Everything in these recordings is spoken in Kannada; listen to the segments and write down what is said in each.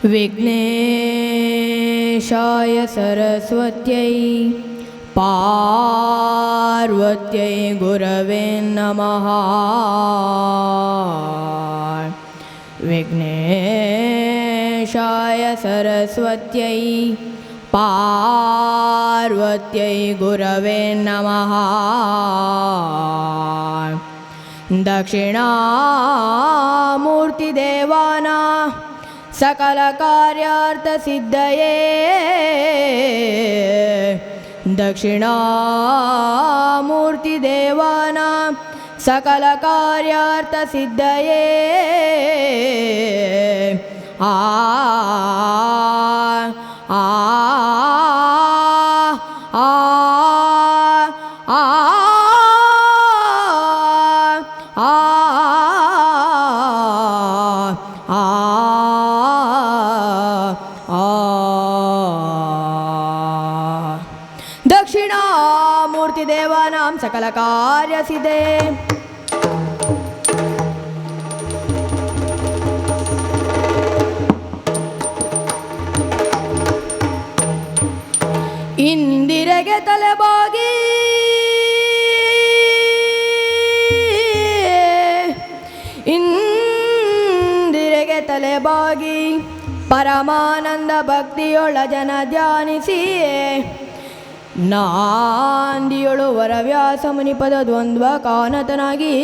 विघ्नेशाय सरस्वत्यै पार्वत्यै गुरवे नमः। विघ्नेशाय सरस्वत्यै पार्वत्यै गुरवे नमः। दक्षिणामूर्तिदेवानां सकलकार्यार्थसिद्धये दक्षिणामूर्तिदेवानां सकलकार्यार्थसिद्धये आ आ आ आ दक्षिणामूर्तिदेवानां सकलकार्यसिद्धे ಇಂದಿರೆಗೆ ತಲೆಬಾಗಿ ಇಂದಿರೆಗೆ ತಲೆಬಾಗಿ ಪರಮಾನಂದ ಭಕ್ತಿಯೊಳ ಜನ ಧ್ಯಾನಿಸಿ ನಾಂದಿಯೊಳು ವರವ್ಯಾಸ ಮುನಿಪದ ದ್ವಂದ್ವ ಕಾನತನಾಗಿ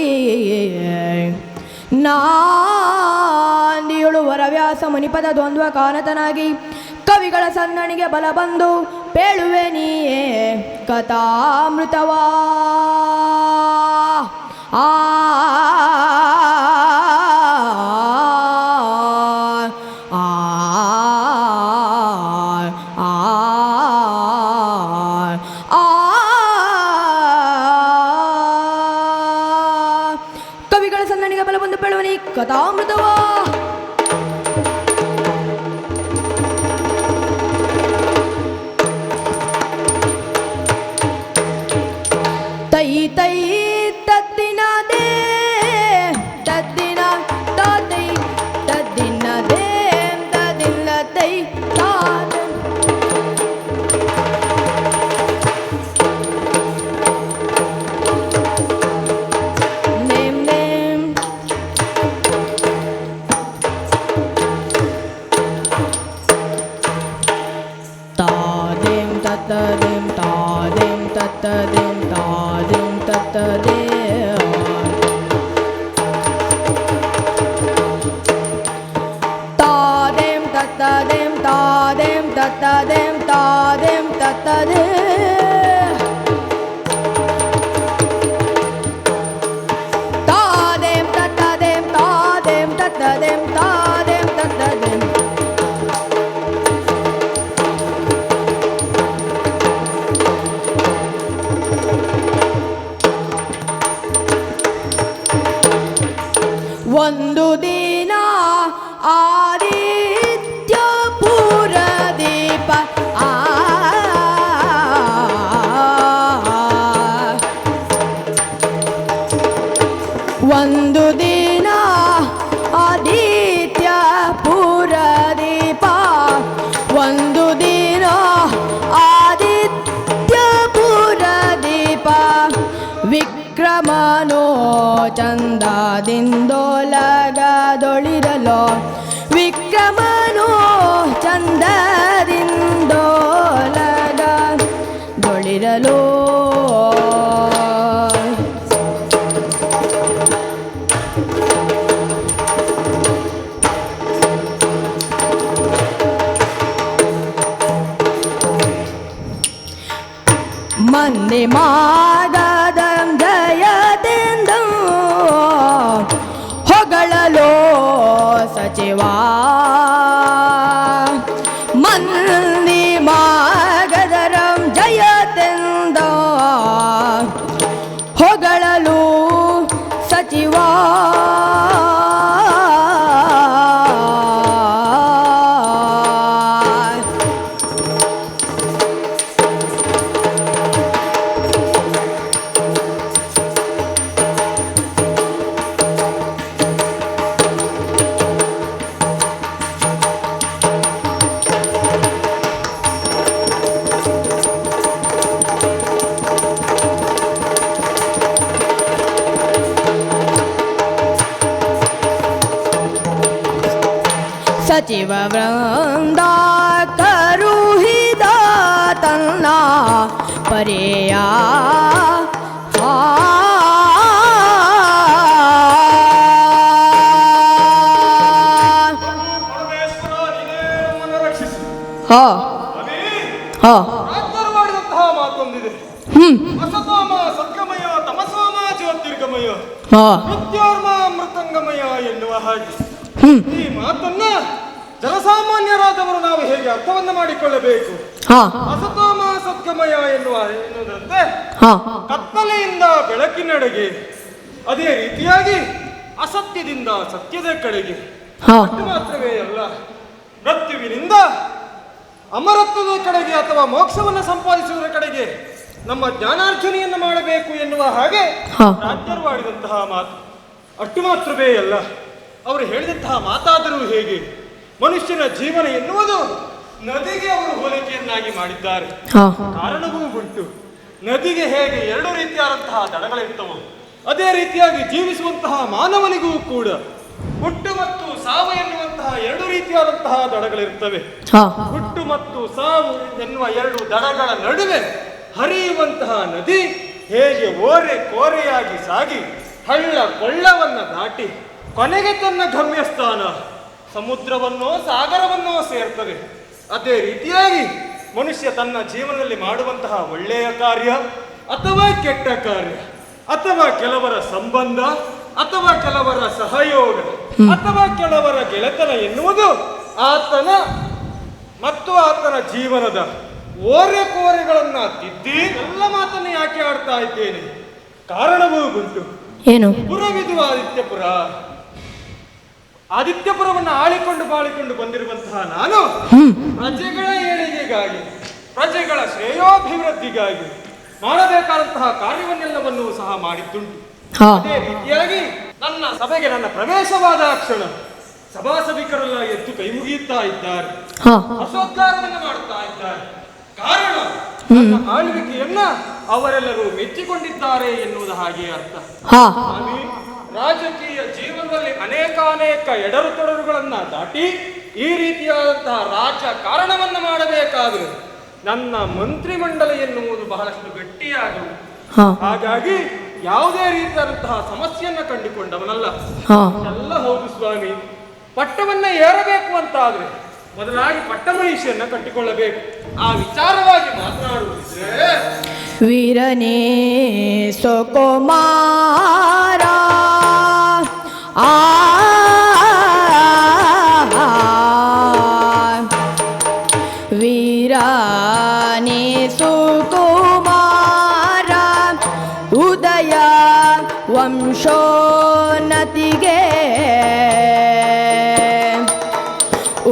ನಾಂದಿಯೊಳು ವರವ್ಯಾಸ ಮುನಿಪದ ದ್ವಂದ್ವ ಕಾನತನಾಗಿ ಕವಿಗಳ ಸನ್ನಣಿಗೆ ಬಲ ಬಂದು ಪೇಳುವೆ ನೀಯೇ ಕಥಾಮೃತವಾ ಆ ಕವಿಗಳ ಸನ್ನಣಿಗೆ ಬಲ ಬಂದು ಪೇಳುವೆ ನೀ ಕಥಾಮೃತವಾ ತೈ ತೈ ತದ್ದಿನ ದೇ ತದ್ದಿನ ತಾತೈ ತದ್ದಿನ ದೇ ತದಿಲ್ಲ ತೈ ತಾತ ನೇಮ್ ನೇಮ್ ತಾದೇಂ ತತ್ತದೇಂ ತಾದೇಂ ತತ್ತದೇಂ ತಾದೇಂ ತತ್ತದೇ ತಾದೇಂ ತತ್ತದೇಂ ತಾದೇಂ ತತ್ತದೇಂ ತಾದೇಂ ತತ್ತದೇ ತಾದೇಂ ತತ್ತದೇಂ ತಾದೇಂ ತತ್ತದೇಂ ತಾದೇಂ ತತ್ತದೇಂ ಒಂದು ದಿನ ಆದಿತ್ಯ ಪುರ ದೀಪ ಒಂದು ದಿನ ಆದಿತ್ಯ ಪುರ ದೀಪ ಒಂದು ದಿನ ಆದಿತ್ಯ ಪುರ ದೀಪ ವಿಕ್ರಮನೋ ಚಂದದಿಂದೊಲಗದೊಳಿರಲೋ ವಿಕ್ರಮನೋ ಚಂದದಿಂದೊಲಗದೊಳಿರಲೋ ಮಂದೆ ಮಾಗದ ಜಯತೆಂದು ಹೊಗಳಲೋ ಸಚಿವ ಮಂದಿ ಮಾಗದರಂ ಜಯತೆಂದ ಹೊಗಳಲು ಸಚಿವ ಸಚಿವ ವೃಂದ ಕರುಹಿದ ತನ್ನ ಪರ್ಯಾಯ ಹಾ ಹಾ ಮಾಡಿದಂತಹ ಮಾತೊಂದಿದೆ. ಅಸತೋಮ ಸದ್ಗಮಯ ತಮಸೋಮ ಜ್ಯೋತಿರ್ಗಮಯ ಹಾ ಮೃತ್ಯೋರ್ಮ ಮೃತಂಗಮಯ ಎನ್ನುವ ಹಾಗೆ ಈ ಮಾತನ್ನ ಜನಸಾಮಾನ್ಯರಾದವರು ನಾವು ಹೇಗೆ ಅರ್ಥವನ್ನ ಮಾಡಿಕೊಳ್ಳಬೇಕು? ಹಾ ಅಸತೋಮ ಸದ್ಗಮಯ ಎನ್ನುವುದಂತೆ ಹಾ ಕತ್ತಲೆಯಿಂದ ಬೆಳಕಿನೆಡೆಗೆ, ಅದೇ ರೀತಿಯಾಗಿ ಅಸತ್ಯದಿಂದ ಸತ್ಯದ ಕಡೆಗೆ. ಹಾ ಅಷ್ಟು ಮಾತ್ರವೇ ಅಲ್ಲ, ಮೃತ್ಯುವಿನಿಂದ ಅಮರತ್ವದ ಕಡೆಗೆ ಅಥವಾ ಮೋಕ್ಷವನ್ನು ಸಂಪಾದಿಸುವುದರ ಕಡೆಗೆ ನಮ್ಮ ಜ್ಞಾನಾರ್ಜನೆಯನ್ನು ಮಾಡಬೇಕು ಎನ್ನುವ ಹಾಗೆ ರಾಜ್ಯರು ಆಡಿದಂತಹ ಮಾತು. ಅಷ್ಟು ಮಾತ್ರವೇ ಅಲ್ಲ, ಅವರು ಹೇಳಿದಂತಹ ಮಾತಾದರೂ ಹೇಗೆ? ಮನುಷ್ಯನ ಜೀವನ ಎನ್ನುವುದು ನದಿಗೆ ಅವರು ಹೋಲಿಕೆಯನ್ನಾಗಿ ಮಾಡಿದ್ದಾರೆ. ಕಾರಣವೂ ಉಂಟು. ನದಿಗೆ ಹೇಗೆ ಎರಡು ರೀತಿಯಾದಂತಹ ದಡಗಳಿರ್ತವೋ, ಅದೇ ರೀತಿಯಾಗಿ ಜೀವಿಸುವಂತಹ ಮಾನವನಿಗೂ ಕೂಡ ಹುಟ್ಟು ಮತ್ತು ಸಾವು ಎನ್ನುವಂತಹ ಎರಡು ರೀತಿಯಾದಂತಹ ದಡಗಳಿರ್ತವೆ. ಹುಟ್ಟು ಮತ್ತು ಸಾವು ಎನ್ನುವ ಎರಡು ದಡಗಳ ನಡುವೆ ಹರಿಯುವಂತಹ ನದಿ ಹೇಗೆ ಓರೆ ಕೋರೆಯಾಗಿ ಸಾಗಿ ಹಳ್ಳ ಕೊಳ್ಳವನ್ನ ದಾಟಿ ಕೊನೆಗೆ ತನ್ನ ಗಮ್ಯಸ್ಥಾನ ಸಮುದ್ರವನ್ನೋ ಸಾಗರವನ್ನೋ ಸೇರ್ತದೆ. ಅದೇ ರೀತಿಯಾಗಿ ಮನುಷ್ಯ ತನ್ನ ಜೀವನದಲ್ಲಿ ಮಾಡುವಂತಹ ಒಳ್ಳೆಯ ಕಾರ್ಯ ಅಥವಾ ಕೆಟ್ಟ ಕಾರ್ಯ, ಅಥವಾ ಕೆಲವರ ಸಂಬಂಧ, ಅಥವಾ ಕೆಲವರ ಸಹಯೋಗ, ಅಥವಾ ಕೆಲವರ ಗೆಳೆತನ ಎನ್ನುವುದು ಆತನ ಮತ್ತು ಆತನ ಜೀವನದ ಓರೆ ಕೋರೆಗಳನ್ನ ತಿದ್ದಿ ಎಲ್ಲ ಮಾತನ್ನ ಯಾಕೆ ಆಡ್ತಾ ಇದ್ದೇನೆ? ಕಾರಣವೂ ಉಂಟು. ಏನು? ಪುರವಿದು ಆದಿತ್ಯಪುರ. ಆದಿತ್ಯಪುರವನ್ನು ಬಾಳಿಕೊಂಡು ಬಂದಿರುವಂತಹ ನಾನು ಪ್ರಜೆಗಳ ಏಳಿಗೆಗಾಗಿ, ಪ್ರಜೆಗಳ ಶ್ರೇಯೋಭಿವೃದ್ಧಿಗಾಗಿ ಮಾಡಬೇಕಾದಂತಹ ಕಾರ್ಯವನ್ನೆಲ್ಲವನ್ನೂ ಸಹ ಮಾಡಿದ್ದುಂಟು. ಅದೇ ರೀತಿಯಾಗಿ ನನ್ನ ಸಭೆಗೆ ನನ್ನ ಪ್ರವೇಶವಾದ ಕ್ಷಣ ಸಭಾಸಭಿಕರೆಲ್ಲ ಎದ್ದು ಕೈ ಮುಗಿಯುತ್ತಾ ಇದ್ದಾರೆ, ಹರ್ಷೋದ್ಗಾರವನ್ನು ಮಾಡುತ್ತಾ ಇದ್ದಾರೆ. ಕಾರಣ ನನ್ನ ಆಳ್ವಿಕೆಯನ್ನ ಅವರೆಲ್ಲರೂ ಮೆಚ್ಚಿಕೊಂಡಿದ್ದಾರೆ ಎನ್ನುವುದು ಹಾಗೆ ಅರ್ಥ. ರಾಜಕೀಯ ಜೀವನದಲ್ಲಿ ಅನೇಕ ಎಡರು ತೊಡರುಗಳನ್ನ ದಾಟಿ ಈ ರೀತಿಯಾದಂತಹ ರಾಜಕಾರಣವನ್ನ ಮಾಡಬೇಕಾದ್ರೆ ನನ್ನ ಮಂತ್ರಿಮಂಡಲ ಎನ್ನುವುದು ಬಹಳಷ್ಟು ಗಟ್ಟಿಯಾಗುವುದು. ಹಾಗಾಗಿ ಯಾವುದೇ ರೀತಿಯಾದಂತಹ ಸಮಸ್ಯೆಯನ್ನ ಕಂಡುಕೊಂಡವನಲ್ಲ. ಎಲ್ಲ ಹೌದು ಸ್ವಾಮಿ, ಪಟ್ಟವನ್ನ ಏರಬೇಕು ಅಂತ ಆದ್ರೆ ಮೊದಲಾಗಿ ಪಟ್ಟಮಹಿಷಿಯನ್ನ ಕಟ್ಟಿಕೊಳ್ಳಬೇಕು. ಆ ವಿಚಾರವಾಗಿ ಮಾತನಾಡುವುದಿದ್ರೆ ವೀರನೇ ಸುಕುಮಾರ ವೀರನೇ ಸುಕುಮಾರ ಉದಯ ವಂಶೋನ್ನತಿಗೆ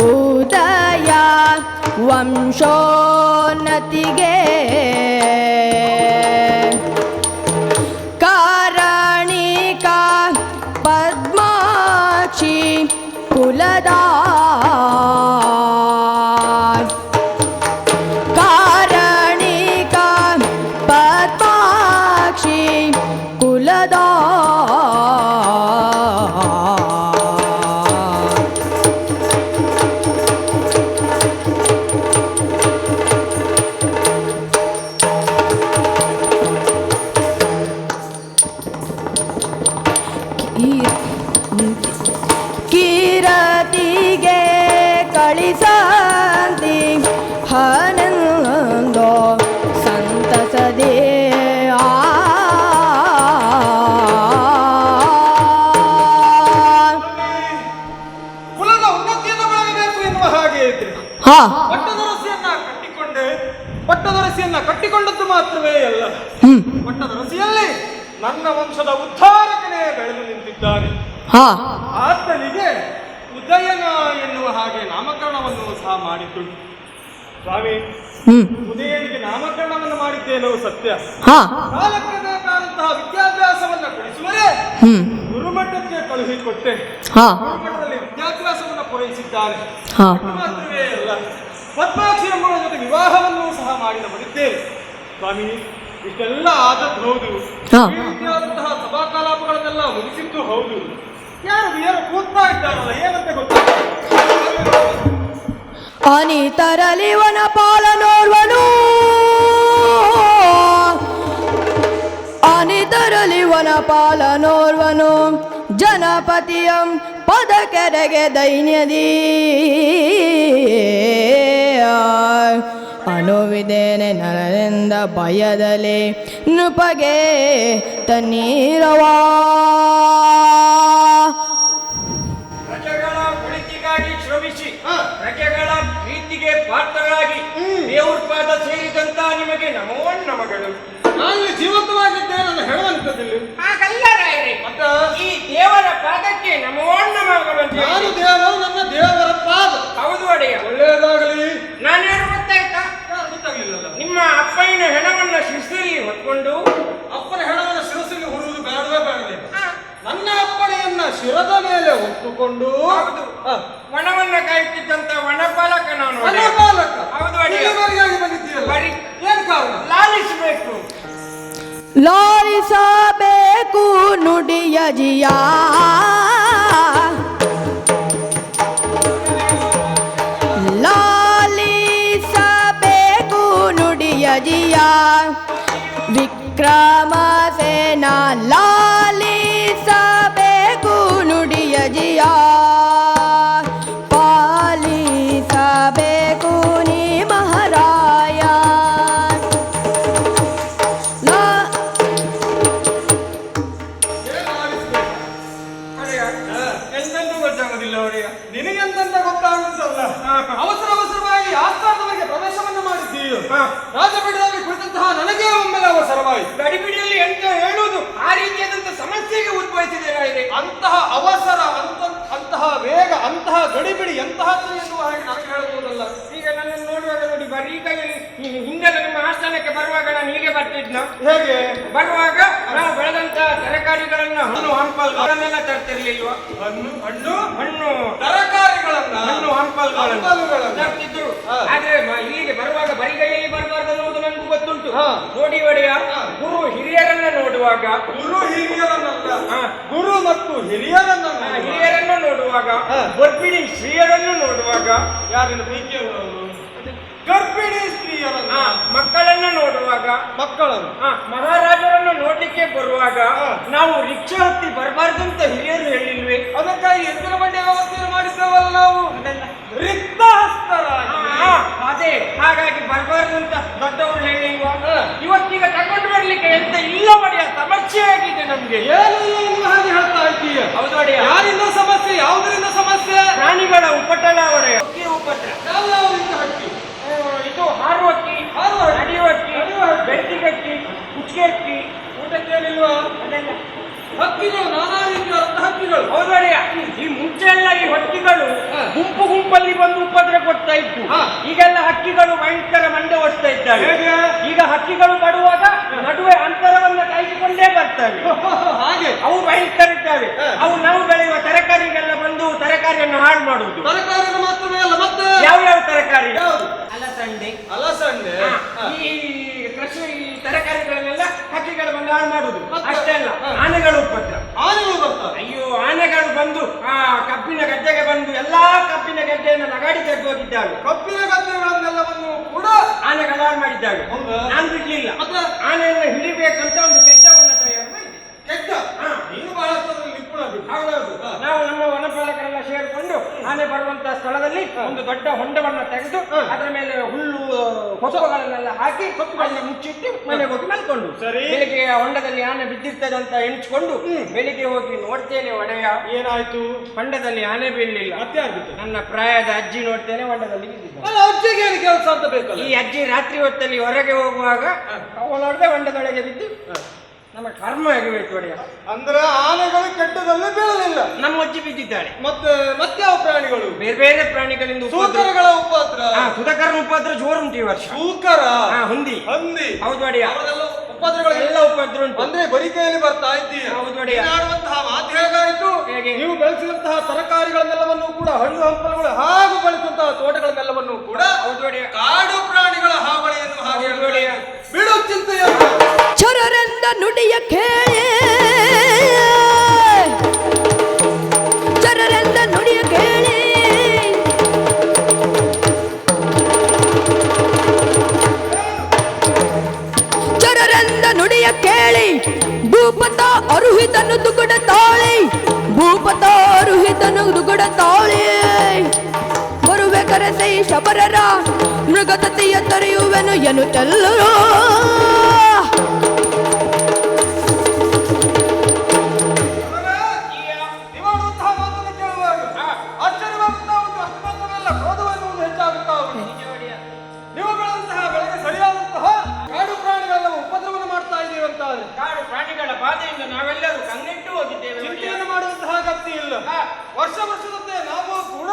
ಉದಯ ವಂಶೋನ್ನತಿಗೆ ಕಾರಣಿಕ ಪದ್ಮಾಕ್ಷಿ ಕುಲದ ಕಾರಣಿಕ ಪದ್ಮಾಕ್ಷಿ ಕುಲದ ಕೀರತಿಗೆ ಕಳಿಸಂತಿ ಹನಂದೋ ಸಂತಸದೆ ಕುಲದ ಉನ್ನತಿಯನ್ನು ಬೆಳಗಬೇಕು ಎನ್ನುವ ಹಾಗೆ ಇದ್ರೆ ಪಟ್ಟದರಸಿಯನ್ನ ಕಟ್ಟಿಕೊಂಡದ್ದು ಮಾತ್ರವೇ ಅಲ್ಲ, ಪಟ್ಟದರಸಿಯಲ್ಲಿ ನನ್ನ ವಂಶದ ಉದ್ಧಾರಕನೇ ಬೆಳೆದು ನಿಂತಿದ್ದಾನೆ. ಆತನಿಗೆ ಉದಯನ ಎನ್ನುವ ಹಾಗೆ ನಾಮಕರಣವನ್ನು ಸಹ ಮಾಡಿದ್ದುಂಟು. ಸ್ವಾಮಿ, ಉದಯನಿಗೆ ನಾಮಕರಣವನ್ನು ಮಾಡಿದ್ದೇನೋ ಸತ್ಯ. ಕಾಲಕ್ಕೆ ಬೇಕಾದಂತಹ ವಿದ್ಯಾಭ್ಯಾಸವನ್ನ ಕೊಡಿಸುವರೆ ಗುರುಮಠಕ್ಕೆ ಕಳುಹಿಕೊಟ್ಟೆ. ಗುರುಮಠದಲ್ಲಿ ವಿದ್ಯಾಭ್ಯಾಸವನ್ನು ಪೂರೈಸಿದ್ದಾನೆ. ಮಾತ್ರವೇ ಅಲ್ಲ, ಪದ್ಮಾಕ್ಷಿ ಎಂಬುವ ಜೊತೆ ವಿವಾಹವನ್ನು ಸಹ ಮಾಡಿ ಬಂದಿದ್ದೇನೆ. ಸ್ವಾಮಿ, ಇಷ್ಟೆಲ್ಲ ಆದದ್ದು ಹೌದು, ಈ ರೀತಿಯಾದಂತಹ ಸಭಾ ಕಲಾಪಗಳನ್ನೆಲ್ಲ ಮುಗಿಸಿದ್ದು ಹೌದು. ಯಾರು ಕೂಗ್ತಾ ಇದ್ದಾರಲ್ಲ, ಏನಂತ ಗೊತ್ತಾಗ್ತದೆ? ಅನಿತರಲಿ ವನಪಾಲನೋರ್ವನು, ಅನಿತರಲಿ ವನಪಾಲನೋರ್ವನು, ಜನಪತಿಯಂ ಪದ ಕೆರೆಗೆ ದೈನ್ಯದಿ ಅನುವಿದೇನೆ ನರನಿಂದ ಭಯದಲ್ಲಿ ನೃಪಗೆ ತನ್ನೀರವಾ. ಪ್ರಜೆಗಳ ಒಳಿತಿಗಾಗಿ ಶ್ರಮಿಸಿ ಪ್ರಜೆಗಳ ಪ್ರೀತಿಗೆ ಪಾತ್ರರಾಗಿ ದೇವ್ರ ಪಾದ ಸೇರಿದಂತ ನಿಮಗೆ ನಮೋ ನಮಗಳು. ನಾನು ಜೀವಂತವಾಗಿದ್ದೇನೆ ನನ್ನ ಹೇಳುವಂಥದ್ದಿಲ್ಲ. ಹಾಗಲ್ಲ ರಾಯರೇ, ಮತ್ತ ಈ ದೇವರ ಪಾದಕ್ಕೆ ನಮೋ ನಮಗಳು ಅಂತ ನಾನು ಹೇಳಿ. ದೇವರು, ನನ್ನ ದೇವರ ಪಾದ. ಹೌದು ಒಡೆಯ, ಒಳ್ಳೆಯದಾಗಲಿ. ನಾನೇನು ಗೊತ್ತಾಯ್ತಾ? ಗೊತ್ತಾಗ್ಲಿಲ್ಲಲ್ಲ. ನಿಮ್ಮ ಅಪ್ಪಯ್ಯನ ಹೆಣವನ್ನ ಶಿಸ್ತಿಲಿ ಹೊತ್ಕೊಂಡು ಅಪ್ಪನ ಹೆಣವನ್ನು ಶಿರಸಿಗೆ ಹೊರುವುದು ಬೇಡವೇ ಬೇಡವೇ. ನನ್ನ ಅಪ್ಪಣೆಯನ್ನ ಶಿರದ ಮೇಲೆ ಹೊತ್ತುಕೊಂಡು ಹೌದು, ವನವನ್ನ ಕಾಯುತ್ತಿದ್ದಂತ ವನಪಾಲಕ ನಾನು ಒಡೆಯ. ವನಪಾಲಕ. ಹೌದು ಒಡೆಯ, ಇಲ್ಲಿವರೆಗಾಗಿ ಬಂದಿದ್ದೀಯಲ್ಲ, ಬರೀ ಏನ್ ಕಾರಣ? ಲಾಲಿಸಬೇಕು. ಲಾಲಿಸಬೇಕು ನುಡಿಯ ಜಿಯ, ಲಾಲಿಸಬೇಕು ನುಡಿಯ ಜಿಯ, ವಿಕ್ರಮ ಸೇನ ಲಾಲಿಸಬೇಕು ನುಡಿಯ ಜಿಯ, ಪಾಲಿಸಬೇಕು ನೀ ಮಹಾರಾಯ. ಒಡೆಯ, ಎಂತೆಂದೂ ಗೊತ್ತಾಗೋದಿಲ್ಲ ಒಡೆಯ. ನಿನಗೆಂತ ಗೊತ್ತಾಗುತ್ತಲ್ಲ. ಅವಸರ ಅವಸರವಾಗಿ ಆಸ್ಥಾನದವರೆಗೆ ಪ್ರವೇಶವನ್ನು ಮಾಡಿದ್ದೀಯ. ರಾಜಪೀಠದಲ್ಲಿ ಕುಳಿತಂತಹ ನನಗೆ ಒಮ್ಮೆಲೆ ಅವಸರವಾಯಿತು. ಗಡಿಬಿಡಿಯಲ್ಲಿ ಎಂತ ಹೇಳುವುದು, ಆ ರೀತಿಯಾದಂತ ಸಮಸ್ಯೆಗೆ ಉದ್ಭವಿಸಿದೆ ರಾಯರೇ. ಅಂತಹ ಅವಸರ, ಅಂತಹ ವೇಗ, ಅಂತಹ ಗಡಿಬಿಡಿ ಎಂತಹದ್ದು ಎನ್ನುವ ಹಾಗೆ ನನಗೆ ಹೇಳಬಹುದಲ್ಲ. ಈಗ ನನ್ನನ್ನು ನೋಡುವಾಗ ನೋಡಿ, ಬರೀ ಕೈಯಲ್ಲಿ ಹಿಂದೆಲ್ಲ ನಿಮ್ಮ ಆಸ್ಥಾನಕ್ಕೆ ಬರುವಾಗ ನಾನು ಹೀಗೆ ಬರ್ತಿದ್ನ. ಹೇಗೆ ಬರುವಾಗ ನಾವು ಬೆಳೆದಂತ ತರಕಾರಿಗಳನ್ನ, ಹಣ್ಣು ಹಂಪಲುಗಳನ್ನೆಲ್ಲ ತರ್ತಿರ್ಲಿಲ್ವಾ? ಹಣ್ಣು ಹಣ್ಣು ತರಕಾರಿಗಳನ್ನ, ಹಣ್ಣು ಹಂಪಲುಗಳನ್ನ ತರ್ತಿದ್ರು. ಹಾ. ಆದ್ರೆ ಇಲ್ಲಿ ಬರುವಾಗ ಬರಿಗೈಯಲ್ಲಿ ಬರಬಾರ್ದು ಅನ್ನೋದು ನನಗೂ ಗೊತ್ತುಂಟು. ಹಾ. ನೋಡಿ ಒಡೆಯ, ಗುರು ಹಿರಿಯರನ್ನ ನೋಡುವಾಗ, ಗುರು ಹಿರಿಯರನ್ನಲ್ಲ, ಹಾ, ಗುರು ಮತ್ತು ಹಿರಿಯರನ್ನ ಹಿರಿಯರನ್ನು ನೋಡುವಾಗ, ಹಾ. ಗರ್ಭಿಣಿ ಸ್ತ್ರೀಯರನ್ನು ನೋಡುವಾಗ, ಯಾರಿನ ಪ್ರೀತಿಯವರು, ಗರ್ಭಿಣಿ ಸ್ತ್ರೀಯರನ್ನ, ಮಕ್ಕಳನ್ನು ನೋಡುವಾಗ, ಮಕ್ಕಳನ್ನು, ಮಹಾರಾಜರನ್ನು ನೋಡ್ಲಿಕ್ಕೆ ಬರುವಾಗ ನಾವು ರಿಕ್ಷಾ ಹತ್ತಿ ಬರಬಾರ್ದು ಅಂತ ಹಿರಿಯರು ಹೇಳಿಲ್ವೇ? ಅದಕ್ಕಾಗಿ ಎತ್ತಿನ ಬಂಡಿ ವ್ಯವಸ್ಥೆಯನ್ನು ಮಾಡಿದ್ದೇವಲ್ಲ ನಾವು, ರಿಕ್ತ ಹಸ್ತರಾಗಿ. ಅದೇ, ಹಾಗಾಗಿ ಬರಬಾರ್ದು ಅಂತ ದೊಡ್ಡವರು ಹೇಳಿಲ್ವಾ? ಇವತ್ತೀಗ ತಗೊಂಡು ಬರ್ಲಿಕ್ಕೆ ಎಂತ ಇಲ್ಲ ಒಡೆಯ, ಸಮಸ್ಯೆ ಆಗಿದೆ ನಮ್ಗೆ. ಏನು ಇನ್ನು ಹಾಗೆ ಹೇಳ್ತಾ ಇದ್ದೀಯ? ಹೌದು ಒಡೆಯ, ಯಾರಿಂದ ಸಮಸ್ಯೆ, ಯಾವುದರಿಂದ ಸಮಸ್ಯೆ? ಪ್ರಾಣಿಗಳ ಉಪಟಳ ಒಡೆಯ. ಹಕ್ಕಿ ಉಪದ್ರ, ಯಾವ ರೀತಿ ಹಕ್ಕಿ? ಇದು ಹಾರುವ ಹಕ್ಕಿ, ನಡೆಯುವ ಹಕ್ಕಿ, ಬೆಳ್ತಿಗಕ್ಕಿ, ಕುಚ್ಕೆ ಹಕ್ಕಿ, ಊಟಕ್ಕೆ ಹೇಳಿಲ್ವಾ? ಅದೆಲ್ಲ ಹಕ್ಕಿಗಳು, ನಾನಾ ರೀತಿಯ ಹಕ್ಕಿಗಳು. ಹೌದು ಒಡೆಯ, ಈ ಮುಂಚೆ ಎಲ್ಲ ಈ ಹಕ್ಕಿಗಳು ಗುಂಪು ಗುಂಪಲ್ಲಿ ಬಂದು ಉಪದ್ರ ಕೊಡ್ತಾ ಇತ್ತು. ಈಗೆಲ್ಲ ಹಕ್ಕಿಗಳು ಭಯಂಕರ ಮಂಡೆ ಓಡಿಸ್ತಾ ಇದ್ದಾವೆ. ಹೇಗೆ? ಈಗ ಹಕ್ಕಿಗಳು ಬರುವಾಗ ನಡುವೆ ಅಂತರವನ್ನ ಕಾಯ್ದುಕೊಂಡೇ ಬರ್ತವೆ. ಹಾಗೆ ಅವು ಭಯಂಕರ ಇದ್ದಾವೆ. ಅವು ನಾವು ಬೆಳೆಯುವ ತರಕಾರಿಗೆಲ್ಲ ಬಂದು ತರಕಾರಿಯನ್ನು ಹಾಳು ಮಾಡುವುದು. ತರಕಾರಿಗಳು ಮಾತ್ರವೇ ಅಲ್ಲ, ಮತ್ತೆ ಯಾವ್ಯಾವ ತರಕಾರಿ? ಯಾವುದು? ಅಲಸಂಡೆ, ಅಲಸಂಡೆ, ಈ ಕೃಷಿ ತರಕಾರಿಗಳನ್ನೆಲ್ಲ ಹಕ್ಕಿಗಳು ಬಂದು ಹಾಳು ಮಾಡುದು. ಮತ್ತೆ? ಅಷ್ಟೇ ಅಲ್ಲ, ಆನೆಗಳು ಉಪದ್ರ. ಆನೆಗಳು ಬರ್ತಾರೆ. ಅಯ್ಯೋ, ಆನೆಗಳು ಬಂದು ಕಬ್ಬಿನ ಗದ್ದೆಗೆ ಬಂದು ಎಲ್ಲಾ ಕಬ್ಬಿನ ಗದ್ದೆಯನ್ನು ನಗಾಡಿ ತೆಗೆದು ಹೋಗಿದ್ದಾವೆ. ಕಬ್ಬಿನ ಗದ್ದೆಗಳನ್ನೆಲ್ಲವನ್ನು ಕೂಡ ಆನೆಗಳು ಹಾಳು ಮಾಡಿದ್ದಾವೆ. ಹೌದಾ? ನಾನು ಬಿಡ್ಲಿಲ್ಲ. ಮತ್ತೆ? ಆನೆಯನ್ನು ಹಿಡಿಬೇಕಂತ ಒಂದು ಕೆಟ್ಟವನ್ನ ತಯಾರು ಮಾಡಿದೆ. ಕೆಟ್ಟ? ನೀನು ಬಹಳಷ್ಟು ನಿಪುಣ ಬಿಡು. ಹೌದೌದು, ನಾವು ನಮ್ಮ ವನಪಾಲಕರೆಲ್ಲ ಸೇರಿಕೊಂಡು ಆನೆ ಬರುವಂತ ಸ್ಥಳದಲ್ಲಿ ಒಂದು ದೊಡ್ಡ ಹೊಂಡವನ್ನ ತೆಗೆದು ಅದರ ಮೇಲೆ ಹುಲ್ಲು ಹೊಸಗಳನ್ನೆಲ್ಲ ಹಾಕಿ ಅಲ್ಲಿ ಮುಚ್ಚಿಟ್ಟು ಮನೆಗೆ ಹೋಗಿ ಮಲ್ಕೊಂಡು, ಸರಿ. ಬೆಳಿಗ್ಗೆ ಹೊಂಡದಲ್ಲಿ ಆನೆ ಬಿದ್ದಿರ್ತದೆ ಅಂತ ಎಣಿಸ್ಕೊಂಡು ಬೆಳಿಗ್ಗೆ ಹೋಗಿ ನೋಡ್ತೇನೆ ಒಡೆಯ, ಏನಾಯ್ತು? ಹೊಂಡದಲ್ಲಿ ಆನೆ ಬೀಳಲಿಲ್ಲ. ಮತ್ತೆ ಆಗ್ಬಿಟ್ಟು ನನ್ನ ಪ್ರಾಯದ ಅಜ್ಜಿ ನೋಡ್ತೇನೆ ಹೊಂಡದಲ್ಲಿ ಬಿದ್ದಿದ್ದ. ಅಲ್ಲ, ಅಜ್ಜಿಗೆ ಏನು ಕೆಲಸ ಅಂತ ಬೇಕಲ್ಲ? ಈ ಅಜ್ಜಿ ರಾತ್ರಿ ಹೊತ್ತಲ್ಲಿ ಹೊರಗೆ ಹೋಗುವಾಗ ಅವಳೊಳಗೆ ಹೊಂಡದೊಳಗೆ ಬಿದ್ದು ನಮ್ಮ ಕರ್ಮ ಆಗಿಬೇಕು ಒಡೆಯ. ಅಂದ್ರೆ ಆನೆಗಳು ಕೆಟ್ಟದಲ್ಲಿ ಬೀಳಲಿಲ್ಲ, ನಮ್ಮ ಅಜ್ಜಿ ಬಿದ್ದಿದ್ದಾಳೆ. ಮತ್ತೆ ಯಾವ ಪ್ರಾಣಿಗಳು? ಬೇರೆ ಬೇರೆ ಪ್ರಾಣಿಗಳಿಂದ ಸೂಕರಗಳ ಉಪದ್ರ. ಸುಧಾಕರನ ಉಪದ್ರ ಜೋರುಂಟು ಈ ವರ್ಷ. ಸೂಕರ, ಹುಂದಿ, ಹಂದಿ, ಹೌದು ಒಡೆಯ, ಅವರೆಲ್ಲ ಉಪದ್ರಗಳು ಎಲ್ಲ ಉಪದ್ರ ಉಂಟು. ಅಂದ್ರೆ ಬರಿಕೆಯಲ್ಲಿ ಬರ್ತಾ ಇದ್ದೀಯ. ಹೌದು ಒಡೆಯ. ಆಡುವಂತಹ ಮಾತು ಹೇಗಾಯಿತು? ಹೇಗೆ? ನೀವು ಬೆಳೆಸಿದಂತಹ ತರಕಾರಿಗಳನ್ನೆಲ್ಲವನ್ನು ಕೂಡ, ಹಣ್ಣು ಹಂಪಲುಗಳು ಹಾಗೂ ಬೆಳೆಸಿದಂತಹ ತೋಟಗಳನ್ನೆಲ್ಲವನ್ನು ಕೂಡ ಹೌದು ಒಡೆಯ, ಕಾಡು ಪ್ರಾಣಿಗಳ ಹಾವಳಿಯನ್ನು ಹಾಗೆ ಹೌದು ಒಡೆಯ. ಬಿಡು ಚಿಂತೆಯನ್ನು. ಚೊರರೆಂದ ನುಡಿಯ ಕೇಳಿ ಹಿತನು ದುಗುಡ ತಾಳಿ ಭೂಪತಾರು ಹಿತನು ದುಗುಡ ತಾಳಿ ಬರುವೆ ಕರೆಸೈ ಶಬರರ ಮೃಗತತಿಯ ತರೆಯುವೆನು ಎನ್ನುತ್ತಲ್ಲೋ ನೀವಾಡುವಂತಹ ಮಾತನ್ನು ಕೇಳುವಾಗ ಆಶ್ಚರ್ಯವಾಗುತ್ತಾ ಉಂಟು. ಅಷ್ಟು ಮಾತ್ರವಲ್ಲ, ಕ್ರೋಧವೆನ್ನುವುದು ಹೆಚ್ಚಾಗುತ್ತಾ ಉಂಟು. ನೀವುಗಳಂತಹ ಬೆಳಗ್ಗೆ ಸರಿಯಾದಂತಹ ಕಾಡು ಪ್ರಾಣಿಗಳೆಲ್ಲ ಉಪದ್ರವವನ್ನು ಮಾಡ್ತಾ ಇದ್ದೀವಂತಾದ್ರೆ ಕಾಡು ಪ್ರಾಣಿಗಳ ಬಾಧೆಯಿಂದ ನಾವೆಲ್ಲರೂ ಕಣ್ಣಿಟ್ಟು ಹೋಗಿದ್ದೇವೆ. ಚಿಂತೆಯನ್ನು ಮಾಡುವಂತಹ ಅಗತ್ಯ ಇಲ್ಲ. ವರ್ಷದಂತೆ ನಾವು ಕೂಡ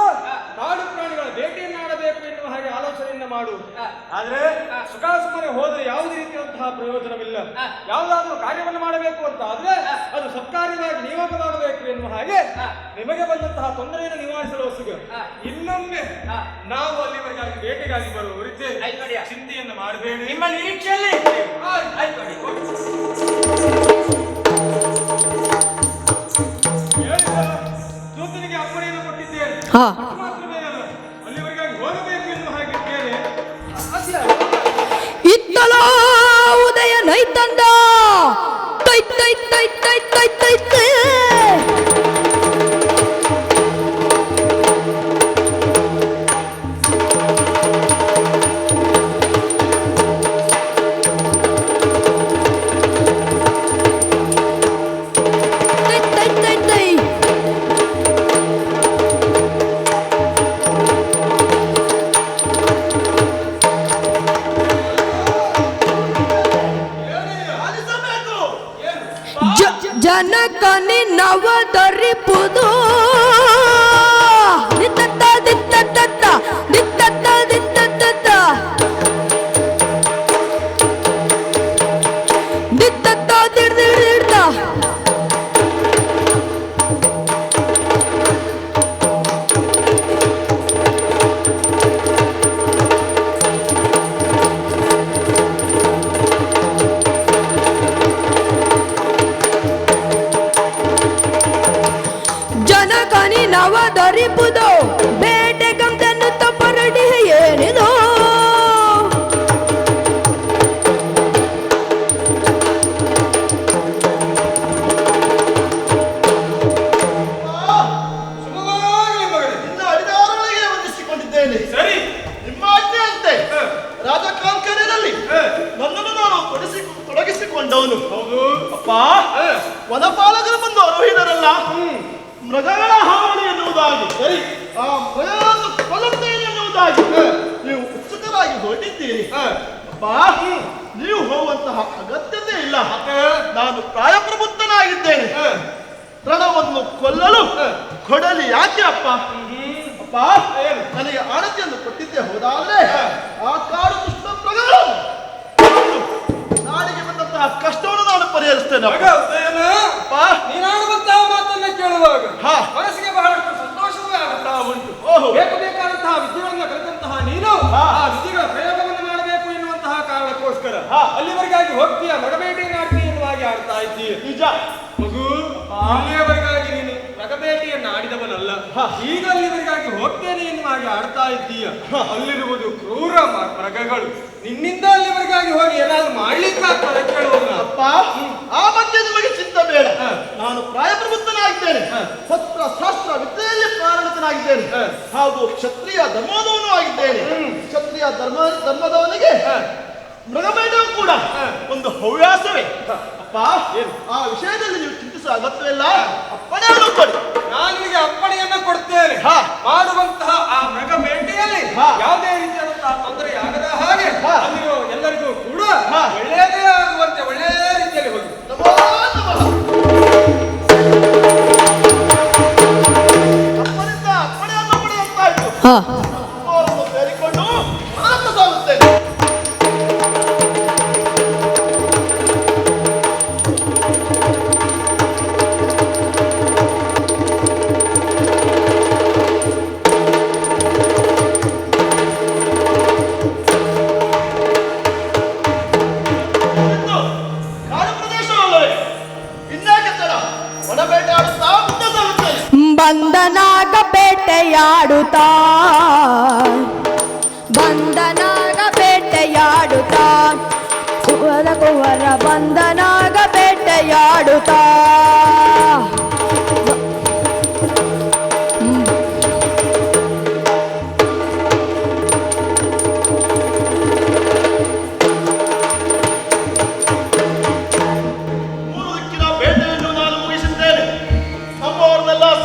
ಕಾಡು ಪ್ರಾಣಿಗಳ ಭೇಟಿಯನ್ನು ಆಡಬೇಕು ಎನ್ನುವ ಹಾಗೆ ಆಲೋಚನೆಯನ್ನ ಮಾಡು. ಆದ್ರೆ ಸುಖಾಸುಮ್ಮನೆ ಹೋದ್ರೆ ಯಾವುದೇ ರೀತಿಯಾದಂತಹ ಪ್ರಯೋಜನವಿಲ್ಲ. ಯಾವುದಾದ್ರೂ ಕಾರ್ಯವನ್ನು ಮಾಡಬೇಕು ಅಂತ ಆದ್ರೆ ಅದು ಸರ್ಕಾರವಾಗಿ ನಿಯೋಗ ಮಾಡಬೇಕು ಎನ್ನುವ ಹಾಗೆ ನಿಮಗೆ ಬಂದಂತಹ ತೊಂದರೆಯನ್ನು ನಿವಾರಿಸಲು ಹೊಸಗ ಇನ್ನೊಮ್ಮೆ ನಾವು ಅಲ್ಲಿವರೆಗಾಗಿ ಭೇಟಿಗಾಗಿ ಬರುವವರಿದ್ದೆ. ಚಿಂತೆಯನ್ನು ಮಾಡಬೇಡಿ. ನಿಮ್ಮ ನಿರೀಕ್ಷೆಯಲ್ಲಿ ದೂತನಿಗೆ ಅಪ್ಪಣೆಯನ್ನು ಕೊಟ್ಟಿದ್ದೇನೆ. ಹಾ ಮಾತ್ರವೇ ಅಲ್ಲ, ಅಲ್ಲಿವರೆಗಾಗಿ ಹೋಗಬೇಕು ಎನ್ನುವ ಹಾಗೆ ಕೇಳಿ ಇತ್ತಲೋ ಉದಯ ನೈತಂದ ತೈ ತೈ ತೈ ತೈ ತೈ ತೈ ತೈ ಜನಕನಿ ನವದರಿಪುದು ದಿತ್ತತ್ತ ದಿತ್ತತ್ತ ದಿತ್ತತ್ತ ದಿತ್ತತ್ತ ದಿತ್ತತ್ತ ದಿಡ್ದಿಡ್ದಿಡ್ತ ಜನಕನಿ ನವದರಿಪುದು ಬೇಟೆ ಗಂಧನ್ನುತ್ತ ಪರಡಿ ಏನಿದು ಸುಮವಾಗಿ ಮಗನೇ. ನಿನ್ನ ಅಡಿದಾರೊಳಗೆ ವಂದಿಸಿಕೊಂಡಿದ್ದೇನೆ. ಸರಿ, ನಿಮ್ಮ ಆಜ್ಞೆಯಂತೆ ರಾಜಕಾಂಕರ್ಯದಲ್ಲಿ ನನ್ನನ್ನು ನಾನು ತೊಡಗಿಸಿಕೊಂಡವನು. ಹೌದು ಅಪ್ಪ, ವನಪಾಲಕರು ಬಂದು ಅರೋಹಿದರಲ್ಲ, ಮೃಗಗಳ ಹಾವಳಿ ಎನ್ನುವುದಾಗಿ, ಸರಿ. ಆ ಮೃಗಗಳನ್ನು ಕೊಲ್ಲುತ್ತೇನೆ ಎನ್ನುವುದಾಗಿ ನೀವು ಉತ್ಸುಕರಾಗಿ ಹೊರಟಿದ್ದೀರಿ. ಅಪ್ಪ, ನೀವು ಹೋಗುವಂತಹ ಅಗತ್ಯತೆ ಇಲ್ಲ. ನಾನು ಪ್ರಾಯಪ್ರಬುದ್ಧನಾಗಿದ್ದೇನೆ. ರಣವನ್ನು ಕೊಲ್ಲಲು ಕೊಡಲಿ ಯಾಕೆ ಅಪ್ಪ? ಅಪ್ಪ, ನನಗೆ ಆಣತಿಯನ್ನು ಕೊಟ್ಟಿದ್ದೆ ಹೋದಾದ್ರೆ ಆ ಕಾಡು ದುಷ್ಟ ಮೃಗಗಳನ್ನು ನಾಡಿಗೆ ಬಂದಂತಹ ಕಷ್ಟವನ್ನು ನಾನು ಪರಿಹರಿಸ್ತೇನೆ. ಮಗ ಉದಯನ, ಅಪ್ಪ, ನೀನಾಡುವಂತಹ ಮಾತನ್ನ ಕೇಳುವಾಗ ಹಾ. ಮನಸ್ಸಿಗೆ ಬಹಳಷ್ಟು ಸಂತೋಷವೇ ಆಗುತ್ತಾ ಉಂಟು. ಓಹೋ. ಬೇಕಾದಂತಹ ವಿದ್ಯೆಗಳನ್ನು ಕಲಿತಂತಹ ನೀನು ಆ ವಿದ್ಯೆಗಳ ಪ್ರಯೋಗವನ್ನು ಮಾಡಬೇಕು ಎನ್ನುವಂತಹ ಕಾರಣಕ್ಕೋಸ್ಕರ ಅಲ್ಲಿವರೆಗಾಗಿ ಹೋಗ್ತೀಯ, ಮಗಬೇಟೆಯನ್ನು ಆಡ್ತೀಯ ಎನ್ನುವಾಗಿ ಆಡ್ತಾ ಇದ್ದೀಯ. ನಿಜ ಮಗು, ಅಲ್ಲಿಯವರೆಗಾಗಿ ನೀನು ಮಗಬೇಟೆಯನ್ನು ಆಡಿದವನಲ್ಲ. ಈಗ ಅಲ್ಲಿವರೆಗಾಗಿ ಹೋಗ್ತೇನೆ ಎನ್ನುವ ಹಾಗೆ ಆಡ್ತಾ ಇದ್ದೀಯ. ಅಲ್ಲಿರುವುದು ಕ್ರೂರ ಮೃಗಗಳು. ನಿನ್ನಿಂದ ಅಲ್ಲಿವರೆಗಾಗಿ ಹೋಗಿ ಏನಾದ್ರು ಮಾಡ್ಲಿಕ್ಕಾಗ್ತದೆ ಕೇಳುವುದು. ಅಪ್ಪ, ಆ ಬಗ್ಗೆ ನಿಮಗೆ ಚಿಂತ ಬೇಡ. ನಾನು ಪ್ರಾಯಪ್ರಬುದ್ಧನಾಗಿದ್ದೇನೆ. ಶಸ್ತ್ರ ಶಾಸ್ತ್ರ ವಿದ್ಯೆಯಲ್ಲಿ ಪ್ರಾರಂಭಿತನಾಗಿದ್ದೇನೆ. ಹಾಗೂ ಕ್ಷತ್ರಿಯ ಧರ್ಮದವನು ಆಗಿದ್ದೇನೆ. ಕ್ಷತ್ರಿಯ ಧರ್ಮದವನಿಗೆ ಮೃಗಬೇಟೆಯೂ ಕೂಡ ಒಂದು ಹವ್ಯಾಸವೇ. ಅಪ್ಪ, ಆ ವಿಷಯದಲ್ಲಿ ನೀವು ಚಿಂತಿಸುವ ಅಗತ್ಯವಿಲ್ಲ. ಅಪ್ಪಣೆಯನ್ನು ಕೊಡಿ. ನಾನು ನಿಮಗೆ ಅಪ್ಪಣೆಯನ್ನ ಕೊಡ್ತೇನೆ. ಮಾಡುವಂತಹ ಆ ಮೃಗ ಬೇಟೆಯಲ್ಲಿ ಯಾವುದೇ ರೀತಿಯಾದಂತಹ ತೊಂದರೆ ಆಗದ ಹಾಗೆ ಅಲ್ಲಿರೋ ಎಲ್ಲರಿಗೂ ಕೂಡ ಒಳ್ಳೆಯದೇ ಆಗುವಂತೆ ಒಳ್ಳೆಯ ರೀತಿಯಲ್ಲಿ ಹೋಗಿ. ನಮೋ ನಮಃ. ಅಪ್ಪನಿಂದ ಅಪ್ಪಣೆಯನ್ನು ಪಡೆದಂತಾಯ್ತು. ಹಾ ಅವರನ್ನು ಸೇರಿಕೊಂಡು ಹೊರಟು ಸಾಗುತ್ತೇನೆ. ಕಾಡು ಪ್ರದೇಶವಲ್ಲವೇ? ಇನ್ಯಾಕೆ ತಡ? ಒಣಬೇಟೆ ಆಡುತ್ತಾ ಮುಂದೆ ಸಾಗುತ್ತೇನೆ. ಬಂದನಾಗ ಬೇಟೆಯಾಡುತ್ತಾ ಬಂದನಾಗ ಬೇಟೆಯಾಡುತ್ತಾ ಕುವರ ಕುವರ ಬಂದನಾಗ ಬೇಟೆ ನಗೆಯಾಡುತ್ತಾ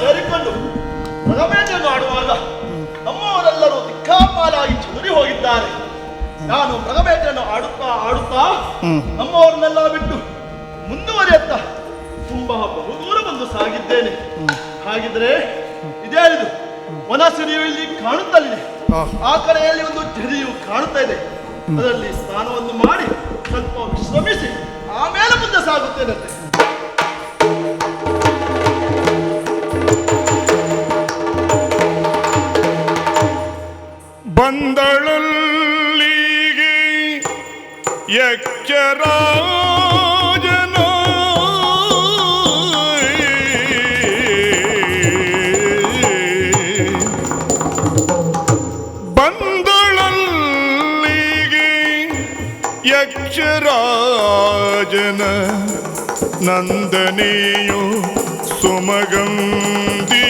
ಸೇರಿಕೊಂಡು ಮೃಗಬೇಟೆಯನ್ನು ಆಡುವಾಗ ನಮ್ಮವರೆಲ್ಲರೂ ದಿಕ್ಕಾಪಾಲಾಗಿ ಚದುರಿ ಹೋಗಿದ್ದಾರೆ. ನಾನು ಮೃಗಬೇಟೆಯನ್ನು ಆಡುತ್ತಾ ನಮ್ಮವರನ್ನೆಲ್ಲ ಬಿಟ್ಟು ಮುಂದುವರಿಯುತ್ತಾ ತುಂಬಾ ಬಹುದೂರ ಬಂದು ಸಾಗಿದ್ದೇನೆ. ಹಾಗಿದ್ರೆ ಇದೇನಿದು ವನಸಿರಿಯು ಇಲ್ಲಿ ಕಾಣುತ್ತಲಿದೆ, ಆ ಕಡೆಯಲ್ಲಿ ಒಂದು ಜರಿಯು ಕಾಣುತ್ತಾ ಇದೆ. ಅದರಲ್ಲಿ ಸ್ನಾನವನ್ನು ಮಾಡಿ ಸ್ವಲ್ಪ ವಿಶ್ರಮಿಸಿ ಆಮೇಲೆ ಮುಂದೆ ಸಾಗುತ್ತೇನಂತೆ. ಬಂದಳಲ್ಲಿಗೆ ಯಕ್ಷರಾಜನ ಬಂದಳಲ್ಲಿಗೆ ಯಕ್ಷರಾಜನ ನಂದನೆಯು ಸುಮಗಂಧಿ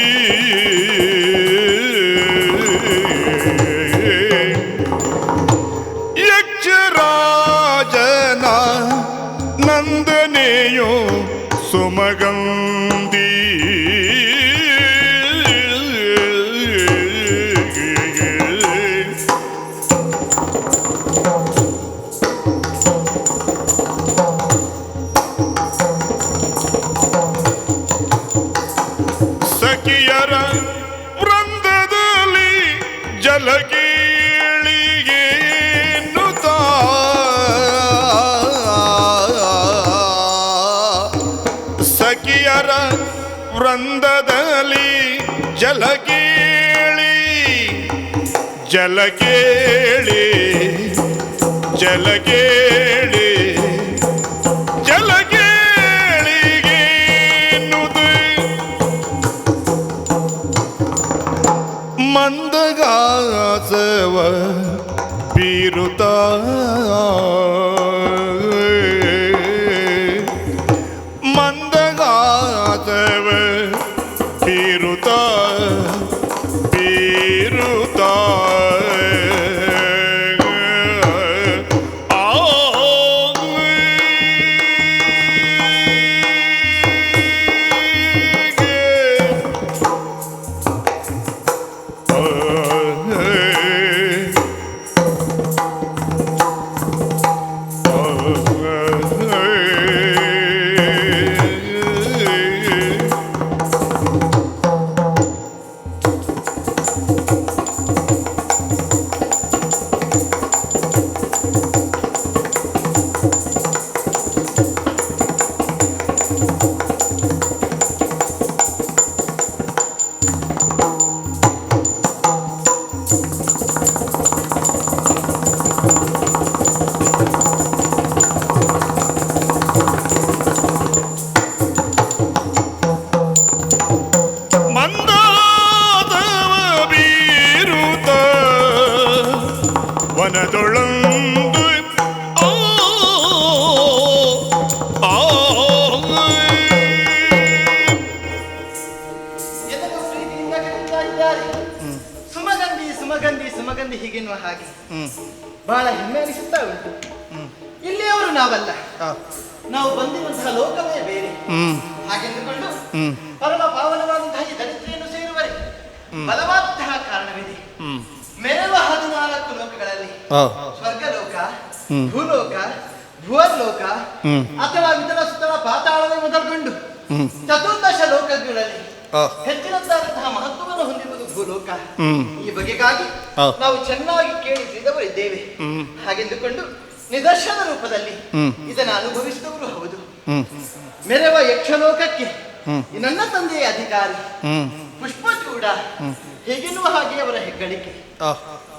ಯಕ್ಷರಾಜನ ನಂದನೆಯೋ ಸುಮಗಂಧಿ ಸಖಿಯರ ವೃಂದದಲ್ಲಿ ಜಲಗೇಳಿಗೆ ಸಖಿಯರ ವೃಂದದಲ್ಲಿ ಜಲಗೇಳಿ ಜಲಗೇಳಿ ಜಲಗೇಳಿ ಜಲಗೇಳಿಗೆ ನುದು ಮಂದಗಾಸವ ಬೀರುತ್ತ ಮಂದಗಾಸವ ಬೀರುತ್ತ ಬೀರುತ್ತ ವನದೊಳಂದು ಎಲ್ಲರೂ ಪ್ರೀತಿಯಿಂದ ಕರೀತಾ ಇದ್ದಾರೆ. ಸುಮಗಂಧಿ ಸುಮಗಂಧಿ ಸುಮಗಂಧಿ ಹೀಗೆನ್ನುವ ಹಾಗೆ ಬಹಳ ಹೆಮ್ಮೆ ಅನಿಸುತ್ತಾ ಉಂಟು. ಇಲ್ಲಿಯವರು ನಾವಲ್ಲ, ನಾವು ಬಂದಿರುವಂತಹ ಲೋಕವೇ ಬೇರೆ ಹಾಗೆಂದುಕೊಂಡು ಪರಮ ಪಾವನವಾದಂತಹ ಈ ದರಿದ್ರೆಯನ್ನು ಸೇರುವರೆ ಬಲವಾದಂತಹ ಕಾರಣವಿದೆ. ಮೆರವ 14 ಲೋಕಗಳಲ್ಲಿ ಸ್ವರ್ಗಲೋಕ, ಭೂಲೋಕ, ಭುವರ್ಲೋಕ ಅಥವಾ ವಿತಲ ಸುತ್ತಲ ಪಾತಾಳವೇ ಮೊದಲುಗೊಂಡು ಚತುರ್ದಶ ಲೋಕಗಳಲ್ಲಿ ಹೆಚ್ಚಿನದ್ದಾದಂತಹ ಮಹತ್ವವನ್ನು ಹೊಂದಿರುವುದು ಭೂಲೋಕ. ಈ ಬಗೆಗಾಗಿ ನಾವು ಚೆನ್ನಾಗಿ ಕೇಳಿ ತಿಳಿದವರಿದ್ದೇವೆ. ಹಾಗೆಂದುಕೊಂಡು ನಿದರ್ಶನ ರೂಪದಲ್ಲಿ ಇದನ್ನು ಅನುಭವಿಸಿದವರು ಹೌದು. ಮೆರವ ಯಕ್ಷಲೋಕಕ್ಕೆ ನನ್ನ ತಂದೆಯ ಅಧಿಕಾರಿ ಪುಷ್ಪಚೂಡ ಹೇಗೆನ್ನುವ ಹಾಗೆ ಅವರ ಹೆಗ್ಗಳಿಕೆ.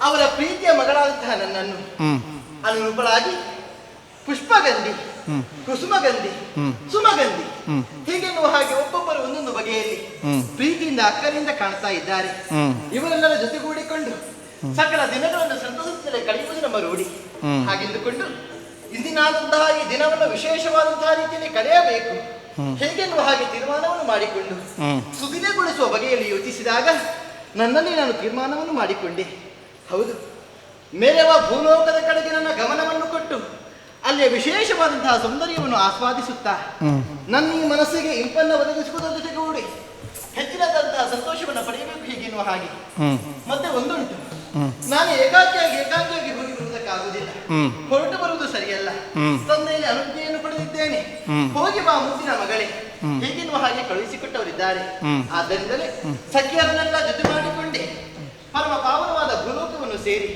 ಅವರ ಪ್ರೀತಿಯ ಮಗಳಾದಂತಹ ನನ್ನನ್ನು ಅನುರೂಪಳಾಗಿ ಪುಷ್ಪಗಂಧಿ, ಕುಸುಮಗಂಧಿ, ಸುಮಗಂಧಿ ಹೀಗೆನ್ನುವ ಹಾಗೆ ಒಬ್ಬೊಬ್ಬರು ಒಂದೊಂದು ಬಗೆಯಲ್ಲಿ ಪ್ರೀತಿಯಿಂದ ಅಕ್ಕರಿಂದ ಕಾಣ್ತಾ ಇದ್ದಾರೆ. ಇವರೆಲ್ಲರ ಜೊತೆಗೂಡಿಕೊಂಡು ಸಕಲ ದಿನಗಳನ್ನು ಸಂತೋಷದಿಂದಲೇ ಕಳೆಯುವುದು ನಮ್ಮ ರೂಢಿ. ಹಾಗೆಂದುಕೊಂಡು ಇಂದಿನಾದಂತಹ ಈ ದಿನವನ್ನು ವಿಶೇಷವಾದಂತಹ ರೀತಿಯಲ್ಲಿ ಕಳೆಯಬೇಕು ಹೇಗೆನ್ನುವ ಹಾಗೆ ತೀರ್ಮಾನವನ್ನು ಮಾಡಿಕೊಂಡು ಸುದಿನಗೊಳಿಸುವ ಬಗೆಯಲ್ಲಿ ಯೋಚಿಸಿದಾಗ ನನ್ನಲ್ಲಿ ನಾನು ತೀರ್ಮಾನವನ್ನು ಮಾಡಿಕೊಂಡೆ. ಹೌದು, ಮೇರೆವ ಭೂಲೋಕದ ಕಡೆಗೆ ನನ್ನ ಗಮನವನ್ನು ಕೊಟ್ಟು ಅಲ್ಲಿಯ ವಿಶೇಷವಾದಂತಹ ಸೌಂದರ್ಯವನ್ನು ಆಸ್ವಾದಿಸುತ್ತಾ ನನ್ನ ಈ ಮನಸ್ಸಿಗೆ ಇಂಪನ್ನು ಒದಗಿಸುವುದರ ಜೊತೆಗೂಡಿ ಹೆಚ್ಚಿನದಂತಹ ಸಂತೋಷವನ್ನು ಪಡೆಯಬೇಕು ಹೀಗೆನ್ನುವ ಹಾಗೆ. ಮತ್ತೆ ಒಂದುಂಟು, ನಾನು ಏಕಾಂಗಿಯಾಗಿ ಹೋಗಿ ಬರುವುದಕ್ಕಾಗುವುದಿಲ್ಲ. ಹೊರಟು ಬರುವುದು ಸರಿಯಲ್ಲ. ತಂದೆಯಲ್ಲಿ ಅನುಜ್ಞೆಯನ್ನು ಪಡೆದಿದ್ದೇನೆ, ಹೋಗಿ ಬಾ ಮುದ್ದಿನ ಮಗಳೇ ಹೀಗೆನ್ನುವ ಹಾಗೆ ಕಳುಹಿಸಿಕೊಟ್ಟವರಿದ್ದಾರೆ. ಆದ್ದರಿಂದಲೇ ಸಖಿಯರನ್ನೆಲ್ಲ ಜೊತೆ ಮಾಡಿಕೊಂಡೆ ಪರಮ ಪಾವನವಾದ ಭೂಲೋಕವನ್ನು ಸೇರಿ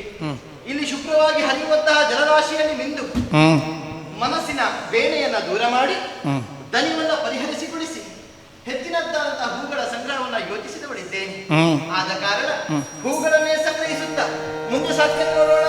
ಇಲ್ಲಿ ಶುಭ್ರವಾಗಿ ಹರಿಯುವಂತಹ ಜಲರಾಶಿಯಲ್ಲಿ ಮಿಂದು ಮನಸ್ಸಿನ ಬೇನೆಯನ್ನ ದೂರ ಮಾಡಿ ದನಿವನ್ನ ಪರಿಹರಿಸಿಗೊಳಿಸಿ ಹೆಚ್ಚಿನದ್ದಾದಂತಹ ಹೂಗಳ ಸಂಗ್ರಹವನ್ನ ಯೋಚಿಸಿದವಳಿದ್ದೇನೆ. ಆದ ಕಾರಣ ಹೂಗಳನ್ನೇ ಸಂಗ್ರಹಿಸುತ್ತಾ ಮುಂದೆ ಸಾಧ್ಯ ನೋಡೋಣ.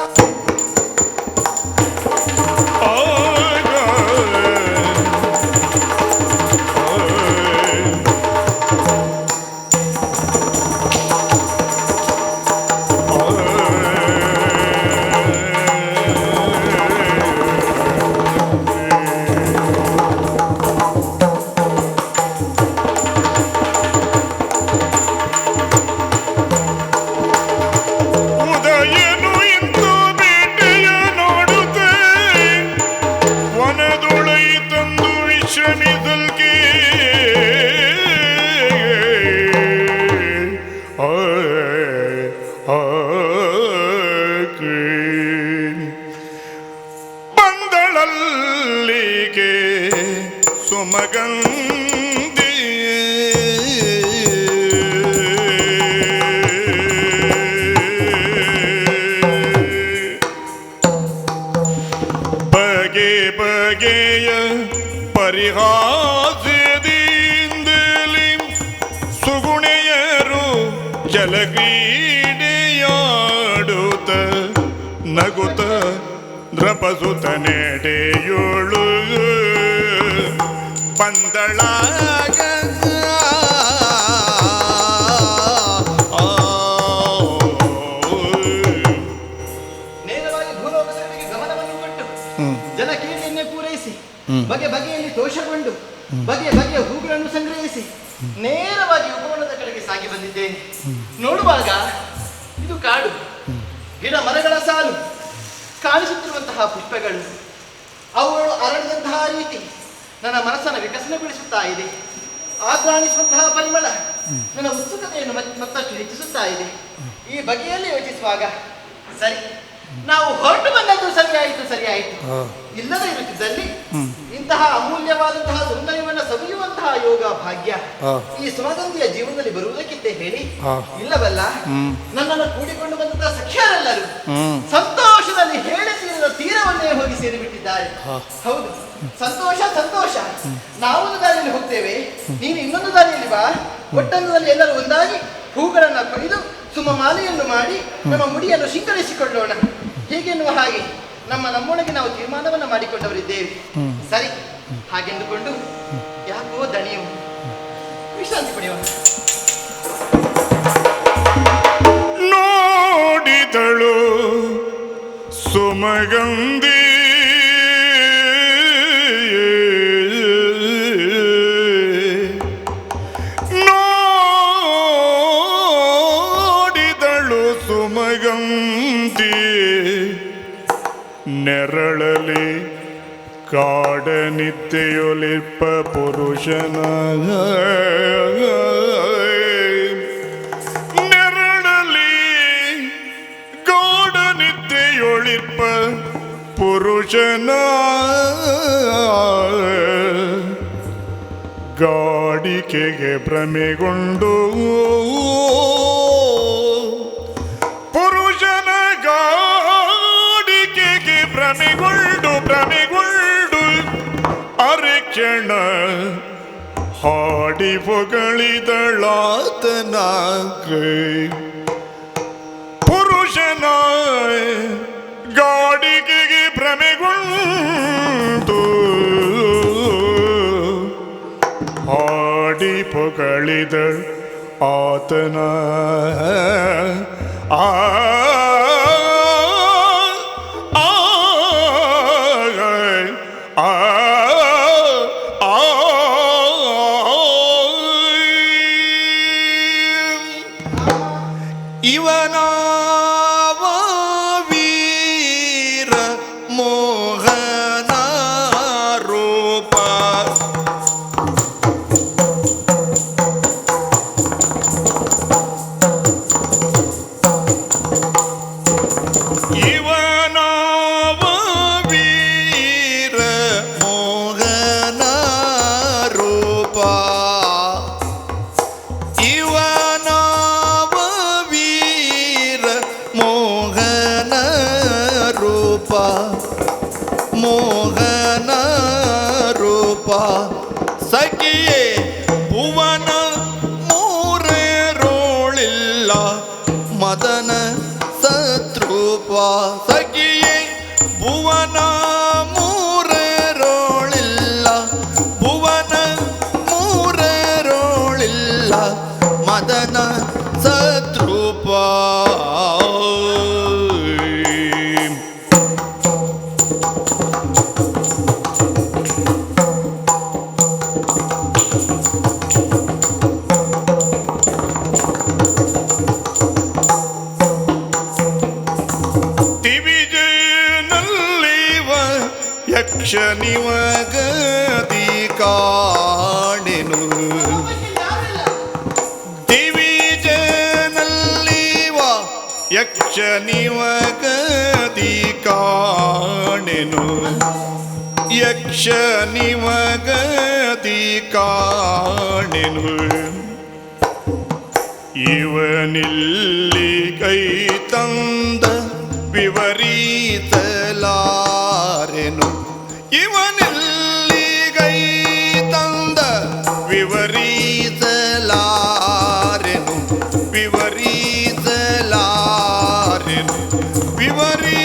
ಬಂದಳಲ್ಲಿಗೆ ಸುಮಗಂಧಿ ಬಗೆ ಬಗೆಯ ಪರಿಹಾಸದಿಂದಲಿ ಸುಗುಣೆಯರು ಜಲಕ್ರೀಡೆಯಾಡುತ್ತ ನಗುತ್ತ ದ್ರಪಸುತ ನೆಡೆಯೋಳು ಬಂದಳಾಗ ನೇರವಾಗಿ ಭೂಲೋಕದವರಿಗೆ ಗಮನವನ್ನು ಕೊಟ್ಟು ಜಲಕೀರ್ತಿಯನ್ನೇ ಪೂರೈಸಿ ಬಗೆ ಬಗೆಯಲ್ಲಿ ತೋಷಗೊಂಡು ಬಗೆ ಬಗೆಯ ಹೂಗಳನ್ನು ಸಂಗ್ರಹಿಸಿ ನೇರವಾಗಿ ಉಪವನದ ಕಡೆಗೆ ಸಾಗಿ ಬಂದಿದ್ದೇನೆ. ನೋಡುವಾಗ ಇದು ಕಾಡು, ಗಿಡ ಮರಗಳ ಸಾಲು, ಕಾಣಿಸುತ್ತಿರುವಂತಹ ಪುಷ್ಪಗಳು ಅವುಗಳು ಅರಳಿದಂತಹ ರೀತಿ ನನ್ನ ಮನಸ್ಸನ್ನು ವಿಕಸನಗೊಳಿಸುತ್ತಾ ಇದೆ. ಆಘ್ರಾಣಿಸುವಂತಹ ಪರಿಮಳ ನನ್ನ ಉತ್ಸುಕತೆಯನ್ನು ಮತ್ತಷ್ಟು ಹೆಚ್ಚಿಸುತ್ತಾ ಇದೆ. ಈ ಬಗೆಯಲ್ಲಿ ಯೋಚಿಸುವಾಗ ಸರಿ, ನಾವು ಹೊರಟು ಬಂದದ್ದು ಸರಿಯಾಯಿತು. ಇಲ್ಲದೇ ಇರುತ್ತಿದ್ದಲ್ಲಿ ಇಂತಹ ಅಮೂಲ್ಯವಾದಂತಹ ಸೌಂದರ್ಯವನ್ನು ಸವಿಯುವಂತಹ ಯೋಗ ಭಾಗ್ಯ ಈ ಸುಮಗಂಧಿಯ ಜೀವನದಲ್ಲಿ ಬರುವುದಕ್ಕಿಂತ ಹೇಳಿ ಇಲ್ಲವಲ್ಲ. ನನ್ನನ್ನು ಕೂಡಿಕೊಂಡು ಬಂದಂತಹ ಸಖ್ಯರೆಲ್ಲರೂ ಸಂತೋಷದಲ್ಲಿ ಹೇಳಿ ತೀರದ ತೀರವನ್ನೇ ಹೋಗಿ ಸೇರಿಬಿಟ್ಟಿದ್ದಾರೆ. ಹೌದು, ಸಂತೋಷ. ನಾವೊಂದು ದಾರಿಯಲ್ಲಿ ಹೋಗ್ತೇವೆ, ನೀನು ಇನ್ನೊಂದು ದಾರಿಯಲ್ಲಿ ಬಾ. ಒಟ್ಟಂಗದಲ್ಲಿ ಎಲ್ಲರೂ ಒಂದಾಗಿ ಹೂಗಳನ್ನ ಕೊಯ್ದು ಸುಮಮಾಲೆಯನ್ನು ಮಾಡಿ ನಮ್ಮ ಮುಡಿಯನ್ನು ಶೃಂಗರಿಸಿಕೊಳ್ಳೋಣ ಹೀಗೆನ್ನುವ ಹಾಗೆ ನಮ್ಮೊಳಗೆ ನಾವು ತೀರ್ಮಾನವನ್ನು ಮಾಡಿಕೊಂಡವರಿದ್ದೇವೆ. ಸರಿ, ಹಾಗೆಂದುಕೊಂಡು ಯಾಕೋ ದಣಿಯು ವಿಶ್ರಾಂತಿ ಪಡೆಯೋಣ. ನೋಡಿದಳು ಸುಮಗಂಧಿ ನೆರಳಲಿ ಕಾಡನಿತ್ತೆಯೊಲಿರ್ಪ ಪುರುಷನ ನೆರಳಲಿ ಗಾಢನಿತ್ತೆಯೊಳಿರ್ಪ ಪುರುಷನ ಗಾಡಿಕೆಗೆ ಭ್ರಮೆಗೊಂಡು ಪುರುಷನ ಗಾಡಿಕೆಗೆ ಭ್ರಮೆಗೊಂಡು ಅರೆಕ್ಷಣ ಹಾಡಿ ಹೊಗಳಿದಳಾತನ ಪುರುಷನ ಗಾಡಿಕೆಗೆ ಭ್ರಮೆಗೊಂಡು ಹಾಡಿ ಹೊಗಳಿದಳು ಆತನ ಯಕ್ಷ ನಿಮಗದಿ ಕಾಣೆನು ದಿವಿಜನಲ್ಲಿವ ಯಕ್ಷ ನಿಮಗದಿ ಕಾಣೆನು ಯಕ್ಷ ನಿಮಗದಿ ಕಾಣೆನು ಇವನಿಲ್ಲಿ ಕೈ ತಂದ ವಿವರಿಸಲಾರೆನು ಇವನಿಲ್ಲಿ ಕೈ ತಂದ ವಿವರಿಸಲಾರೆನು ವಿವರಿಸಲಾರೆನು ವಿವರಿಸಲಾರೆ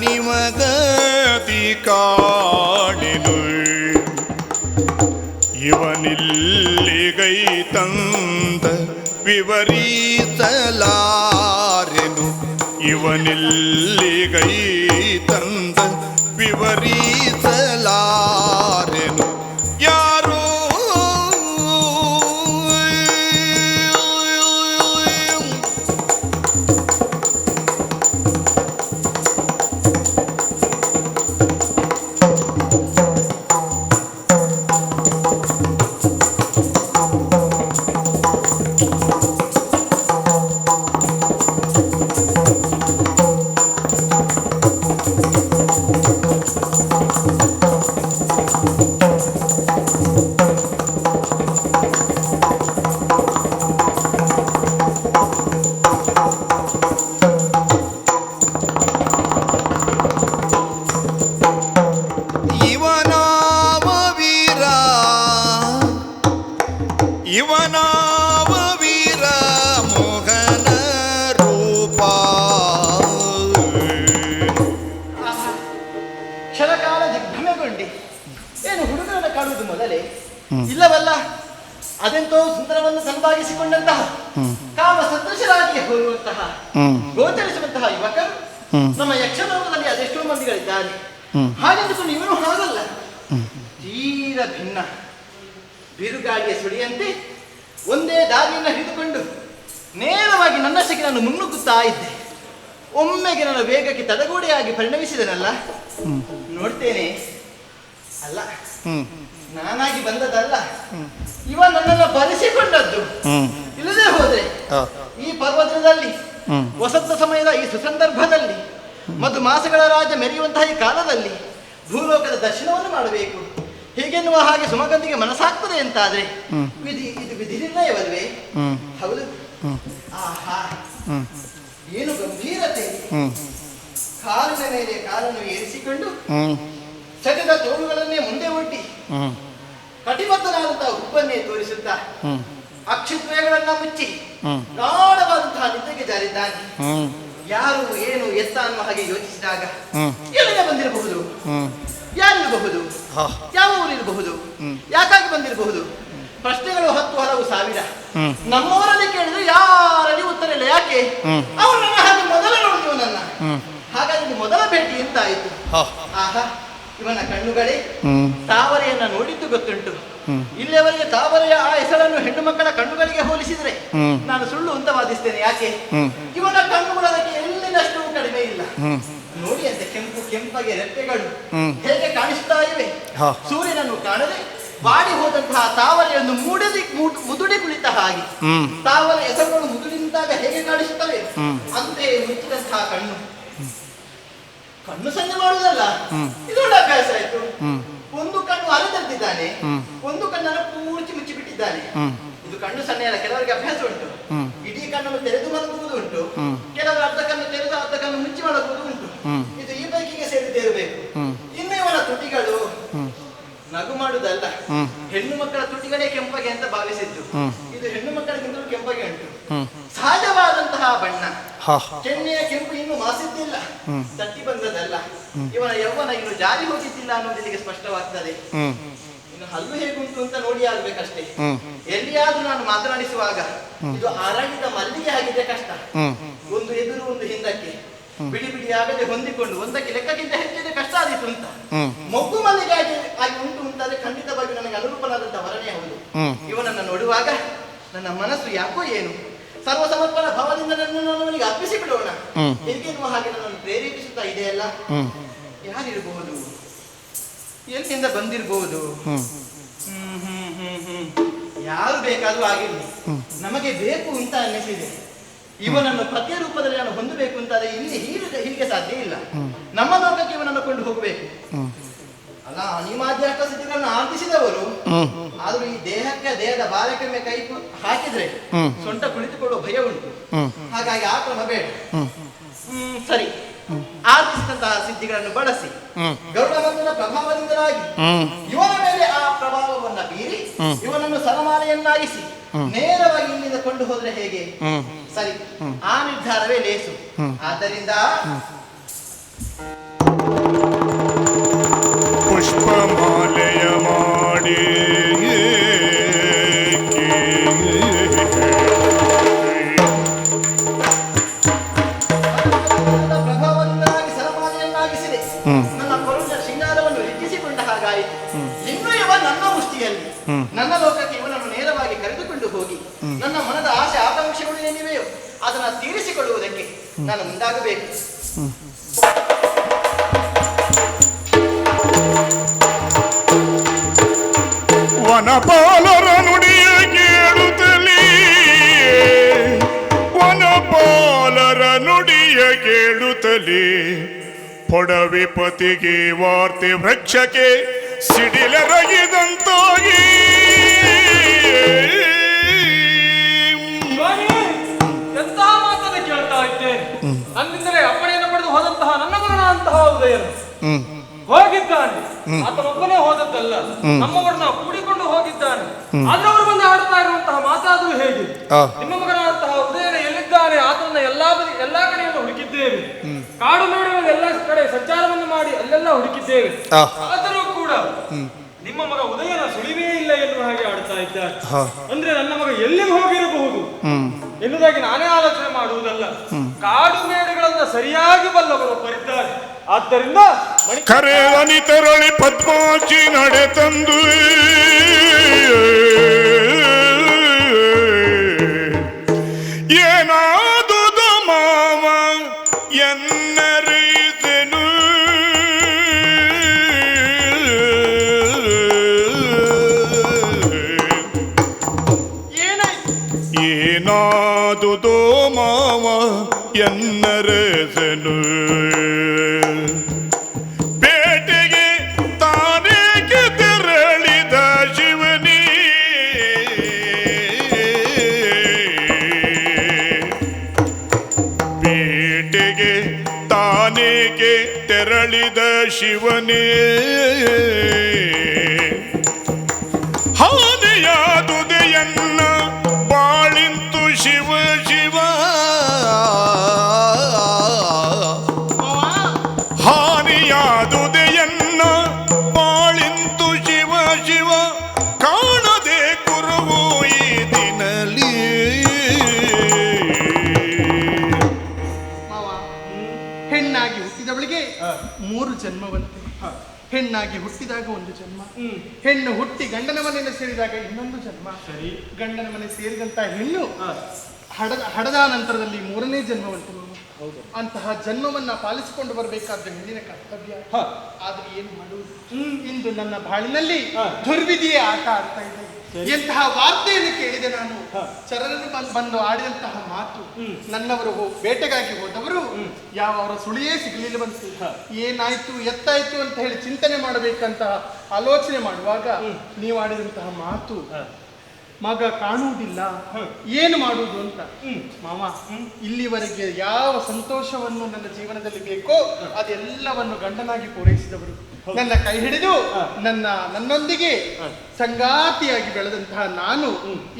ನಿಮಗತಿ ಕಾಣೆನು ಇವನಿಲ್ಲಿಗೈ ತಂದ ವಿವರಿಸಲಾರೆನು ಇವನಿಲ್ಲಿಗೈ ತಂದ ವಿವರಿಸಲಾರೆನು ಯಾರೋ ಇವನಾವ ವೀರ ಮೋಹನ ರೂಪ ಕ್ಷಣಕಾಲ ದಿಗ್ಭ್ರಮೆಗೊಂಡಿ ಏನು ಹುಡುಗರನ್ನ ಕಾಣುವುದು ಮೊದಲೇ ಇಲ್ಲವಲ್ಲ ಅದೆಂತೋ ಸುಂದರವನ್ನು ಸಂಪಾದಿಸಿಕೊಂಡಂತಹ ಕಾಮ ಸದೃಶರಾಗಿ ಹೋಗುವಂತಹ ಗೋಚರಿಸುವಂತಹ ಯುವಕರು ನಮ್ಮ ಯಕ್ಷಲೋಕದಲ್ಲಿ ಅದೆಷ್ಟೋ ಮಂದಿಗಳಿದ್ದಾರೆ ಹಾಗೆಂದುಕೊಂಡು ಇವನು ಹಾಗಲ್ಲ ತೀರ ಭಿನ್ನ ಬಿರುಗಾಳಿಯ ಸುಳಿಯಂತೆ ಒಂದೇ ದಾರಿಯನ್ನು ಹಿಡಿದುಕೊಂಡು ನೇರವಾಗಿ ನನ್ನಷ್ಟಕ್ಕೆ ನಾನು ಮುನ್ನುಗ್ಗುತ್ತಾ ಇದ್ದೆ. ಒಮ್ಮೆಗೆ ನನ್ನ ವೇಗಕ್ಕೆ ತಡೆಗೋಡೆಯಾಗಿ ಪರಿಣಮಿಸಿದನಲ್ಲ, ನೋಡ್ತೇನೆ ಅಲ್ಲ ನಾನಾಗಿ ಬಂದದಲ್ಲ, ಇವ ನನ್ನನ್ನು ಬರೆಸಿಕೊಂಡದ್ದು. ಇಲ್ಲದೆ ಹೋದ್ರೆ ಈ ಪರ್ವತದಲ್ಲಿ ವಸಂತ ಸಮಯದ ಈ ಸುಸಂದರ್ಭದಲ್ಲಿ ಮಧುಮಾಸಗಳ ರಾಜ ಮೆರೆಯುವಂತಹ ಈ ಕಾಲದಲ್ಲಿ ಭೂಲೋಕದ ದರ್ಶನವನ್ನು ಮಾಡಬೇಕು ಹೀಗೆನ್ನುವ ಹಾಗೆ ಸುಮಗಂಧಿಗೆ ಮನಸ್ಸಾಗ್ತದೆ ಅಂತಾದ್ರೆ ಇದು ವಿಧಿ ನಿರ್ಣಯವಲ್ವೇ? ಹೌದು. ಆಹಾ, ಏನು ಗಂಭೀರತೆ! ಕಾಲಿನ ಮೇಲೆ ಕಾಲನ್ನು ಏರಿಸಿಕೊಂಡು ಸಗದ ತೋಳುಗಳನ್ನೇ ಮುಂದೆ ಒಡ್ಡಿ ಕಟಿಬದ್ಧನಾದಂತಹ ಹುಬ್ಬನ್ನೇ ತೋರಿಸುತ್ತಾ ಅಕ್ಷಿತ್ವಗಳನ್ನ ಮುಚ್ಚಿ ಗಾಢವಾದಂತಹ ನಿದ್ದೆಗೆ ಜಾರಿದ್ದಾನೆ. ಯಾರು ಏನು ಎತ್ತ ಅನ್ನುವ ಹಾಗೆ ಯೋಚಿಸಿದಾಗ ಎಲ್ಲಿಗೆ ಬಂದಿರಬಹುದು, ಯಾರಿರಬಹುದು, ಯಾವ ಊರಿರಬಹುದು, ಯಾಕಾಗಿ ಬಂದಿರಬಹುದು? ಪ್ರಶ್ನೆಗಳು 10 ಹಲವು ಸಾವಿರ. ನಮ್ಮವರಲ್ಲಿ ಕೇಳಿದ್ರೆ ಯಾರಲ್ಲಿ ಉತ್ತರ ಇಲ್ಲ. ಯಾಕೆ? ಅವನು ನನ್ನ ಹಾಗೆ ಮೊದಲ ನೋಡಿದವು ನನ್ನ. ಹಾಗಾಗಿ ಮೊದಲ ಭೇಟಿ ಎಂತ ಆಯಿತು. ಆಹಾ, ಇವನ ಕಣ್ಣುಗಳೇ ತಾವರೆಯನ್ನ ನೋಡಿದ್ದು ಗೊತ್ತುಂಟು. ಇಲ್ಲಿಯವರೆಗೆ ತಾವರೆಯ ಆ ಹೆಸರನ್ನು ಹೆಣ್ಣು ಮಕ್ಕಳ ಕಣ್ಣುಗಳಿಗೆ ಹೋಲಿಸಿದ್ರೆ ನಾನು ಸುಳ್ಳು ಅಂತ ವಾದಿಸ್ತೇನೆ. ಯಾಕೆ? ಇವನ ಕಣ್ಣುಗಳು ಅದಕ್ಕೆ ಎಲ್ಲಿನಷ್ಟು ಕಡಿಮೆ ಇಲ್ಲ. ನೋಡಿ ಅಂತೆ ಕೆಂಪು ಕೆಂಪಗೆ ರೆಪ್ಪೆಗಳು ಹೇಗೆ ಕಾಣಿಸ್ತಾ ಇವೆ. ಹಾ. ಸೂರ್ಯನನ್ನು ಕಾಣದೆ ಬಾಡಿ ಹೋದಂತಹ ತಾವರೆಯನ್ನು ಮುದುಡಿ ಕುಳಿತ ಹಾಗೆ ತಾವರ ಹೆಸರುಗಳು ಮುದುಡಿ ನಿಂತಾಗ ಹೇಗೆ ಕಾಣಿಸುತ್ತವೆ ಅಂತೆಯೇ ಮುಚ್ಚಿದಂತಹ ಕಣ್ಣು. ಕಣ್ಣು ಸಣ್ಣ ಮಾಡುವುದಲ್ಲ, ಇದೊಂದು ಅಭ್ಯಾಸ ಆಯ್ತು. ಒಂದು ಕಣ್ಣು ಅಲೆದೆದ್ದಿದ್ದಾನೆ, ಒಂದು ಕಣ್ಣನ್ನು ಪೂರ್ತಿ ಮುಚ್ಚಿಬಿಟ್ಟಿದ್ದಾನೆ. ಇದು ಕಣ್ಣು ಸಣ್ಣ ಅಲ್ಲ, ಕೆಲವರಿಗೆ ಅಭ್ಯಾಸ ಉಂಟು. ಇಡೀ ಕಣ್ಣನ್ನು ತೆರೆದು ಮಲಗುವುದು ಉಂಟು, ಕೆಲವರು ಅರ್ಧ ಕಣ್ಣು ತೆರೆದು ಅರ್ಧ ಕಣ್ಣು ಮುಚ್ಚಿ ಮಲಗುವುದು ಉಂಟು. ಇದು ಈ ಬೈಕಿಗೆ ಸೇರಿದ್ದೇ ಇರಬೇಕು. ಇನ್ನು ಇವನ ತುಟಿಗಳು ನಗು ಮಾಡುವುದಲ್ಲ, ಹೆಣ್ಣು ಮಕ್ಕಳ ತುಟಿಗಳೇ ಕೆಂಪಗೆ ಅಂತ ಭಾವಿಸಿದ್ದು. ಇದು ಹೆಣ್ಣು ಮಕ್ಕಳಿಗಿಂತಲೂ ಕೆಂಪಗೆ ಉಂಟು. ಸಹಜವಾದಂತಹ ಬಣ್ಣ. ಕೆನ್ನೆಯ ಕೆಂಪು ಇನ್ನು ಮಾಸಿದ್ದಿಲ್ಲ, ತಟ್ಟಿ ಬಂದದಲ್ಲ. ಇವನ ಯೌವನ ಇನ್ನು ಜಾರಿ ಹೋಗಿದ್ದಿಲ್ಲ ಅನ್ನೋದು ಇಲ್ಲಿಗೆ ಸ್ಪಷ್ಟವಾಗ್ತದೆ. ಇನ್ನು ಹಲ್ಲು ಹೇಗುಂಟು ಅಂತ ನೋಡಿ ಆಗ್ಬೇಕಷ್ಟೇ. ಎಲ್ಲಿಯಾದ್ರೂ ನಾನು ಮಾತನಾಡಿಸುವಾಗ ಇದು ಅರಳಿದ ಮಲ್ಲಿಗೆ ಆಗಿದೆ ಕಷ್ಟ. ಒಂದು ಎದುರು ಒಂದು ಹಿಂದಕ್ಕೆ ಬಿಡಿ ಬಿಡಿ ಆಗದೆ ಹೊಂದಿಕೊಂಡು ಒಂದಕ್ಕೆ ಲೆಕ್ಕಕ್ಕಿಂತ ಹೆಚ್ಚಿನ ಕಷ್ಟ ಆದೀತು ಅಂತ. ಮೊಗ್ಗು ಮಲ್ಲಿಗೆ ಆಗಿ ಉಂಟು ಅಂತಾದ್ರೆ ಖಂಡಿತವಾಗಿ ನನಗೆ ಅನುರೂಪನಾದಂತಹ ವರನೇ ಹೌದು. ಇವನನ್ನ ನೋಡುವಾಗ ನನ್ನ ಮನಸ್ಸು ಯಾಕೋ ಏನು ಸರ್ವ ಸಮರ್ಪಣ ಭಾವದಿಂದ ನನ್ನನ್ನು ಅವನಿಗೆ ಅರ್ಪಿಸಿ ಬಿಡೋಣ ಹೇಗೆನ್ನುವ ಹಾಗೆ ನನ್ನನ್ನು ಪ್ರೇರೇಪಿಸುತ್ತಾ ಇದೆಯಲ್ಲ. ಯಾರಿರಬಹುದು, ಎಲ್ಲಿಂದ ಬಂದಿರಬಹುದು? ಯಾರು ಬೇಕಾದ್ರೂ ಆಗಿರ್ಲಿ, ನಮಗೆ ಬೇಕು ಅಂತ ಅನ್ನಿಸಿದೆ. ಇವನನ್ನು ಪತಿಯ ರೂಪದಲ್ಲಿ ನಾನು ಹೊಂದಬೇಕು ಅಂತಾದ್ರೆ ಇಲ್ಲಿ ಹೀಗೆ ಸಾಧ್ಯ ಇಲ್ಲ. ನಮ್ಮ ಲೋಕಕ್ಕೆ ಇವನನ್ನು ಕೊಂಡು ಹೋಗಬೇಕು ಅಲ್ಲ. ಅನಿಮಾಧ್ಯಾಷ್ಟ ಸ್ಥಿತಿಗಳನ್ನು ಆರ್ತಿಸಿದವರು, ಆದ್ರೂ ಈ ದೇಹದ ಭಾರಕ್ಕೆ ಕೈ ಹಾಕಿದ್ರೆ ಸೊಂಟ ಕುಳಿತುಕೊಳ್ಳುವ ಭಯ ಉಂಟು. ಹಾಗಾಗಿ ಆ ಕ್ರಮ ಬೇಡ. ಸರಿ, ಆರ್ತಿಸಿದಂತಹ ಸಿದ್ಧಿಗಳನ್ನು ಬಳಸಿ ಗರುಡಮಂತನ ಪ್ರಭಾವದಿಂದಲಾಗಿ ಇವನ ಮೇಲೆ ಆ ಪ್ರಭಾವವನ್ನ ಬೀರಿ ಇವನನ್ನು ಸರಮಾಲೆಯನ್ನಾಗಿಸಿ ನೇರವಾಗಿ ಇಲ್ಲಿಂದ ಕೊಂಡು ಹೋದ್ರೆ ಹೇಗೆ? ಸರಿ, ಆ ನಿರ್ಧಾರವೇ ಲೇಸು. ಆದ್ದರಿಂದ ಪುಷ್ಪಮಾಲೆಯ ಮಾಡಿ ಪ್ರಭಾವದಿಂದಾಗಿ ಸರಮಾಲೆಯನ್ನಾಗಿಸಿದೆ. ನನ್ನ ಕೊರುಳ ಶೃಂಗಾರವನ್ನು ಹೆಚ್ಚಿಸಿಕೊಂಡ ಹಾಗಾಯಿತು. ಇನ್ನು ಇವ ನನ್ನ ಮುಷ್ಟಿಯಲ್ಲಿ, ನನ್ನ ಲೋಕಕ್ಕೆ ಇವನನ್ನು ನೇರವಾಗಿ ಕರೆದುಕೊಂಡು ಹೋಗಿ ನನ್ನ ಮನದ ಆಸೆ ಆಕಾಂಕ್ಷೆಗಳು ಏನಿವೆಯೋ ಅದನ್ನು ತೀರಿಸಿಕೊಳ್ಳುವುದಕ್ಕೆ ನಾನು ಮುಂದಾಗಬೇಕು. ವನಪಾಲರ ನುಡಿಯ ಕೇಳುತ್ತಲೇ, ವನಪಾಲರ ನುಡಿಯ ಕೇಳುತ್ತಲೇ, ಪೊಡವೆ ಪತಿಗೆ ವಾರ್ತೆ ವೃಕ್ಷಕ್ಕೆ ಸಿಡಿಲೆರಗಿದಂತಾಗಿ ಎಂತ ಮಾತನ್ನು ಕೇಳ್ತಾ ಇದ್ದೇನೆ. ನನ್ನಿಂದಲೇ ಅಪ್ಪಣೆಯನ್ನು ಪಡೆದು ಹೋದಂತಹ ನನ್ನ ಮಗನ ಅಂತಹ ಉದಯನು ಹೋಗಿದ್ದಾನೆ. ಆತನೊಬ್ಬನೇ ಹೋದದ್ದಲ್ಲ, ನಮ್ಮವರನ್ನ ಕೂಡಿಕೊಂಡು ಹೋಗಿದ್ದಾನೆ. ಆದ್ರೆ ಅವರು ಬಂದು ಆಡ್ತಾ ಇರುವಂತಹ ಮಾತಾದರೂ ಹೇಗೆ? ನಿಮ್ಮ ಮಗನಾದಂತಹ ಉದಯನ ಎಲ್ಲಿದ್ದಾನೆ? ಆತನನ್ನ ಎಲ್ಲಾ ಕಡೆಯನ್ನು ಹುಡುಕಿದ್ದೇವೆ. ಕಾಡು ಮೇಡುಗಳ ಎಲ್ಲ ಕಡೆ ಸಂಚಾರವನ್ನು ಮಾಡಿ ಅಲ್ಲೆಲ್ಲ ಹುಡುಕಿದ್ದೇವೆ. ಆದರೂ ಕೂಡ ನಿಮ್ಮ ಮಗ ಉದಯನ ಸುಳಿವೇ ಇಲ್ಲ ಎನ್ನುವ ಹಾಗೆ ಆಡ್ತಾ ಇದ್ದಾರೆ. ಅಂದ್ರೆ ನನ್ನ ಮಗ ಎಲ್ಲಿಗೆ ಹೋಗಿರಬಹುದು ಎನ್ನುವುದಾಗಿ ನಾನೇ ಆಲೋಚನೆ ಮಾಡುವುದಲ್ಲ, ಕಾಡು ಮೇಡುಗಳನ್ನ ಸರಿಯಾಗಿ ಬಲ್ಲವರು ಬರಿದ್ದಾರೆ. ಆದ್ದರಿಂದ ಕರೆವನಿ ತೆರಳಿ ಪದ್ಮಾಕ್ಷಿ ನಡೆ ತಂದು ಏನಾದುದು ಮಾವ ಎನ್ನರಿದೆನು, ಏನಾದುದು ಮಾವ ಎನ್ನರೆಸೆನು, ಬೇಟೆಗೆ ತಾನೇಗೆ ತೆರಳಿದ ಶಿವನೇ, ಬೇಟೆಗೆ ತಾನೇಗೆ ತೆರಳಿದ ಶಿವನೇ, ಹಾನಿಯಾದುದೆಯನ್ನ ಬಾಳಿಂತು ಶಿವ ಶಿವ, ಹಾನಿಯಾದುದೆಯನ್ನ ಬಾಳಿಂತು ಶಿವ ಶಿವ, ಕಾಣದೆ ಕುರುವು ಈ ದಿನಲಿ. ಹೆಣ್ಣಾಗಿ ಹುಟ್ಟಿದವಳಿಗೆ 3 ಜನ್ಮವಂತೆ. ಹೆಣ್ಣಾಗಿ ಹುಟ್ಟಿದಾಗ ಒಂದು ಜನ್ಮ, ಹೆಣ್ಣು ಹುಟ್ಟಿ ಗಂಡನ ಮನೆಯನ್ನು ಸೇರಿದಾಗ ಇನ್ನೊಂದು ಜನ್ಮ. ಗಂಡನ ಮನೆ ಸೇರಿದಂತ ಹೆಣ್ಣು ಹಡದ ನಂತರದಲ್ಲಿ ಮೂರನೇ ಜನ್ಮವಂತೆ ಮಾವ. ಅಂತಹ ಜನ್ಮವನ್ನ ಪಾಲಿಸಿಕೊಂಡು ಬರಬೇಕಾದ ಹೆಣ್ಣಿನ ಕರ್ತವ್ಯ. ಆದ್ರೆ ಏನು ಮಾಡುವುದು? ಇಂದು ನನ್ನ ಬಾಳಿನಲ್ಲಿ ದುರ್ವಿಧಿಯೇ ಆಟ ಆಡ್ತಾ ಇದೆ. ಎಂತಹ ವಾರ್ತೆಯನ್ನು ಕೇಳಿದೆ ನಾನು. ಚರರರು ಬಂದು ಆಡಿದಂತಹ ಮಾತು, ನನ್ನವರು ಬೇಟೆಗಾಗಿ ಹೋದವರು ಯಾವ ಅವರ ಸುಳಿಯೇ ಸಿಗಲಿಲ್ಲವಂತೆ. ಏನಾಯ್ತು ಎತ್ತಾಯ್ತು ಅಂತ ಹೇಳಿ ಚಿಂತನೆ ಮಾಡಬೇಕಂತಹ ಆಲೋಚನೆ ಮಾಡುವಾಗ ನೀವು ಆಡಿದಂತಹ ಮಾತು, ಮಗ ಕಾಣುವುದಿಲ್ಲ, ಏನು ಮಾಡುವುದು ಅಂತ. ಮಾವ, ಇಲ್ಲಿವರೆಗೆ ಯಾವ ಸಂತೋಷವನ್ನು ನನ್ನ ಜೀವನದಲ್ಲಿ ಬೇಕೋ ಅದೆಲ್ಲವನ್ನು ಗಂಡನಾಗಿ ಪೂರೈಸಿದವರು. ನನ್ನ ಕೈ ಹಿಡಿದು ನನ್ನೊಂದಿಗೆ ಸಂಗಾತಿಯಾಗಿ ಬೆಳೆದಂತಹ ನಾನು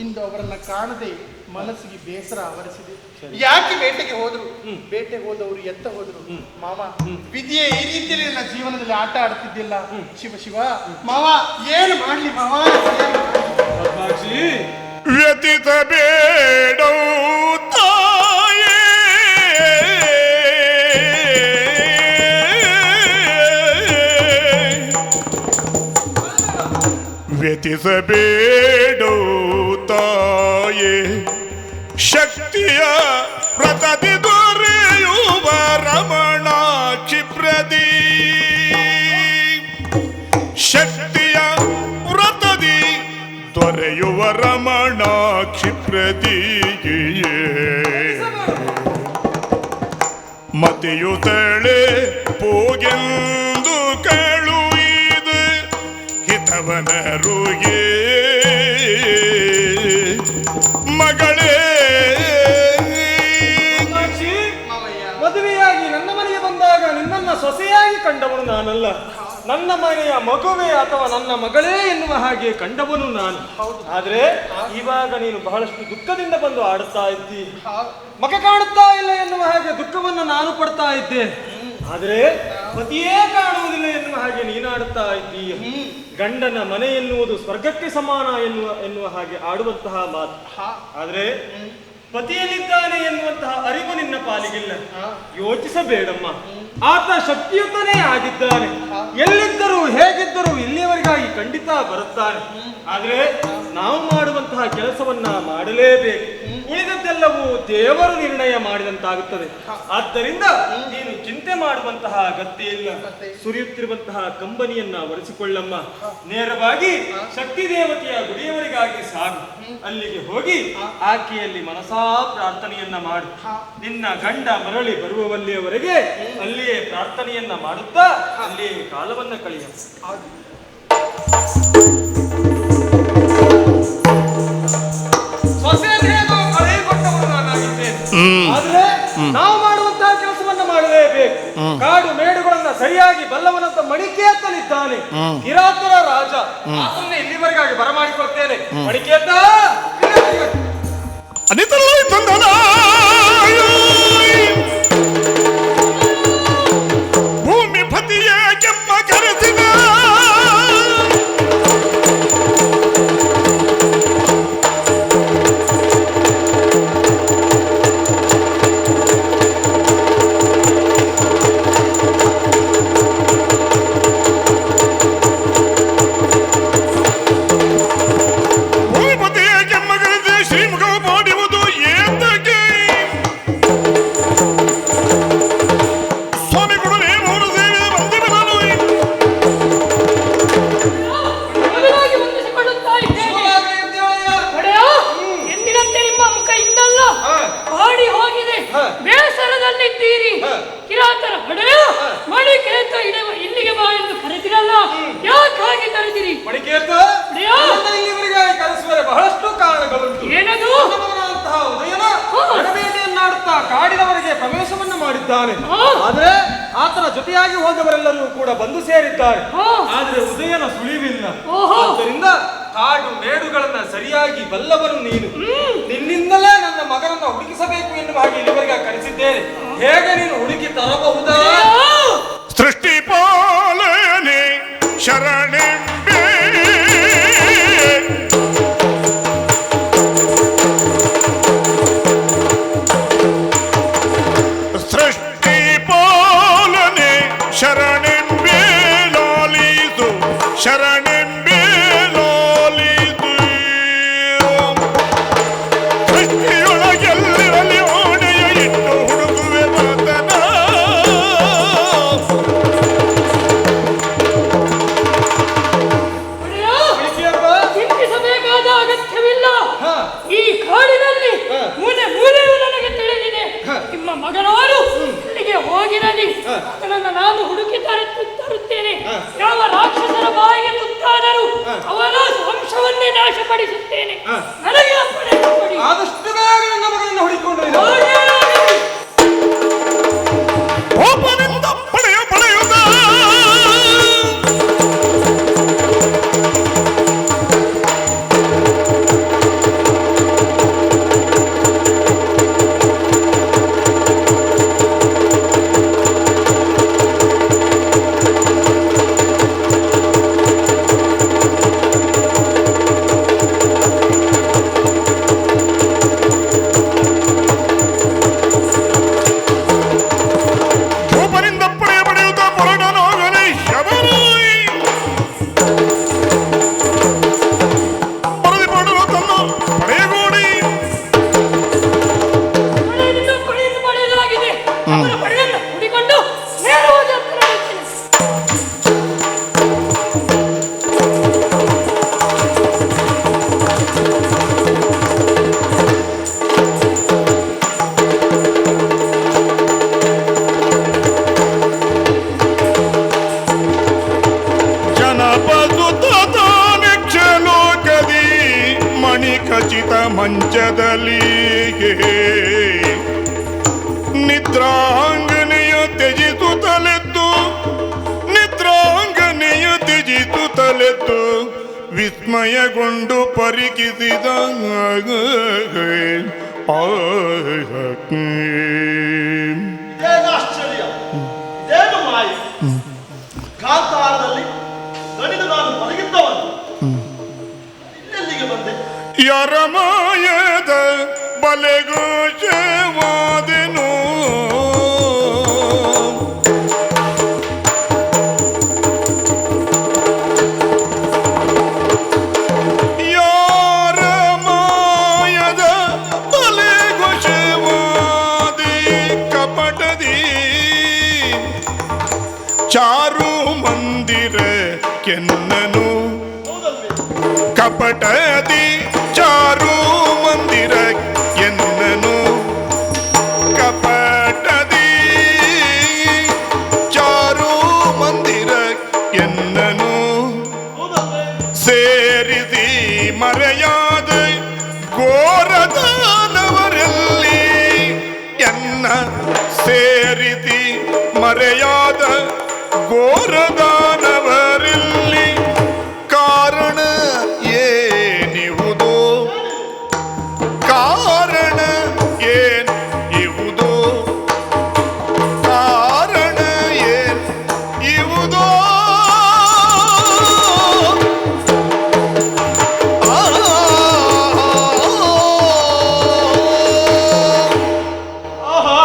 ಇಂದು ಅವರನ್ನ ಕಾಣದೆ ಮನಸ್ಸಿಗೆ ಬೇಸರ ಆವರಿಸಿದೆ. ಯಾಕೆ ಬೇಟೆಗೆ ಹೋದ್ರು? ಬೇಟೆಗೆ ಹೋದವರು ಎತ್ತ ಹೋದ್ರು? ಮಾವ, ವಿಧಿಯೇ ಈ ರೀತಿಯಲ್ಲಿ ನನ್ನ ಜೀವನದಲ್ಲಿ ಆಟ ಆಡ್ತಿದ್ದಿಲ್ಲ. ಶಿವ ಶಿವ ಮಾವ, ಏನು ಮಾಡ್ಲಿ ಮಾವ? ವ್ಯತಿಸಬೇಡೋ ತಾಯೇ, ವ್ಯತಿಸಬೇಡೋ ತಾಯೇ, ಶಕ್ತಿಯ ವ್ರತದಿ ದೊರೆಯುವ ರಮಣ ಕ್ಷಿಪ್ರದಿ, ಶಕ್ತಿಯ ವ್ರತದಿ ದೊರೆಯುವ ರಮಣ ಕ್ಷಿಪ್ರದಿಯೇ, ಮತಿಯುತಳೆ ಪೋಗೆಂದು ಕಳುಹಿದು ಹಿತವನರುಗೆ ಮಗಳೇ. ಮದುವೆಯಾಗಿ ನನ್ನ ಮನೆಗೆ ಬಂದಾಗ ನಿನ್ನನ್ನ ಸೊಸೆಯಾಗಿ ಕಂಡವನು ನಾನಲ್ಲ, ನನ್ನ ಮನೆಯ ಮಗುವೆ ಅಥವಾ ನನ್ನ ಮಗಳೇ ಎನ್ನುವ ಹಾಗೆ ಕಂಡವನು ನಾನು. ಆದ್ರೆ ಇವಾಗ ನೀನು ಬಹಳಷ್ಟು ದುಃಖದಿಂದ ಬಂದು ಆಡುತ್ತಾ ಇದ್ದಿ. ಮಗ ಕಾಣುತ್ತಾ ಇಲ್ಲ ಎನ್ನುವ ಹಾಗೆ ದುಃಖವನ್ನು ನಾನು ಪಡ್ತಾ ಇದ್ದೇನೆ. ಆದ್ರೆ ಪತಿಯೇ ಕಾಣುವುದಿಲ್ಲ ಎನ್ನುವ ಹಾಗೆ ನೀನಾಡುತ್ತಾ ಇದ್ದೀಯ. ಗಂಡನ ಮನೆ ಎನ್ನುವುದು ಸ್ವರ್ಗಕ್ಕೆ ಸಮಾನ ಎನ್ನುವ ಹಾಗೆ ಆಡುವಂತಹ ಮಾತು. ಆದ್ರೆ ಪತಿಯಲ್ಲಿದ್ದಾನೆ ಎನ್ನುವಂತಹ ಅರಿವು ನಿನ್ನ ಪಾಲಿಗಿಲ್ಲ. ಯೋಚಿಸಬೇಡಮ್ಮ, ಆತ ಶಕ್ತಿಯುತನೇ ಆಗಿದ್ದಾನೆ. ಎಲ್ಲಿದ್ದರೂ ಹೇಗಿದ್ದರೂ ಇಲ್ಲಿಯವರೆಗಾಗಿ ಖಂಡಿತ ಬರುತ್ತಾನೆ. ಆದ್ರೆ ನಾವು ಮಾಡುವಂತಹ ಕೆಲಸವನ್ನ ಮಾಡಲೇಬೇಕು. ಉಳಿದದ್ದೆಲ್ಲವೂ ದೇವರು ನಿರ್ಣಯ ಮಾಡಿದಂತಾಗುತ್ತದೆ. ಆದ್ದರಿಂದ ನೀನು ಚಿಂತೆ ಮಾಡುವಂತಹ ಅಗತ್ಯ ಇಲ್ಲ. ಸುರಿಯುತ್ತಿರುವಂತಹ ಕಂಬನಿಯನ್ನ ಒರೆಸಿಕೊಳ್ಳಮ್ಮ. ನೇರವಾಗಿ ಶಕ್ತಿ ದೇವತೆಯ ಗುಡಿಯವರಿಗಾಗಿ ಸಾಗು. ಅಲ್ಲಿಗೆ ಹೋಗಿ ಆಕೆಯಲ್ಲಿ ಮನಸಾ ಪ್ರಾರ್ಥನೆಯನ್ನ ಮಾಡು. ನಿನ್ನ ಗಂಡ ಮರಳಿ ಬರುವವಲ್ಲಿಯವರೆಗೆ ಅಲ್ಲಿಯೇ ಪ್ರಾರ್ಥನೆಯನ್ನ ಮಾಡುತ್ತಾ ಅಲ್ಲಿಯೇ ಕಾಲವನ್ನ ಕಳೆಯ. ಆದ್ರೆ ನಾವು ಮಾಡುವಂತಹ ಕೆಲಸವನ್ನ ಮಾಡಲೇಬೇಕು. ಕಾಡು ಮೇಡುಗಳನ್ನ ಸರಿಯಾಗಿ ಬಲ್ಲವನಂತ ಮಡಿಕೇತನಿದ್ದಾನೆ ಕಿರಾತನ ರಾಜ. ಅದನ್ನೇ ಇಲ್ಲಿವರೆಗಾಗಿ ಬರಮಾಡಿಕೊಳ್ತೇನೆ. ಮಡಿಕೇತ ಅನಿತರಲ್ಲ ತಂದನ ಭೂಮಿ ಪತಿಯ ಕೆಮ್ಮ ಕರೆಸಿದ ಕಿರಾತರ ಹಡೆಯ ಮಡಿಕೇತ ಇಲ್ಲಿಗೆ ಬಾ ಎಂದು ಕರೆದಿರಲ್ಲ, ಯಾಕಾಗಿ ಕರೆದಿರಿ? ಮಡಿಕೇತ ಇಲ್ಲಿವರೆಗೆ ಕರೆಸುವರೆ ಬಹಳಷ್ಟು ಕಾರಣಗಳುಂಟು. ಏನದು? ಉದಯನ ಬೇಟೆಯನ್ನಾಡುತ್ತಾ ಕಾಡಿನವರೆಗೆ ಪ್ರವೇಶವನ್ನ ಮಾಡಿದ್ದಾನೆ. ಆದ್ರೆ ಆತನ ಜೊತೆಯಾಗಿ ಹೋದವರೆಲ್ಲರೂ ಕೂಡ ಬಂದು ಸೇರಿದ್ದಾರೆ. ಆದ್ರೆ ಉದಯನ ಸುಳಿವಿಲ್ಲ. ಆದ್ದರಿಂದ ಕಾಡು ಮೇಡುಗಳನ್ನ ಸರಿಯಾಗಿ ಬಲ್ಲವರು ನೀನು. ನಿನ್ನಿಂದಲೇ ನನ್ನ ಮಗನನ್ನ ಹುಡುಕಿಸಬೇಕು ಎನ್ನುವ ಹಾಗೆ ಇಲ್ಲಿವರೆಗೆ ಕರೆಸಿದ್ದೇನೆ. ಹೇಗೆ ನೀನು ಹುಡುಕಿ ತರಬಹುದಾ? ಸೃಷ್ಟಿ ಪಾಲನೆ ಶರಣೆಂಬೆ ಸೃಷ್ಟಿ ಪಾಲನೆ ಶರಣೆಂಬೆ ಲಾಲಿದು ಶರಣೆಂಬೆ ಲಾಲಿದು ಸೃಷ್ಟಿಯೊಳಗೆಲ್ಲ ಅದನ್ನು ನಾನು ಹುಡುಕಿ ತರುತ್ತೇನೆ. ಯಾವ ರಾಕ್ಷಸರ ಬಾಯಿಗೆ ತುತ್ತಾದರೂ ಅವನ ವಂಶವನ್ನೇ ನಾಶಪಡಿಸುತ್ತೇನೆ. ನನಗೆ ಅಪ್ಪಣೆ ಕೊಡಿ. ಆದಷ್ಟು ಬೇಗ ನನ್ನ ಮಗಳನ್ನು ಹುಡುಕಿಕೊಂಡು ಕೋಪದಿಂದ ಪಡೆಯುವುದ ಖಚಿತ ಮಂಚದಲ್ಲಿ ನಿದ್ರಾಂಗನೆಯ ತ್ಯಜಿಸುತ್ತಲೆದ್ದು ವಿಸ್ಮಯಗೊಂಡು ಪರಿಕಿಸಿದ ಆಶ್ಚರ್ಯ, ಇದೇನು ಮಾಯ? ಕಾಂತಾರದಲ್ಲಿ ದಣಿದು ನಾನು ಮಲಗಿದ್ದವನು ಇಲ್ಲೆಲ್ಲಿಗೆ ಬಂದೆ? ಯಾರ ಮಾಯದ ಬಲೆಗೋಚವಾದೆನು ಯಾರ ಮಾಯದ ಬಲೆಗೋಚವಾದಿ ಕಪಟದಿ ಚಾರು ಮಂದಿರ ಕೆನ್ನನು ಕಪಟದಿ ಚಾರು ಮಂದಿರ ಎನ್ನನು ಕಪಟದಿ ಚಾರು ಮಂದಿರ ಎನ್ನನು ಸೇರಿಸಿ ಮರೆಯಾದ ಘೋರದಾನವರಲ್ಲಿ ಎನ್ನ ಸೇರಿಸಿ ಮರೆಯಾದ ಘೋರದಾನವರಲ್ಲಿ ಕಾರಣ ಏನಿವುದೋ ಕಾರಣ ಏನ್ ಇವುದೋ ಕಾರಣ ಏನ್ ಇವುದೋ ಆಹಾ,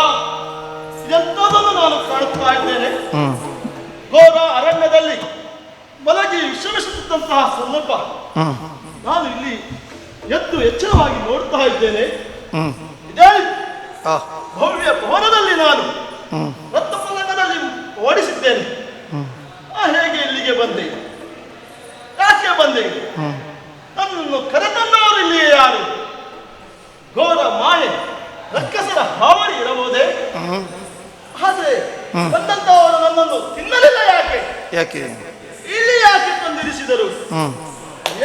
ಎಂತದನ್ನು ನಾನು ಕಾಣುತ್ತಾ ಇದ್ದೇನೆ. ಘೋರ ಅರಣ್ಯದಲ್ಲಿ ಮಲಗಿ ವಿಶ್ರಮಿಸುತ್ತಿದ್ದಂತಹ ಸಂದರ್ಭ ನಾನು ಇಲ್ಲಿ ಎದ್ದು ಎಚ್ಚರವಾಗಿ ನೋಡ್ತಾ ಇದ್ದೇನೆ. ಇದೇ ಭವ್ಯ ಭವನದಲ್ಲಿ ನಾನು ರತ್ನಪಲ್ಲಂಗದಲ್ಲಿ ಓಡಿಸಿದ್ದೇನೆ. ಹೇಗೆ ಇಲ್ಲಿಗೆ ಬಂದೆ? ಯಾಕೆ ಬಂದೆ? ನನ್ನನ್ನು ಕರೆತನ್ನವರು ಇಲ್ಲಿಯೇ ಯಾರು? ಘೋರ ಮಾಯೆ ರಕ್ಕಸರ ಹಾವಳಿ ಇರಬಹುದೇ? ಆದ್ರೆ ಬಂದಂತವರು ನನ್ನನ್ನು ತಿನ್ನಲಿಲ್ಲ. ಯಾಕೆ ಇಲ್ಲಿ ಯಾಕೆ ತಂದಿರಿಸಿದರು?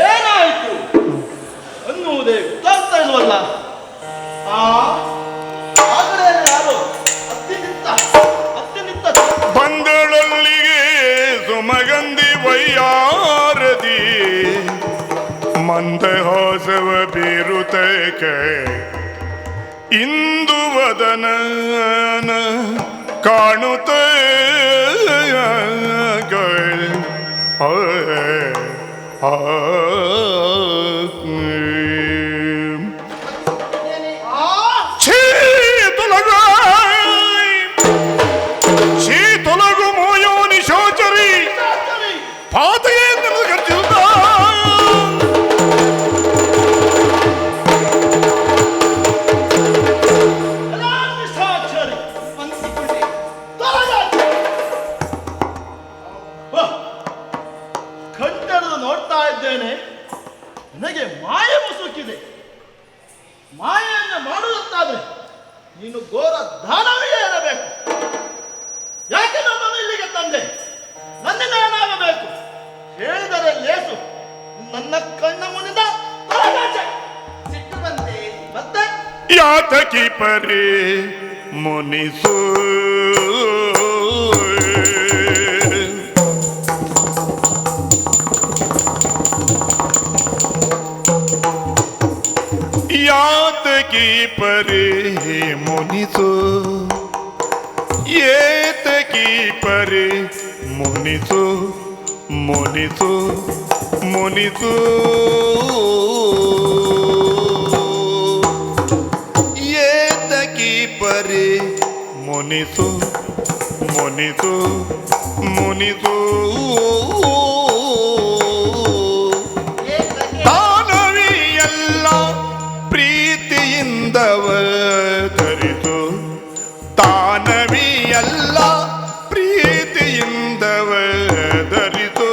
ಏನಾಯಿತು ಅನ್ನುವುದೇ ಗೊತ್ತಾಗ್ತಾ ಇಲ್ವಲ್ಲ. ಆಗಲೇ ಯಾರು ಅತ್ಯಂತ ಬಂದಳಲ್ಲಿಗೆ ಸುಮಗಂಧಿ ವಯ್ಯಾರದಿ ಮಂದಹಾಸವ ಬೀರುತ್ತೇಕೆ ಇಂದು ವದನ ಕಾಣುತ್ತ ತೊಲಗು ಮೋಯೋನಿ ಶೋಚರಿ ಪಾತೆಯನ್ನು ಗರ್ಜಿಸುತ್ತ ಕಣ್ಣೆರೆದು ನೋಡ್ತಾ ಇದ್ದೇನೆ. ನನಗೆ ಮಾಯೆ ಮುಸುಕಿದೆ. ಮಾಯೆಯನ್ನು ಮಾಡುವುದಾದ್ರೆ ನೀನು ಘೋರ ದಾನವೇ ಇರಬೇಕು. ಯಾಕೆ ನನ್ನನ್ನು ಇಲ್ಲಿಗೆ ತಂದೆ? ನನ್ನಿಂದ ಏನಾಗಬೇಕು ಹೇಳಿದರೆ ಲೇಸು. ನನ್ನ ಕಣ್ಣ ಮುನಿದ ತೊಲಗಾಚೆ. ಸಿಟ್ಟು ಬಂತೆ ಮತ್ತೆ ಯಾತಕಿ ಪರಿ ಮುನಿಸು ಯಾತಕಿ ಪರಿ ಮುನಿಸು ಏತಕಿ ಪರಿ ಮುನಿಸು ಮುನಿಸು ಮುನಿಸು ಏತಕಿ ಪರಿ ಮುನಿಸು ಮುನಿಸು ಮುನಿಸು ತಾನವಿಯಲ್ಲ ಪ್ರೀತಿಯಿಂದವ ಧರಿಸು ತಾನವಿಯಲ್ಲ ಪ್ರೀತಿಯಿಂದವ ಧರಿಸು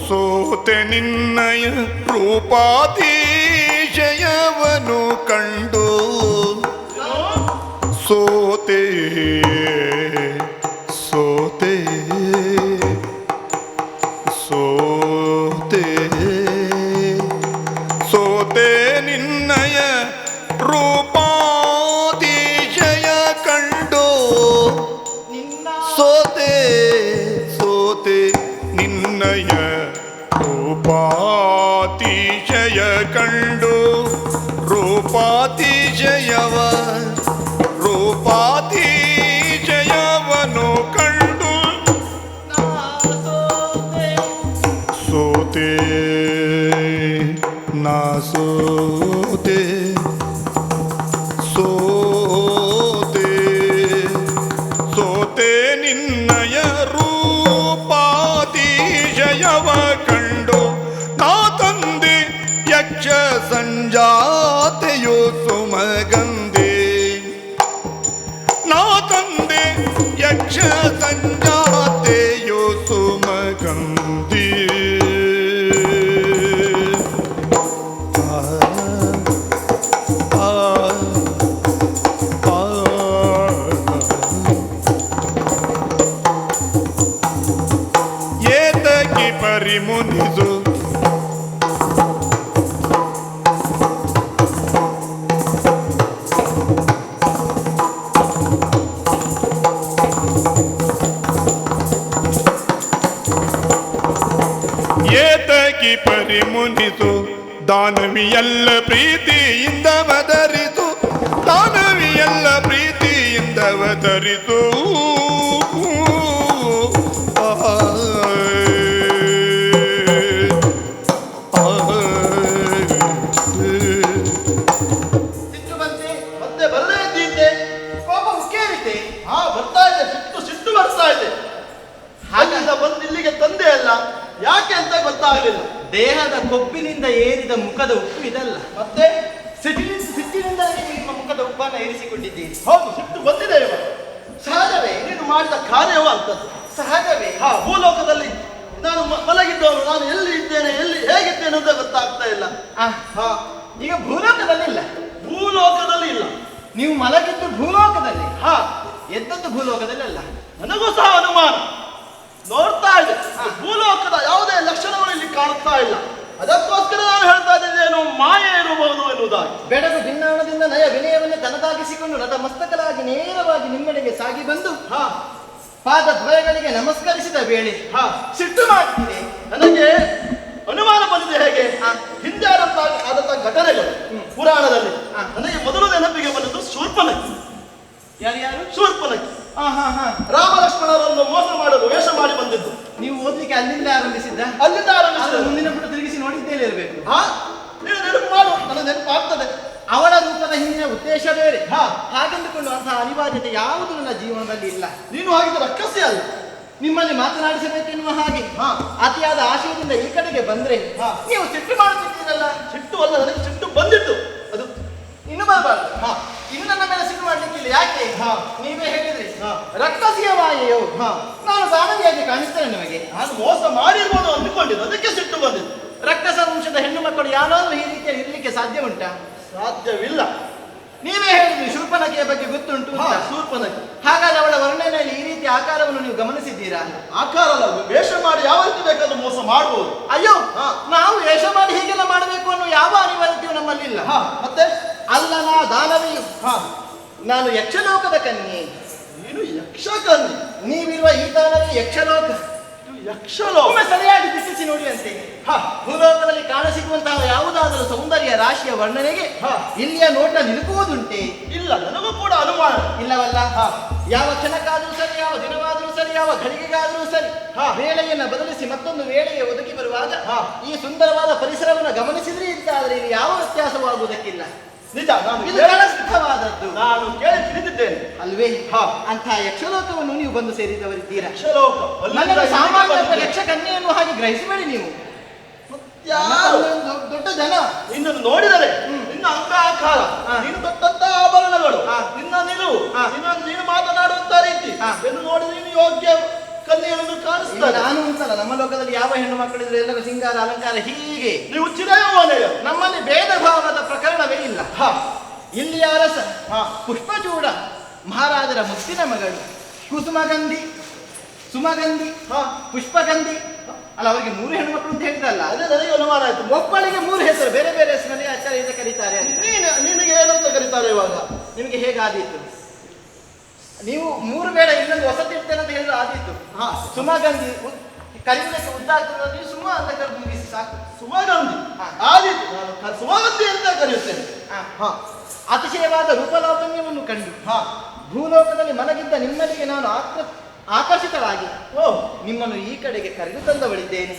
ಸೋತೆ ನಿನ್ನಯ ರೂಪಾತಿಶಯವನು ಕಂಡು ಸೋತೆ ಸೋತೆ ಸೋತೆ ಸೋತೆ ನಿನ್ನಯ ರೂಪಾತಿಶಯ ಕಂಡು ಸೋತೆ ಸೋತೆ ನಿನ್ನಯ ರೂಪಾತಿಶಯ ಕಂಡು ರೂಪಾತಿಶಯವ ರೂಪಾತಿಶಯವನು ಕಂಡು ಸೋತೆ ನಾ ಸೋತೆ ಸೋತೆ ಸೋತೆ ನಿನ್ನಯ ರೂಪಾತಿಶಯವ ಕಂಡು ನಾ ತಂದೆ ಯಕ್ಷ ಸಂಜಾತೆಯೋ ಸುಮಗಂಧೆ ನಾ ತಂದೆ ಯಕ್ಷ ಸಂಜಾತೆಯೋ ಸುಮಗಂಧಿ ಏತಕಿ ಪರಿಮುನಿಸು ಏತಕಿ ಪರಿಮುನಿಸು ದಾನವಿಯಲ್ಲ ಪ್ರೀತಿಯಿಂದ ವದರಿತು ದಾನವಿಯಲ್ಲ ಪ್ರೀತಿಯಿಂದ ವದರಿತು ಸಿಟ್ಟು ಬಂತೆ ಮತ್ತೆ ಬರಲೇ ಇದ್ದಿದ್ದೆ. ಕೋಪ ಉಕ್ಕೇರಿತೆ. ಹಾ ಬರ್ತಾ ಇದೆ. ಸಿಟ್ಟು ಸಿಟ್ಟು ಬರ್ತಾ ಇದೆ. ಹಾಗಿಂದ ಬಂದು ಇಲ್ಲಿಗೆ ತಂದೆ ಅಲ್ಲ, ಯಾಕೆ ಅಂತ ಗೊತ್ತಾಗಲಿಲ್ಲ. ದೇಹದ ಕೊಬ್ಬಿನಿಂದ ಏರಿದ ಮುಖದ ಉಪ್ಪು ಇದಲ್ಲ, ಮತ್ತೆ ಸಿಟ್ಟಿನಿಂದ ನಿಮ್ಮ ಮುಖದ ಉಪ್ಪನ್ನು ಏರಿಸಿಕೊಂಡಿದ್ದೀರಿ. ಹೌದು ಸಿಟ್ಟು ಬಂದಿದೆ ಇವಾಗ. ಸಹಜವೇ ನೀನು ಮಾಡಿದ ಕಾರ್ಯವೂ ಅಂತದ್ದು. ಸಹಜವೇ. ಹಾ ಭೂಲೋಕದಲ್ಲಿ ನಾನು ಮಲಗಿದ್ದವನು, ನಾನು ಎಲ್ಲಿ ಇದ್ದೇನೆ ಎಲ್ಲಿ ಹೇಗಿದ್ದೇನೆ ಅಂತ ಗೊತ್ತಾಗ್ತಾ ಇಲ್ಲ. ಹಾ ಈಗ ಭೂಲೋಕದಲ್ಲಿ ಇಲ್ಲ. ಭೂಲೋಕದಲ್ಲಿ ಇಲ್ಲ. ನೀವು ಮಲಗಿದ್ದು ಭೂಲೋಕದಲ್ಲಿ, ಹಾ ಎದ್ದದ್ದು ಭೂಲೋಕದಲ್ಲಿ ಅಲ್ಲ. ನನಗೂ ಸಹ ಅನುಮಾನ ನೋಡ್ತಾ ಇದೆ. ಭೂಲೋಕದ ಯಾವುದೇ ಲಕ್ಷಣಗಳು ಇಲ್ಲಿ ಕಾಣುತ್ತಾ ಇಲ್ಲ. ಅದಕ್ಕೋಸ್ಕರ ನಾನು ಹೇಳ್ತಾ ಇದ್ದೇನೆ, ಮಾಯೆ ಇರಬಹುದು ಎನ್ನುವುದಾಗಿ. ಬೆಳಗು ಭಿನ್ನಾಣದಿಂದ ನಯ ವಿನಯವನ್ನು ತನದಾಗಿಸಿಕೊಂಡು ನಟ ಮಸ್ತಕರಾಗಿ ನೇರವಾಗಿ ನಿಮ್ಮೆಡೆಗೆ ಸಾಗಿ ಬಂದು ಪಾದ ದ್ವಯಗಳಿಗೆ ನಮಸ್ಕರಿಸಿದ ವೇಳೆ ಸಿಟ್ಟು ಮಾಡ್ತೀನಿ. ನನಗೆ ಅನುಮಾನ ಬಂದಿದೆ. ಹೇಗೆ ಹಿಂದೆ ಆದಂತಹ ಘಟನೆಗಳು ಪುರಾಣದಲ್ಲಿ ನನಗೆ ಮೊದಲು ನೆನಪಿಗೆ ಬಂದದ್ದು ಶೂರ್ಪನಖಿ. ಯಾರ್ಯಾರು? ಶೂರ್ಪನಖಿ ರಾಮ ಲಕ್ಷ್ಮಣರನ್ನು ಮೋಸ ಮಾಡಲು ವೇಷ ಮಾಡಿ ಬಂದಿದ್ದು. ನೀವು ಓದ್ಲಿಕ್ಕೆ ಅಲ್ಲಿಂದ ಆರಂಭಿಸಿದ್ದ? ಅಲ್ಲಿಂದ ಆರಂಭಿಸಿದ. ಮುಂದಿನ ಪುಟ ತಿರುಗಿಸಿ ನೋಡಿದ್ದೇಲೆ ಇರಬೇಕು. ನೀನು ನೆನಪು ಮಾಡು, ನನ್ನ ನೆನಪು ಆಗ್ತದೆ. ಅವಳ ರೂಪದ ಹಿಂದಿನ ಉದ್ದೇಶ ಬೇರೆ. ಹಾಗೆಂದುಕೊಳ್ಳುವಂತಹ ಅನಿವಾರ್ಯತೆ ಯಾವುದು ನನ್ನ ಜೀವನದಲ್ಲಿ ಇಲ್ಲ. ನೀನು ಹಾಗಿದ್ದ ರಕ್ಕಸಿ ಅಲ್ಲ. ನಿಮ್ಮಲ್ಲಿ ಮಾತನಾಡಿಸಬೇಕೆನ್ನುವ ಹಾಗೆ ಅತಿಯಾದ ಆಶಯದಿಂದ ಈ ಕಡೆಗೆ ಬಂದ್ರೆ ನೀವು ಸಿಟ್ಟು ಮಾಡುತ್ತಿದ್ದೀರಲ್ಲ. ಸಿಟ್ಟು ಅಲ್ಲ, ನನಗೆ ಸಿಟ್ಟು ಬಂದಿತ್ತು. ಅದು ಇನ್ನು ಬರಬಾರ್ದು. ಇನ್ನು ನನ್ನ ಮೇಲೆ ಮಾಯೆಯೋ ಹಾ. ನಾನು ದಾನವಿಯಾಗಿ ಕಾಣಿಸ್ತೇನೆ ನಿಮಗೆ. ನಾನು ಮೋಸ ಮಾಡಿರ್ಬೋದು ಅಂದುಕೊಂಡಿದ್ದು, ಅದಕ್ಕೆ ಸಿಟ್ಟು ಬಂದಿದ್ದು. ರಕ್ತಸ ವಂಶದ ಹೆಣ್ಣು ಮಕ್ಕಳು ಯಾರಾದ್ರೂ ಈ ರೀತಿಯಲ್ಲಿ ಇರ್ಲಿಕ್ಕೆ ಸಾಧ್ಯ ಉಂಟಾ? ಸಾಧ್ಯವಿಲ್ಲ. ನೀವೇ ಹೇಳಿದ್ರಿ ಶೂರ್ಪನಖೆಯ ಬಗ್ಗೆ ಗೊತ್ತುಂಟು ಅಂತ. ಶೂರ್ಪನಖೆ ಹಾಗಾದ್ರೆ ಅವಳ ವರ್ಣನೆಯಲ್ಲಿ ಈ ರೀತಿ ಆಕಾರವನ್ನು ನೀವು ಗಮನಿಸಿದ್ದೀರಾ? ಆಕಾರ ಅಲ್ಲ, ವೇಷ ಮಾಡಿ ಯಾವ ರೀತಿ ಬೇಕಾದ್ರೂ ಮೋಸ ಮಾಡಬಹುದು. ಅಯ್ಯೋ, ನಾವು ವೇಷ ಮಾಡಿ ಹೀಗೆಲ್ಲ ಮಾಡಬೇಕು ಅನ್ನೋ ಯಾವ ಅನಿವಾರ್ಯತೆಯೂ ನಮ್ಮಲ್ಲಿಲ್ಲ. ಮತ್ತೆ ಅಲ್ಲ, ನಾ ದಾನವಿಯು, ನಾನು ಯಕ್ಷಲೋಕದ ಕನ್ಯೆ. ನೀನು ಯಕ್ಷಕನ್ನಿ. ನೀವಿರುವ ಈ ದಾನವಿ ಯಕ್ಷಲೋಕ. ಯಕ್ಷಲೋಕ ಒಮ್ಮೆ ಸರಿಯಾಗಿ ದಿಟ್ಟಿಸಿ ನೋಡಿ ಅಂತೆ. ಭೂಲೋಕದಲ್ಲಿ ಕಾಣಸಿಗುವಂತಹ ಯಾವುದಾದರೂ ಸೌಂದರ್ಯ ರಾಶಿಯ ವರ್ಣನೆಗೆ ಇಲ್ಲಿಯ ನೋಟ ನಿಲುಕುವುದುಂಟೆ? ಇಲ್ಲ, ನನಗೂ ಕೂಡ ಅನುಮಾನ. ಇಲ್ಲವಲ್ಲ. ಯಾವ ಕ್ಷಣಕ್ಕಾದರೂ ಸರಿ, ಯಾವ ದಿನವಾದರೂ ಸರಿ, ಯಾವ ಘಳಿಗೆಗಾದರೂ ಸರಿ, ವೇಳೆಯನ್ನು ಬದಲಿಸಿ ಮತ್ತೊಂದು ವೇಳೆಗೆ ಒದಗಿ ಬರುವಾಗ ಈ ಸುಂದರವಾದ ಪರಿಸರವನ್ನು ಗಮನಿಸಿದ್ರಿ ಅಂತ ಆದ್ರೆ ಇಲ್ಲಿ ಯಾವ ವ್ಯತ್ಯಾಸವಾಗುವುದಕ್ಕಿಲ್ಲ. ನಿಜ, ಇದು ಸಿದ್ಧವಾದದ್ದು. ನಾನು ಕೇಳಿ ತಿಳಿದಿದ್ದೇನೆ ಅಲ್ವೇ? ಅಂತಹ ಯಕ್ಷಲೋಕವನ್ನು ನೀವು ಬಂದು ಸೇರಿದವರಿದ್ದೀರಾ. ಯಕ್ಷಲೋಕ ನನ್ನನ್ನು ಸಾಮಾನ್ಯ ಯಕ್ಷ ಕನ್ಯೆಯನ್ನು ಹಾಗೆ ಗ್ರಹಿಸಬೇಡಿ ನೀವು. ದೊಡ್ಡ ಜನ ನಿನ್ನನ್ನು ನೋಡಿದರೆ ನಿನ್ನ ಅಂಗ ಆಕಾರ, ನೀನು ತೊಟ್ಟಂತ ಆಭರಣಗಳು, ನಿನ್ನ ನಿಲುವು, ನೀನು ಮಾತನಾಡುವಂತ ರೀತಿ ಎಂದು ನೋಡಿದ್ರೆ ನೀನು ಯೋಗ್ಯ ಕನ್ಯೆಯನ್ನು ಕಾಣಿಸ್ತಾರೆ. ನಾನು ಅಂತಲ್ಲ, ನಮ್ಮ ಲೋಕದಲ್ಲಿ ಯಾವ ಹೆಣ್ಣು ಮಕ್ಕಳಿದ್ರು ಎಲ್ಲರೂ ಸಿಂಗಾರ ಅಲಂಕಾರ ಹೀಗೆ. ನೀವು ಚಿರಯವನೆಯ ನಮ್ಮಲ್ಲಿ ಭೇದ ಭಾವದ ಪ್ರಕರಣವೇ ಇಲ್ಲ. ಇಲ್ಲಿಯ ಅರಸ ಪುಷ್ಪಚೂಡ ಮಹಾರಾಜರ ಮುತ್ತಿನ ಮಗಳು ಕುಸುಮಗಂಧಿ, ಸುಮಗಂಧಿ, ಪುಷ್ಪಗಂಧಿ. ಅಲ್ಲ, ಅವರಿಗೆ 3 ಹೆಣ್ಣು ಮಕ್ಕಳು ಅಂತ ಹೇಳಿದ್ರಲ್ಲ, ಅದೇ ನನಗೆ ಅನುಮಾನ ಆಯ್ತು. ಒಬ್ಬಳಿಗೆ 3 ಹೆಸರು, ಬೇರೆ ಬೇರೆ ಹೆಸರಿನಲ್ಲಿ ಆಚಾರ್ಯ ಕರೀತಾರೆ ಅಂತ. ನಿನಗೆ ಏನಂತ ಕರೀತಾರೆ ಇವಾಗ? ನಿಮಗೆ ಹೇಗಾದೀತು? ನೀವು 3 ಬೇಡ, ಇನ್ನೊಂದು ಹೊಸತಿ ಇರ್ತೇನೆ ಅಂತ ಹೇಳಿದ್ರೆ ಆದೀತು. ಸುಮಗಂಧಿ ಕರೀಲಿಕ್ಕೆ ಉದ್ದಾಗ್ತದೆ, ಸುಮ ಅಂತ ಕರೆದು ಮುಗಿಸಿ ಸಾಕು. ಸುಮಗಂಧಿ ಆದಿತ್ತು, ನಾನು ಸುಮಗಂಧಿ ಅಂತ ಕರೆಯುತ್ತೇನೆ. ಅತಿಶಯವಾದ ರೂಪಲಾವಣ್ಯವನ್ನು ಕಂಡು ಭೂಲೋಕದಲ್ಲಿ ಮಲಗಿದ್ದ ನಿಮ್ಮಲ್ಲಿಗೆ ನಾನು ಆಕರ್ಷಿತರಾಗಿ ನಿಮ್ಮನ್ನು ಈ ಕಡೆಗೆ ಕರೆದು ತಂದವಳಿದ್ದೇನೆ.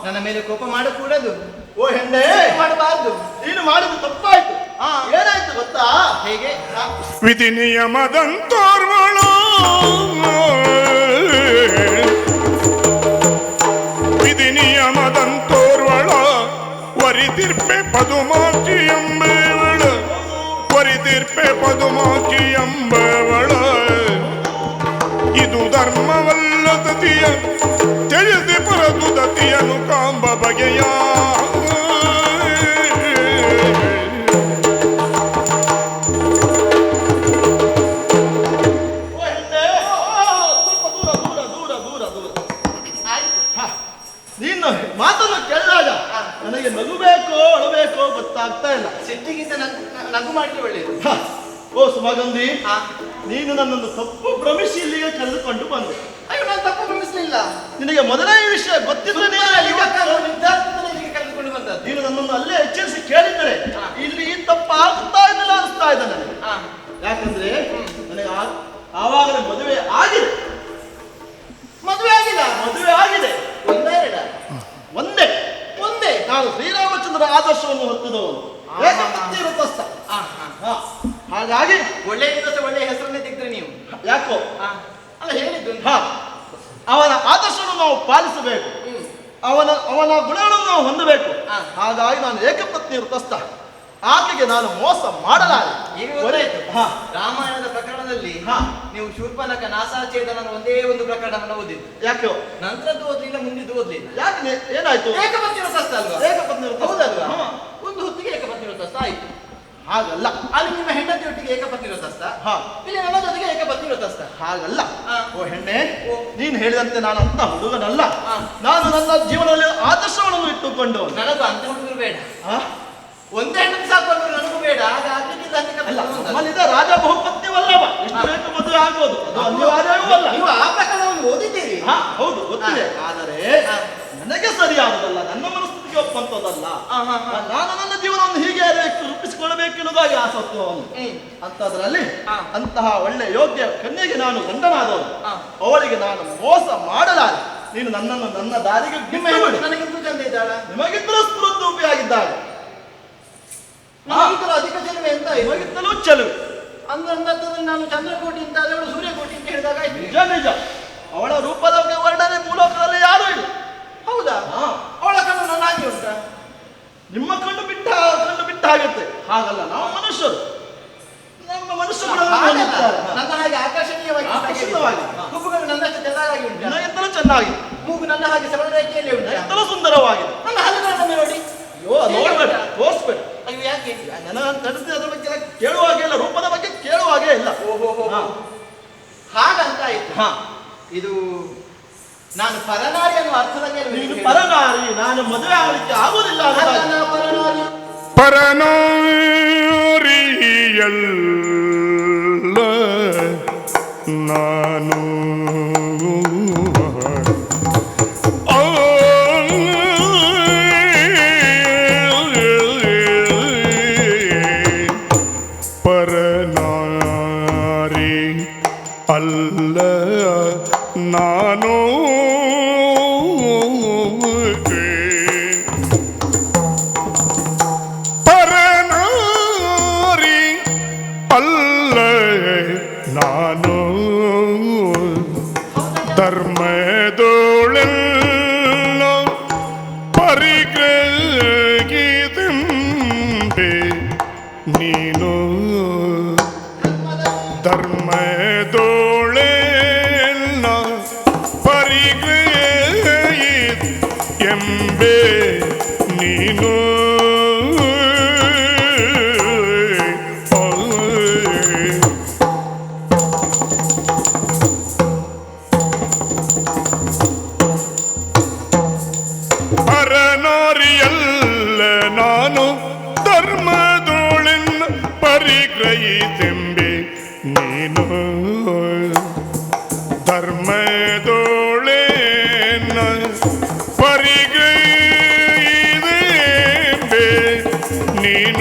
ನನ್ನ ಮೇಲೆ ಕೋಪ ಮಾಡಕೂಡದು. ಓ ಹೆಣ್ಣೆ, ಮಾಡಬಾರ್ದು. ನೀನು ಮಾಡಿದ ತಪ್ಪಾಯ್ತು. ಏನಾಯ್ತು ಗೊತ್ತಾ? ಹೇಗೆ? ವಿಧಿ ನಿಯಮದಂತೋರ್ವಳು, ವಿಧಿ ನಿಯಮದಂತೋರ್ವಳ ವರಿತಿರ್ಪೆ ಪದುಮಾಕಿ ಎಂಬವಳ, ವರಿತಿರ್ಪೆ ಪದುಮಾಕಿ ಎಂಬವಳ. ಇದು ಧರ್ಮವಲ್ಲ ದತಿಯ ತಿಳಿಸಿ ಪರದು ದತಿಯನು ಕಾಂಬ ಬಗೆಯ. ನೀನು ಮಾತನ್ನು ಕೇಳಿದಾಗ ನನಗೆ ನಗುಬೇಕೋ ಅಳಬೇಕೋ ಗೊತ್ತಾಗ್ತಾ ಇಲ್ಲ. ಸಿಟ್ಟಿಗಿಂತ ನಗು ಮಾಡಿದ್ರೆ ಒಳ್ಳೆಯದು. ಓ ಸುಮಗಂಧಿ, ನೀನು ನನ್ನನ್ನು ತಪ್ಪು ಭ್ರಮಿಸಿ ಇಲ್ಲಿಗೆ ಕರೆದುಕೊಂಡು ಬಂದೆ. ಅಯ್ಯೋ, ನಾನು ತಪ್ಪು ಗಮನಿಸಲಿಲ್ಲ. ನಿನಗೆ ಮೊದಲನೇ ವಿಷಯ ಗೊತ್ತಿದ್ರೆ ಕರೆದುಕೊಂಡು ಬಂದದ್ದು. ನೀನು ನನ್ನನ್ನು ಅಲ್ಲೇ ಎಚ್ಚರಿಸಿ ಕೇಳಿದರೆ ಇಲ್ಲಿ ಈ ತಪ್ಪು ಆಗ್ತಾ ಇರಲಿಲ್ಲ ಅನಿಸ್ತಾ ಇದೆ ನನಗೆ. ಯಾಕಂದ್ರೆ ನನಗೆ ಆವಾಗಲೇ ಮದುವೆ ಆಗಿದೆ. ಮದುವೆ ಆಗಿಲ್ಲ? ಮದುವೆ ಆಗಿದೆ. ಒಂದೇ ಒಂದೇ. ನಾನು ಶ್ರೀರಾಮಚಂದ್ರ ಆದರ್ಶವನ್ನು ಹೊತ್ತದವನು, ಏಕಪತ್ನಿ ವೃತಸ್ಥ. ಹಾಗಾಗಿ ಒಳ್ಳೆಯ ದಿವಸ ಒಳ್ಳೆಯ ಹೆಸರನ್ನೇ ತೆಗೆದ್ರೆ ನೀವು. ಯಾಕೋ ಅಲ್ಲ, ಹೇಳಿದ್ದು ಅವನ ಆದರ್ಶವನ್ನು ನಾವು ಪಾಲಿಸಬೇಕು, ಅವನ ಗುಣಗಳನ್ನು ನಾವು ಹೊಂದಬೇಕು. ಹಾಗಾಗಿ ನಾನು ಏಕಪತ್ನಿ ವೃತಸ್ಥ. ಆಕೆಗೆ ನಾನು ಮೋಸ ಮಾಡಲಾರೆ. ಈಗ ಗೊತ್ತಾಯ್ತು. ರಾಮಾಯಣದ ಪ್ರಕರಣದಲ್ಲಿ ನೀವು ಶೂರ್ಪನಖ ನಾಸಾಛೇದನ ಒಂದೇ ಒಂದು ಪ್ರಕರಣವನ್ನು ಓದಿದ್ದು. ಯಾಕೆ? ನಂತರದ್ದು ಓದ್ಲಿಲ್ಲ, ಮುಂದಿದ್ದು ಓದ್ಲಿಲ್ಲ. ಯಾಕೆ? ಏನಾಯ್ತು? ಏಕಪತ್ನಿ ವೃತಸ್ಥ ಅಲ್ವಾ? ಏಕಪತ್ನಿ ವೃತಸ್ಥ ಹೌದಲ್ವಾ? ಒಂದು ಹೊತ್ತಿಗೆ ಏಕಪತ್ನಿ ವೃತಸ್ಥ ಆಯ್ತು. ಹಾಗಲ್ಲ, ಅಲ್ಲಿ ನಿಮ್ಮ ಹೆಂಡತಿಯೊಟ್ಟಿಗೆ ಏಕಪತ್ನಿ ವೃತಸ್ಥ, ಇಲ್ಲಿ ನನ್ನ ಜೊತೆಗೆ ಏಕಪತ್ನಿ ವೃತಸ್ಥ. ಹಾಗಲ್ಲ. ಓ ಹೆಣ್ಣೆ, ನೀನು ಹೇಳಿದಂತೆ ನಾನು ಅಂತ ಹುಡುಗನಲ್ಲ. ನಾನು ನನ್ನ ಜೀವನದಲ್ಲಿ ಆದರ್ಶವನ್ನು ಇಟ್ಟುಕೊಂಡು. ನನಗೂ ಅಂತ ಹುಡುಗರು ಬೇಡ, ಒಂದೇ ಹೆಣ್ಣು ಸಾಕು, ನನಗೂ ಬೇಡ. ನಮ್ಮಲ್ಲಿದೆ ರಾಜ ಬಹುಪತ್ನಿ ವಲ್ಲಭ, ಎಷ್ಟು ಬೇಕು ಮದುವೆ ಆಗ್ಬೋದು, ಅದು ಅನಿವಾರ್ಯವೂ ಅಲ್ಲ. ನೀವು ಆ ಪ್ರಕರಣವನ್ನು ಓದಿದ್ದೀರಿ? ಹೌದು, ಗೊತ್ತಿದೆ. ಆದರೆ ನನಗೆ ಸರಿಯಾದದಲ್ಲ, ನನ್ನ ಮನಸ್ಥಿತಿಗೆ ಒಪ್ಪಂತದಲ್ಲ. ನಾನು ನನ್ನ ಜೀವನವನ್ನು ಹೀಗೆ ರೂಪಿಸಿಕೊಳ್ಳಬೇಕೆನ್ನುವುದಾಗಿ ಆಸಕ್ತವನು. ಅಂತದ್ರಲ್ಲಿ ಅಂತಹ ಒಳ್ಳೆ ಯೋಗ್ಯ ಕನ್ಯೆಗೆ ನಾನು ಗಂಡನಾದವನು. ಅವಳಿಗೆ ನಾನು ಮೋಸ ಮಾಡಲಾರೆ. ನೀನು ನನ್ನನ್ನು ನನ್ನ ದಾರಿಗೆ ನನಗಿಂತಲೂ ಚಂದ ಇದ್ದಾಳ, ನಿಮಗಿಂತಲೂ ಸ್ಫೂರ್ತಿಯಾಗಿದ್ದಾಳೆ, ನನಗಿಂತಲೂ ಅಧಿಕ ಚೆಲುವೆ ಅಂತ. ನಿಮಗಿಂತಲೂ ಚೆಲುವೆ ಅಂದಂತದಲ್ಲಿ ನಾನು ಚಂದ್ರಕೋಟಿ ಅಂತ ಅವಳು ಸೂರ್ಯಕೋಟಿ ಅಂತ ಹೇಳಿದಾಗ ಆಯ್ತು. ನಿಜ ನಿಜ. ಅವಳ ರೂಪದ ವರ್ಣನೆ ಮೂಲಕದಲ್ಲಿ ಯಾರೂ ಇಲ್ಲ. ಹೌದಾ? ಅವಳ ಕಣ್ಣು ನನ್ನ ಹಾಗೆ ಉಂಟಾ? ನಿಮ್ಮ ಕಣ್ಣು ಬಿಟ್ಟ ಆಗುತ್ತೆ. ಹಾಗಲ್ಲ, ನಾವು ಮನುಷ್ಯರು. ನಮ್ಮ ಆದರ್ಶಗಳನ್ನು ಹೊಂದಿದ್ದಾರೆ. ನನ್ನ ಹಾಗೆ ಆಕರ್ಷಣೀಯವಾಗಿ ಆಕರ್ಷಣೀಯವಾಗಿ. ಹುಬ್ಬುಗಳು ನನ್ನಷ್ಟು ಚೆನ್ನಾಗಿ ಉಂಟು, ನಿನ್ನಗಿಂತಲೂ ಚೆನ್ನಾಗಿದೆ, ಮೂಗು ನನ್ನ ಹಾಗೆ ಸರಳ ರೇಖೆಯಲ್ಲಿ ಉಂಟು, ನಿನ್ನಗಿಂತಲೂ ಸುಂದರವಾಗಿದೆ. ನನ್ನ ಹಲ್ಲುಗಳನ್ನು ನೋಡಿ. ಅಯ್ಯೋ ನೋಡ್ಬೇಡ, ತೋರಿಸ್ಬೇಡ. ಅಯ್ಯೋ ಯಾಕೆ? ನನ್ನ ನಡೆಸಿ ಅದ್ರ ಬಗ್ಗೆ ಎಲ್ಲ ಕೇಳುವಾಗೆ ಇಲ್ಲ, ರೂಪದ ಬಗ್ಗೆ ಕೇಳುವಾಗೆ ಇಲ್ಲ. ಹಾ. ಹಾಗಂತಾಯ್ತು. ಹಾ. ಇದು ನಾನು ಪರನಾರಿ ಅನ್ನುವ ಅರ್ಥದಲ್ಲಿ ನೀನು ಪರನಾರಿ, ನಾನು ಮದುವೆ ಆಗಲಿಕ್ಕೆ ಆಗುದಿಲ್ಲ ಅನ್ನೋದಾಗಿ. ಪರನಾರಿ ಪರನಾರಿಯಲ್ಲ ನಾನು ಪರನಾರಿ ಅಲ್ಲ ನಾನು ಪರನಾರಿ ಅಲ್ಲ ನಾನು ಧರ್ಮದೋಳೆಲ್ಲ ಪರಿಗ್ರಹಿದಂತೆ ನೀನು ಧರ್ಮದೋಳೆಲ್ಲ ಪರಿಗ್ರಹಿತ ಎಂಬೆ ನೀನು ಪರನಾರಿಯಲ್ಲ ನಾನು ಧರ್ಮದೋಳೆಲ್ಲ ಪರಿಗ್ರಹಿತೆಂಬೆ ನೀನು ಧರ್ಮದೋಳೆನ್ನ ಪರಿಗ್ರಹಿತೆಂಬೆ ನೀನು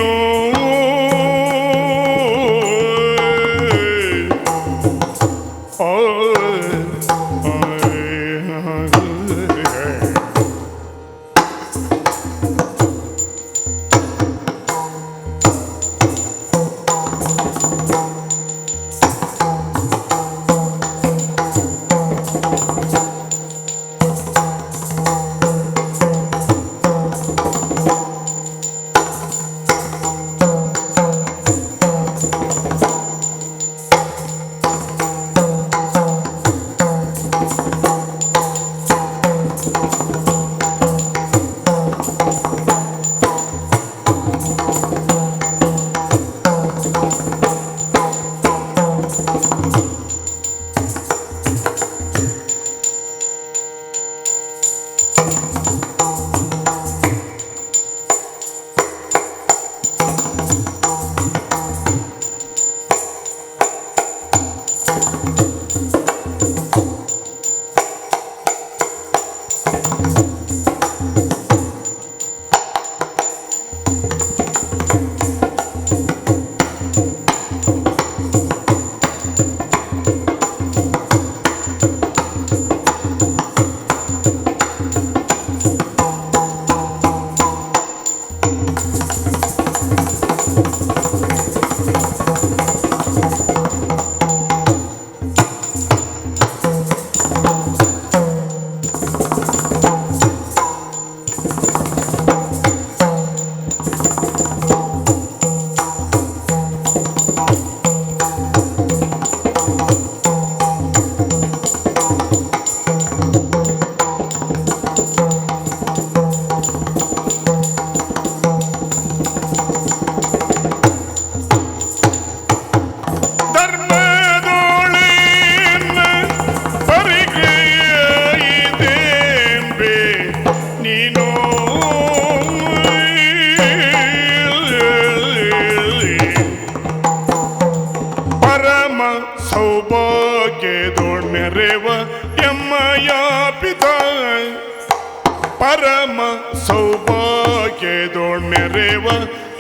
ಪರಮ ಸೌಭಾಗ್ಯದೊಳ್ಮೆರೆವ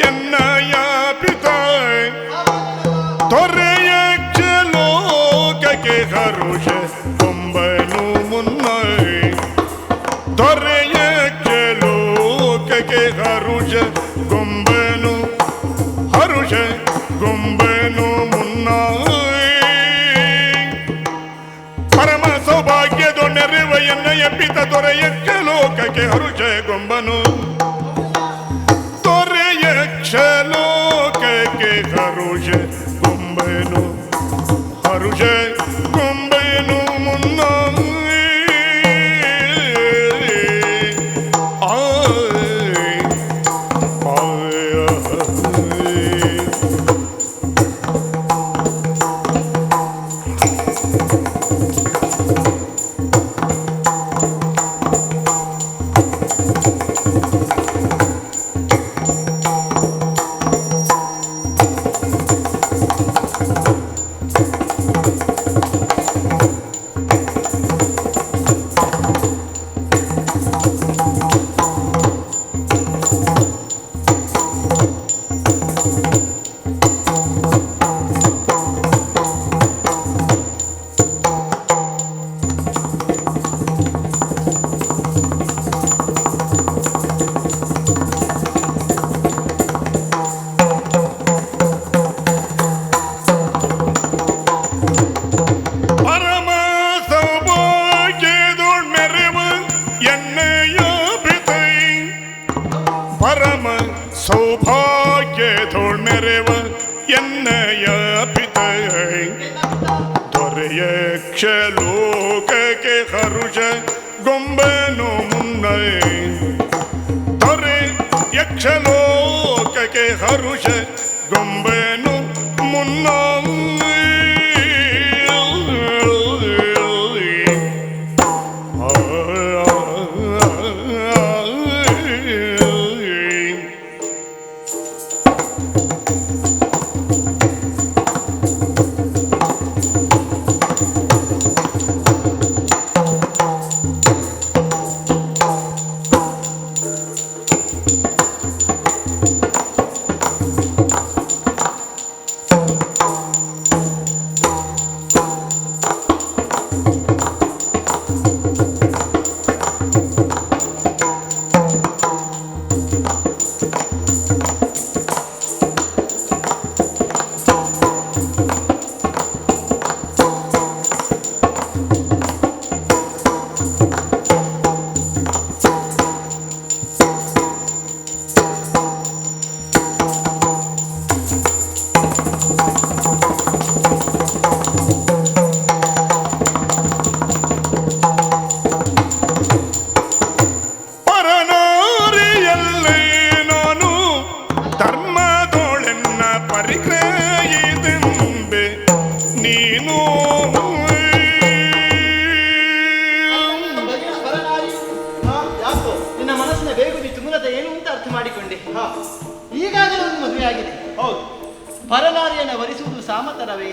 ಎನ್ನಯ ಪಿತಾಯ್ ತೊರೆಯ ಲೋಕಕ್ಕೆ ಹರುಷ ಕೊಂಬನು ಮುನ್ನಾಯ್ ತೊರೆಯ ಲೋಕಕ್ಕೆ ಹರುಷ ಕೊಂಬನು ಹರುಷ ಗೊಂಬನು ಮುನ್ನಾಯ್ ಪರಮ ಸೌಭಾಗ್ಯದೊಳ್ಮೆರೆವ ಎನ್ನಯ ಪಿತ ತೊರೆಯ ಲೋಕಕ್ಕೆ ಹರುಷ ಗೊಂಬನು ತೊರೆಯ ಲೋಕಕ್ಕೆ ಹರುಷ ಗೊಂಬನು ಸೌಭಾಗ್ಯದೋಳ್ ಮೆರೆವ ಎನ್ನಯ ಪಿತ ದೊರೆಯಕ್ಷ ಲೋಕಕ್ಕೆ ಹರುಷ ಗೊಂಬನು ಮುನ್ನ ದೊರೆ ಯಕ್ಷಲೋಕಕ್ಕೆ ಹರುಷ ಗೊಂಬನು ಮುನ್ನ ಈಗಾಗಲೇ ಒಂದು ಮದುವೆ ಆಗಿದೆ. ಹೌದು. ಪರನಾರಿಯನ್ನು ವರಿಸುವುದು ಸಾಮತರವೇ?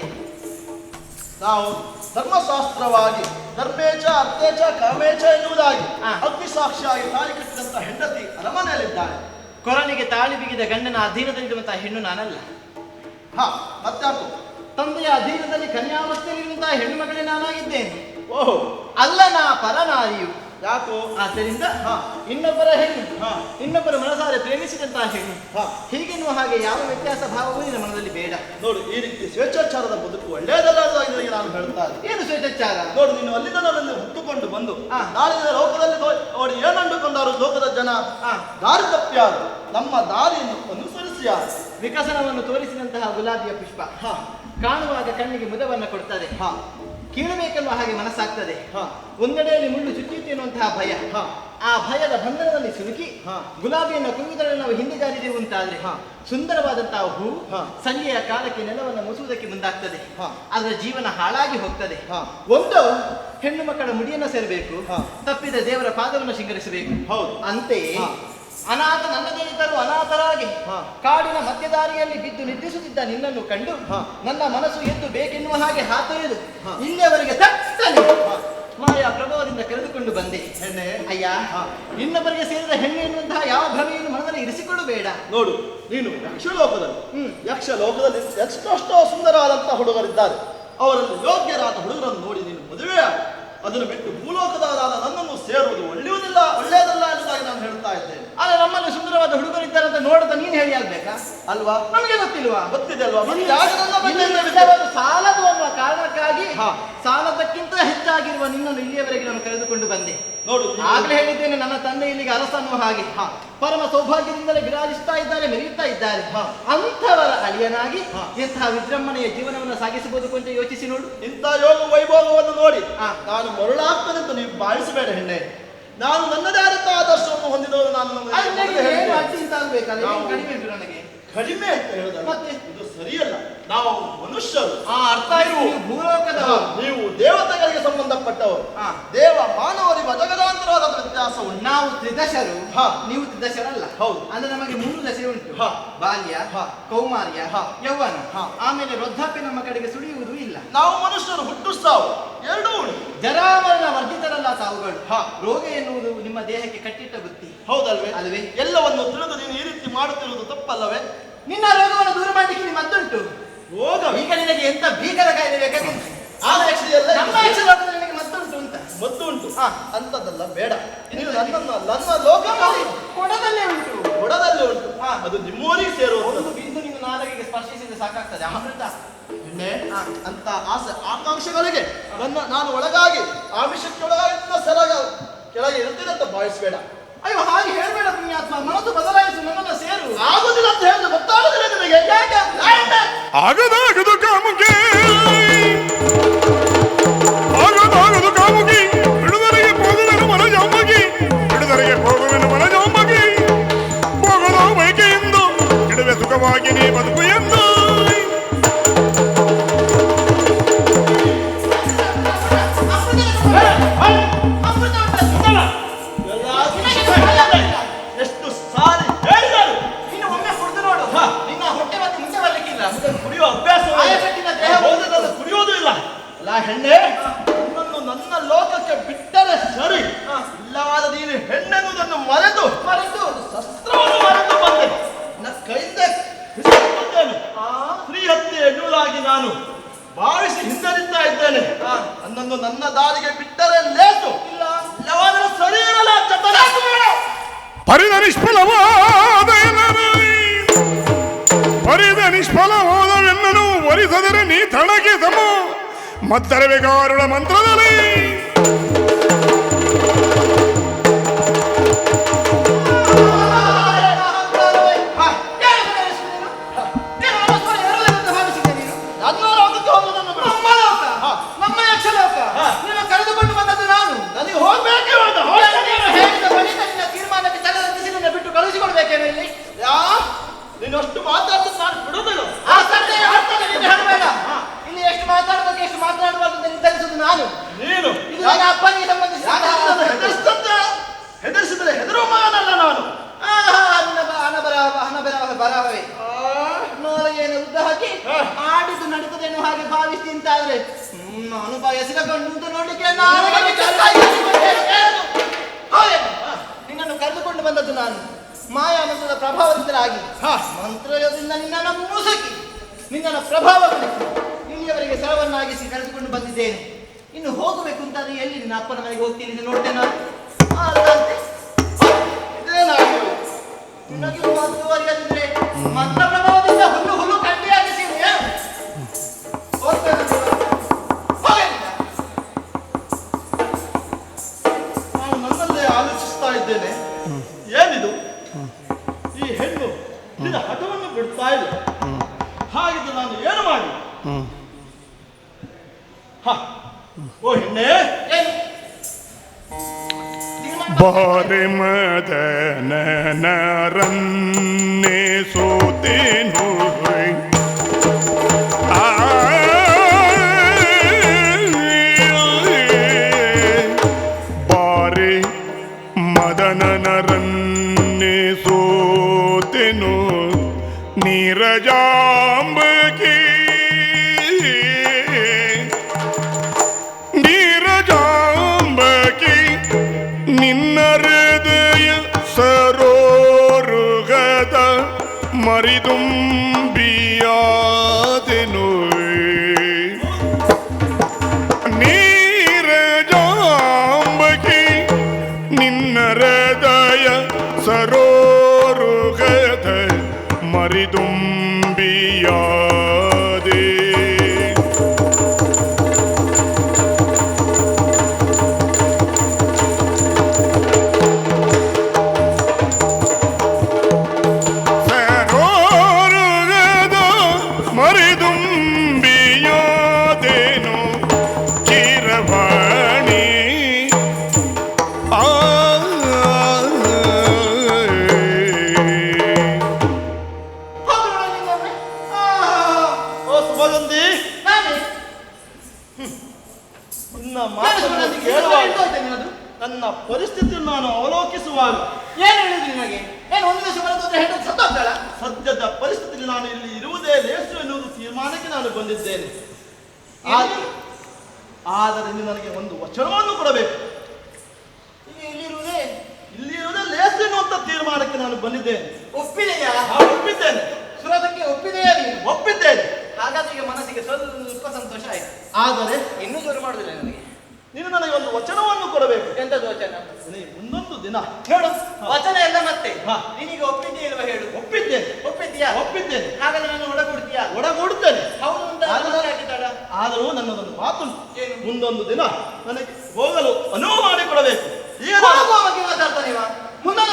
ನಾವು ಧರ್ಮಶಾಸ್ತ್ರವಾಗಿ ಧರ್ಮೇಚ ಅರ್ಥೇಚ ಕಾಮೇಚ ಎನ್ನುವುದಾಗಿ ಅಗ್ನಿ ಸಾಕ್ಷಿಯಾಗಿ ತಾಳಿ ಕಟ್ಟಿದಂತ ಹೆಂಡತಿ ಅರಮನೆಯಲ್ಲಿದ್ದಾಳೆ. ಕೊರಳಿಗೆ ತಾಳಿ ಬಿಗಿದ ಗಂಡನ ಅಧೀನದಲ್ಲಿರುವಂತಹ ಹೆಣ್ಣು ನಾನಲ್ಲ. ಮತ್ತಾಕು ತಂದೆಯ ಅಧೀನದಲ್ಲಿ ಕನ್ಯಾವಸ್ಥೆಯಲ್ಲಿರುವಂತಹ ಹೆಣ್ಣು ಮಗಳೇ ನಾನಾಗಿದ್ದೇನೆ. ಓಹೋ, ಅಲ್ಲ ನಾ ಪರನಾರಿಯು. ಯಾಕೋ? ಆದ್ದರಿಂದ ಇನ್ನೊಬ್ಬರ ಹೆಣ್ಣು, ಇನ್ನೊಬ್ಬರ ಮನಸಾರೆ ಪ್ರೇಮಿಸಿದಂತಹ ಹೆಣ್ಣು, ಹೀಗೆನ್ನುವ ಹಾಗೆ ಯಾವ ವ್ಯತ್ಯಾಸ ಭಾವವೂ ನಿನ್ನ ಮನದಲ್ಲಿ ಬೇಡ. ನೋಡು, ಈ ರೀತಿ ಸ್ವೇಚ್ಛಾಚಾರದ ಬದುಕು ಒಳ್ಳೆಯದಲ್ಲ ನಾನು ಹೇಳ್ತಾ ಇದ್ದೀನಿ. ಏನು ಸ್ವೇಚ್ಛಾಚಾರ? ನೋಡು, ನೀನು ಅಲ್ಲಿಂದ ನನ್ನಲ್ಲಿ ಹೊತ್ತುಕೊಂಡು ಬಂದು ನಾಳಿನ ಲೋಕದಲ್ಲಿ ನೋಡಿ ಏನಂಡುಕೊಂಡಾರು ಲೋಕದ ಜನ, ದಾರಿ ತಪ್ಪಿಯಾರು, ನಮ್ಮ ದಾರಿಯನ್ನು ಅನುಸರಿಸಿಯಾರು. ವಿಕಸನವನ್ನು ತೋರಿಸಿದಂತಹ ಗುಲಾಬಿಯ ಪುಷ್ಪ ಕಾಣುವಾಗ ಕಣ್ಣಿಗೆ ಮುದವನ್ನು ಕೊಡ್ತದೆ, ಕೀಳಬೇಕೆನ್ನುವ ಹಾಗೆ ಮನಸ್ಸಾಗ್ತದೆ. ಒಂದೆಡೆಯಲ್ಲಿ ಮುಳ್ಳು ಚುಚ್ಚಿತು ಎನ್ನುವಂತಹ ಭಯ, ಆ ಭಯದ ಬಂಧನದಲ್ಲಿ ಸಿಲುಕಿ ಗುಲಾಬಿಯನ್ನು ಕುಂಗಿದರೆ ನಾವು ಹಿಂದೆ ಜಾರಿದೆವು ಅಂತಾದ್ರೆ ಸುಂದರವಾದಂತಹ ಹೂ ಸಂಜೆಯ ಕಾಲಕ್ಕೆ ನೆಲವನ್ನು ಮುಸುವುದಕ್ಕೆ ಮುಂದಾಗ್ತದೆ, ಅದರ ಜೀವನ ಹಾಳಾಗಿ ಹೋಗ್ತದೆ. ಒಂದು ಹೆಣ್ಣು ಮಕ್ಕಳ ಮುಡಿಯನ್ನು ಸೇರಬೇಕು, ತಪ್ಪಿದ ದೇವರ ಪಾದವನ್ನು ಶೃಂಗರಿಸಬೇಕು. ಅಂತೆಯೇ ಅನಾಥ ನನ್ನದೇನಿದ್ದರೂ ಅನಾಥರಾಗಿ ಕಾಡಿನ ಮಧ್ಯದಾರಿಯಲ್ಲಿ ಬಿದ್ದು ನಿದ್ರಿಸುತ್ತಿದ್ದ ನಿನ್ನನ್ನು ಕಂಡು ನನ್ನ ಮನಸ್ಸು ಎದ್ದು ಬೇಕೆನ್ನುವ ಹಾಗೆ ಹಾತೊರೆದು ಇಲ್ಲಿಯವರೆಗೆ ತಟ್ಟನೆ ಮಾಯಾ ಪ್ರಭಾವದಿಂದ ಕರೆದುಕೊಂಡು ಬಂದೆ. ಅಯ್ಯ, ಇನ್ನೊಬ್ಬರಿಗೆ ಸೇರಿದ ಹೆಣ್ಣು ಎನ್ನುವಂತಹ ಯಾವ ಭ್ರಮೆಯನ್ನು ಮನದಲ್ಲಿ ಇರಿಸಿಕೊಳ್ಳಬೇಡ. ನೋಡು, ನೀನು ಯಕ್ಷ ಲೋಕದಲ್ಲಿ ಎಷ್ಟೋ ಸುಂದರವಾದಂತಹ ಹುಡುಗರಿದ್ದಾರೆ. ಅವರಲ್ಲಿ ಯೋಗ್ಯರಾದ ಹುಡುಗರನ್ನು ನೋಡಿ ನೀನು ಮದುವೆ ಅದನ್ನು ಬಿಟ್ಟು ಭೂಲೋಕದವರಾದ ನನ್ನನ್ನು ಸೇರುವುದು ಒಳ್ಳೆಯದಲ್ಲ ಎನ್ನುವುದಾಗಿ ನಾನು ಹೇಳ್ತಾ ಇದ್ದೇನೆ. ಆದ್ರೆ ನಮ್ಮಲ್ಲಿ ಸುಂದರವಾದ ಹುಡುಗರಿದ್ದಾರೆ ಅಂತ ನೋಡದ ನೀನು ಹೇಳಿ ಆಗ್ಬೇಕಾ? ಅಲ್ವಾ? ನಮಗೆ ಗೊತ್ತಿಲ್ವಾ? ಗೊತ್ತಿದೆ ಅಲ್ವಾ? ಸಾಲದು ಅನ್ನುವ ಕಾರಣಕ್ಕಾಗಿ ಸಾಲದಕ್ಕಿಂತ ಹೆಚ್ಚಾಗಿರುವ ನಿನ್ನನ್ನು ಇಲ್ಲಿಯವರೆಗೆ ನಾನು ಕರೆದುಕೊಂಡು ಬಂದೆ. ನೋಡು, ಆಗ್ಲೇ ಹೇಳಿದ್ದೇನೆ, ನನ್ನ ತಂದೆ ಇಲ್ಲಿಗೆ ಅರಸ ಅನ್ನುವ ಹಾಗೆ ಪರಮ ಸೌಭಾಗ್ಯದಿಂದಲೇ ವಿರಾಜಿಸ್ತಾ ಇದ್ದಾರೆ, ಮೆರೆಯುತ್ತಾ ಇದ್ದಾರೆ. ಅಂಥವರ ಅಳಿಯನಾಗಿ ಇಂತಹ ವಿಜೃಂಭಣೆಯ ಜೀವನವನ್ನು ಸಾಗಿಸಬಹುದು ಅಂತ ಯೋಚಿಸಿ ನೋಡು. ಇಂಥ ಯೋಗ ವೈಭವವನ್ನು ನೋಡಿ ನಾನು ಮರುಳಾಗ್ತದಂತ ನೀವು ಭಾವಿಸಬೇಡ ಹೆಣ್ಣೆ. ನಾನು ನನ್ನದೇ ಆದಂತಹ ಆದರ್ಶವನ್ನು ಹೊಂದಿದವರು. ನಾನು ಕಡಿಮೆ ಉಂಟು ನನಗೆ. ಕಡಿಮೆ ಅಂತ ಹೇಳುದ ಮತ್ತೆ ಇದು ಸರಿಯಲ್ಲ. ನಾವು ಮನುಷ್ಯರು. ಅರ್ಥ ಆಯ್ತು. ಭೂಲೋಕದವರು, ನೀವು ದೇವತೆಗಳಿಗೆ ಸಂಬಂಧಪಟ್ಟವರು. ದೇವ ಮಾನವರಿಗೆ ಅಜಗದಾಂತರವಾದ ವ್ಯತ್ಯಾಸ ಉಂಟು. ನಾವು ತ್ರಿದಶರು, ನೀವು ತ್ರಿದಶರಲ್ಲ. ಹೌದು. ಅಂದ್ರೆ ನಮಗೆ 3 ದಶೆ ಉಂಟು: ಬಾಲ್ಯ, ಕೌಮಾರ್ಯ, ಯೌವನ. ಆಮೇಲೆ ವೃದ್ಧಾಪ್ಯ ನಮ್ಮ ಕಡೆಗೆ ಸುಳಿಯುವುದು ಇಲ್ಲ. ನಾವು ಮನುಷ್ಯರು ಹುಟ್ಟು ಸಾವು ಎರಡೂ ಉಂಟು. ಜರಾಮರಣ ವರ್ಜಿತರಲ್ಲ ತಾವುಗಳು. ರೋಗ ಎನ್ನುವುದು ನಿಮ್ಮ ದೇಹಕ್ಕೆ ಕಟ್ಟಿಟ್ಟ ಬುತ್ತಿ. ಹೌದಲ್ವೇ? ಅಲ್ವೇ? ಎಲ್ಲವನ್ನು ತಿಳಿದು ನೀನು ಈ ರೀತಿ ಮಾಡುತ್ತಿರುವುದು ತಪ್ಪಲ್ಲವೇ? ನಿನ್ನ ರೋಗವನ್ನು ದೂರ ಮಾಡಲಿಕ್ಕೆ ನಿಮ್ಮ ಮದ್ದುಂಟು. ರೋಗ ಈಗ ನಿನಗೆ ಎಂತ ಭೀಕರ ಕಾಯಿಲೆ ಬೇಕಾಗಿತ್ತು? ನಮ್ಮ ಯಕ್ಷಲೋಕದಲ್ಲಿ ನಿನಗೆ ಮದ್ದುಂಟು ಅಂತ. ಮದ್ದು ಉಂಟು ಅಂತದಲ್ಲ, ಬೇಡ. ನೀನು ನನ್ನ ಲೋಕ ಕೊಡದಲ್ಲೇ ಉಂಟು. ಕೊಡದಲ್ಲಿ ಉಂಟು, ಅದು ನಿಮ್ಮೂರಿಗೆ ಸೇರುವುದು. ಒಂದು ಬಿಂದು ನಿನ್ನ ನಾಲಿಗೆಗೆ ಸ್ಪರ್ಶಿಸಿದ್ರೆ ಸಾಕಾಗ್ತದೆ ಅಮೃತ. ಅಂತ ಆಸೆ ಆಕಾಂಕ್ಷೆಗಳಿಗೆ ನಾನು ಒಳಗಾಗಿ ಆಮಿಷಕ್ಕೆ ಒಳಗಾಗಿ ಸೆರಗ ಕೆಳಗೆ ಇರುತ್ತೇನೆ ಅಂತ ಭಾವಿಸಬೇಡ. ಅಯ್ಯೋ ಹಾಗೆ ಹೇಳ್ಬೇಡ ಪುಣ್ಯಾತ್ಮ, ಮನಸ್ಸು ಬದಲಾಯಿಸು, ನನ್ನನ್ನು ಸೇರು. ಆಗುದಿಲ್ಲ ಅಂತ ಹೇಳಿದ್ರೆ ಗೊತ್ತಾಗುದಿಲ್ಲ ನಿನಗೆ. ಯಾಕೆ? ಆಗದಾಗದು ಕಾಮುಗೆ, ಆಗದಾಗದು ಕಾಮುಗಿ, ಬಿಡುದರೆಗೆ ಹೋಗುವೆನು ಮನ ಜಾಂಬಗಿ, ಬಿಡುದರೆಗೆ ಹೋಗುವೆನು ಮನ ಜಾಂಬಗಿ, ಹೋಗದ ಬಯಕೆಯಿಂದ ಇಡುವೆ ಸುಖವಾಗಿ ನೀ ಬದುಕು ಎಂದು. ಎಷ್ಟು ಸಾರಿ ಹೇಳಿದರು. ನೀನು ಒಮ್ಮೆ ಕುಡಿದು ನೋಡು, ನಿನ್ನ ಹೊಟ್ಟೆ ಮತ್ತೆ ಮುಂದೆ ಬರ್ಲಿಕ್ಕಿಲ್ಲ. ಕುಡಿಯುವ ಅಭ್ಯಾಸ ಆಯಕಟ್ಟಿನ ದೇಹ ಹೋದದನ್ನು ಕುಡಿಯೋದು ಇಲ್ಲ. ಅಲ್ಲ ಹೆಣ್ಣೆ, ನನ್ನನ್ನು ನನ್ನ ಲೋಕಕ್ಕೆ ಬಿಟ್ಟರೆ ಸರಿ, ಇಲ್ಲವಾದ ನೀನು ಹೆಣ್ಣೆನ್ನುವುದನ್ನು ಮರೆತು ಶಸ್ತ್ರವನ್ನು ಮರೆತು ಬಂದೆ. ನನ್ನ ಕೈಯಿಂದ ಹಿಡಿದುಕೊಂಡೇನು. ಸ್ತ್ರೀ ಹತ್ಯೆ ಎನ್ನುವುದಾಗಿ ನಾನು ಭಾವಿಸಿ ಹಿಂದರಿತಾ ಇದ್ದೇನೆ. ನನ್ನನ್ನು ನನ್ನ ದಾರಿಗೆ ಬಿಟ್ಟರೆ ಲೇಸು, ಇಲ್ಲವಾದರೆ ಸರಿ ಇರಲ್ಲ. ಪರಿದ ನಿಷ್ಫಲವಾದ ಪರಿದ ನಿಷ್ಫಲವಾದವೆನ್ನನು ವರಿಸದರೆ ನೀ ತಣಗೆ ಸಮ ಮತ್ತರವೆಗಾರುಳ ಮಂತ್ರದಲ್ಲಿ. ನಮ್ಮ ಯಕ್ಷಲೋಕ ನೀನು ಕರೆದುಕೊಂಡು ಬಂದದ್ದು ನಾನು. ನನಗೆ ಹೋಗ್ಬೇಕೆ ಬೇಡ? ಹೇಳಿದ ಬಳಿಕ ನಿನ್ನ ತೀರ್ಮಾನಕ್ಕೆ ತಲೆದಂಡಿಸಿ ನಿನ್ನ ಬಿಟ್ಟು ಕಳುಹಿಸಿಕೊಳ್ಬೇಕೇನು ಇಲ್ಲಿ? ನೀನಷ್ಟು ಮಾತಾಡ್ತಿದ್ದು ನಾನು ಬಿಡುದಿಲ್ಲ. ಆ ಸಂತೆ ಆಗ್ತದೆ, ನೀನು ಹೇಳಬೇಡ. ಇಲ್ಲಿ ಎಷ್ಟು ಮಾತಾಡಬೇಕು ಎಷ್ಟು ಮಾತನಾಡಬಾರ್ದು ಅಂತ ನಿರ್ಧರಿಸುವುದು ನಾನು. ನೀನು ಇದು ನನ್ನ ಅಪ್ಪನಿಗೆ ಸಂಬಂಧಿಸಿದ ಹೆದರಿಸಿದರೆ ಹೆದರುವ ಮಗನಲ್ಲ ನಾನು. ಬರಹವೇ ನೋಲಗೆಯನ್ನು ಉದ್ದ ಹಾಕಿ ಆಡಿದ್ದು ನಡೀತದೇನೋ ಹಾಗೆ ಭಾವಿಸಿ ಅಂತಾದ್ರೆ ನಾನು ಬಯಸಿಕೊಂಡು ಅಂತ ನೋಡ್ಲಿಕ್ಕೆ ನಿನ್ನನ್ನು ಕರೆದುಕೊಂಡು ಬಂದದ್ದು ನಾನು ಮಾಯಾ ಮಂತ್ರದ ಪ್ರಭಾವದಿಂದಲಾಗಿ ಮಂತ್ರದಿಂದ ನಿನ್ನನ್ನು ಮೂಸಕಿ ನಿನ್ನನ್ನು ಪ್ರಭಾವಗೊಳಿಸಿ ಇಲ್ಲಿಯವರೆಗೆ ಸರವನ್ನಾಗಿಸಿ ಕರೆದುಕೊಂಡು ಬಂದಿದ್ದೇನೆ. ಇನ್ನು ಹೋಗಬೇಕು ಅಂತಾದ್ರೆ ಎಲ್ಲಿ ನಿನ್ನ ಅಪ್ಪನ ಮನೆಗೆ ಹೋಗ್ತೀನಿ ಅಂತ ನೋಡ್ತೇನೆ ನಾನು. ಅಲ್ಲಂತೆ ಇದೇನಾಗಿದೆ ನಿನಗೆ ಮುಂದುವರಿಯದಿದ್ರೆ ಮಂತ್ರ ಪ್ರಭಾವದಿಂದ ಹುಲ್ಲು ಹುಲ್ಲು ಕಡ್ಡಿಯಾಗಿಸಿ ನಾನು ನನ್ನಲ್ಲೇ ಆಲೋಚಿಸ್ತಾ ಇದ್ದೇನೆ, ಏನಿದು ಈ ಹೆಣ್ಣು ನಿನ್ನ ಹಠವನ್ನು ಬಿಡ್ತಾ ಇಲ್ಲ. ಹಾಗಿದ್ದು ನಾನು ಏನು ಮಾಡಿ? ಓ ಹೆಣ್ಣೆ, ಬಾರೆ ಮದನರನ್ನೇ ಸೋತೇನು ಬಾರೆ ಮದನರನ್ನೇ ಸೋತೆನು ನೀರಜಾಂಬಕಿ ನೀರಜಾಂಬಕಿ ನಿನ್ನ ಹೃದಯ ಸರೋರುಗದ ಮರಿದುಂಬಿಯಾದೆನು ನೀರಜಾಂಬಕಿ ನಿನ್ನ ಹೃದಯ ಸರೋರುಗದ ಮರಿದುಂಬಿಯಾದೆ ಮರಿದುಂಬಿಯಾದೇನು ಚಿರವಾಣಿ ಓ ಸುಭಗಂಧಿ, ನಿನ್ನ ಮಾತನ್ನು ಕೇಳುವಾಗ ನನ್ನ ಪರಿಸ್ಥಿತಿಯನ್ನು ನಾನು ಅವಲೋಕಿಸುವಾಗ ಏನು ಹೇಳಿದ್ರು ನಿನಗೆ? ಏನು ಒಂದು ದಿವಸ ಬರೋದು ಹೆಣ್ಣು ಸತ್ತೋಗ್ತಾಳ? ಸದ್ಯದ ಪರಿಸ್ಥಿತಿಯಲ್ಲಿ ನಾನು ಇಲ್ಲಿ ಇರುವುದೇ ಲೇಸು ಎನ್ನುವುದು ತೀರ್ಮಾನಕ್ಕೆ ನಾನು ಬಂದಿದ್ದೇನೆ. ಆದರೆ ನೀನು ನನಗೆ ಒಂದು ವಚನವನ್ನು ಕೊಡಬೇಕು. ಇಲ್ಲಿರುವುದೇ ಇಲ್ಲಿರುವುದೇ ಲೇಸು ಎನ್ನುವಂತ ತೀರ್ಮಾನಕ್ಕೆ ನಾನು ಬಂದಿದ್ದೇನೆ. ಒಪ್ಪಿದೆಯಾ? ಒಪ್ಪಿದ್ದೇನೆ, ಸುರತಕ್ಕೆ ಒಪ್ಪಿದೆಯಾ ನೀನು? ಒಪ್ಪಿದ್ದೇನೆ. ಹಾಗಾದ್ರೆ ಈಗ ಮನಸ್ಸಿಗೆ ಸ್ವಲ್ಪ ಸಂತೋಷ ಆಯ್ತು. ಆದರೆ ಇನ್ನೂ ಜೋರು ಮಾಡುದಿಲ್ಲ ನನಗೆ. ನೀನು ನನಗೆ ಒಂದು ವಚನವನ್ನು ಕೊಡಬೇಕು. ಎಂತದ್ದು ವಚನ? ಮುಂದೊಂದು ದಿನ ಹೇಳು. ವಚನ ಎಲ್ಲ ಮತ್ತೆ ಹಾ. ನಿನಗೆ ಒಪ್ಪಿದ್ಯಾ ಇಲ್ವಾ ಹೇಳು? ಒಪ್ಪಿದ್ದೇನೆ, ಒಪ್ಪಿದ್ಯಾ? ಒಪ್ಪಿದ್ದೇನೆ. ಹಾಗಾದ್ರೆ ನಾನು ಒಡಗೊಡ್ತೀಯಾ? ಒಡಗೂಡುತ್ತೇನೆ. ಹೌದು ಅಂತ ಹಾಕಿದ್ದಾಳ. ಆದರೂ ನನ್ನದೊಂದು ಮಾತುಂಟು. ಏನು? ಮುಂದೊಂದು ದಿನ ನನಗೆ ಹೋಗಲು ಅನುವು ಮಾಡಿಕೊಡಬೇಕು. ಈಗ ಹೋಗುವ ಬಗ್ಗೆ ಮಾತಾಡ್ತಾನೆ ಇವ.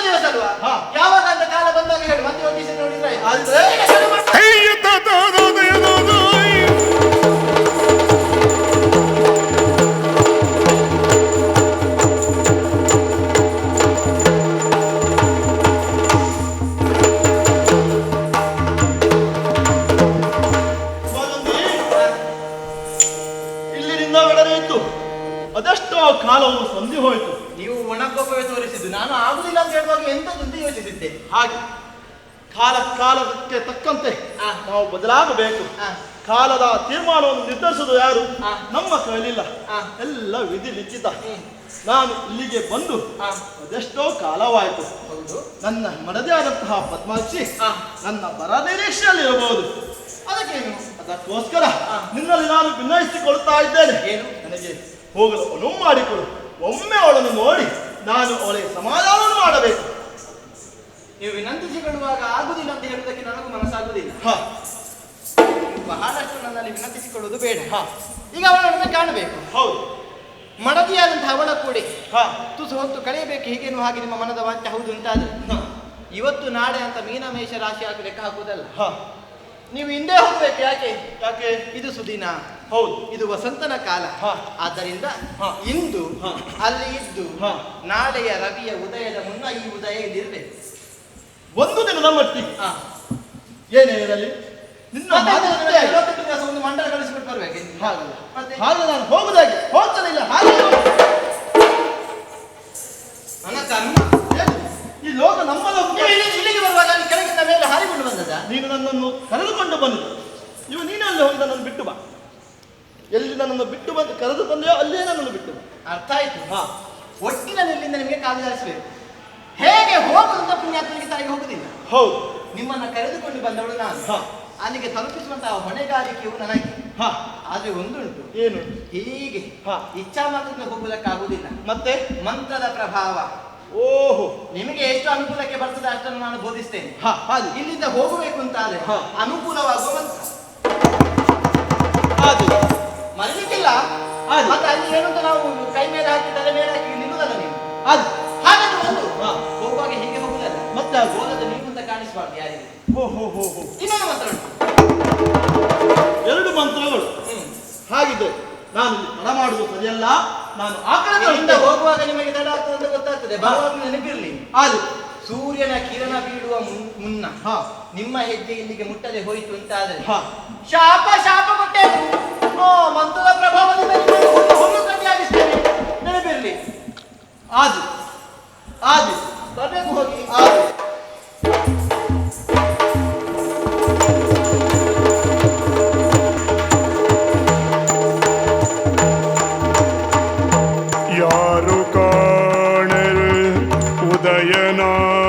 ದಿವಸ ಅಲ್ವಾ? ಯಾವಾಗ ಅಂತ ಕಾಲ ಬಂದಾಗ ಹೇಳಿ, ಮತ್ತೆ ಒಂದು ದಿವಸ ನೋಡಿದ್ರೆ ಆಯ್ತು. ಆದ್ರೆ ಇಲ್ಲಿನಿಂದ ಬೆಳೆದಿತ್ತು ಅದೆಷ್ಟೋ ಕಾಲವು ಸಂಧಿ ಹೋಯಿತು. ನೀವು ಒಣಕೊಪ್ಪವೇ ತೋರಿಸಿದ್ದು, ನಾನು ಆಗುದಿಲ್ಲ ಅಂತ ಹೇಳುವಾಗ ಎಂತದಂತ ಯೋಚಿಸಿದ್ದೆ. ಹಾಗೆ ಕಾಲಕ್ಕೆ ತಕ್ಕಂತೆ ನಾವು ಬದಲಾಗಬೇಕು. ಕಾಲದ ತೀರ್ಮಾನವನ್ನು ನಿರ್ಧರಿಸುವುದು ಯಾರು? ನಮ್ಮ ಕೈಲಿಲ್ಲ, ಎಲ್ಲ ವಿಧಿ ಲಿಖಿತ. ನಾನು ಇಲ್ಲಿಗೆ ಬಂದು ಅದೆಷ್ಟೋ ಕಾಲವಾಯಿತು. ನನ್ನ ಮನದೇ ಆದಂತಹ ಪದ್ಮಾಕ್ಷಿ ನನ್ನ ಬರ ನಿರೀಕ್ಷೆಯಲ್ಲಿ ಇರಬಹುದು. ಅದಕ್ಕೇನು? ಅದಕ್ಕೋಸ್ಕರ ನಿನ್ನಲ್ಲಿ ನಾನು ಭಿನ್ನಯಿಸಿಕೊಳ್ತಾ ಇದ್ದೇನೆ. ಏನು? ನನಗೆ ಹೋಗಲು ಅನುವು ಮಾಡಿಕೊಡು. ಒಮ್ಮೆ ಅವಳನ್ನು ನೋಡಿ ನಾನು ಅವಳಿಗೆ ಸಮಾಧಾನವನ್ನು ಮಾಡಬೇಕು. ನೀವು ವಿನಂತಿಸಿಕೊಳ್ಳುವಾಗ ಆಗುದಿಲ್ಲ ಅಂತ ಹೇಳುವುದಕ್ಕೆ ನನಗೂ ಮನಸ್ಸಾಗುವುದಿಲ್ಲ. ಬಹಳಷ್ಟು ನನ್ನಲ್ಲಿ ವಿನಂತಿಸಿಕೊಳ್ಳುವುದು ಬೇಡ. ಈಗ ಅವಳನ್ನು ಕಾಣಬೇಕು. ಹೌದು, ಮಡದಿಯಾದಂತಹ ಅವಳ ಕೂಡಿ ತುಸು ಹೊತ್ತು ಕಳೆಯಬೇಕು. ಹೀಗೇನು ಹಾಗೆ ನಿಮ್ಮ ಮನದ ವಾಂಚ ಹೌದು ಅಂತಾದ್ರೆ ಇವತ್ತು ನಾಳೆ ಅಂತ ಮೀನಮೇಷ ರಾಶಿ ಹಾಕಿ ಲೆಕ್ಕ ಹಾಕುವುದಲ್ಲ. ನೀವು ಹಿಂದೆ ಹೋಗ್ಬೇಕು. ಯಾಕೆ? ಇದು ಸುದಿನ. ಹೌದು, ಇದು ವಸಂತನ ಕಾಲ. ಆದ್ದರಿಂದ ಇಂದು ಅಲ್ಲಿ ಇದ್ದು ನಾಳೆಯ ರವಿಯ ಉದಯದ ಮುನ್ನ ಈ ಉದಯ ಇಲ್ಲಿರ್ಬೇಕು. ಒಂದು ದಿನದ ಮಟ್ಟಿಗೆ ಏನೇ ಇರಲಿ ನಿನ್ನ ಇವತ್ತು ದಿವಸ ಒಂದು ಮಂಡಲ ಕಳಿಸಿಬಿಟ್ಟು ಬರ್ಬೇಕು. ಹಾಗೆ ನಾನು ಹೋಗುದಾಗೆ ಹೋಗ್ತಾನಿಲ್ಲ. ಹಾಗೆ ನನ್ನ ಕರ್ಮ. ಈ ಲೋಕ ನಮ್ಮ ಲೋಕ. ಇಲ್ಲಿಗೆ ಬರುವಾಗ ಅಲ್ಲಿ ಕೆಳಗಿನ ಮೇಲೆ ಹಾರಿಕೊಂಡು ಬಂದದ. ನೀನು ನನ್ನನ್ನು ಕರೆದುಕೊಂಡು ಬಂದು ಇವ ನೀನೇ ಅಲ್ಲಿ ಹೋಗಿ ನನ್ನನ್ನು ಬಿಟ್ಟು ಬಾ. ಎಲ್ಲಿ ನನ್ನನ್ನು ಬಿಟ್ಟು ಬಂದು ಕರೆದು ಬಂದೆಯೋ ಅಲ್ಲೇ ನನ್ನನ್ನು ಬಿಟ್ಟು ಬಾ. ಅರ್ಥ ಆಯ್ತು? ಒಟ್ಟಿನಲ್ಲಿ ಇಲ್ಲಿಂದ ನಿಮಗೆ ಕಾಲು ಜಾರಿಸಬೇಕು. ಹೇಗೆ ಹೋಗುವಂತ ಪುಣ್ಯಾತ್ಮನಿಗೆ ತಲೆಗೆ ಹೋಗುದಿಲ್ಲ. ಹೌದು, ನಿಮ್ಮನ್ನ ಕರೆದುಕೊಂಡು ಬಂದವಳು ನಾನು. ಅಲ್ಲಿಗೆ ತಲುಪಿಸುವಂತಹ ಹೊಣೆಗಾರಿಕೆಯು ನನಗೆ. ಆದ್ರೆ ಒಂದುಂಟು. ಏನು? ಹೀಗೆ ಇಚ್ಛಾ ಮಾತ್ರದಿಂದ ಹೋಗುವುದಕ್ಕಾಗುವುದಿಲ್ಲ. ಮತ್ತೆ ಮಂತ್ರದ ಪ್ರಭಾವ. ಓಹೋ, ನಿಮಗೆ ಎಷ್ಟು ಅನುಕೂಲಕ್ಕೆ ಬರ್ತದೆ ಅಷ್ಟನ್ನು ನಾನು ಬೋಧಿಸ್ತೇನೆ. ಹಾಗೆ ಇಲ್ಲಿಂದ ಹೋಗಬೇಕು ಅಂತ ಆದ್ರೆ ಅನುಕೂಲವಾಗುವ ಮಂತ್ರ ಮರಿಲಿಕ್ಕಿಲ್ಲ. ಮತ್ತೆ ಅಲ್ಲಿ ಏನಂತ ನಾವು ಕೈ ಮೇಲೆ ಹಾಕಿ ತಲೆ ಮೇಲೆ ಹಾಕಿ ನಿಲ್ಲುದಲ್ಲ ನೀವು. ಹಾಗಾದ್ರೆ ಒಂದು ಹೋಗುವಾಗ ಹೀಗೆ ಹೋಗುದಲ್ಲ, ಮತ್ತೆ ಹೋಗದ ನೀವು ಅಂತ ಕಾಣಿಸಬಾರ್ದು ಯಾರಿಗೆ. ಇನ್ನೊಂದು ಮಂತ್ರ ಉಂಟು. ಎರಡು ಮಂತ್ರಗಳು. ಹಾಗಿದ್ರೆ ನಾನು ತಡ ಮಾಡುವುದು ಸರಿಯಲ್ಲ. ನಾನು ಆ ಕಡೆಯಿಂದ ಹೋಗುವಾಗ ನಿಮಗೆ ತಡ ಆಗ್ತದೆ ಅಂತ ಗೊತ್ತಾಗ್ತದೆ. ಬರುವಾಗ ನೆನಪಿರ್ಲಿ. ಅದು ಸೂರ್ಯನ ಕಿರಣ ಬೀಳುವ ಮುನ್ನ ನಿಮ್ಮ ಹೆಜ್ಜೆ ಇಲ್ಲಿಗೆ ಮುಟ್ಟದೆ ಹೋಯಿತು ಅಂತ ಆದ್ರೆ ಶಾಪ ಕೊಟ್ಟೇನು. ಮಂತ್ರದ ಪ್ರಭಾವದಿಂದ ಹುಲ್ಲು ಕಟ್ಟಿಯಾಗಿಸ್ತೇನೆ. ನೆನಪಿರ್ಲಿ. ಆದಿ ಬರ್ಬೇಕು ಹೋಗಿ. ಯಾರು ಕಾಣರು ಉದಯನಾಗಲೇ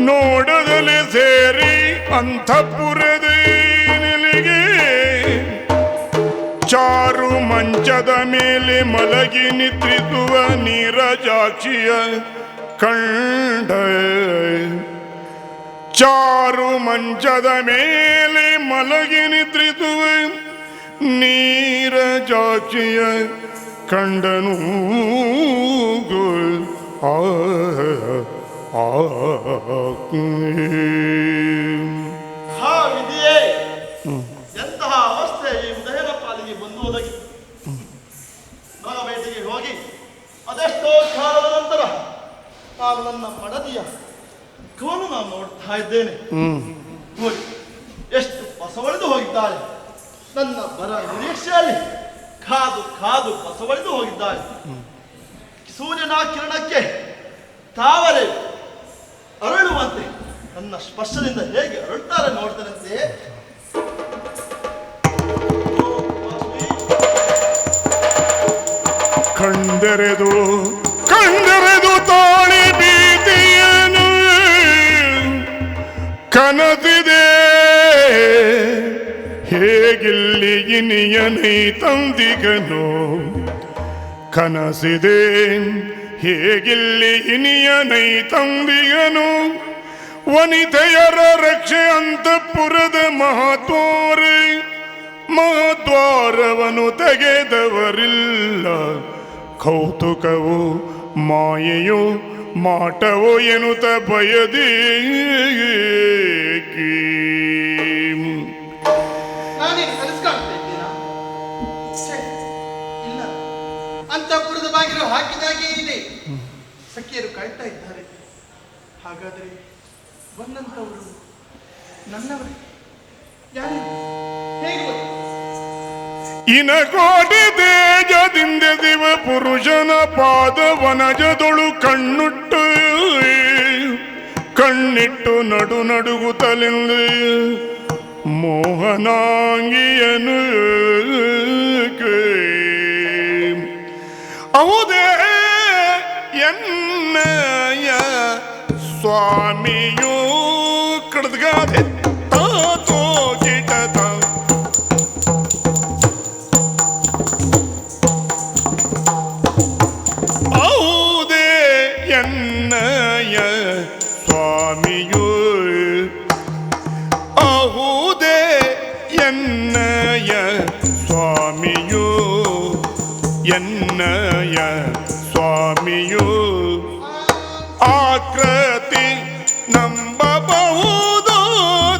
ನೋಡದಲೆ ಸೇರಿ ಅಂತಃಪುರದ ನೆಲೆಗೆ ಚಾರು ಮಂಚದ ಮೇಲೆ ಮಲಗಿ ನಿದ್ರಿಸುವ ನೀರಜಾಕ್ಷಿಯ ಕಂಡ. ಚಾರು ಮಂಚದ ಮೇಲೆ ಮಲಗಿ ನಿದ್ರಿಸುವ ನೀರಜಾಕ್ಷಿಯ ಕಂಡನು. ವಿಧಿಯೇ, ಎಂತಹ ಅವಸ್ಥೆ ಈ ಉದಯನ ಪಾಲಿಗೆ ಬಂದು ಒದಗಿ. ಬೇಟೆಗೆ ಹೋಗಿ ಅದೆಷ್ಟೋ ಕಾಲದ ನಂತರ ನಾನು ನನ್ನ ಮಡದಿಯ ಮುಖವನ್ನು ನಾನು ನೋಡ್ತಾ ಇದ್ದೇನೆ. ನೋಡಿ ಎಷ್ಟು ಬಸವಳಿದು ಹೋಗಿದ್ದಾಳೆ. ನನ್ನ ಬರ ನಿರೀಕ್ಷೆಯಲ್ಲಿ ಕಾದು ಬಸವಳಿದು ಹೋಗಿದ್ದಾಳೆ. ಸೂರ್ಯನ ಕಿರಣಕ್ಕೆ ತಾವರೆ ಅರಳುವಂತೆ ನನ್ನ ಸ್ಪರ್ಶದಿಂದ ಹೇಗೆ ಅರಳುತ್ತಾರೆ ನೋಡ್ತಾರಂತೆ. ಕಂಡೆರೆದು ತಾಳಿ ಭೀತಿಯನು ಕನಸಿದೆ ಹೇಗಿಲ್ಲಿ ಇನಿಯನೈ ತಂದಿಗನು. ಕನಸಿದೆ ಹೇಗಿಲ್ಲಿ ಇನಿಯನೈ ತಂದಿಗನು. ವನಿತೆಯರ ರಕ್ಷೆ ಅಂತಃಪುರದ ಮಹದ್ವಾರವನ್ನು ತೆಗೆದವರಿಲ್ಲ. ಕೌತುಕವು ಮಾಯೆಯೋ ಮಾಟವೋ ಎನ್ನುತ್ತ ಬಯದೇಕಿ. ನಾನೇನು ಕನಸ್ಕಾಣ್ತಾ ಇದ್ದೀನಾ? ಛೇ, ಇಲ್ಲ. ಅಂತಃಪುರದ ಬಾಗಿಲು ಹಾಕಿದಾಗೇ ಇದೆ. ಸಖಿಯರು ಕಾಯ್ತಾ ಇದ್ದಾರೆ. ಹಾಗಾದರೆ ಬಂದಂತವರು ನನ್ನವರೇ? ಯಾರು? ಹೇಗೆ ಬಂದರು? ಇನಕೋಟಿ ತೇಜದಿಂದ ದಿವ ಪುರುಷನ ಪಾದವನಜದೊಳು ಕಣ್ಣಿಟ್ಟು ನಡು ನಡುಗುತ್ತಲಿಂದ ಮೋಹನಾಂಗಿಯನು ಹೌದೇ ಎನ್ನಯ ಸ್ವಾಮಿಯೋ ಕಡ್ಗಾದೆ ತಾತೋ ಕಿಟತ ಹೌದೇ ಎನ್ನಯ ಸ್ವಾಮಿಯೋ ಹೌದೇ ಎನ್ನಯ ಸ್ವಾಮಿಯೋ ಎನ್ನಯ ಸ್ವಾಮಿಯೋ ಆಕೃತಿ ನಂಬಬಹುದೋ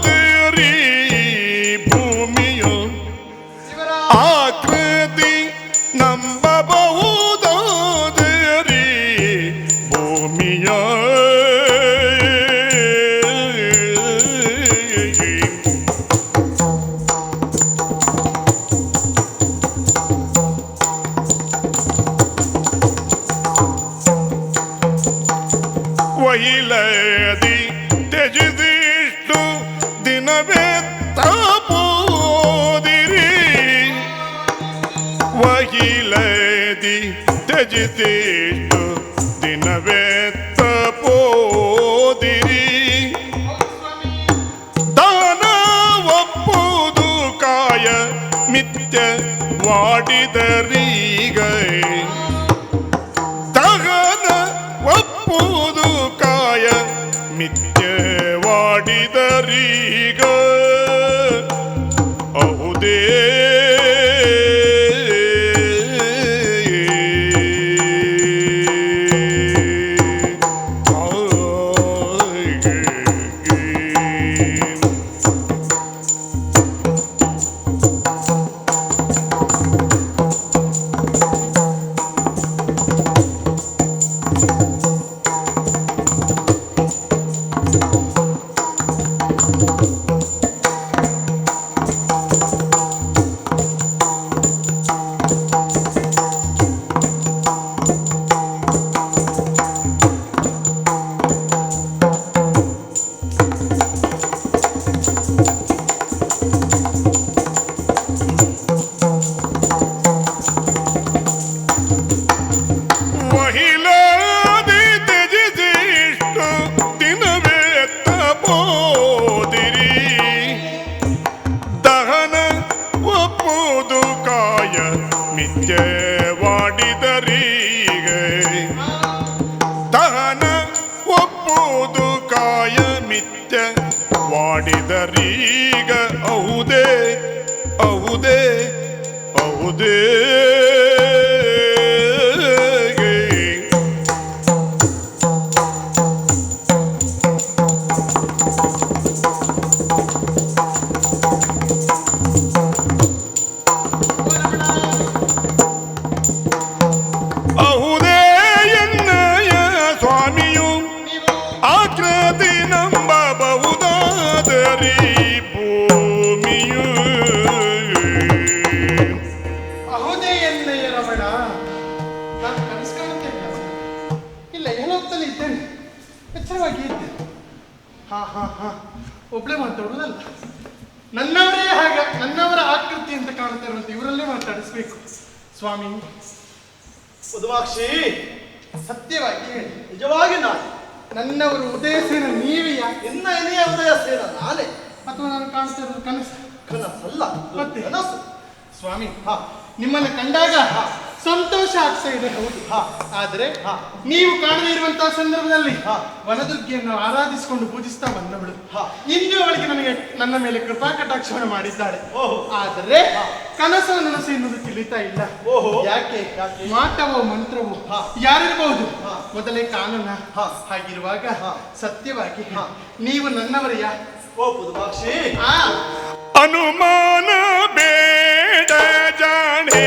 ದೇರಿ ಭೂಮಿಯೋ ಆಕೃತಿ ನಂಬಬಹುದೋ ದೇರಿ ಭೂಮಿಯೋ ವಹಿಲದಿ ತ್ಯಜಿಸಿಷ್ಟು ದಿನವೇ ತಪೋದಿರಿ ವಹಿಲದಿ ತ್ಯಜಿಸಿಷ್ಟು ದಿನವೇ ತಪೋದಿರಿ ದಾನ ಒಪ್ಪುವುದು ಕಾಯ ಮಿಥ್ಯ ವಾಡಿದರೀಗ ದಹನ ಒಪ್ಪುವುದು ಕಾಯ ಮಿಥ್ಯವಾಡಿದರೀಗ ಹೌದೇ ವಾಡಿದರೀಗ ಹೌದೇ ಹೌದೇ ಹೌದೇ ಹೌದೇ ಎನ್ನಯ ಸ್ವಾಮಿಯು ಆಕೃತಿ ನಂಬಬಹುದಾದರಿ ಭೂಮಿಯು ಅಹುದೇ ಎನ್ನಯ್ಯ ರಮಣ. ನಾನು ಕನಸು ಕಾಣುತ್ತಾ ಇಲ್ಲ, ಹೇಳೋಗ್ತಲೇ ಇದ್ದೇನೆ, ಎಚ್ಚರವಾಗಿ ಇದ್ದೇನೆ. ಹಾ ಒಬ್ಳೆ ಮಾತಾಡುವುದಲ್ಲ, ನನ್ನವರೇ ಹಾಗೆ ನನ್ನವರ ಆಕೃತಿ ಅಂತ ಕಾಣ್ತಾ ಇರುವಂತೆ ಇವರಲ್ಲೇ ಮಾತಾಡಿಸ್ಬೇಕು. ಸ್ವಾಮಿ ಮಧುಮಾಕ್ಷಿ, ಸತ್ಯವಾಗಿ ಹೇಳಿ, ನಿಜವಾಗಿ ನಾನು ನನ್ನವರು ಉದಯಸೇನ ನೀವೆಯಾ? ಇನ್ನ ಎನೆಯ ಉದಯ ಸೇನ ನಾನೇ. ಅಥವಾ ನಾನು ಕಾಣ್ತಾ ಇರೋದು ಕನಸು? ಕನಸಲ್ಲ, ಮತ್ತೆ? ಕನಸು. ಸ್ವಾಮಿ, ನಿಮ್ಮನ್ನು ಕಂಡಾಗ ಸಂತೋಷ ಆಗ್ತಾ ಇದೆ, ಹೌದು. ಆದ್ರೆ ನೀವು ಕಾಣದೇ ಇರುವಂತಹ ಸಂದರ್ಭದಲ್ಲಿ ವನದುರ್ಗಿಯನ್ನು ಆರಾಧಿಸಿಕೊಂಡು ಪೂಜಿಸ್ತಾ ಬಂದವಳು ಇಂದು ಅವಳಿಗೆ ನನ್ನ ಮೇಲೆ ಕೃಪಾ ಕಟಾಕ್ಷವನ್ನು ಮಾಡಿದ್ದಾಳೆ. ಆದರೆ ಕನಸು ನನಸು ಎನ್ನುವುದು ತಿಳಿತಾ ಇಲ್ಲ. ಯಾಕೆ? ಮಾಟವೋ ಮಂತ್ರವೋ ಯಾರಿರಬಹುದು, ಮೊದಲೇ ಕಾನೂನ. ಹಾಗಿರುವಾಗ ಸತ್ಯವಾಗಿ ನೀವು ನನ್ನವರೆಯ ಪುದುಮಾಕ್ಷಿ, ಅನುಮಾನ ಬೇಡ ಜಾಣೆ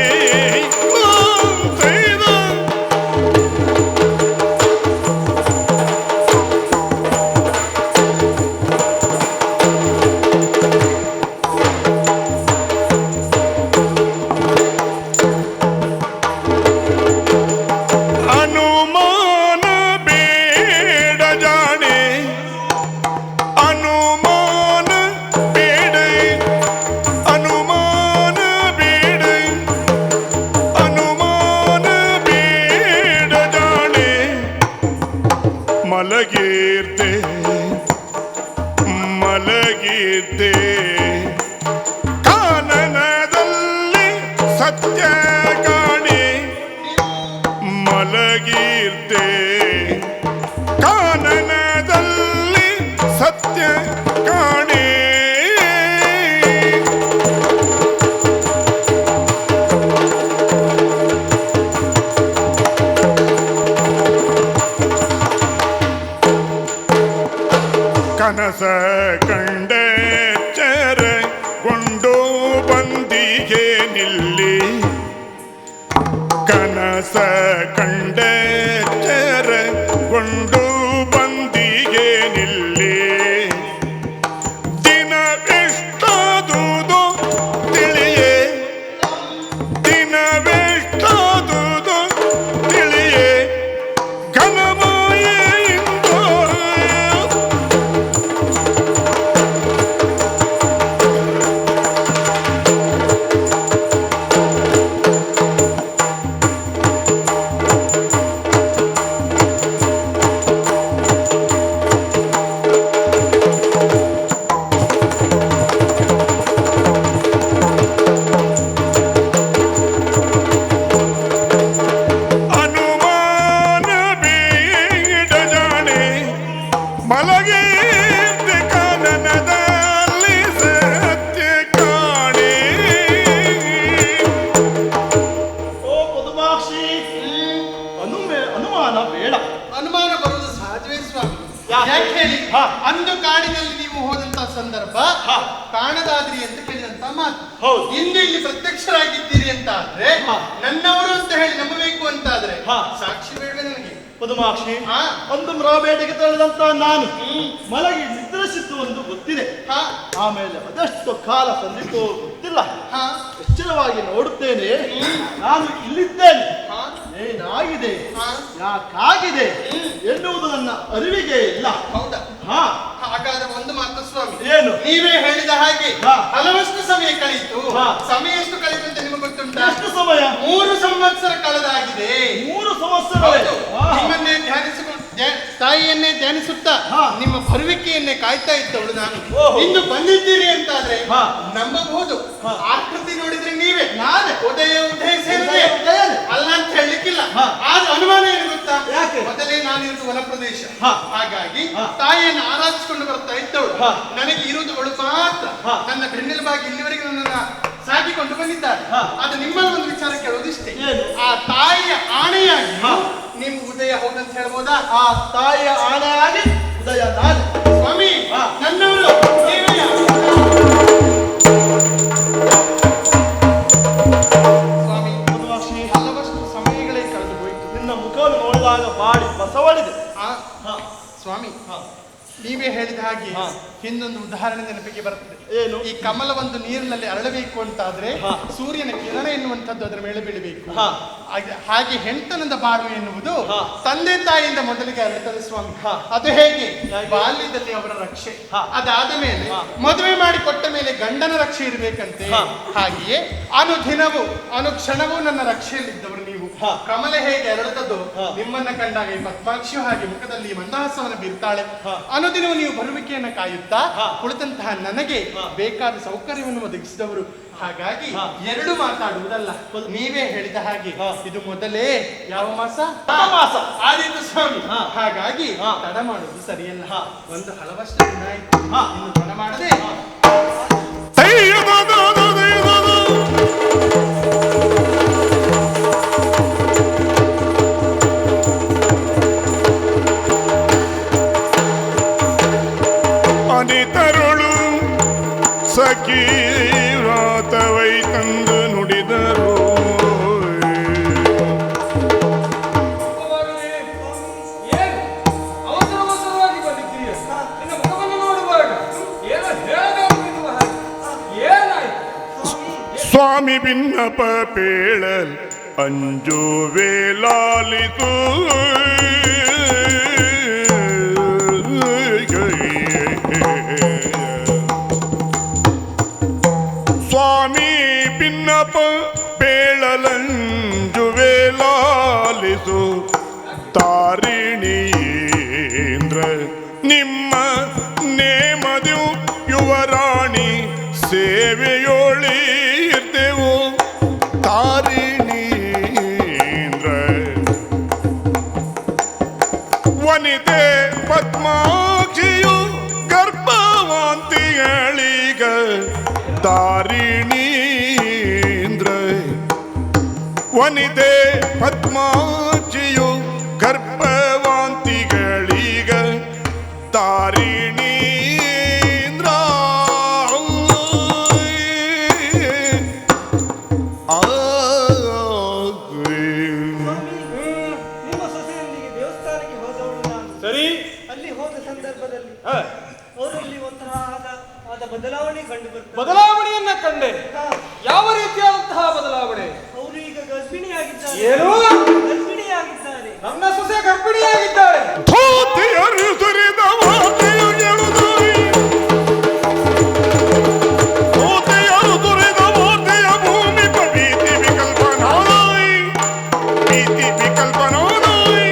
ಮಲಗಿದ್ದೆ ಮಲಗಿದ್ದೆ ಕಾನನದಲ್ಲಿ ಸತ್ಯ ಕಾಣೆ ಮಲಗಿದ್ದೆ ಕಾನನದಲ್ಲಿ ಸತ್ಯ ಕಾಣೆ ಕನಸ ಕಂಡೆಚ್ಚರಗೊಂಡು ಬಂದಿಗೆ ನಿಲ್ಲಿ ಕನಸ ಕಂಡೆಚ್ಚರಗೊಂಡು ಬಂದಿಗೆ ನಿಲ್ಲಿ ದಿನವೆಷ್ಟದುದು ತಿಳಿಯೇ ದಿನವೆಷ್ಟದುದು ತಿಳಿಯೇ ಘನಮಾಯೆಯಿಂದ ಅನುಮಾನ ಬೇಡ ಜಾಣೆ ಮಲಗಿದ್ದ ಕಾನನದಲ್ಲಿ ಸತ್ಯ ಕಾಣೆ ಓ ಪುದುಮಾಕ್ಷಿ, ಅನುಮಾನ ಬೇಡ. ಅನುಮಾನ ಬರುವುದು ಸಹಜವೇ ಸ್ವಾಮಿ. ಯಾಕೆ? ಯಾಕೆ ಹೇಳಿ? ಹಾ. ಅಂದು ಕಾಡಿನಲ್ಲಿ ನೀವು ಹೋದಂತ ಸಂದರ್ಭ ಕಾಣದಾದ್ರಿ ಅಂತ ಕೇಳಿದಂತ ಮಾತು. ಹೌದು. ಇಂದು ಇಲ್ಲಿ ಪ್ರತ್ಯಕ್ಷರಾಗಿದ್ದೀರಿ ಅಂತ ಆದ್ರೆ ನನ್ನವರು ಅಂತ ಹೇಳಿ ನಂಬಬೇಕು ಅಂತ ಆದ್ರೆ ಸಾಕ್ಷಿ ಬೇಡವೆ ನನಗೆ? ಪುದುಮಾಕ್ಷಿ, ಹಾ. ಒಂದು ಮೃಗಬೇಟೆಗೆ ತೆರಳಿದಂತ ನಾನು ಮಲಗಿ ನಿದ್ರಿಸಿದ್ದು ಒಂದು ಗೊತ್ತಿದೆ. ಹಾ. ಆಮೇಲೆ ಅದೆಷ್ಟು ಕಾಲ ಸಂದಿತೋ ಗೊತ್ತಿಲ್ಲ. ಹಾ. ಎಚ್ಚರವಾಗಿ ನೋಡುತ್ತೇನೆ, ನಾನು ಇಲ್ಲಿದ್ದೇನೆ. ಹಾ. ಏನಾಗಿದೆ, ಹಾ. ಯಾಕಾಗಿದೆ ಎನ್ನುವುದು ನನ್ನ ಅರಿವಿಗೆ ಇಲ್ಲ. ಹೌದಾ? ಹಾ, ಹಾಗಾದ್ರೆ ಒಂದು ಮಾತು ಸ್ವಾಮಿ, ಏನು? ನೀವೇ ಹೇಳಿದ ಹಾಗೆ ಹಾ. ಹಲವಷ್ಟು ಸಮಯ ಕಳೀತು. ಹಾ. ಸಮಯ ಎಷ್ಟು ಕಳೀತು ಅಂತ ನಿಮಗೆ ಗೊತ್ತುಂಟಾ? ಎಷ್ಟು ಸಮಯ? 3 ಸಂವತ್ಸರ ಕಳೆದಾಗಿದೆ. 3 ಸಂವತ್ಸರ. ಹೌದು. ನಿಮ್ಮನ್ನೇ ತಾಯಿಯನ್ನೇ ಧ್ಯಾನಿಸುತ್ತಾ ಹಾ. ನಿಮ್ಮ ಬರುವಿಕೆಯನ್ನೇ ಕಾಯ್ತಾ ಇದ್ದವಳು ನಾನು. ಓಹೋ. ಇಂದು ಬಂದಿದ್ದೀರಿ ಅಂತಾದ್ರೆ ಹಾ. ನಂಬಬಹುದು. ಹಾ. ಆಕೃತಿ ನೋಡಿದ್ರೆ ನೀವೇ. ನಾನೇ. ಉದಯ ಸೇರಿದೆ ಉದಯನೇ. ಅಲ್ಲ ಅಂತ ಹೇಳಲಿಕ್ಕಿಲ್ಲ. ಹಾ. ಆದ್ರೆ ಅನುಮಾನ ಏನು ಗೊತ್ತಾ? ಯಾಕೆ? ಮೊದಲೇ ನಾನಿರುವುದು ವನ ಪ್ರದೇಶ. ಹಾ. ಹಾಗಾಗಿ ಹಾ. ತಾಯಿಯನ್ನು ಆರಾಧಿಸಿಕೊಂಡು ಬರ್ತಾ ಇದ್ದವಳು. ಹಾ. ನನಗೆ ಇರುವುದು ಅವಳು ಮಾತ್ರ. ಹಾ. ನನ್ನ ಬೆನ್ನೆಲುಬಾಗಿ ಇಲ್ಲಿವರೆಗೆ ನನ್ನನ್ನ ಸಾಗಿಕೊಂಡು ಬಂದಿದ್ದಾರೆ. ಹಾ. ಅದು ನಿಮ್ಮಲ್ಲಿ ಒಂದು ವಿಚಾರ ಕೇಳೋದಿಷ್ಟೇ. ಏನು? ಆ ತಾಯಿಯ ಆಣೆಯಾಗಿ ಹಾ. ನೀವು ಉದಯ ಹೌದಂತ ಹೇಳ್ಬೋದಾ? ಆ ತಾಯಿಯ ಆಣೆಯಾಗಿ ಉದಯ ನಾನು. ಸ್ವಾಮಿ, ಹಾ. ನನ್ನವರು ನೀವೇ. ಸ್ವಾಮಿ, ಪುದುಮಾಕ್ಷಿ, ಹಲವಷ್ಟು ಸಮಯಗಳೇ ಕಳೆದು ಹೋಯಿತು. ನಿನ್ನ ಮುಖವನ್ನು ನೋಡಿದಾಗ ಬಾಡಿ ಬಸವಳಿದೆ. ಆ, ಹಾ. ಸ್ವಾಮಿ, ಹಾ. ನೀವೇ ಹೇಳಿದ ಹಾಗೆ ಹಾ. ಹಿಂದೊಂದು ಉದಾಹರಣೆ ನೆನಪಿಗೆ ಬರ್ತದೆ. ಏನು? ಈ ಕಮಲವೊಂದು ನೀರಿನಲ್ಲಿ ಅರಳಬೇಕು ಅಂತಾದ್ರೆ ಹಾ. ಸೂರ್ಯನ ಕಿರಣ ಎನ್ನುವಂಥದ್ದು ಅದರ ಮೇಲೆ ಬೀಳಬೇಕು. ಹಾ. ಹಾಗೆ ಹೆಂಡತನದ ಬಾಳು ಎನ್ನುವುದು ಹಾ. ತಂದೆ ತಾಯಿಯಿಂದ ಮೊದಲಿಗೆ ಅರಳುತ್ತದೆ ಸ್ವಾಮಿ. ಹಾ. ಅದು ಹೇಗೆ? ಹೇಗೆ? ಬಾಲ್ಯದಲ್ಲಿ ಅವರ ರಕ್ಷೆ. ಹಾ. ಅದಾದ ಮೇಲೆ ಹಾ. ಮದುವೆ ಮಾಡಿ ಕೊಟ್ಟ ಮೇಲೆ ಗಂಡನ ರಕ್ಷೆ ಇರಬೇಕಂತೆ. ಹಾ. ಹಾಗೆಯೇ ಅನುದಿನವೂ ಅನುಕ್ಷಣವೂ ನನ್ನ ರಕ್ಷೆಯಲ್ಲಿದ್ದವರು ನೀವು. ಕಮಲ ಹೇಗೆ ಅರಳುತ್ತದೋ ನಿಮ್ಮನ್ನ ಕಂಡಾಗ ಈ ಪದ್ಮಾಕ್ಷಿಯು ಹಾಗೆ ಮುಖದಲ್ಲಿ ಮಂದಹಾಸವನ್ನು ಬೀರ್ತಾಳೆ. ಅನುದಿನವೂ ನೀವು ಬರುವಿಕೆಯನ್ನ ಕಾಯುತ್ತಾ ಕುಳಿತಂತಹ ನನಗೆ ಬೇಕಾದ ಸೌಕರ್ಯವನ್ನು ಒದಗಿಸಿದವರು. ಹಾಗಾಗಿ ಎರಡು ಮಾತಾಡುವುದಲ್ಲ, ನೀವೇ ಹೇಳಿದ ಹಾಗೆ ಇದು ಮೊದಲೇ ಯಾವ ಮಾಸ? ಆದಿತ್ಯ ಸ್ವಾಮಿ. ಹಾಗಾಗಿ ತಡ ಮಾಡುವುದು ಸರಿಯಲ್ಲ. ಒಂದು ಹಲವಷ್ಟು ದಿನ ಆಯ್ತು, ಇನ್ನು ತಡ ಮಾಡದೆ ಅನಿತರುಳು ಸಖಿ ವ್ರಾತವೈ ತಂದು ನುಡಿದರು. ಅವಸರವಾಗಿ ಬಂದಿದ್ದೀಯ, ನಿನ್ನ ಮುಖವನ್ನು ನೋಡುವಾಗ ಏನೋ ಹೇಳಬೇಕು. ಏನಾಯ್ತು? ಸ್ವಾಮಿ ಭಿನ್ನಪ ಪೇಳಲ್ ಅಂಜು ವೇಲಾಲಿತು. ಸ್ವಾಮಿ ಭಿನ್ನಪ ಪೇಳಲಂಜು ವೇಲಾಲಿಸು ತಾರಿಣೀಂದ್ರ ನಿಮ್ಮ ನೇಮದು ಯುವರಾಣಿ ಸೇವೆಯೊಳಿರ್ದೆವು ತಾರಿಣೀಂದ್ರ ವನಿತೆ ಪದ್ಮಾಕ್ಷಿಯು ಗರ್ಭವಾಂತಿಗಳೀಗ ತಾರಿಣೀಂದ್ರ ವನಿತೆ ಪದ್ಮಾಕ್ಷಿಯು ಗರ್ಭವಾಂತಿಗಳೀಗ ತಾರಿಣೀಂದ್ರ. ನಿಮ್ಮ ಸೊಸೆಯೊಂದಿಗೆ ದೇವಸ್ಥಾನಕ್ಕೆ ಹೋದವಳು ನಾನು. ಸರಿ, ಅಲ್ಲಿ ಹೋದ ಸಂದರ್ಭದಲ್ಲಿ ಅವರಲ್ಲಿ ಒಂಥರ ಆದ ಬದಲಾವಣೆ ಕಂಡು ಬರ್ತದೆ. ಬದಲಾವಣೆಯನ್ನ ಕಂಡೆ. ಯಾವ ರೀತಿಯಾದಂತಹ ಬದಲಾವಣೆ? ಅವರು ಈಗ ಗರ್ಭಿಣಿಯಾಗಿದ್ದಾರೆ. ಏನು? ಗರ್ಭಿಣಿಯಾಗಿದ್ದಾರೆ. ನನ್ನ ಸೊಸೆ ಗರ್ಭಿಣಿಯಾಗಿದ್ದಾರೆ. ಧೋತಿಯರು ಸುರಿದ ವಾರ್ತೆಯು ಗೆಳುದಾಯಿ. ಧೋತಿಯರು ಸುರಿದ ವಾರ್ತೆಯ ಭೂಮಿ ಭೀತಿ ವಿಕಲ್ಪನಾದಾಯಿ. ಭೀತಿ ವಿಕಲ್ಪನಾದಾಯಿ.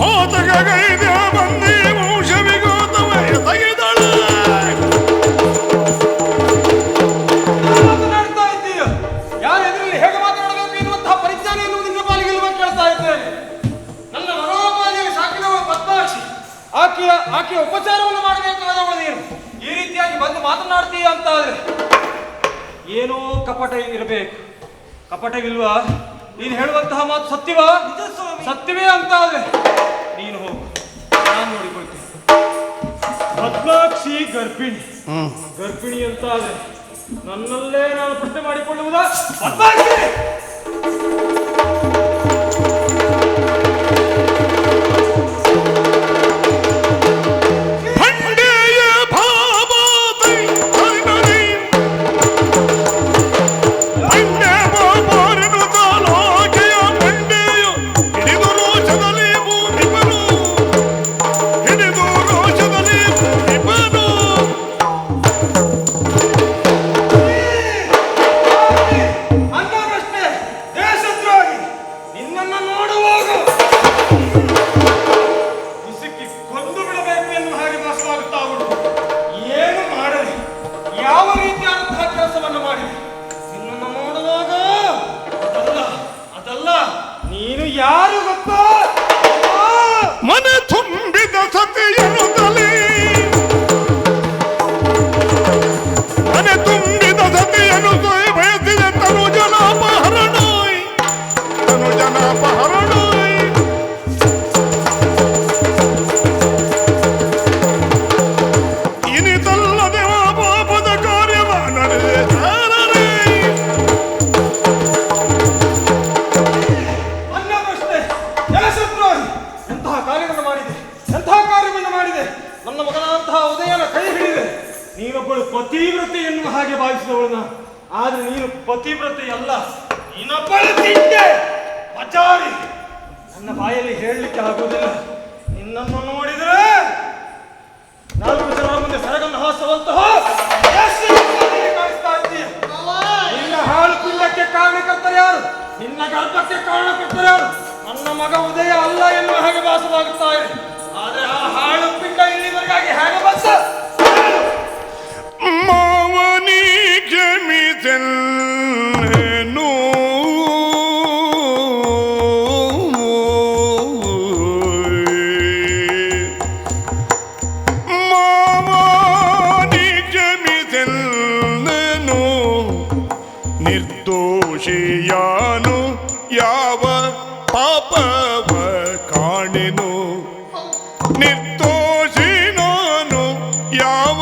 ಆತಗೈದ ಬಂದಿ ವಂಶವಿಗೋತವೇ ತೆಗೆದಳು. ಮಾತನಾಡ್ತಾ ಇದ್ದೀಯ, ಯಾರ ಎದುರಲ್ಲಿ ಹೇಗೆ ಮಾತನಾಡಬೇಕು ಎನ್ನುವಂತಹ ಪರಿಜ್ಞಾನ ಎನ್ನುವುದು ನಿನ್ನ ಪಾಲಿಗೆ ಇಲ್ವ ಕೇಳ್ತಾ ಇದ್ದೇನೆ. ನನ್ನ ಮನೋಪಾದಿಯಲ್ಲಿ ಸಾಕಿದವಳು ಪದ್ಮಾಕ್ಷಿ, ಆಕೆಯ ಉಪಚಾರವನ್ನು ಮಾಡಬೇಕಾದವಳು ನೀನು. ಈ ರೀತಿಯಾಗಿ ಬಂದು ಮಾತನಾಡ್ತೀಯ ಅಂತ ಆದ್ರೆ ಏನೋ ಕಪಟ ಇರಬೇಕು. ಕಪಟವಿಲ್ವಾ? ನೀನು ಹೇಳುವಂತಹ ಮಾತು ಸತ್ಯವಾ? ಸತ್ಯವೇ ಅಂತ ಆದ್ರೆ ನೀನು ಹೋಗು, ನಾನು ನೋಡಿಕೊಳ್ತೇನೆ. ಪದ್ಮಾಕ್ಷಿ ಗರ್ಭಿಣಿ ಅಂತ ಆದ್ರೆ ನನ್ನಲ್ಲೇ ನಾನು ಪ್ರಶ್ನೆ ಮಾಡಿಕೊಳ್ಳುವುದಾ? ಪದ್ಮಾಕ್ಷಿ! ಭಂಡೆಯ ಭಾವಾತೈ ಹರಿಣರಿ. ಭಂಡೆ ಬಾಬಾರನು ತಾಲಾಕೆಯ ಭಂಡೆಯು ಹಿಡಿದು ರೋಷದಲ್ಲಿ ಭೂಮಿಪನು. ಹಿಡಿದು ರೋಷದಲ್ಲಿ ಭೂಮಿಪನು. ಅನ್ನ ಪ್ರಶ್ನೆ, ದೇಶದ್ರೋಹಿ! ನಿನ್ನನ್ನು ನೋಡುವಾಗ ಇಸುಕಿ ಕೊಂದು ಬಿಡಬೇಕು ಎನ್ನುವ ಹಾಗೆ ಭಾಸವಾಗುತ್ತಾ ಉಂಟು. ಏನು ಮಾಡಲಿ? ಯಾವ ರೀತಿಯಾದಂತಹ ಕೆಲಸವನ್ನು ಮಾಡಿದೆ? ನಿನ್ನನ್ನು ನೋಡುವಾಗ ಅದಲ್ಲ, ನೀನು ಯಾರು ಗೊತ್ತಾ? ಮನೆ ತುಂಬಿದ ಸತಿಯನ್ನು ತಲೆ. ಮನೆ ತುಂಬಿದ ಸತಿಯನ್ನು ಬಯಸಿದ ತನುಜನಾಪಹರಣೋಯ್. ತನುಜನಾಪಹರಣೋಯ್. ಇನಿತಲ್ಲದೆ ಪಾಪದ ಕಾರ್ಯವ ನಡೆದೆ ಚಾರರೇ. ಅನ್ನ ಪ್ರಶ್ನೆ, ದೇಶದ್ರೋಹಿ! ಎಂತಹ ಕಾರ್ಯವನ್ನು ಮಾಡಿದೆ? ನನ್ನ ಮಗನಾದಂತಹ ಉದಯನ ಕೈ ಹಿಡಿದೆ. ನೀನೊಬ್ಬಳು ಪತಿವ್ರತೆ ಎನ್ನುವ ಹಾಗೆ ಭಾವಿಸಿದವಳು. ಆದ್ರೆ ನೀನು ಪತಿವ್ರತೆ ಅಲ್ಲ, ನೀನೊಬ್ಬಳು ತಿಂಡೆ ಪಚಾರಿ. ನನ್ನ ಬಾಯಲ್ಲಿ ಹೇಳಲಿಕ್ಕೆ ಆಗುವುದಿಲ್ಲ. ನಿನ್ನನ್ನು ನೋಡಿದ್ರೆ 4 ಜನರ ಮುಂದೆ ಸರಗನ್ನು ಹಾಸುವಂತಹ ಕಾರಣಕರ್ತರು ಯಾರು? ನಿನ್ನ ಗರ್ಭಕ್ಕೆ ಕಾರಣಕರ್ತರು ಯಾರು? ನನ್ನ ಮಗ ಉದಯ ಅಲ್ಲ ಎನ್ನುವ ಹಾಗೆ ಭಾಸವಾಗುತ್ತಾ ಇದೆ. ಆದ್ರೆ ಆ ಹಾಳು ಪಿಂಡ ಇಲ್ಲಿವರೆಗಾಗಿ ಹೇಗೆ ಬಂತ? ಮಾವನಿ ಕ್ಷಮಿಸೆನ್ನು ಮಾವನಿ ಕ್ಷಮಿಸೆನ್ನು ನಿರ್ದೋಷಿಯಾನು ಯಾವ ಪಾಪವ ಕಾಣೆನು ನಿರ್ದೋಷಿ ನಾನು ಯಾವ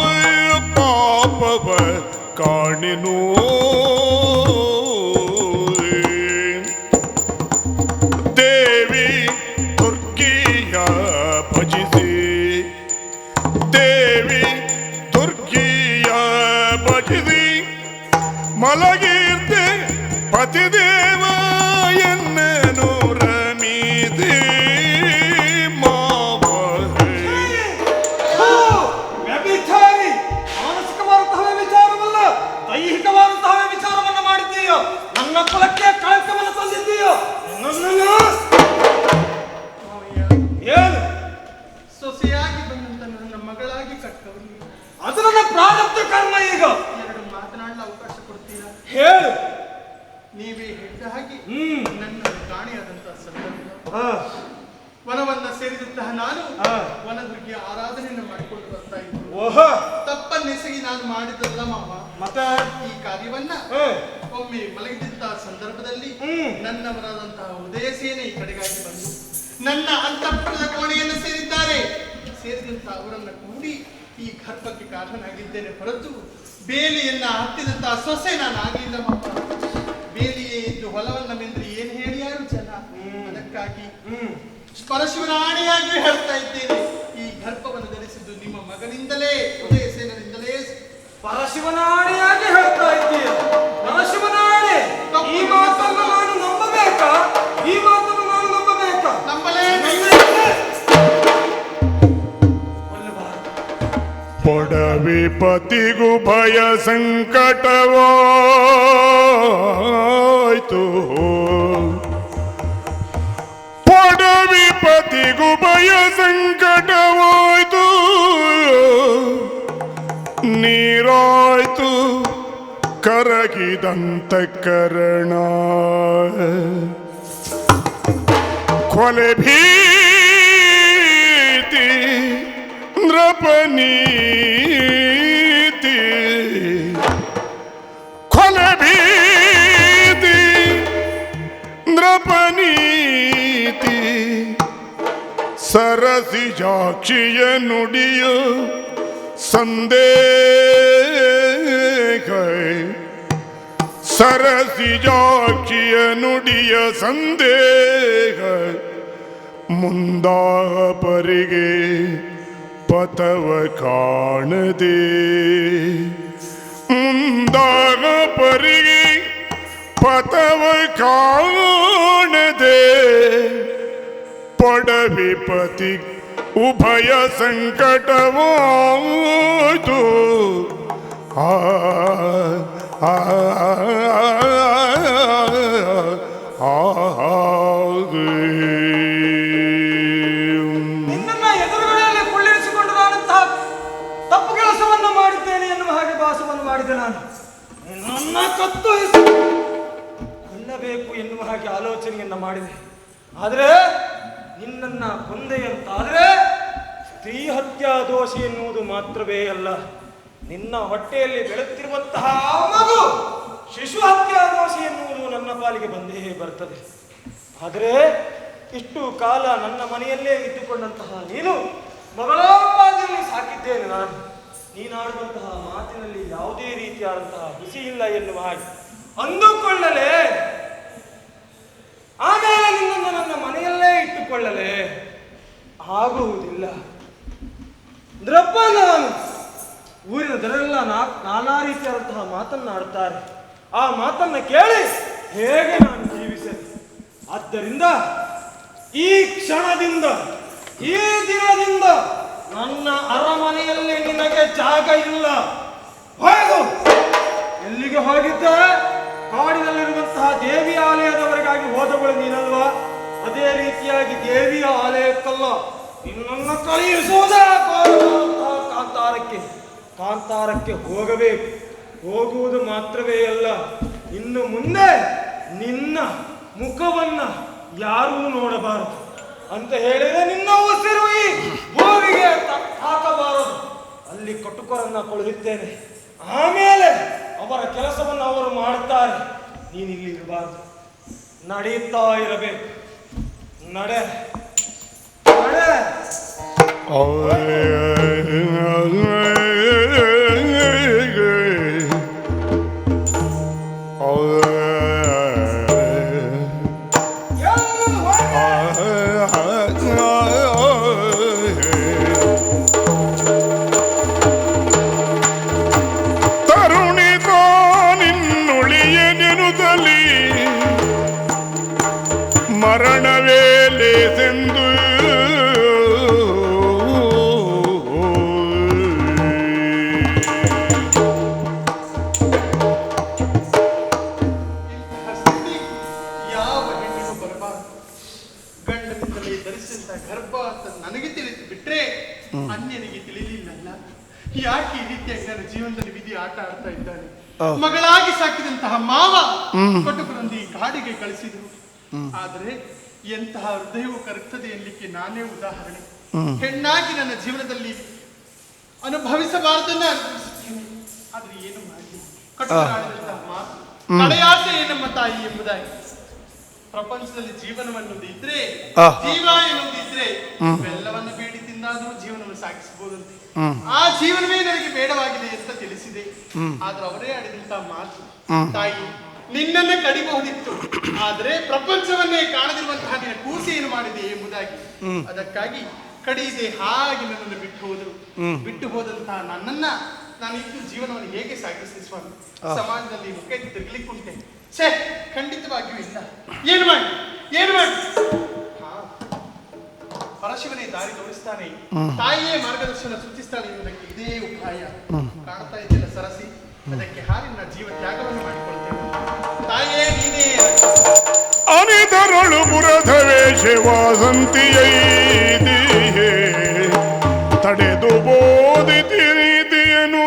ಪಾಪವ ಕಾಣೆನು ದೇವಿ ದುರ್ಗಿಯ ಭಜಿಸಿ ದೇವಿ ದುರ್ಗಿಯ ಭಜಿಸಿ ಮಲಗಿರ್ತೆ ಪತಿದೇವ ಎನ್ನನು ರಮಿದೆ ವ್ಯಭಿಚಾರಿ! ಮಾನಸಿಕವಾದಂತಹ ವಿಚಾರವಲ್ಲ, ದೈಹಿಕವಾದಂತಹ ವಿಚಾರವನ್ನ ಮಾಡಿದ್ದೀಯೋ. ನನ್ನ ಕುಲಕ್ಕೆ ಕಳಂಕವನ್ನು ತಂದಿದ್ದೀಯೋ. ಏನು ಸೊಸೆಯಾಗಿ ಬಂದಂತ ನನ್ನ ಮಗಳಾಗಿ ಕಟ್ಟವರು ಅದು ನನ್ನ ಪ್ರಾರಬ್ಧ ಕರ್ಮ. ಈಗ ಎರಡು ಮಾತನಾಡಲು ಅವಕಾಶ ಕೊಡ್ತೀರಾ? ಹೇಳು. ನೀವೇ ಹೇಳಿದ ಹಾಗೆ ನನ್ನ ಕಾಣೆಯಾದಂತಹ ಸಂದರ್ಭ ಹಾ, ವನವನ್ನ ಸೇರಿದಂತಹ ನಾನು ಹಾ. ವನದುರ್ಗಿಯ ಆರಾಧನೆಯನ್ನು ಮಾಡಿಕೊಂಡು ಬರ್ತಾ ಇದ್ದೆ. ಓಹೋ, ತಪ್ಪನ್ನೆಸಗಿ ನಾನು ಮಾಡಿದ್ದಲ್ಲ ಮಾವ. ಮತ್ತೆ ಈ ಕಾರ್ಯವನ್ನ ಹೇ, ಒಮ್ಮೆ ಮಲಗಿದ್ದಂತಹ ಸಂದರ್ಭದಲ್ಲಿ ನನ್ನವರಾದಂತಹ ಉದಯ ಸೇನೆ ಈ ಕಡೆಗಾಗಿ ಬಂದು ನನ್ನ ಅಂತಃಪುರದ ಕೋಣೆಯನ್ನು ಸೇರಿದಂತಹ ಅವರನ್ನ ಕೂಡಿ ಈ ಗರ್ಭಕ್ಕೆ ಕಾರಣನಾಗಿದ್ದೇನೆ ಹೊರತು ಬೇಲಿಯನ್ನ ಹತ್ತಿದಂತಹ ಸೊಸೆ ನಾನು ಆಗಲಿಲ್ಲ ಮಾವ. ಬೇಲಿಯೇ ಇದ್ದು ಹೊಲವನ್ನ ಮೆಂದ್ರೆ ಏನ್ ಹೇಳಿ ಯಾರು ಜನ. ಅದಕ್ಕಾಗಿ ಪರಶಿವನ ಆಣೆಯಾಗಿ ಹೇಳ್ತಾ ಇದ್ದೇನೆ, ಈ ಗರ್ಭವನ್ನು ಧರಿಸಿದ್ದು ನಿಮ್ಮ ಮಗನಿಂದಲೇ, ಉದಯ ಸೇನರಿಂದಲೇ. ಪರಶಿವನ ಆಣೆಯಾಗಿ ಹೇಳ್ತಾ ಇದ್ದೀಯ. ಪರಶಿವನ ಆಣೆ. ಈ ಮಾತನ್ನು ನಾನು ನಂಬಬೇಕಾ? ಈ ಮಾತನ್ನು ನಾನು ನಂಬಬೇಕಾ? ನಂಬಲೇ ಪೊಡವಿ ಪತಿಗೂ ಭಯ ಸಂಕಟವಾಯ್ತು ಪೊಡವಿ ಪತಿಗೂ ಭಯ ಸಂಕಟವಾಯ್ತು ನೀರಾಯ್ತು ಕರಗಿದಂತ ಕರಣ ಕೊಲೆ ಭೀತಿ ನೃಪನೀತಿ ಕೊಲೆ ಭೀತಿ ನೃಪನೀತಿ ಸರಸಿ ಜಾಕ್ಷಿಯ ನುಡಿಯ ಸಂದೇಹ ಸರಸಿ ಜಾಕ್ಷಿಯ ನುಡಿಯ ಸಂದೇಹ ಮುಂದಾಪರಿಗೆ ಪಥವ ಕಾಣದೆ ಮುಂದಾಪರಿಗೆ ಪಥವ ಕಾಣದೆ ಪಡವಿಪತಿ ಉಭಯ ಸಂಕಟವಾಯಿತು ಆ ಆ ನಿನ್ನನ್ನ ಎದುರುಗಡೆಯಲ್ಲಿ ಕುಳ್ಳಿರಿಸಿಕೊಂಡು ನಾನಂತಹ ತಪ್ಪು ಕೆಲಸವನ್ನು ಮಾಡಿದ್ದೇನೆ ಎನ್ನುವ ಹಾಗೆ ಭಾಸವನ್ನು ಮಾಡಿದೆ. ನಾನು ನಿನ್ನನ್ನ ಕತ್ತರಿಸಿ ಕೊಲ್ಲಬೇಕು ಎನ್ನುವ ಹಾಗೆ ಆಲೋಚನೆಯನ್ನ ಮಾಡಿದೆ. ಆದರೆ ನಿನ್ನನ್ನ ಕೊಂದೆ ಅಂತಾದರೆ ಸ್ತ್ರೀ ಹತ್ಯಾ ದೋಷಿ ಎನ್ನುವುದು ಮಾತ್ರವೇ ಅಲ್ಲ, ನಿನ್ನ ಹೊಟ್ಟೆಯಲ್ಲಿ ಬೆಳೆಯುತ್ತಿರುವಂತಹ ಮಗು ಶಿಶು ಹತ್ಯಾ ದೋಷಿ ಎನ್ನುವುದು ನನ್ನ ಪಾಲಿಗೆ ಬಂದೇ ಬರ್ತದೆ. ಆದರೆ ಇಷ್ಟು ಕಾಲ ನನ್ನ ಮನೆಯಲ್ಲೇ ಇದ್ದುಕೊಂಡಂತಹ ನೀನು ಮಗಳಾಪಾದಿಯಲ್ಲಿ ಸಾಕಿದ್ದೇನೆ. ನಾನು ನೀನಾಡುವಂತಹ ಮಾತಿನಲ್ಲಿ ಯಾವುದೇ ರೀತಿಯಾದಂತಹ ಬಿಸಿ ಇಲ್ಲ ಎನ್ನುವ ಹಾಗೆ ಅಂದುಕೊಳ್ಳಲೇ, ಆಮೇಲೆ ನಿನ್ನನ್ನು ನನ್ನ ಮನೆಯಲ್ಲೇ ಇಟ್ಟುಕೊಳ್ಳಲೇ ಆಗುವುದಿಲ್ಲ. ದ್ರಪ್ಪ ನಾನು ಊರಿನ ಜನರೆಲ್ಲ ನಾನಾ ರೀತಿಯಾದಂತಹ ಮಾತನ್ನಾಡುತ್ತಾರೆ. ಆ ಮಾತನ್ನ ಕೇಳಿ ಹೇಗೆ ನಾನು ಜೀವಿಸಲಿ? ಆದ್ದರಿಂದ ಈ ಕ್ಷಣದಿಂದ ಈ ದಿನದಿಂದ ನನ್ನ ಅರಮನೆಯಲ್ಲಿ ನಿನಗೆ ಜಾಗ ಇಲ್ಲ. ಹೋಗು. ಎಲ್ಲಿಗೆ ಹೋಗಿದ್ದೆ? ಕಾಡಿನಲ್ಲಿರುವಂತಹ ದೇವಿಯ ಆಲಯದವರೆಗಾಗಿ ಹೋದವಳು ನೀನಲ್ವಾ? ಅದೇ ರೀತಿಯಾಗಿ ದೇವಿಯ ಆಲಯಕ್ಕಲ್ಲ, ನಿನ್ನನ್ನು ಕಳುಹಿಸುವುದ ಕಾಂತಾರಕ್ಕೆ ಹೋಗಬೇಕು. ಹೋಗುವುದು ಮಾತ್ರವೇ ಅಲ್ಲ, ಇನ್ನು ಮುಂದೆ ನಿನ್ನ ಮುಖವನ್ನ ಯಾರೂ ನೋಡಬಾರದು ಅಂತ ಹೇಳಿದ್ರೆ ನಿನ್ನ ಉಸಿರು ಈ ಭೂಮಿಗೆ ಹಾಕಬಾರದು. ಅಲ್ಲಿ ಕಟುಕರನ್ನ ಕಳುಹಿದ್ದೇನೆ, ಆಮೇಲೆ ಅವರ ಕೆಲಸವನ್ನು ಅವರು ಮಾಡುತ್ತಾರೆ. ನೀನಿಲ್ಲಿ ಇರಬಾರದು, ನಡೆಯುತ್ತಾ ಇರಬೇಕು. ನಡೆ ನಡೆ. ಮರಣವೇ ಲೇಸೆಂದು ಯಾವ ಹೆಣ್ಣಿಗೂ ಬರಬಾರದು. ಗಂಡನಿಂದಲೇ ಧರಿಸಿದ ಗರ್ಭ ಅಂತ ನನಗೆ ತಿಳಿದು ಬಿಟ್ರೆ ಅನ್ಯನಿಗೆ ತಿಳಿಲಿಲ್ಲಲ್ಲ. ಯಾಕೆ ಈ ರೀತಿಯಾಗಿ ನನ್ನ ಜೀವನದಲ್ಲಿ ವಿಧಿ ಆಟ ಆಡ್ತಾ ಇದ್ದಾನೆ? ಮಗಳಾಗಿ ಸಾಕಿದಂತಹ ಮಾವ ಕಟುಕರೊಂದಿ ಕಾಡಿಗೆ ಕಳಿಸಿದ್ರು. ಆದರೆ ಎಂತಹ ಹೃದಯವು ಕರಗ್ತದೆ ಎನ್ಲಿಕ್ಕೆ ನಾನೇ ಉದಾಹರಣೆ. ಹೆಣ್ಣಾಗಿ ನನ್ನ ಜೀವನದಲ್ಲಿ ಅನುಭವಿಸಬಾರದನ್ನ ಅನುಭವಿಸುತ್ತೇನೆ. ಆದ್ರೆ ಏನು ಮಾಡಿ ಕಟುಕರಾಡಿದಂತಹ ಮಾತು ನಡೆಯಾಸೆ ನಮ್ಮ ತಾಯಿ ಎಂಬುದಾಗಿ. ಪ್ರಪಂಚದಲ್ಲಿ ಜೀವನವನ್ನುದಿದ್ರೆ, ಜೀವ ಎನ್ನುವುದಿದ್ರೆ ಎಲ್ಲವನ್ನ ಬೇಡಿ ತಿಂದಾದರೂ ಜೀವನವನ್ನು ಸಾಗಿಸಬಹುದಂತೆ. ಆ ಜೀವನವೇ ನನಗೆ ಬೇಡವಾಗಿದೆ ಅಂತ ತಿಳಿಸಿದೆ. ಆದ್ರೆ ಅವರೇ ಆಡಿದಂತಹ ಮಾತು, ತಾಯಿ ನಿನ್ನನ್ನೇ ಕಡಿಬಹುದಿತ್ತು, ಆದ್ರೆ ಪ್ರಪಂಚವನ್ನೇ ಕಾಣದಿರುವಂತಹ ನಿನ್ನ ಕೂಸು ಏನು ಮಾಡಿದೆ ಎಂಬುದಾಗಿ. ಅದಕ್ಕಾಗಿ ಕಡಿಯದೆ ಹಾಗೆ ನನ್ನನ್ನು ಬಿಟ್ಟು ಹೋದಂತಹ ನನ್ನನ್ನ ನಾನು ಇದ್ದು ಜೀವನವನ್ನು ಹೇಗೆ ಸಾಗಿಸಿ ಸ್ವಾಮಿ? ಸಮಾಜದಲ್ಲಿ ಮುಖ ತಿರುಗಲಿಕ್ಕುಂಟೆ? ಛೇ, ಖಂಡಿತವಾಗಿಯೂ ಇಲ್ಲ. ಏನು ಮಾಡಿ ಪರಶಿವನೇ ದಾರಿ ತೋರಿಸ್ತಾನೆ, ತಾಯಿಯೇ ಮಾರ್ಗದರ್ಶನ ಸೂಚಿಸ್ತಾಳೆ ಎನ್ನುವುದಕ್ಕೆ ಇದೇ ಉಪಾಯ. ಕಾಣ್ತಾ ಇದೆಯಲ್ಲ ಸರಸಿ, ಅದಕ್ಕೆ ಹಾರಿನ ಜೀವ ತ್ಯಾಗವನ್ನು ಮಾಡಿಕೊಳ್ತೇನೆ. ತಾಯಿಯೇ ನೀನೇ ಅನಿತರಳು ಪುರಧವೇ ಶಿವಾಸಂತಿಯೈದಿಯೇ ತಡೆದು ಬೋಧಿತಿ ರೀತಿಯನು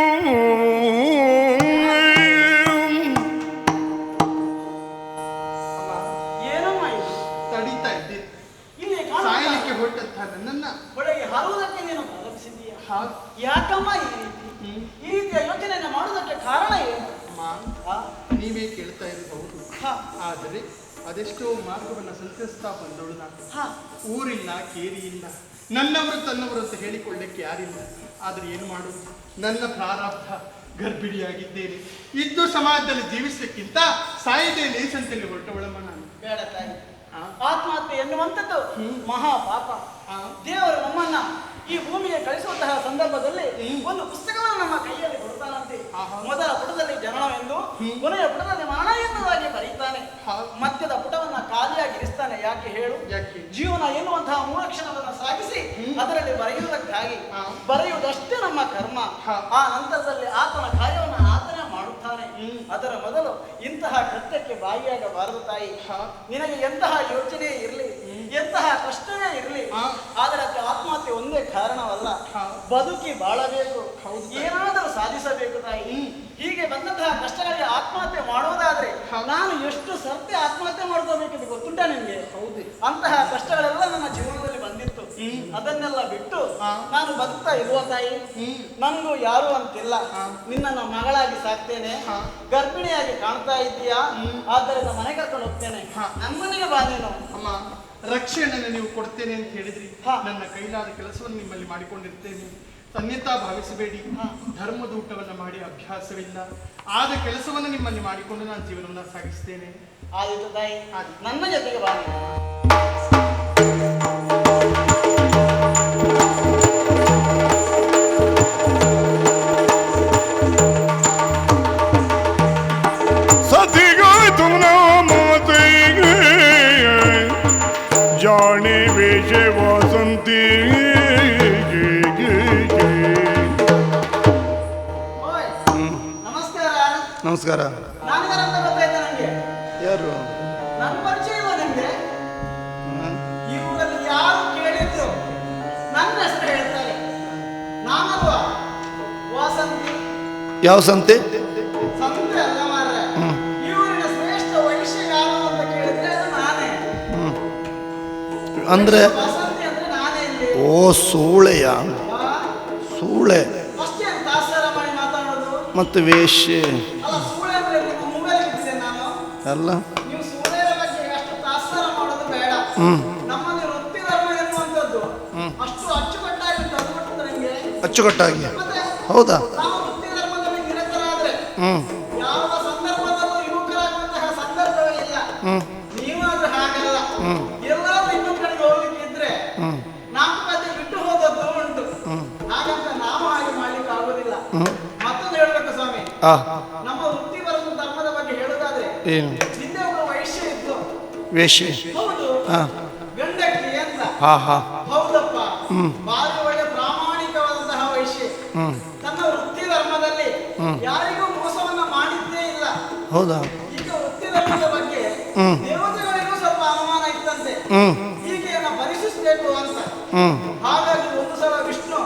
ತಡೀತಾ ಇದ್ದೆ. ಸಾಯಲಿಕ್ಕೆ ಹೊರಟಂತಹ ನನ್ನನ್ನ ಒಳಗೆ ಹಾರುವುದಕ್ಕೆ ನೀನು ಪ್ರಾರಂಭಿಸಿದ್ದೀಯ. ಯಾಕಮ್ಮ ಈ ರೀತಿಯ ಯೋಚನೆಯನ್ನು ಮಾಡುವುದಕ್ಕೆ ಕಾರಣ ಏನು? ನೀವೇ ಕೇಳ್ತಾ ಇರೋದು ಹೌದು. ಆದರೆ ಅದೆಷ್ಟೋ ಮಾರ್ಗವನ್ನ ಸಂಚರಿಸ್ತಾ ಬಂದವಳು ನಾನು. ಊರಿಲ್ಲ, ಕೇರಿ ಇಲ್ಲ, ನನ್ನವರು ತನ್ನವರು ಅಂತ ಹೇಳಿಕೊಳ್ಳಕ್ಕೆ ಯಾರಿಲ್ಲ. ಆದ್ರೆ ಏನು ಮಾಡುವುದು? ನನ್ನ ಪ್ರಾರಬ್ಧ. ಗರ್ಭಿಣಿಯಾಗಿದ್ದೇನೆ, ಇದ್ದು ಸಮಾಜದಲ್ಲಿ ಜೀವಿಸಲಿಕ್ಕಿಂತ ಸಾಯದೆ ಲೇಸಂತಲ್ಲಿ ಹೊರಟವಳಮ್ಮ ನಾನು. ಬೇಡ ತಾಯಿ, ಆತ್ಮಹತ್ಯೆ ಎನ್ನುವಂಥದ್ದು ಮಹಾ ಪಾಪ. ದೇವರು ನಮ್ಮನ್ನ ಈ ಭೂಮಿಗೆ ಕಳಿಸುವಂತಹ ಸಂದರ್ಭದಲ್ಲಿ ಒಂದು ಪುಸ್ತಕವನ್ನು ನಮ್ಮ ಕೈಯಲ್ಲಿ ಕೊಡ್ತಾನಂತೆ. ಮೊದಲ ಪುಟದಲ್ಲಿ ಜನನವೆಂದು, ಕೊನೆಯ ಪುಟದಲ್ಲಿ ಮರಣ ಎನ್ನುವುದಾಗಿ ಬರೀತಾನೆ. ಮಧ್ಯದ ಪುಟವನ್ನ ಖಾಲಿಯಾಗಿರಿಸ್ತಾನೆ. ಯಾಕೆ ಹೇಳು? ಜೀವನ ಎನ್ನುವಂತಹ ಮೂಲಕ್ಷಣವನ್ನು ಸಾಗಿಸಿ ಅದರಲ್ಲಿ ಬರೆಯುವುದಕ್ಕಾಗಿ. ಬರೆಯುವುದಷ್ಟೇ ನಮ್ಮ ಕರ್ಮ. ಆ ನಂತರದಲ್ಲಿ ಆತನ ಕಾರ್ಯವನ್ನು ಆತನೇ ಮಾಡುತ್ತಾನೆ. ಅದರ ಮೊದಲು ಇಂತಹ ಕೃತ್ಯಕ್ಕೆ ಬಾಯಿಯಾಗಬಾರದು ತಾಯಿ. ನಿನಗೆ ಎಂತಹ ಯೋಚನೆ ಇರಲಿ, ಎಂತಹ ಕಷ್ಟವೇ ಇರಲಿ, ಆದರೆ ಆತ್ಮಹತ್ಯೆ ಒಂದೇ ಕಾರಣವಲ್ಲ. ಬದುಕಿ ಬಾಳಬೇಕು, ಏನಾದರೂ ಸಾಧಿಸಬೇಕು ತಾಯಿ. ಹೀಗೆ ಬಂದಂತಹ ಕಷ್ಟಗಳಿಗೆ ಆತ್ಮಹತ್ಯೆ ಮಾಡುವುದಾದ್ರೆ ನಾನು ಎಷ್ಟು ಸರ್ತಿ ಆತ್ಮಹತ್ಯೆ ಮಾಡ್ಕೋಬೇಕಿದೆ ಗೊತ್ತುಂಟ ನಿಮ್ಗೆ? ಹೌದು. ಅಂತಹ ಕಷ್ಟಗಳೆಲ್ಲ ನನ್ನ ಜೀವನದಲ್ಲಿ ಬಂದಿತ್ತು. ಅದನ್ನೆಲ್ಲ ಬಿಟ್ಟು ನಾನು ಬದುಕ್ತಾ ಇರುವ ತಾಯಿ. ನಂದು ಯಾರು ಅಂತಿಲ್ಲ, ನಿನ್ನನ್ನು ಮಗಳಾಗಿ ಸಾಕ್ತೇನೆ, ಗರ್ಭಿಣಿಯಾಗಿ ಕಾಣ್ತಾ ಇದ್ದೀಯಾ, ಆದ್ದರಿಂದ ಮನೆ ಕರ್ಕೊಂಡು ಹೋಗ್ತೇನೆ, ನಮ್ಮನೆಗೆ ಬಾ ನೀನು. ಅಮ್ಮ, ರಕ್ಷಣೆಯನ್ನು ನೀವು ಕೊಡ್ತೇನೆ ಅಂತ ಹೇಳಿದ್ರಿ. ನನ್ನ ಕೈಲಾದ ಕೆಲಸವನ್ನು ನಿಮ್ಮಲ್ಲಿ ಮಾಡಿಕೊಂಡಿರ್ತೇನೆ, ಅನ್ಯತಾ ಭಾವಿಸಬೇಡಿ. ಧರ್ಮದ ಊಟವನ್ನು ಮಾಡಿ ಅಭ್ಯಾಸವಿಲ್ಲ, ಆದ ಕೆಲಸವನ್ನು ನಿಮ್ಮಲ್ಲಿ ಮಾಡಿಕೊಂಡು ನಾನು ಜೀವನವನ್ನು ಸಾಗಿಸ್ತೇನೆ. ಆದಿತ್ಯ ತಾಯಿ, ನನ್ನ ಜೊತೆಗೆ ಬಾ. जाने वेशे वासंती ನಮಸ್ಕಾರ. ನಮಸ್ಕಾರ. ನಾನಿಗಾರಂತ ಗೊತ್ತಾಯ್ತಾ ನನಗೆ? ಯಾವ ಸಂತೆ? ಸಂತೆ ಅಲ್ಲ ಮಾರ್ರೆ. ಇವರಿನ ಶ್ರೇಷ್ಠ ವೈಶ್ಯ ಯಾರು ಅಂತ ಕೇಳಿದ್ರೆ ಅದು ನಾನೇ. ಅಂದ್ರೆ ವಸಂತಿ ಅಂದ್ರೆ ನಾನೇ ಇಲ್ಲಿ. ಓ ಸೂಳೆಯ, ಸೂಳೆ ಅಷ್ಟೇನು ತಾತ್ಸಾರ ಮಾಡಿ ಮಾತಾಡೋದು? ಮತ್ತು ವೇಶ್ಯೆ ಅಲ್ಲ, ಸೂಳೆ ಅಂದ್ರೆ ನಿಮ್ಮ ಮೊಬೈಲ್ ಇಟ್ಟಿದ್ದೆ ನಾನು. ಅಲ್ಲ. ನೀವು ಸೂಳೆಯ ಬಗ್ಗೆ ಅಷ್ಟು ತಾತ್ಸಾರ ಮಾಡೋದು ಬೇಡ. ನಮ್ಮಲ್ಲಿ ವೃತ್ತಿ ಧರ್ಮ ಎನ್ನುವಂಥದ್ದು ಅಷ್ಟು ಅಚ್ಚುಕಟ್ಟಾಗಿತ್ತು. ಅದು ಬಿಟ್ಟು ನನಗೆ ಅಚ್ಚುಕಟ್ಟಾಗಿ. ಮತ್ತೆ ಹೌದಾ? ನಾವು ವೃತ್ತಿ ಧರ್ಮದಲ್ಲಿ ನಿರತರಾದ್ರೆ ಯಾವ ಸಂದರ್ಭದಲ್ಲೂ ಯುವಕರಾಗುವಂತಹ ಸಂದರ್ಭವೇ ಇಲ್ಲ. ನೀವಾದ್ರೂ ಹಾಗಲ್ಲ. ಎಲ್ಲಾದ್ರೂ ಇನ್ನೊಂದು ಕಡೆಗೆ ಹೋಗ್ಲಿಕ್ಕಿದ್ರೆ 4 ಗಂಟೆ ಬಿಟ್ಟು ಹೋದದ್ದು ಉಂಟು. ಹಾಗಂತ ನಾವು ಹಾಗೆ ಮಾಡ್ಲಿಕ್ಕೆ ಆಗೋದಿಲ್ಲ. ಮತ್ತೊಂದು ಹೇಳ್ಬೇಕು ಸ್ವಾಮಿ, ನಮ್ಮ ವೃತ್ತಿ ಧರ್ಮದ ಬಗ್ಗೆ ಹೇಳೋದಾದ್ರೆ ಏನು? ಹಿಂದೆ ಒಬ್ಬ ವೈಶ್ಯ ಇದ್ದು. ವೇಶ್ಯೆ. ಹೌದು, ಗಂಡಕ್ಕಿ ಅಂತ. ಹೌದಪ್ಪ, ಭಾರಿ ಒಳ್ಳೆ ಪ್ರಾಮಾಣಿಕವಾದಂತಹ ವೈಶ್ಯ. ತನ್ನ ವೃತ್ತಿ ಧರ್ಮದಲ್ಲಿ ಯಾರಿಗೂ ಮೋಸವನ್ನ ಮಾಡಿದ್ದೇ ಇಲ್ಲ. ಹೌದಾ? ಈಗ ವೃತ್ತಿ ಧರ್ಮದ ಬಗ್ಗೆ ದೇವತೆಗಳಿಗೂ ಸ್ವಲ್ಪ ಅನುಮಾನ ಇತ್ತಂತೆ. ಈಕೆಯನ್ನ ಪರೀಕ್ಷಿಸಬೇಕು ಅಂತ. ಹಾಗಾಗಿ ಒಂದು ಸಲ ವಿಷ್ಣು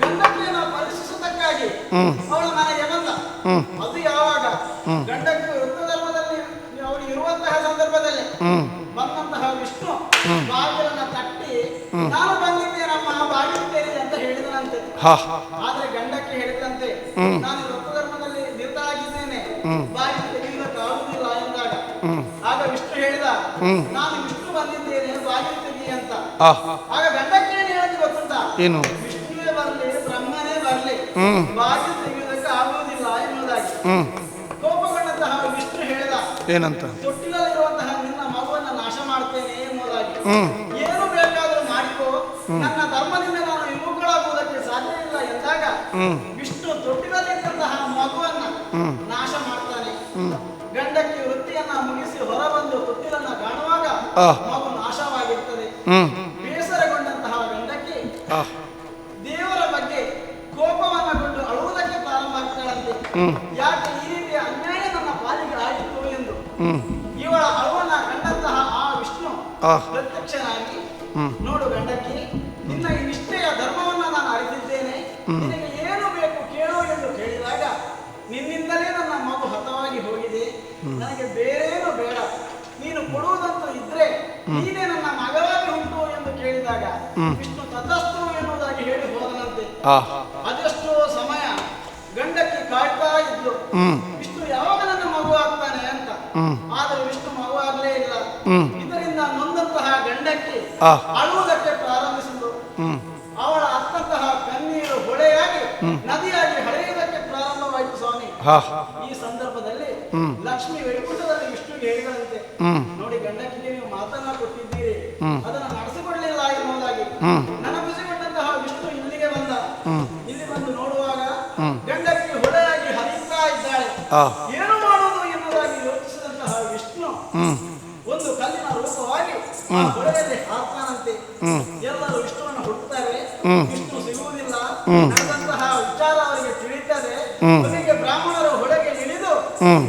ಗಂಡಕ್ಕಿಯನ್ನ ಪರೀಕ್ಷಿಸುವುದಕ್ಕಾಗಿ ಅವಳ ಮನೆಗೆ ಬಂದ. ಅದು ಯಾವಾಗ ಗಂಡಕ್ಕಿ ವೃತ್ತಿ ಧರ್ಮದಲ್ಲಿ ಅವಳು ಇರುವಂತಹ ಸಂದರ್ಭದಲ್ಲಿ ಬಂದಂತಹ ವಿಷ್ಣು ಬಾಗಿಲನ್ನ ತಟ್ಟಿ, ನಾನು ಬಂದಿದ್ದೇನಮ್ಮ, ಬಾಗಿಲು ತೆರೀರಿ ಅಂತ ಹೇಳಿದನಂತೆ. ಆದ್ರೆ ಗಂಡಕ್ಕೆ ಹೇಳಿದಂತೆ, ನಾನು ವೃತ್ತಿ ಧರ್ಮದಲ್ಲಿ ನಿರತರಾಗಿದ್ದೇನೆ, ಬಾಗಿಲು ತೆಗೆಯುವುದಕ್ಕಾಗುವುದಿಲ್ಲ ಎಂದಾಗ ಆಗ ವಿಷ್ಣು ಹೇಳಿದ, ನಾನು ವಿಷ್ಣು ಬಂದಿದ್ದೇನೆ, ಬಾಗಿಲು ತೆಗಿ ಅಂತ. ಆಗ ಗಂಡಕ್ಕೆ ಏನು ಹೇಳೋದು ಗೊತ್ತುಂಟಾ? ಏನು? ವಿಷ್ಣುವೇ ಬರಲಿ, ಬ್ರಹ್ಮನೇ ಬರಲಿ, ಬಾಗಿಲು ತೆಗೆಯುವುದಕ್ಕೆ ಆಗುವುದಿಲ್ಲ ಎನ್ನುವುದಾಗಿ. ಕೋಪಗೊಂಡಂತಹ ವಿಷ್ಣು ಹೇಳಿದ, ಏನಂತ? ತೊಟ್ಟಿಲಲ್ಲಿರುವಂತಹ ನಿನ್ನ ಮಗುವನ್ನ ನಾಶ ಮಾಡ್ತೇನೆ ಎನ್ನುವುದಾಗಿ. ಏನು ಬೇಕಾದರೂ ಮಾಡಿಕೋ, ನನ್ನ ಧರ್ಮದಿಂದ ನಾನು ವಿಮುಖಳಾಗುವುದಕ್ಕೆ ಸಾಧ್ಯ ಇಲ್ಲ ಎಂದಾಗ ವಿಷ್ಣು ತೊಟ್ಟಿಲಲ್ಲಿದ್ದಂತಹ ಮಗುವನ್ನ ನಾಶ ಮಾಡ್ತಾನೆ. ಗಂಡಕ್ಕೆ ವೃತ್ತಿಯನ್ನ ಮುಗಿಸಿ ಹೊರಬಂದು ತೊಟ್ಟಿಲನ್ನ ಕಾಣುವಾಗ ಮಗು ನಾಶವಾಗಿರ್ತದೆ. ಬೇಸರಗೊಂಡಂತಹ ಗಂಡಕ್ಕೆ ದೇವರ ಬಗ್ಗೆ ಕೋಪವನ್ನಗೊಂಡು ಅಳುವುದಕ್ಕೆ ಪ್ರಾರಂಭ ಆಗ್ತಾಳಂತೆ. ಯಾಕೆ ಈ ರೀತಿಯ ಅನ್ಯಾಯ ನನ್ನ ಪಾಲಿಗೆ ಆಯಿತು ಎಂದು. ಇವಳ ಅಳುವನ್ನ ಕಂಡಂತಹ ಆ ವಿಷ್ಣು ಪ್ರತ್ಯಕ್ಷನಾಗಿ, ನೋಡು ಗಂಡಕ್ಕೆ, ನಿನ್ನ ಈ ನಿಷ್ಠೆಯ ಧರ್ಮವನ್ನ ನಾನು ಅರಿತಿದ್ದೇನೆ, ನಿನಗೆ ಏನು ಬೇಕು ಕೇಳು ಎಂದು ಕೇಳಿದಾಗ, ನಿನ್ನಿಂದಲೇ ನನ್ನ ಮಗು ಹತವಾಗಿ ಹೋಗಿದೆ, ನನಗೆ ಬೇರೇನು ಬೇಡ, ನೀನು ಕೊಡುವುದಂತೂ ಇದ್ರೆ ನೀನೇ ನನ್ನ ಮಗವಾಗಿ ಉಂಟು ಎಂದು ಕೇಳಿದಾಗ ವಿಷ್ಣು ತಥಸ್ತು ಎನ್ನುವುದಾಗಿ ಹೇಳಿ ಹೋದನಂತೆ. ಅದೆಷ್ಟೋ ಸಮಯ ಗಂಡಕ್ಕೆ ಕಾಯ್ತಾ ಇದ್ಲು, ವಿಷ್ಣು ಯಾವಾಗ ನನ್ನ ಮಗು ಆಗ್ತಾನೆ ಅಂತ. ಆದರೆ ವಿಷ್ಣು ಮಗು ಆಗ್ಲೇ ಇಲ್ಲ. ಇದರಿಂದ ನೊಂದಂತಹ ಗಂಡಕ್ಕೆ ಅಳುವುದಕ್ಕೆ ಪ್ರಾರಂಭಿಸಿದ್ರು. ಅವಳ ಅತ್ತಂತಹ ಕಣ್ಣೀರು ಹೊಳೆಯಾಗಿ ನದಿಯಾಗಿ ಹರಿಯುವುದಕ್ಕೆ ಪ್ರಾರಂಭವಾಯಿತು ಸ್ವಾಮಿ. ಈ ಸಂದರ್ಭದಲ್ಲಿ ಲಕ್ಷ್ಮಿ ವೈಕುಂಠದಲ್ಲಿ ವಿಷ್ಣುಗೆ ಹೇಳಿದಂತೆ, ನೋಡಿ ಗಂಡಕ್ಕೆ ನೀವು ಮಾತನ್ನ ಕೊಟ್ಟಿದ್ದೀರಿ, ಅದನ್ನು ನಡೆಸಿಕೊಳ್ಳಲಿಲ್ಲ ಎನ್ನುವುದಾಗಿ. ನೆನಪಿಸಿಕೊಂಡಂತಹ ವಿಷ್ಣು ಇಲ್ಲಿಗೆ ಬಂದ. ಇಲ್ಲಿ ಬಂದು ನೋಡುವಾಗ ಗಂಡಕ್ಕೆ ಹೊಳೆಯಾಗಿ ಹರಿಯುತ್ತಾ ಇದ್ದಾಳೆ. ಏನು ಮಾಡುವುದು ಎನ್ನುವುದಾಗಿ ಯೋಚಿಸಿದಂತಹ ವಿಷ್ಣು ಒಂದು ಕಲ್ಲಿನ ರೂಪವಾಗಿ ಆ ಹೊಳೆಯಲ್ಲಿ ಹಾಕ್ತಾನಂತೆ. ಎಲ್ಲರೂ ವಿಷ್ಣುವನ್ನು ಹುಟ್ಟುತ್ತಾರೆ, ವಿಷ್ಣು ಸಿಗುವುದಿಲ್ಲ. ನಡೆದಂತಹ ವಿಚಾರ ಅವರಿಗೆ ತಿಳಿಯುತ್ತದೆ. ಕೊನೆಗೆ ಬ್ರಾಹ್ಮಣರು ಹೊಳೆಗೆ ಇಳಿದು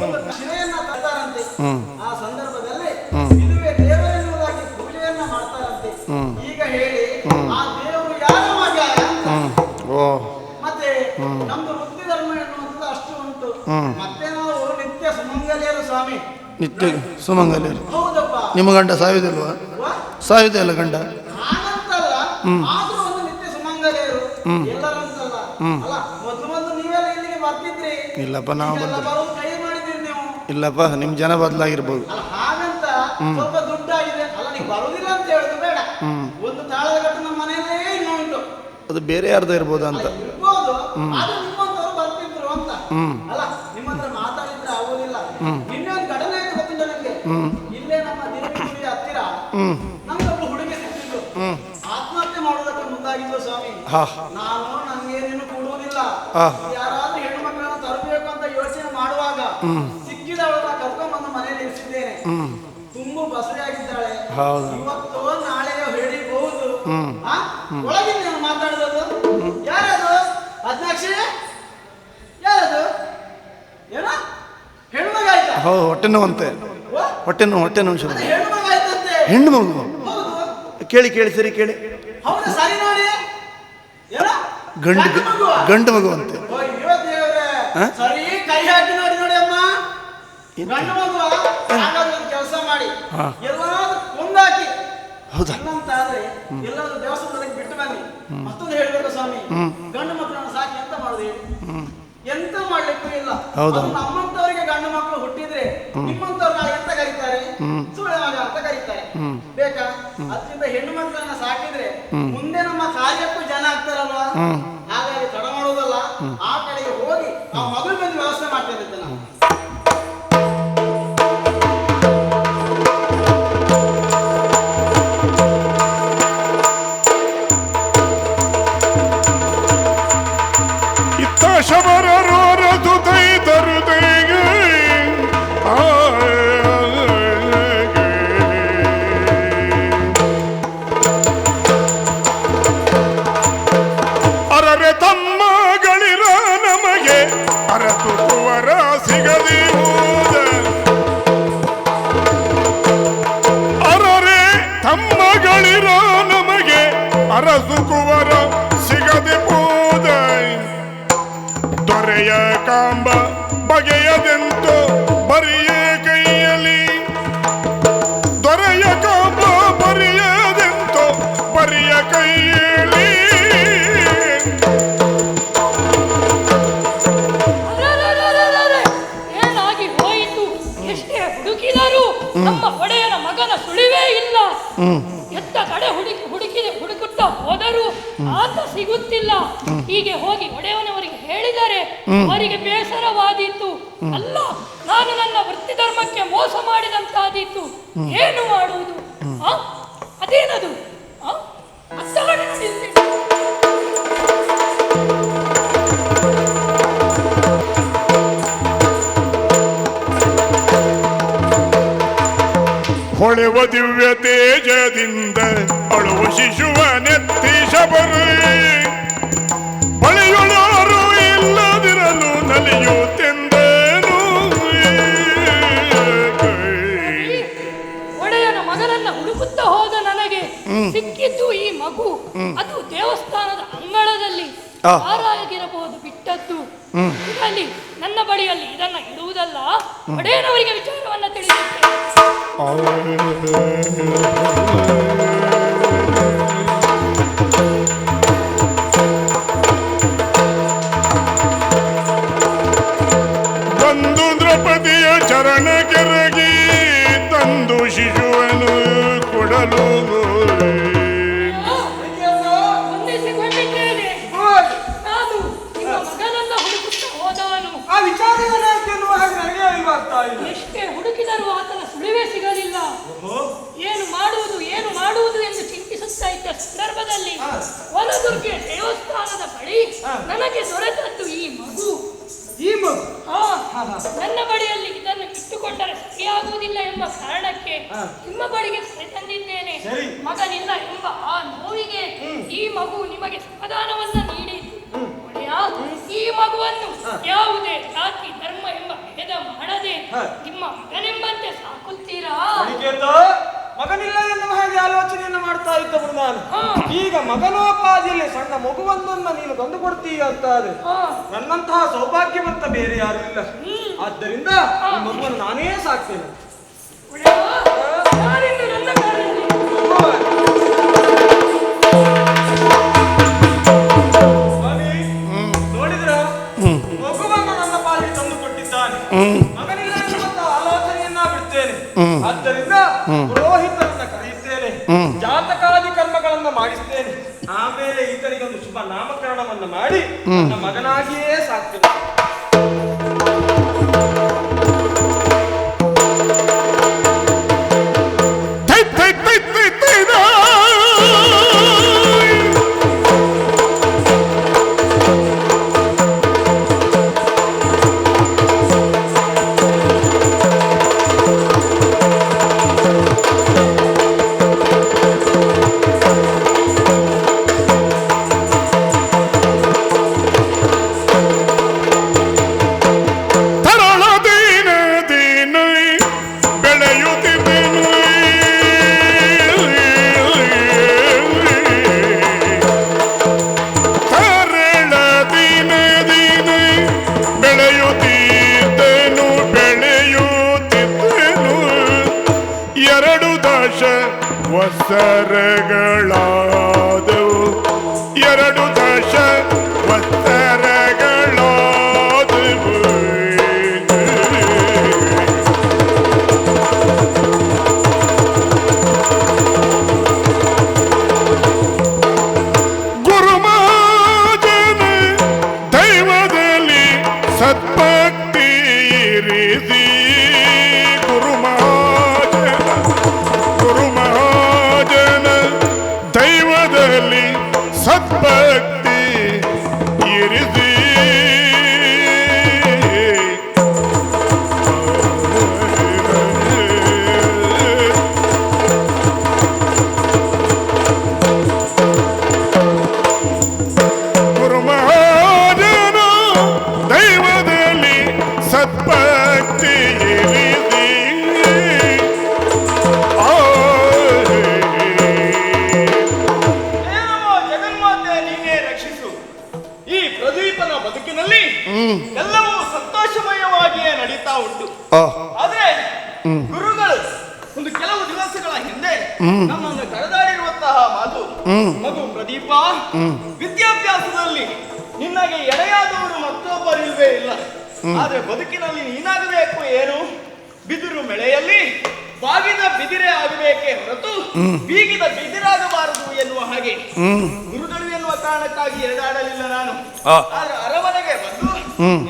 ಒಂದು ಶಿಲೆಯನ್ನ ತರ್ತಾರಂತೆ. ಆ ಸಂದರ್ಭದಲ್ಲಿ ಇದುವೇ ದೇವರೆನ್ನುವುದಾಗಿ ಪೂಜೆಯನ್ನ ಮಾಡ್ತಾರಂತೆ. ಈಗ ಹೇಳಿ, ಆ ದೇವರು ಯಾರ ಮಗ ಅಂತ. ಮತ್ತೆ ನಮ್ದು ವೃತ್ತಿ ಧರ್ಮ ಎನ್ನುವಂಥದ್ದು ಅಷ್ಟು ಉಂಟು. ಮತ್ತೆ ನಾವು ನಿತ್ಯ ಸುಮಂಗಲಿಯರು ಸ್ವಾಮಿ. ನಿತ್ಯ ಸುಮಂಗಲಿಯರು. ಹೌದಪ್ಪ. ನಿಮ್ಮ ಗಂಡ ಸಾಯುವುದಿಲ್ವಾ? ಸಾಯುವುದೇ ಅಲ್ಲ ಗಂಡ. ಹಾಗಂತಲ್ಲ, ಆದ್ರೂ ಒಂದು ನಿತ್ಯ ಸುಮಂಗಲಿಯರು ಎಲ್ಲರಂತಲ್ಲ. ಅಲ್ಲ, ಮೊದಲು ನೀವೆಲ್ಲ ಇಲ್ಲಿಗೆ ಬರ್ತಿದ್ರಿ. ಇಲ್ಲಪ್ಪ, ನಾವು ಬರೋದು ಕೈ ಮಾಡಿದ್ರಿ ನೀವು. ಇಲ್ಲಪ್ಪ, ನಿಮ್ ಜನ ಬದಲಾಗಿರ್ಬೋದು. ಅಲ್ಲ, ಹಾಗಂತ ಸ್ವಲ್ಪ ದುಡ್ಡಾಗಿದೆ ಅಲ್ಲ, ನೀವು ಬರುದಿಲ್ಲ ಅಂತ ಹೇಳುದು ಬೇಡ. ಒಂದು ತಾಳದ ಕಟ್ಟು ನಮ್ಮ ಮನೆಯಲ್ಲೇ ಇನ್ನೂ ಉಂಟು. ಅದು ಬೇರೆ ಯಾರ್ದು ಇರ್ಬೋದು ಅಂತ. ಇರ್ಬೋದು, ಆದ್ರೂ ನಿಮ್ಮಂತವ್ರು ಬರ್ತಿದ್ರು ಅಂತ. ಅಲ್ಲ, ನಿಮ್ಮ ಹತ್ರ ಮಾತಾಡಿದ್ರೆ ಆಗೋದಿಲ್ಲ. ನಿನ್ನೆ ಒಂದು ಘಟನೆ ಆಯ್ತು ಗೊತ್ತಿಲ್ಲ ನನಗೆ. ಇಲ್ಲೇ ನಮ್ಮ ದಿನಗುಡಿ ಹತ್ತಿರ ನಮ್ಗೊಬ್ಬ ಹುಡುಗಿ ಸಿಕ್ಕಿದ್ರು. ಆತ್ಮಹತ್ಯೆ ಮಾಡುವುದಕ್ಕೆ ಮುಂದಾಗಿದ್ದು ಸ್ವಾಮಿ. ನಾನು ನಂಗೇನೇನು ಕೊಡುವುದಿಲ್ಲ, ಯಾರಾದ್ರೂ ಹೆಣ್ಣು ಮಕ್ಕಳನ್ನು ತರಬೇಕು ಅಂತ ಯೋಚನೆ ಮಾಡುವಾಗ ಸಿಕ್ಕಿದವಳನ್ನ ಕರ್ಕೊಂಡ್ಬಂದು ಮನೆಯಲ್ಲಿ ಇರಿಸಿದ್ದೇನೆ. ತುಂಬಾ ಬಸರಿಯಾಗಿದ್ದಾಳೆ. ಇವತ್ತು ನಾಳೆಯೋ ಹೇಳಿಬಹುದು. ಒಳಗಿಂದ ನಾನು ಮಾತಾಡಿದದು ಯಾರದು? ಅಧ್ಯಕ್ಷ ಯಾರದು? ಏನ ಹೆಣ್ಮಗ ಆಯ್ತಾ? ಹೊಟ್ಟೆ ನೋವಂತೆ. ಹೊಟ್ಟೆ ನೋವು ಹೆಣ್ಮಗ ಆಯ್ತಂತೆ. ಹೆಣ್ಣು ಮಗು. ಹೌದು. ಕೇಳಿ ಸರಿ ಕೇಳಿ. ಹೌದಾ? ಸರಿ ನೋಡಿ. ಏನ ಗಂಡು ಮಗು ಅಂತೆ. ಅಯ್ಯೋ ದೇವ್ರೆ, ಸರಿ ಕೈ ಹಾಕಿ ನೋಡಿ ನೋಡಿ ಅಮ್ಮ. ಗಂಡು ಮಗುವ ಹಾಗಾದ್ರೆ ಒಂದು ಕೆಲಸ ಮಾಡಿ ಎಲ್ಲಾದ್ರೂ ಕೊಂದಾಕಿ ಹೌದಾ? ಅನ್ನಂತಾದ್ರೆ ಎಲ್ಲಾದ್ರೂ ದೇವಸ್ಥಾನದಲ್ಲಿ ಬಿಟ್ಟು ಬನ್ನಿ. ಮತ್ತೊಂದು ಹೇಳ್ಬೇಕು ಸ್ವಾಮಿ, ಗಂಡು ಮಕ್ಕಳನ್ನು ಸಾಕಿ ಎಂತ ಮಾಡುದು ಹೇಳಿ? ಎಂತ ಮಾಡ್ಲಿಕ್ಕೂ ಇಲ್ಲ. ಹೌದಾ? ಅದು ನಮ್ಮಂತವರಿಗೆ ಗಂಡು ಮಕ್ಕಳು ಹುಟ್ಟಿದ್ರೆ ನಿಮ್ಮಂತವ್ರು ನಾಳೆ ಎಂತ ಕರೀತಾರೆ? ಸುಳ್ಳೆ ಮಗ ಅಂತ ಕರೀತಾರೆ. ಬೇಕಾ? ಅದರಿಂದ ಹೆಣ್ಣು ಮಕ್ಕಳನ್ನ ಸಾಕಿದ್ರೆ ಮುಂದೆ ನಮ್ಮ ಕಾರ್ಯಕ್ಕೂ ಜನ ಆಗ್ತಾರಲ್ವಾ? ಹಾಗಾಗಿ ತಡ ಮಾಡುವುದಲ್ಲ, ಆ ಕಡೆಗೆ ಹೋಗಿ ಆ ಮಗಳು ಬಂದು ವ್ಯವಸ್ಥೆ ಮಾಡ್ತೇನೆ ನಾನು. ಶಬರರು ತೈ ತರುತ್ತೈಗೆ ಅರರೆ ತಮ್ಮಗಳಿರ ನಮಗೆ ಅರತು ಕುವರ ಸಿಗದಿ ಹೋದ. ಅರರೆ ತಮ್ಮಗಳಿರ ನಮಗೆ ಅರಸು ಕುವರ ಸಿಗದಿ ಹೋದ. ದೊರೆಯ ಕಾಂಬ ಬಗೆಯದೆಂತೋ ಬರಿಯ ಕೈಯಲ್ಲಿ, ದೊರೆಯ ಕಾಂಬ ಬರಿಯದೆಂತೋ ಬರಿಯ ಕೈಯಲ್ಲಿ. ಏನಾಗಿ ಹೋಯಿತು? ಎಷ್ಟೇ ಹುಡುಕಿದರೂ ನಮ್ಮ ಒಡೆಯನ ಮಗನ ಸುಳಿವೇ ಇಲ್ಲ. ಎತ್ತ ಕಡೆ ಹುಡುಕುತ್ತಾ ಹೋದರೂ ಆತ ಸಿಗುತ್ತಿಲ್ಲ. ಹೀಗೆ ಹೋಗಿ ಒಡೆಯವನವರಿಗೆ ಹೇಳಿದರೆ ಅವರಿಗೆ ಬೇಸರವಾದೀತು. ಅಲ್ಲ, ನಾನು ನನ್ನ ವೃತ್ತಿ ಧರ್ಮಕ್ಕೆ ಮೋಸ ಮಾಡಿದಂತಾದೀತು. ಏನು ಮಾಡುವುದು? ಅದೇನದು? ಅತ್ತಗಡೆ ನಡೆಯುತ್ತೆ. ಹೊಳೆವ ದಿವ್ಯ ತೇಜದಿಂದ ಅಳುವ ಶಿಶುವ ನೆತ್ತಿ ಶಬರು ಬಳಿಯೊಳರು ಇಲ್ಲದಿರಲು ನಲಿಯುತ್ತೆಂದನು. ಒಡೆಯನ ಮಗನನ್ನ ಹುಡುಕುತ್ತಾ ಹೋದ ನನಗೆ ಸಿಕ್ಕಿದ್ದು ಈ ಮಗು. ಅದು ದೇವಸ್ಥಾನದ ಅಂಗಳದಲ್ಲಿ ಯಾರಾಗಿರಬಹುದು ಬಿಟ್ಟದ್ದು. ಅಲ್ಲಿ ನನ್ನ ಬಳಿಯಲ್ಲಿ ಇದನ್ನ ಇಡುವುದಲ್ಲ, ಒಡೆಯನವರಿಗೆ ವಿಚಾರವನ್ನ ತಿಳಿಸುತ್ತೇನೆ. ಬಂದು ದ್ರೌಪದಿಯ ಚರಣ ಕೆರಗಿ ತಂದು ಶಿಶುವನ್ನು ಕೊಡಲು ಹೊಂದಿಸಿಕೊಂಡಿದ್ದೇನೆ. ನಾನು ನಿಮ್ಮ ಮಗನನ್ನ ಹುಡುಕುತ್ತಾ ಹೋದವನು. ಆ ವಿಚಾರವನ್ನ ಎನ್ನುವ ಹಾಗೆ ನನಗೆ ಅರಿವಾಗ್ತಾ ಇದೆ. ಎಷ್ಟೇ ಹುಡುಕಿದರೂ ಆತನ ಸುಳಿವೇ ಸಿಗಲಿಲ್ಲ. ಏನು ಮಾಡುವುದು ಎಂದು ಚಿಂತಿಸುತ್ತಾ ಇದ್ದ ಸಂದರ್ಭದಲ್ಲಿ ವನದುರ್ಗೆ ದೇವಸ್ಥಾನದ ಬಳಿ ನನಗೆ ದೊರೆತದ್ದು ಈ ಮಗು. ನನ್ನ ಬಳಿಯಲ್ಲಿ ಇದನ್ನು ಇಟ್ಟುಕೊಂಡರೆ ಸರಿಯಾಗುವುದಿಲ್ಲ ಎಂಬ ಕಾರಣಕ್ಕೆ ನಿಮ್ಮ ಬಳಿಗೆ ಕರೆತಂದಿದ್ದೇನೆ. ಮಗನಿಲ್ಲ ಎಂಬ ಆ ನೋವಿಗೆ ಈ ಮಗು ನಿಮಗೆ ಸಮಾಧಾನವನ್ನ ನೀಡಿತು. ಈ ಮಗುವನ್ನು ಯಾವುದೇ ಜಾತಿ ಧರ್ಮ ಎಂಬ ಭೇದ ಮಾಡದೆ ನಿಮ್ಮ ಮಗನೆಂಬಂತೆ ಸಾಕುತ್ತೀರಾ? ಮಗನಿಲ್ಲ ಎನ್ನುವ ಹಾಗೆ ಆಲೋಚನೆಯನ್ನ ಮಾಡ್ತಾ ಇದ್ದವರು ನಾನು. ಈಗ ಮಗನೋಪಾದಿಯಲ್ಲಿ ಸಣ್ಣ ಮಗುವೊಂದನ್ನ ನೀನು ತಂದು ಕೊಡ್ತೀಯ ಅಂತಾದ್ರೆ ನನ್ನಂತಹ ಸೌಭಾಗ್ಯವಂತ ಬೇರೆ ಯಾರು ಇಲ್ಲ. ಆದ್ದರಿಂದ ಈ ಮಗುವನ್ನು ನಾನೇ ಸಾಕ್ತೇನೆ. ನೋಡಿದ್ರ ಮಗುವನ್ನು ನನ್ನ ಪಾಲಿಗೆ ತಂದು ಕೊಟ್ಟಿದ್ದಾನೆ. ಮಗನಿಲ್ಲ ಎನ್ನುವಂತ ಆಲೋಚನೆಯನ್ನ ಬಿಡ್ತೇನೆ. ಆದ್ದರಿಂದ ಪುರೋಹಿತರನ್ನ ಕರೆಯುತ್ತೇನೆ, ಜಾತಕಾದಿ ಕರ್ಮಗಳನ್ನ ಮಾಡಿಸ್ತೇನೆ. ಆಮೇಲೆ ಈತನಿಗೊಂದು ಶುಭ ನಾಮಕರಣವನ್ನ ಮಾಡಿ ನನ್ನ ಮಗನಾಗಿಯೇ ಸಾಕ್ತೇನೆ. ದೈವದಲ್ಲಿ ಸದ್ಭಕ್ತಿ ಇರಿಸಿ ಗುರುಮಹಾಜನ ದೈವದಲ್ಲಿ ಸದ್ಭಕ್ತಿ ಇರಿಸಿ ಏನೋ ಜಗನ್ಮಾತೆ ನೀನೇ ರಕ್ಷಿಸು. ಈ ಪ್ರದೀಪನ ಬದುಕಿನಲ್ಲಿ ಎಲ್ಲವೂ ಸಂತೋಷಮಯವಾಗಿಯೇ ನಡೀತಾ ಉಂಟು. ಆದ್ರೆ ಗುರುಗಳು ಒಂದು ಕೆಲವು ದಿವಸಗಳ ಹಿಂದೆ ನಮ್ಮನ್ನು ಕರೆದಾಡಿರುವಂತಹ ಮಾತು, ಮಗು ಪ್ರದೀಪ, ವಿದ್ಯಾಭ್ಯಾಸದಲ್ಲಿ ನಿನ್ನಗೆ ಎಡೆಯಾದವರು ಮತ್ತೊಬ್ಬರಿಲ್ವೇ ಇಲ್ಲ. ಆದ್ರೆ ಬದುಕಿನಲ್ಲಿ ನೀನಾಗಬೇಕು ಏನು? ಬಿದಿರು ಮೆಳೆಯಲ್ಲಿ ಬಾಗಿದ ಬಿದಿರೆ ಆಗಬೇಕೇ ಹೊರತು ಬೀಗಿದ ಬಿದಿರಾಗಬಾರದು ಎನ್ನುವ ಹಾಗೆ ಗುರುಗಳು ಎನ್ನುವ ಕಾರಣಕ್ಕಾಗಿ ಎಳೆದಾಡಲಿಲ್ಲ ನಾನು. ಆದ್ರೆ ಅರಮನೆಗೆ ಬಂದು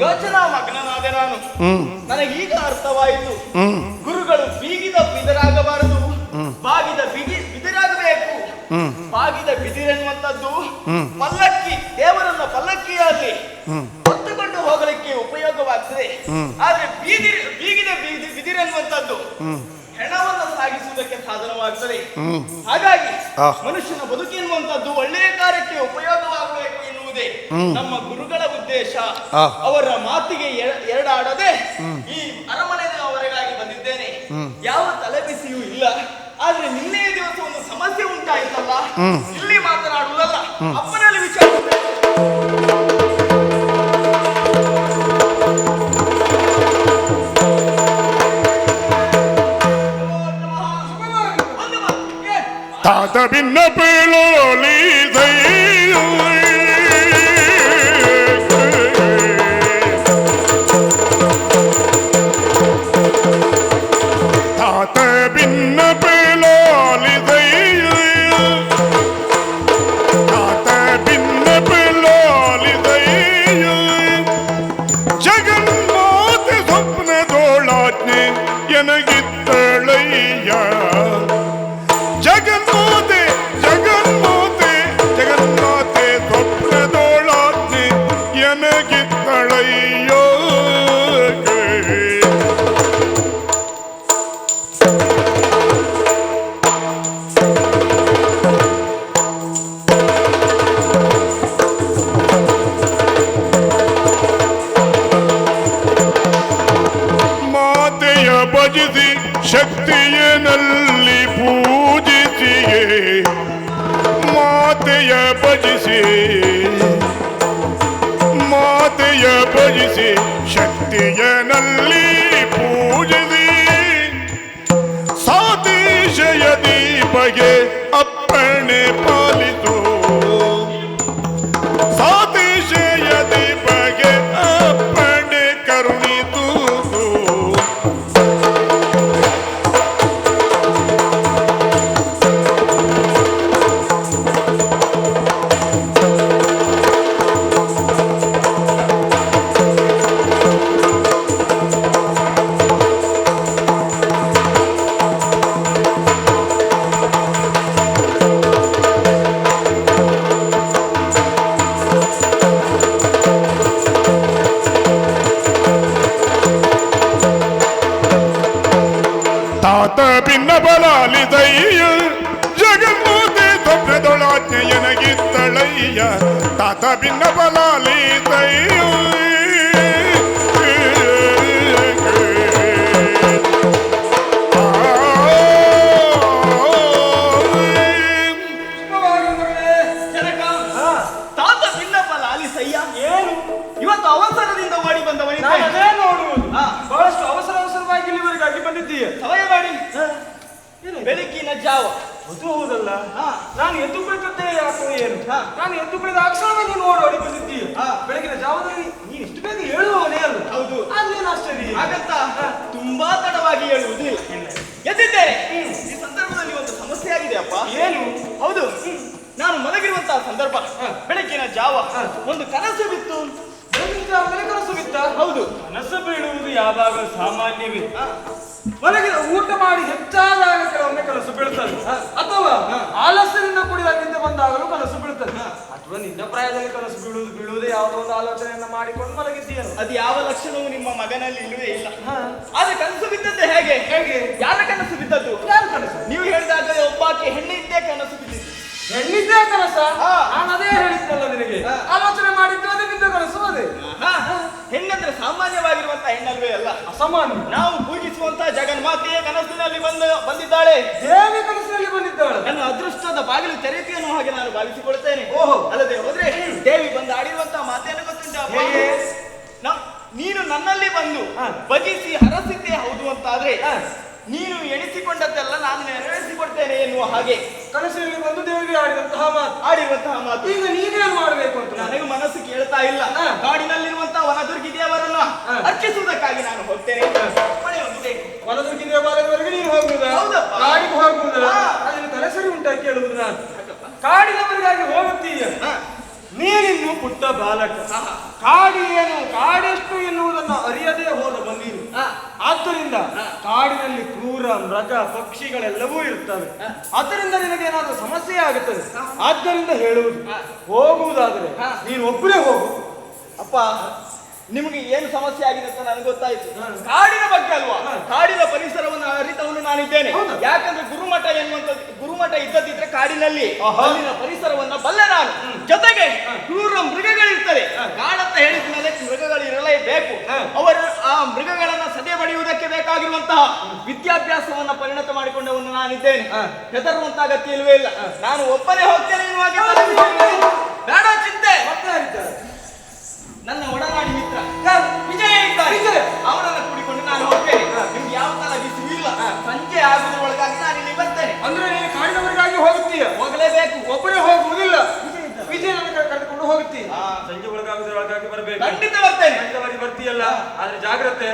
ಯೋಚನಾ ಮಗ್ನನಾದೆ ನಾನು. ನನಗೀಗ ಅರ್ಥವಾಯಿತು, ಗುರುಗಳು ಬೀಗಿದ ಬಿದಿರಾಗಬಾರದು, ಬಾಗಿದ ಬಿದಿರಾಗಬೇಕು. ಬಾಗಿದ ಬಿದಿರೆನ್ನುವಂಥದ್ದು ಪಲ್ಲಕ್ಕಿ, ದೇವರನ್ನ ಪಲ್ಲಕ್ಕಿಯಲ್ಲಿ ಹೊತ್ತುಕೊಂಡು ಹೋಗಲಿಕ್ಕೆ ಉಪಯೋಗವಾಗ್ತದೆ. ಆದ್ರೆ ಬೀಗಿದ ಬಿದಿರೆನ್ನುವಂಥದ್ದು ಹೆಣವನ್ನು ಸಾಗಿಸುವುದಕ್ಕೆ ಸಾಧನವಾಗ್ತದೆ. ಹಾಗಾಗಿ ಮನುಷ್ಯನ ಬದುಕೆನ್ನುವಂಥದ್ದು ಒಳ್ಳೆಯ ಕಾರ್ಯಕ್ಕೆ ಉಪಯೋಗವಾಗಬೇಕು ಎನ್ನುವುದೇ ನಮ್ಮ ಗುರುಗಳ ಉದ್ದೇಶ. ಅವರ ಮಾತಿಗೆ ಎರಡಾಡದೆ ಈ ಅರಮನೆಯವರೆಗಾಗಿ ಬಂದಿದ್ದೇನೆ. ಯಾವ ತಲೆಬಿಸಿಯೂ ಇಲ್ಲ. ಆದ್ರೆ ನಿನ್ನೆಯ ದಿವಸ ಒಂದು ಸಮಸ್ಯೆ ಉಂಟಾಯಿತಲ್ಲ, ಇಲ್ಲಿ ಮಾತನಾಡುವುದಲ್ಲ, ಅಪ್ಪನಲ್ಲಿ ವಿಚಾರ. ತಾತ ಭಿನ್ನ ಬೀಳೋಲಿ ತಾತ ಭಿನ್ನ ಬೀಳೋಲಿ ತಾತ ಭಿನ್ನ ಬೀಳೋಲಿ ಜಗನ್ಮಾತೆ ಸ್ವಪ್ನದೋಳಾಜ್ಞೆ ಎನಗಿತ್ತಳಯ್ಯ. ಜಗನ್ಮಾತೆ ಜಗನ್ಮಾತೆ ಜಗನ್ಮಾತೆ ಸ್ವಪ್ನದೋಳಾಜ್ಞೆ ಎನಗಿತ್ತಳಯ್ಯೋ. ಮಾತೆಯ ಭಜಿಸಿ ಶಕ್ತಿಯನಲ್ಲಿ ಪೂಜಿಸಿಯೇ, ಮಾತೆಯ ಭಜಿಸಿ ಮಾತೆಯ ಭಜಿಸಿ ಶಕ್ತಿಯನಲ್ಲಿ ಪೂಜಿಸಿ ಸಾತಿಶಯ ದೀಪಗೆ ಅಪ್ಪಣೆ ಪಾಲಿತು. ಸಾತಿಶಯ ದೀಪಗೆ ಅಪ್ಪಣೆ ಕರುಣಿತು. ತಾತ ಭಿನ್ನ ಬಲಾಲಿದಯ್ಯ ಜಗನ್ಮಾತೆ ಸ್ವಪ್ನದೊಳಾಜ್ಞೆ ಎನಗಿತ್ತಳಯ್ಯ. ತಾತ ಭಿನ್ನ ಬಲಾಲಿದಯ್ಯ ಜನಕ, ತಾತ ಭಿನ್ನಪ್ಪ ಲಾಲಿಸಯ್ಯ, ಏನು ಇವತ್ತು ಅವಸರದಿಂದ ಮಾಡಿ ಬಂದವನಿದ್ದೆ. ಅದೇ ನೋಡುವುದು, ಬಹಳಷ್ಟು ಅವಸರವಾಗಿ ಇಲ್ಲಿವರೆಗಾಗಿ ಬಂದಿದ್ದೀಯ. ಸಮಯ ಮಾಡಿ ಬೆಳಗಿನ ಜಾವ. ಅದು ಹೌದಲ್ಲ, ನಾನು ಎದ್ದು ಕುಳಿತದ್ದೇ ಯಾಕೋ ಏನು, ನಾನು ಎದ್ದು ಕುಳಿದ ಅಕ್ಷರವೇ ನೀನು ಓಡೋಡಿ ಬಂದಿದ್ದೀಯ. ಬೆಳಗಿನ ಜಾವದಲ್ಲಿ ನೀನು ಇಷ್ಟು ಬೇಗ ಹೇಳುವವನೇ ಅಲ್ಲ. ಹೌದು, ಅಲ್ಲೇನು ಆಶ್ಚರ್ಯ ಹಾಗಂತ ತುಂಬಾ ತಡವಾಗಿ ಹೇಳುವುದು ಎದ್ದಿದ್ದೇನೆ. ಈ ಸಂದರ್ಭದಲ್ಲಿ ಒಂದು ಸಮಸ್ಯೆ ಆಗಿದೆ ಅಪ್ಪ. ಏನು? ಹೌದು, ನಾನು ಮಲಗಿರುವಂತಹ ಸಂದರ್ಭ, ಬೆಳಗಿನ ಜಾವ ಒಂದು ಕನಸು ಬಿತ್ತು. ಬೆಳಗಿನ ಜಾವದಲ್ಲಿ ಕನಸು ಬಿತ್ತ? ಹೌದು. ಕನಸು ಬೀಳುವುದು ಯಾವಾಗ ಸಾಮಾನ್ಯವೇ. ಮಲಗಿದ ಊಟ ಮಾಡಿ ಹೆಚ್ಚಾದಾಗ ಕೆಲವೊಮ್ಮೆ ಕನಸು ಬೀಳ್ತದೆ, ಅಥವಾ ಆಲಸ್ಯದಿಂದ ಕೂಡಿದಾಗ ನಿದ್ದೆ ಬಂದಾಗಲೂ ಕನಸು ಬೀಳ್ತದೆ, ಅಥವಾ ನಿನ್ನ ಪ್ರಾಯದಲ್ಲಿ ಕನಸು ಬೀಳುವುದೇ ಯಾವುದೋ ಒಂದು ಆಲೋಚನೆಯನ್ನ ಮಾಡಿಕೊಂಡು ಮಲಗಿದ್ದೀಯನು. ಅದು ಯಾವ ಲಕ್ಷಣವೂ ನಿಮ್ಮ ಮಗನಲ್ಲಿ ಇಲ್ಲವೇ ಇಲ್ಲ. ಆದ್ರೆ ಕನಸು ಬಿದ್ದದ್ದು ಹೇಗೆ? ಯಾರ ಕನಸು ಬಿದ್ದದ್ದು? ಯಾರು ಕನಸು? ನೀವು ಹೇಳಿದಾಗ ಒಬ್ಬಾಕೆ ಹೆಣ್ಣಿದ್ದೇ ಕನಸು ಬಿದ್ದಿದ್ದು. ಹೆಣ್ಣಿದ್ದೇ ಕನಸ? ನಾನು ಅದೇ ಹೇಳಿದ್ದಲ್ಲ ನಿನಗೆ, ಆಲೋಚನೆ ಮಾಡಿದ್ದು ಅದೇ ಬಿದ್ದ ಕನಸು ಅದೇ. ಹೆಣ್ಣಂದ್ರೆ ಸಾಮಾನ್ಯವಾಗಿರುವಂತ ಹೆಣ್ಣಲ್ವೇ ಅಲ್ಲ, ಅಸಾಮಾನ್ಯ. ನಾವು ಪೂಜಿಸುವಂತ ಜಗನ್ಮಾತೆಯೇ ಕನಸಿನಲ್ಲಿ ಬಂದಿದ್ದಾಳೆ. ದೇವಿ ಕನಸಿನಲ್ಲಿ ಬಂದಿದ್ದಾಳೆ. ನನ್ನ ಅದೃಷ್ಟದ ಬಾಗಿಲು ತೆರೆಯಿತು ಅನ್ನೋ ಹಾಗೆ ನಾನು ಭಾವಿಸಿಕೊಳ್ತೇನೆ. ಓಹೋ. ಅಲ್ಲದೆ ಹೋದ್ರೆ ದೇವಿ ಬಂದು ಆಡಿರುವಂತ ಮಾತೇನು ಗೊತ್ತುಂಟ? ನೀನು ನನ್ನಲ್ಲಿ ಬಂದು ಭಜಿಸಿ ಹರಸಿದ್ದೇ ಹೌದು ಅಂತಾದ್ರೆ ನೀನು ಎಣಿಸಿಕೊಂಡದ್ದೆಲ್ಲ ನಾನು ನೆರವೇರಿಸಿಕೊಡ್ತೇನೆ ಎನ್ನುವ ಹಾಗೆ ಕನಸಿನಲ್ಲಿ ಬಂದು ದೇವಿಗೆ ಆಡಿರುವಂತಹ ಮಾತು. ಈಗ ನೀನೇನು ಮಾಡಬೇಕು ಅಂತ ನನಗೆ ಮನಸ್ಸು ಕೇಳ್ತಾ ಇಲ್ಲ. ಕಾಡಿನಲ್ಲಿರುವಂತಹ ವನದುರ್ಗಿ ದೇವರನ್ನ ಅರ್ಚಿಸುವುದಕ್ಕಾಗಿ ನಾನು ಹೋಗ್ತೇನೆ. ವನದುರ್ಗಿ ದೇವಾಲಯದವರೆಗೆ ನೀನು ಹೋಗುವುದಾ? ಹೌದಪ್ಪ. ಕಾಡಿಗೆ ಹೋಗುವುದಾ? ಅದನ್ನು ತಲೆಸರಿ ಉಂಟಾ ಕೇಳುವುದು ನಾನು. ಕಾಡಿನವರಿಗಾಗಿ ಹೋಗುತ್ತೀಯ, ನೀನಿನ್ನು ಪುಟ್ಟ ಬಾಲಕ. ಕಾಡಿ ಏನು, ಕಾಡೆಷ್ಟು ಎನ್ನುವುದನ್ನು ಅರಿಯದೇ ಹೋದ ಬಂದೀರು. ಆದ್ದರಿಂದ ಕಾಡಿನಲ್ಲಿ ಕ್ರೂರ ಮೃಗ ಪಕ್ಷಿಗಳೆಲ್ಲವೂ ಇರ್ತವೆ. ಆದ್ದರಿಂದ ನಿನಗೇನಾದ್ರೂ ಸಮಸ್ಯೆ ಆಗುತ್ತದೆ. ಆದ್ದರಿಂದ ಹೇಳುವುದು, ಹೋಗುವುದಾದರೆ ನೀನು ಒಬ್ಬರೇ ಹೋಗು. ಅಪ್ಪ, ನಿಮಗೆ ಏನು ಸಮಸ್ಯೆ ಆಗಿದೆ ಅಂತ ನನಗೆ ಗೊತ್ತಾಯ್ತು. ಕಾಡಿನ ಬಗ್ಗೆ ಅಲ್ವಾ? ಕಾಡಿನ ಪರಿಸರವನ್ನು ಅರಿತವನು ನಾನಿದ್ದೇನೆ. ಯಾಕಂದ್ರೆ ಗುರುಮಠ ಇದ್ದದಿದ್ರೆ ಕಾಡಿನಲ್ಲಿ ಅಲ್ಲಿನ ಪರಿಸರವನ್ನ ಬಲ್ಲೆ ನಾನು. ಜೊತೆಗೆ ಕ್ರೂರ ಮೃಗಗಳಿರ್ತದೆ. ಕಾಡಂತ ಹೇಳಿದ ಮೇಲೆ ಮೃಗಗಳು ಇರಲೇಬೇಕು. ಅವರು ಆ ಮೃಗಗಳನ್ನ ಸದೆ ಬಡಿಯುವುದಕ್ಕೆ ಬೇಕಾಗಿರುವಂತಹ ವಿದ್ಯಾಭ್ಯಾಸವನ್ನ ಪರಿಣತ ಮಾಡಿಕೊಂಡವನು ನಾನಿದ್ದೇನೆ. ಹೆದರುವಂತ ಅಗತ್ಯ ಇಲ್ವೇ ಇಲ್ಲ. ನಾನು ಒಬ್ಬನೇ ಹೋಗ್ತೇನೆ ಬೇಡ ಚಿಂತೆ. ನನ್ನ ಒಡನಾಡಿ ಮಿತ್ರ ವಿಜಯ ಇದ್ದಾರೆ, ಅವರನ್ನ ಕೂಡಿಕೊಂಡು ನಾನು ಹೋಗ್ತೇನೆ. ನಿಮ್ಗೆ ಯಾವ ತರ ಬಿಸಿ ಇಲ್ಲ. ಸಂಜೆ ಆಗುವುದರೊಳಗಾಗಿ ನಾನು ಇಲ್ಲಿ ಬರ್ತೇನೆ. ಅಂದ್ರೆ ನೀನು ಕಾಡಿನವರಿಗಾಗಿ ಹೋಗುತ್ತೀಯ? ಹೋಗಲೇಬೇಕು. ಒಬ್ಬರೇ ಹೋಗುವುದಿಲ್ಲ. ವಿಜಯ ನನ್ನ ಕರೆದುಕೊಂಡು ಹೋಗುತ್ತೀಯ. ಸಂಜೆ ಒಳಗಾಗಿ ಬರಬೇಕು. ಖಂಡಿತ ಬರ್ತೇನೆ. ಖಂಡಿತವಾಗಿ ಬರ್ತೀಯಲ್ಲ, ಆದ್ರೆ ಜಾಗ್ರತೆ.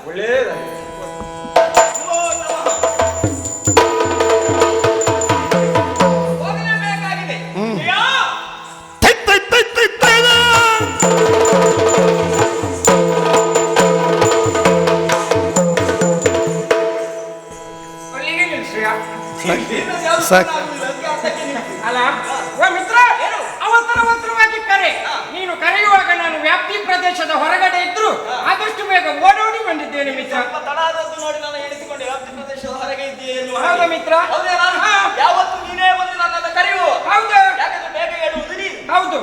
ಒಳ್ಳೇದ ಹೋಗಲೇಬೇಕಾಗಿದೆ. ಅಲ್ಲ ಓ ಮಿತ್ರ, ಅವಸರವಾಗಿ ಕರೆ. ನೀನು ಕರೆಯುವಾಗ ನಾನು ವ್ಯಾಪ್ತಿ ಪ್ರದೇಶದ ಹೊರಗಡೆ ಇದ್ರು ಆದಷ್ಟು ಬೇಗ ಓಡೋಡಿ ಬಂದಿದ್ದೇನೆ ಮಿತ್ರ. ಸ್ವಲ್ಪ ತಡ ಆದದ್ದು ನೋಡಿ ನಾನು ಎಣಿಸಿಕೊಂಡೆ ವ್ಯಾಪ್ತಿ ಪ್ರದೇಶದ ಹೊರಗೆ ಇದ್ದೀಯೇ. ಹೌದಾ ಮಿತ್ರ? ಯಾವತ್ತು ನೀನೇ ಬಂದು ನನ್ನನ್ನು ಕರೆಯುವ. ಹೌದು. ಯಾಕಂದ್ರೆ ಬೇಗ ಹೇಳುವುದು ನೀನು. ಹೌದು.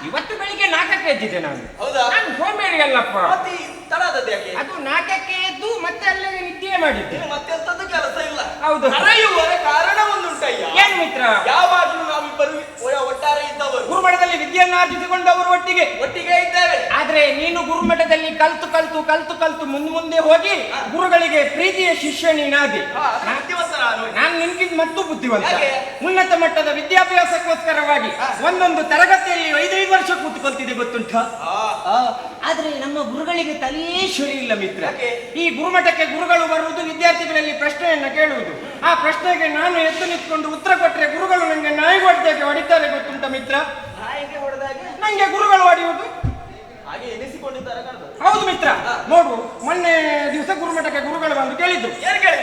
ಇವತ್ತು ಬೆಳಿಗ್ಗೆ 4ಕ್ಕೆ ಎದ್ದಿದ್ದೆ ನಾನು. ಹೌದಾ? ನಾನು ಸೋಮೇರಿ ಅಲ್ಲಪ್ಪ. ಮತ್ತೆ ತಡ ಆದದ್ದು ಯಾಕೆ? ಅದು 4ಕ್ಕೆ ಎದ್ದು ಮತ್ತೆ ಅಲ್ಲೇ ನಿದ್ದೆ ಮಾಡಿದ್ದೆ. ಮತ್ತೆ ಎಂತದ್ದು ಕೆಲಸ ಇಲ್ಲ. ಹೌದು. ಕರೆಯುವ ಕಾರಣ ಒಂದುಂಟಯ್ಯ. ಏನ್ ಮಿತ್ರ? ಯಾವಾಗಲೂ ನಾವಿಬ್ಬರು ಒಟ್ಟಾರೆ ಇದ್ದವರು. ಗುರುಮಠದಲ್ಲಿ ವಿದ್ಯೆಯನ್ನು ಆರ್ಜಿಸಿಕೊಂಡವರು ಒಟ್ಟಿಗೆ ಇದ್ದೇವೆ. ಆದ್ರೆ ನೀನು ಗುರುಮಠದಲ್ಲಿ ಕಲ್ತು ಮುಂದೆ ಹೋಗಿ ಗುರುಗಳಿಗೆ ಪ್ರೀತಿಯ ಶಿಷ್ಯ ನೀನಾದಿ. ನಾನು ನಿನ್ಗಿಂತ ಮತ್ತು ಬುದ್ಧಿವಂತ. ಉನ್ನತ ಮಟ್ಟದ ವಿದ್ಯಾಭ್ಯಾಸಕ್ಕೋಸ್ಕರವಾಗಿ ಒಂದೊಂದು ತರಗತಿಯಲ್ಲಿ 5 ವರ್ಷ ಕೂತ್ಕೊಳ್ತಿದೆ ಗೊತ್ತುಂಟ. ಆದ್ರೆ ನಮ್ಮ ಗುರುಗಳಿಗೆ ತಲೆಯೇ ಶುರಿ ಇಲ್ಲ ಮಿತ್ರ. ಈ ಗುರುಮಠಕ್ಕೆ ಗುರುಗಳು ಬರುವುದು ವಿದ್ಯಾರ್ಥಿಗಳಲ್ಲಿ ಪ್ರಶ್ನೆಯನ್ನ ಕೇಳುವುದು. ಆ ಪ್ರಶ್ನೆಗೆ ನಾನು ಎದ್ದು ನಿಂತ್ಕೊಂಡು ಉತ್ತರ ಕೊಟ್ಟರೆ ಗುರುಗಳು ನಂಗೆ ನಾಯಿ ಹೊಡೆದಾಗೆ ಹೊಡಿತಾರೆ ಗೊತ್ತುಂಟ ಮಿತ್ರ. ನಾಯಿಗೆ ಹೊಡೆದಾಗೆ ನಂಗೆ ಗುರುಗಳು ಹೊಡೆಯುವುದು ಹಾಗೆ ಎನಿಸಿಕೊಂಡಿದ್ದಾರೆ. ಹೌದು ಮಿತ್ರ. ನೋಡು, ಮೊನ್ನೆ ದಿವಸ ಗುರುಮಠಕ್ಕೆ ಗುರುಗಳು ಬಂದು ಕೇಳಿದ್ರು,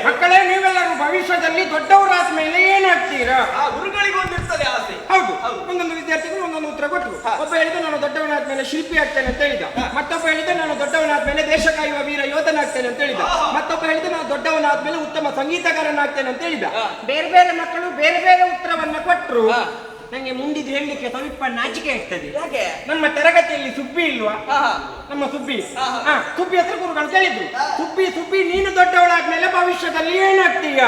ಮಕ್ಕಳೇ ನೀವೆಲ್ಲರೂ ಭವಿಷ್ಯದಲ್ಲಿ ದೊಡ್ಡವರಾದ ಮೇಲೆ ಏನಾಗ್ತೀರಾ? ಗುರುಗಳಿಗೂ ಒಂದಿರ್ತದೆ ಆಸೆ. ಹೌದು. ಒಂದೊಂದು ವಿದ್ಯಾರ್ಥಿಗಳು ಒಂದೊಂದು ಉತ್ತರ ಕೊಟ್ಟರು. ಒಬ್ಬ ಹೇಳಿದ ನಾನು ದೊಡ್ಡವನಾದ ಮೇಲೆ ಶಿಲ್ಪಿ ಆಗ್ತೇನೆ ಅಂತ ಹೇಳಿದ. ಮತ್ತೊಬ್ಬ ಹೇಳಿದ ನಾನು ದೊಡ್ಡವನಾದ ಮೇಲೆ ದೇಶ ಕಾಯುವ ವೀರ ಯೋಧನಾಗ್ತೇನೆ ಅಂತ ಹೇಳಿದ. ಮತ್ತೊಬ್ಬ ಹೇಳಿದ ನಾನು ದೊಡ್ಡವನಾದ ಮೇಲೆ ಉತ್ತಮ ಸಂಗೀತಗಾರನಾಗ್ತೇನೆ ಅಂತ ಹೇಳಿದ. ಬೇರೆ ಬೇರೆ ಮಕ್ಕಳು ಬೇರೆ ಬೇರೆ ಉತ್ತರವನ್ನ ಕೊಟ್ಟರು. ನಂಗೆ ಮುಂದಿದ್ದು ಹೇಳಲಿಕ್ಕೆ ಸ್ವಲ್ಪ ನಾಚಿಕೆ ಆಗ್ತದೆ. ಯಾಕೆ? ನಮ್ಮ ತರಗತಿಯಲ್ಲಿ ಸುಬ್ಬಿ ಇಲ್ವಾ? ನಮ್ಮ ಸುಬ್ಬಿ ಹತ್ರ ಗುರುಗಳು ಕೇಳಿದ್ರು, ಸುಬ್ಬಿ ನೀನು ದೊಡ್ಡವಳಾದ್ಮೇಲೆ ಭವಿಷ್ಯದಲ್ಲಿ ಏನಾಗ್ತೀಯ?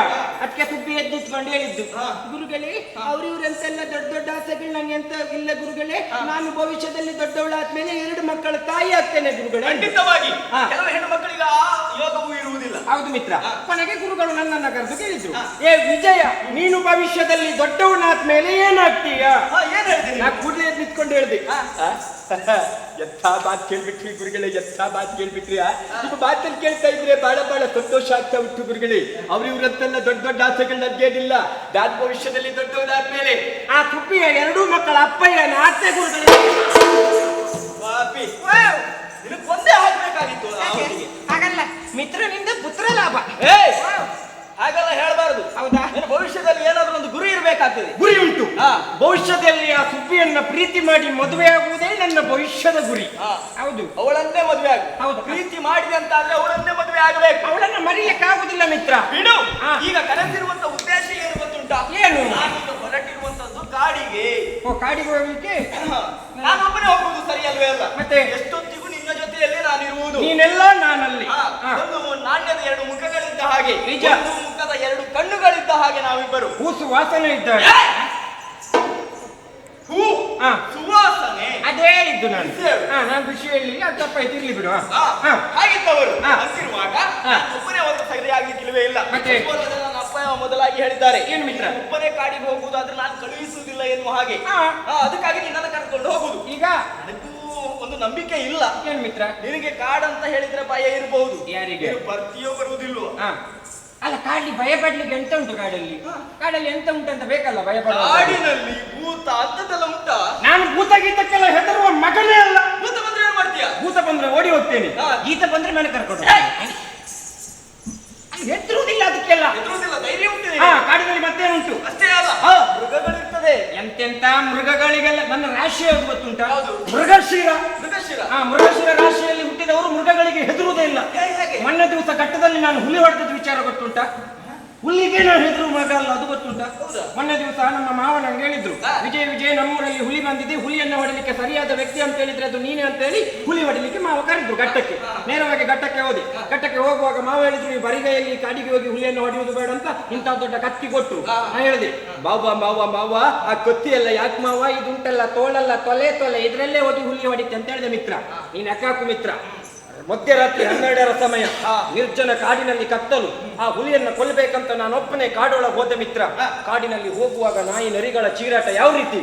ಅದಕ್ಕೆ ಸುಬ್ಬಿ ಎದ್ದಿತ್ಕೊಂಡು ಹೇಳಿದ್ದು, ಗುರುಗಳೇ ಅವ್ರಿವ್ರಂತೆಲ್ಲ ದೊಡ್ಡ ಆಸೆಗಳು ನಂಗೆ ಅಂತ ಇಲ್ಲ ಗುರುಗಳೇ. ನಾನು ಭವಿಷ್ಯದಲ್ಲಿ ದೊಡ್ಡವಳಾದ್ಮೇಲೆ 2 ಮಕ್ಕಳ ತಾಯಿ ಆಗ್ತೇನೆ ಗುರುಗಳೇ. ಖಂಡಿತವಾಗಿ ಕೆಲವು ಹೆಣ್ಣು ಮಕ್ಕಳಿಗೆ ಆ ಯೋಗವೂ ಇರುವುದಿಲ್ಲ. ಹೌದು ಮಿತ್ರ. ಕೊನೆಗೆ ಗುರುಗಳು ನನ್ನನ್ನ ಕರೆದು ಕೇಳಿದ್ರು, ಏ ವಿಜಯ, ನೀನು ಭವಿಷ್ಯದಲ್ಲಿ ದೊಡ್ಡವನಾದ್ಮೇಲೆ ಏನಾಗ್ತೀಯ? ಏನ್ ಹೇಳ್ತೀನಿ? ನಾ ಕೂಡಲೇ ನಿಂತ್ಕೊಂಡು ಹೇಳ್ದೆ, ಎಂಥ ಮಾತು ಕೇಳ್ಬಿಟ್ರಿ ಗುರುಗಳೇ, ಎಂಥ ಮಾತು ಕೇಳ್ಬಿಟ್ರಿ. ನಿಮ್ಮ ಮಾತಲ್ಲಿ ಕೇಳ್ತಾ ಇದ್ರೆ ಬಹಳ ಸಂತೋಷ ಆಗ್ತಾ ಉಂಟು ಗುರುಗಳೇ. ಅವ್ರಿವ್ರಂತೆಲ್ಲ ದೊಡ್ಡ ಆಸೆಗಳು ನನ್ಗೇನಿಲ್ಲ. ನಾನು ಭವಿಷ್ಯದಲ್ಲಿ ದೊಡ್ಡವನಾದ್ಮೇಲೆ ಆ ತುಪ್ಪಿಯ 2 ಮಕ್ಕಳ ಅಪ್ಪಯ್ಯನ ಅತ್ತೆ ಗುರುಗಳೇ. ನಿನಗೆ ಒಂದೇ ಹಾಕ್ಬೇಕಾಗಿತ್ತು. ಹಾಗಲ್ಲ, ಮಿತ್ರನಿಂದ ಪುತ್ರ ಲಾಭ. ಏಯ್ ಹಾಗೆಲ್ಲ ಹೇಳಬಾರದು. ಹೌದಾ? ನಿನ್ನ ಭವಿಷ್ಯದಲ್ಲಿ ಏನಾದ್ರೂ ಒಂದು ಗುರಿ ಇರಬೇಕಾಗ್ತದೆ. ಗುರಿ ಉಂಟು. ಭವಿಷ್ಯದಲ್ಲಿ ಆ ಸುಬ್ಬಿಯನ್ನ ಪ್ರೀತಿ ಮಾಡಿ ಮದುವೆ ಆಗುವುದೇ ನನ್ನ ಭವಿಷ್ಯದ ಗುರಿ. ಹೌದು. ಅವಳನ್ನೇ ಮದುವೆ ಆಗ. ಹೌದು. ಪ್ರೀತಿ ಮಾಡಿದೆ ಅಂತ ಆದ್ರೆ ಅವಳನ್ನೇ ಮದುವೆ ಆಗಬೇಕು. ಅವಳನ್ನ ಮರೆಯಲಿಕ್ಕೆ ಆಗುದಿಲ್ಲ ಮಿತ್ರ. ಬಿಡು. ಈಗ ಕರೆದಿರುವಂತ ಉದ್ದೇಶ ಏನು ಗೊತ್ತುಂಟಾ? ಏನು? ನಾನೀಗ ಹೊರಟಿರುವಂತದ್ದು ಕಾಡಿಗೆ. ಓ, ಕಾಡಿಗೆ ಹೋಗ್ಲಿಕ್ಕೆ? ನಾನೊಬ್ಬನೇ ಹೋಗುವುದು ಸರಿ ಅಲ್ವೇ ಅಲ್ಲ? ಮತ್ತೆ ಎಷ್ಟೊತ್ತಿಗೂ ನಿನ್ನ ಜೊತೆಯಲ್ಲಿ ನಾನಿರುವುದು. ನೀನೆಲ್ಲ ನಾನಲ್ಲಿ. ಒಂದು ನಾಣ್ಯದ ಎರಡು ಮುಖಗಳಿದ್ದ ಹಾಗೆ, ನಿಜ. ಒಂದು ಮುಖದ ಎರಡು ಕಣ್ಣುಗಳಿದ್ದ ಹಾಗೆ ನಾವಿಬ್ಬರು. ಹೂಸು ವಾಸನೆ ಇದ್ದಾರೆ. ಹೂ ಸುವಾಸನೆ. ಅದೇ ಹೇಳಿದ್ದು ನಾನು. ನಾನು ಖುಷಿ ಹೇಳಿ ಅದು ತಪ್ಪ ಇರ್ಲಿ ಬಿಡು. ಹಾಗಿದ್ದವರು ಅಂತಿರುವಾಗ ಒಬ್ಬನೇ ಒಂದು ಸರಿ ಆಗ್ಲಿಕ್ಕಿಲ್ವೇ ಇಲ್ಲ. ಮತ್ತೆ ನನ್ನ ಅಪ್ಪ ಮೊದಲಾಗಿ ಹೇಳಿದ್ದಾರೆ, ಏನು ಮಿತ್ರ, ಒಬ್ಬನೇ ಕಾಡಿಗೆ ಹೋಗುವುದಾದ್ರೆ ನಾನು ಕಳುಹಿಸುವುದಿಲ್ಲ ಎನ್ನುವ ಹಾಗೆ. ಅದಕ್ಕಾಗಿ ನಿನ್ನನ್ನು ಕರ್ಕೊಂಡು ಹೋಗುದು. ಈಗ ನನಗೂ ಒಂದು ನಂಬಿಕೆ ಇಲ್ಲ. ಏನು ಮಿತ್ರ? ನಿನಗೆ ಕಾಡಂತ ಹೇಳಿದ್ರೆ ಭಯ ಇರಬಹುದು. ಯಾರಿಗೆ? ಬರ್ತೀಯೋ ಬರುವುದಿಲ್ವೋ? ಅಲ್ಲ, ಕಾಡಲ್ಲಿ ಭಯ ಪಡ್ಲಿಕ್ಕೆ ಎಂತ ಉಂಟು? ಕಾಡಲ್ಲಿ ಎಂತ ಉಂಟು ಅಂತ ಬೇಕಲ್ಲ ಭಯ ಪಡ. ಕಾಡಿನಲ್ಲಿ ಭೂತ ಅಂತದೆಲ್ಲ ಉಂಟಾ? ನಾನು ಭೂತ ಗೀತಕ್ಕೆಲ್ಲ ಹೆದರುವ ಮಗನೇ ಅಲ್ಲ. ಭೂತ ಬಂದ್ರೆ ಏನ್ ಮಾಡ್ತೀಯ? ಭೂತ ಬಂದ್ರೆ ಓಡಿ ಹೋಗ್ತೇನೆ, ಗೀತ ಬಂದ್ರೆ ಮನೆ ಕರ್ಕೊಂಡು. ಹೆದರುವುದಿಲ್ಲ ಅದಕ್ಕೆಲ್ಲ. ಹೆದರುವುದಿಲ್ಲ, ಧೈರ್ಯ ಉಂಟು. ಕಾಡಿನಲ್ಲಿ ಮತ್ತೇನುಂಟು? ಅಷ್ಟೇ ಅಲ್ಲ, ಮೃಗಗಳಿರ್ತದೆ. ಎಂತೆಂತ ಮೃಗಗಳಿಗೆಲ್ಲ ನನ್ನ ರಾಶಿ ಯಾವ್ದು ಗೊತ್ತುಂಟ? ಮೃಗಶಿರ. ಮೃಗಶಿರ ರಾಶಿಯಲ್ಲಿ ಹುಟ್ಟಿದವರು ಮೃಗಗಳಿಗೆ ಹೆದರುವುದೇ ಇಲ್ಲ. ಮೊನ್ನೆ ದಿವಸ ಘಟ್ಟದಲ್ಲಿ ನಾನು ಹುಲಿ ಹೊಡೆದ ವಿಚಾರ ಗೊತ್ತುಂಟ? ಹುಲಿಗೆ ನಾನು ಹೆದರು ಮಗ ಅಲ್ಲ, ಅದು ಗೊತ್ತುಂಟ? ಮೊನ್ನೆ ದಿವಸ ನಮ್ಮ ಮಾವ ನಂಗೆ ಹೇಳಿದ್ರು, ವಿಜಯ್ ನಮ್ಮೂರಲ್ಲಿ ಹುಲಿ ಬಂದಿದೆ, ಹುಲಿಯನ್ನು ಹೊಡಲಿಕ್ಕೆ ಸರಿಯಾದ ವ್ಯಕ್ತಿ ಅಂತ ಹೇಳಿದ್ರೆ ಅದು ನೀನೆ ಅಂತ ಹೇಳಿ ಹುಲಿ ಹೊಡಲಿಕ್ಕೆ ಮಾವ ಕರೆದ್ರು ಘಟ್ಟಕ್ಕೆ. ನೇರವಾಗಿ ಘಟ್ಟಕ್ಕೆ ಹೋದೆ. ಘಟ್ಟಕ್ಕೆ ಹೋಗುವಾಗ ಮಾವ ಹೇಳಿದ್ರು, ನೀವು ಬರಿಗೈಯಲ್ಲಿ ಕಾಡಿಗೆ ಹೋಗಿ ಹುಲಿಯನ್ನು ಹೊಡೆಯುವುದು ಬೇಡ ಅಂತ ಇಂಥ ದೊಡ್ಡ ಕತ್ತಿ ಕೊಟ್ಟರು. ನಾನು ಹೇಳಿದೆ, ಮಾವ ಆ ಕತ್ತಿ ಎಲ್ಲ ಯಾಕೆ ಮಾವ, ಇದುಂಟಲ್ಲ ತೋಳಲ್ಲ ತೊಲೆ ಇದ್ರಲ್ಲೇ ಹೋಗಿ ಹುಲಿ ಹೊಡಿತೆ ಅಂತ ಹೇಳಿದೆ. ಮಿತ್ರ, ನೀನ್ ಯಾಕಾಕು ಮಿತ್ರ, ಮಧ್ಯರಾತ್ರಿ 12ರ ಸಮಯ, ನಿರ್ಜನ ಕಾಡಿನಲ್ಲಿ ಕತ್ತಲು, ಆ ಹುಲಿಯನ್ನು ಕೊಲ್ಲಬೇಕಂತ ನಾನೊಬ್ಬನೇ ಕಾಡೊಳಗೆ ಹೋದ ಮಿತ್ರ. ಕಾಡಿನಲ್ಲಿ ಹೋಗುವಾಗ ನಾಯಿ ನರಿಗಳ ಚೀರಾಟ ಯಾವ ರೀತಿ?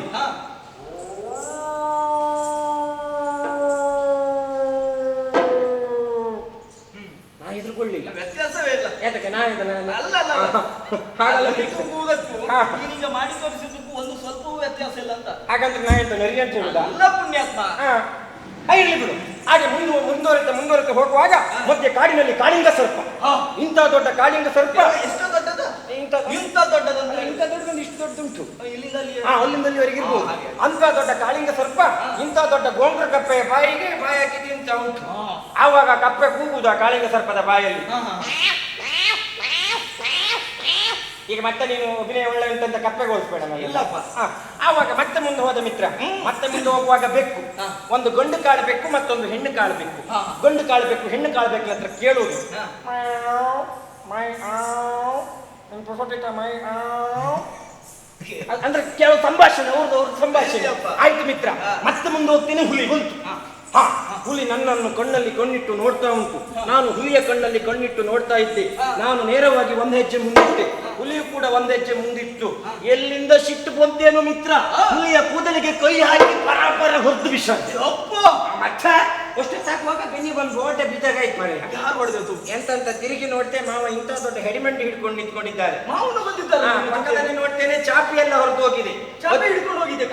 ನಾ ಹೆದರ್ಕೊಳ್ಳಿಲ್ಲ, ವ್ಯತ್ಯಾಸವೇ ಇಲ್ಲ. ಯಾಕೆ ನಾನು ಈಗ ಮಾಡಿ ತೋರಿಸಿದ್ದಕ್ಕೂ ಒಂದು ಸ್ವಲ್ಪವೂ ವ್ಯತ್ಯಾಸ ಇಲ್ಲ ಅಂತ. ಹಾಗಂದ್ರೆ ನಾ ಹೇಳ್ತೇನೆ ನರಿ ಅಂತ ಹೇಳುದ? ಅಲ್ಲ ಪುಣ್ಯಾತ್ಮ, ಇರ್ಲಿ ಬಿಡು. ಹಾಗೆ ಮುಂದುವರಿತ ಹೋಗುವಾಗ ಮಧ್ಯೆ ಕಾಡಿನಲ್ಲಿ ಕಾಳಿಂಗ ಸರ್ಪ. ಇಂಥ ದೊಡ್ಡ ಕಾಳಿಂಗ ಸರ್ಪ. ಎಷ್ಟು ದೊಡ್ಡದ? ಇಂಥ ದೊಡ್ಡದಂದ್ರೆ ಇಂಥ ದೊಡ್ಡದೊಂದು ಇಷ್ಟು ದೊಡ್ಡದುಂಟು. ಅಲ್ಲಿಂದಲ್ಲಿವರೆಗೆ ಇರ್ಬೋದು. ಅಂತ ದೊಡ್ಡ ಕಾಳಿಂಗ ಸರ್ಪ ಇಂಥ ದೊಡ್ಡ ಗೋಂಗ್ರ ಕಪ್ಪೆಯ ಬಾಯಿಗೆ ಬಾಯಿ ಹಾಕಿದೆ ಅಂತ ಉಂಟು. ಆವಾಗ ಕಪ್ಪೆ ಕೂಗುವುದು ಆ ಕಾಳಿಂಗ ಸರ್ಪದ ಬಾಯಲ್ಲಿ. ಈಗ ಮತ್ತೆ ನೀನು ಅಭಿನಯ ಒಳ್ಳೆ ಉಂಟಂತ ಕಪ್ಪೆಗೆ ಹೋಲಿಸ್ಬೇಡ. ಇಲ್ಲಪ್ಪ. ಆವಾಗ ಮತ್ತೆ ಮುಂದೆ ಹೋದ ಮಿತ್ರ. ಮತ್ತೆ ಮುಂದೆ ಹೋಗುವಾಗ ಬೆಕ್ಕು, ಒಂದು ಗಂಡು ಕಾಳು ಬೆಕ್ಕು ಮತ್ತೊಂದು ಹೆಣ್ಣು ಕಾಳು ಬೆಕ್ಕು. ಗಂಡು ಕಾಳು ಬೆಕ್ಕು ಹೆಣ್ಣು ಕಾಳು ಬೆಕ್ಕು ಹತ್ರ ಕೇಳುವುದು, ಅಂದ್ರೆ ಕೆಲವು ಸಂಭಾಷಣೆ, ಅವ್ರದ್ದು ಸಂಭಾಷಣೆ ಆಯ್ತು ಮಿತ್ರ. ಮತ್ತೆ ಮುಂದೆ ಹೋಗ್ತೇನೆ, ಹುಲಿ ಬಂತು. ಹುಲಿ ನನ್ನನ್ನು ಕಣ್ಣಲ್ಲಿ ಕಣ್ಣಿಟ್ಟು ನೋಡ್ತಾ ಉಂಟು. ನಾನು ಹುಲಿಯ ಕಣ್ಣಲ್ಲಿ ಕಣ್ಣಿಟ್ಟು ನೋಡ್ತಾ ಇದ್ದೆ. ನಾನು ನೇರವಾಗಿ ಒಂದು ಹೆಜ್ಜೆ ಮುಂದಿಟ್ಟೆ, ಹುಲಿಯು ಕೂಡ ಒಂದು ಹೆಜ್ಜೆ ಮುಂದಿಟ್ಟು. ಎಲ್ಲಿಂದ ಸಿಟ್ಟು ಬಂತೇನೋ ಮಿತ್ರ, ಹುಲಿಯ ಕೂದಲಿಗೆ ಕೈ ಹಾಕಿ ಪರಾಪರ ಹೊರತು ಬಿಸಾಡ್ತೆ. ಮತ್ತೆ ಅಷ್ಟೇ ಸಾಕುವಾಗ ಬೆನ್ನಿ ಬಂದು ಗೋಟೆ ಬಿದ್ದಾಗಾಯ್ತು ಮರೆ. ಯಾರು ಹೊಡೆದದ್ದು ಎಂತ ತಿರುಗಿ ನೋಡ್ತೆ, ಮಾವ ಇಂಥ ದೊಡ್ಡ ಹೆಡಿಮೆಂಟ್ ಹಿಡ್ಕೊಂಡು ನಿಂತ್ಕೊಂಡಿದ್ದಾರೆ. ಮಾವನು ಬಂದಿದ್ದಾರೆ. ಪಕ್ಕದಲ್ಲಿ ನೋಡ್ತೇನೆ ಚಾಪಿ ಎಲ್ಲ ಹೊರತು ಹೋಗಿದೆ. ಚಾಪಿ ಹಿಡ್ಕೊಂಡು ಹೋಗಿದೆ.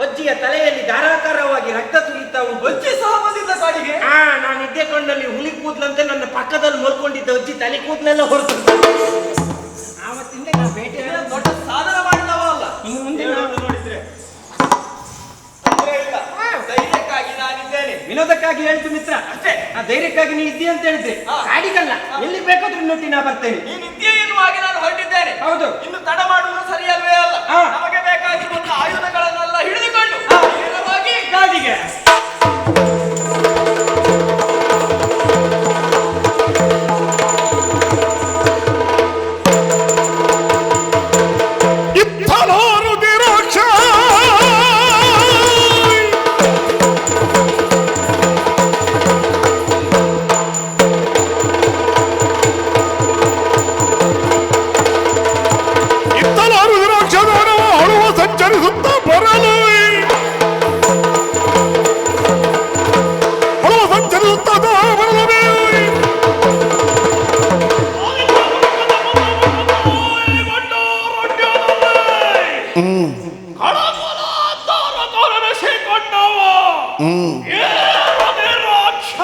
ಅಜ್ಜಿಯ ತಲೆಯಲ್ಲಿ ಧಾರಾಕಾರವಾಗಿ ರಕ್ತ ಸುರಿತಾ ಉಂಟು. ಅಜ್ಜಿ ಸಹ ಬಂದಿದ್ದ ಕಾಡಿಗೆ. ನಾನು ನಿದ್ದೆ ಕೊಂಡಲ್ಲಿ ಹುಲಿ ಕೂದ್ಲಂತೆ ನನ್ನ ಪಕ್ಕದಲ್ಲಿ ಮಲ್ಕೊಂಡಿದ್ದ ಅಜ್ಜಿ ತಲೆ ಕೂದಲೆಲ್ಲ ಹೊರತು. ಆವತ್ತಿಂದ ನಾವು ಬೇಟೆ ದೊಡ್ಡ ಸಾಧನ ಮಾಡಿದವ ಅಲ್ಲ. ಇನ್ನು ಮುಂದೆ ನೋಡಿದ್ರೆ ಧೈರ್ಯಕ್ಕಾಗಿ ನಾನಿದ್ದೇನೆ. ವಿನೋದಕ್ಕಾಗಿ ಹೇಳ್ತು ಮಿತ್ರ ಅಷ್ಟೇ. ಆ ಧೈರ್ಯಕ್ಕಾಗಿ ನೀ ಇದ್ದೀಯ ಅಂತ ಹೇಳಿದ್ರೆ ಕಾಡಿಗಲ್ಲ, ಎಲ್ಲಿ ಬೇಕಾದ್ರೂ ಇನ್ನೊಟ್ಟಿ ನಾ ಬರ್ತೇನೆ. ನೀನು ಇದ್ದೀಯ ಎನ್ನುವ ಹಾಗೆ ನಾನು ಹೊರಟಿದ್ದೇನೆ. ಹೌದು. ಇನ್ನು ತಡ ಮಾಡುವುದು ಸರಿಯಲ್ವೇ ಅಲ್ಲ. ನಮಗೆ ಬೇಕಾಗಿರುವಂತಹ ಆಯುಧಗಳನ್ನೆಲ್ಲ ಹಿಡಿದುಕೊಂಡು ನೇರವಾಗಿ ಕಾಡಿಗೆ. ರಾಕ್ಷ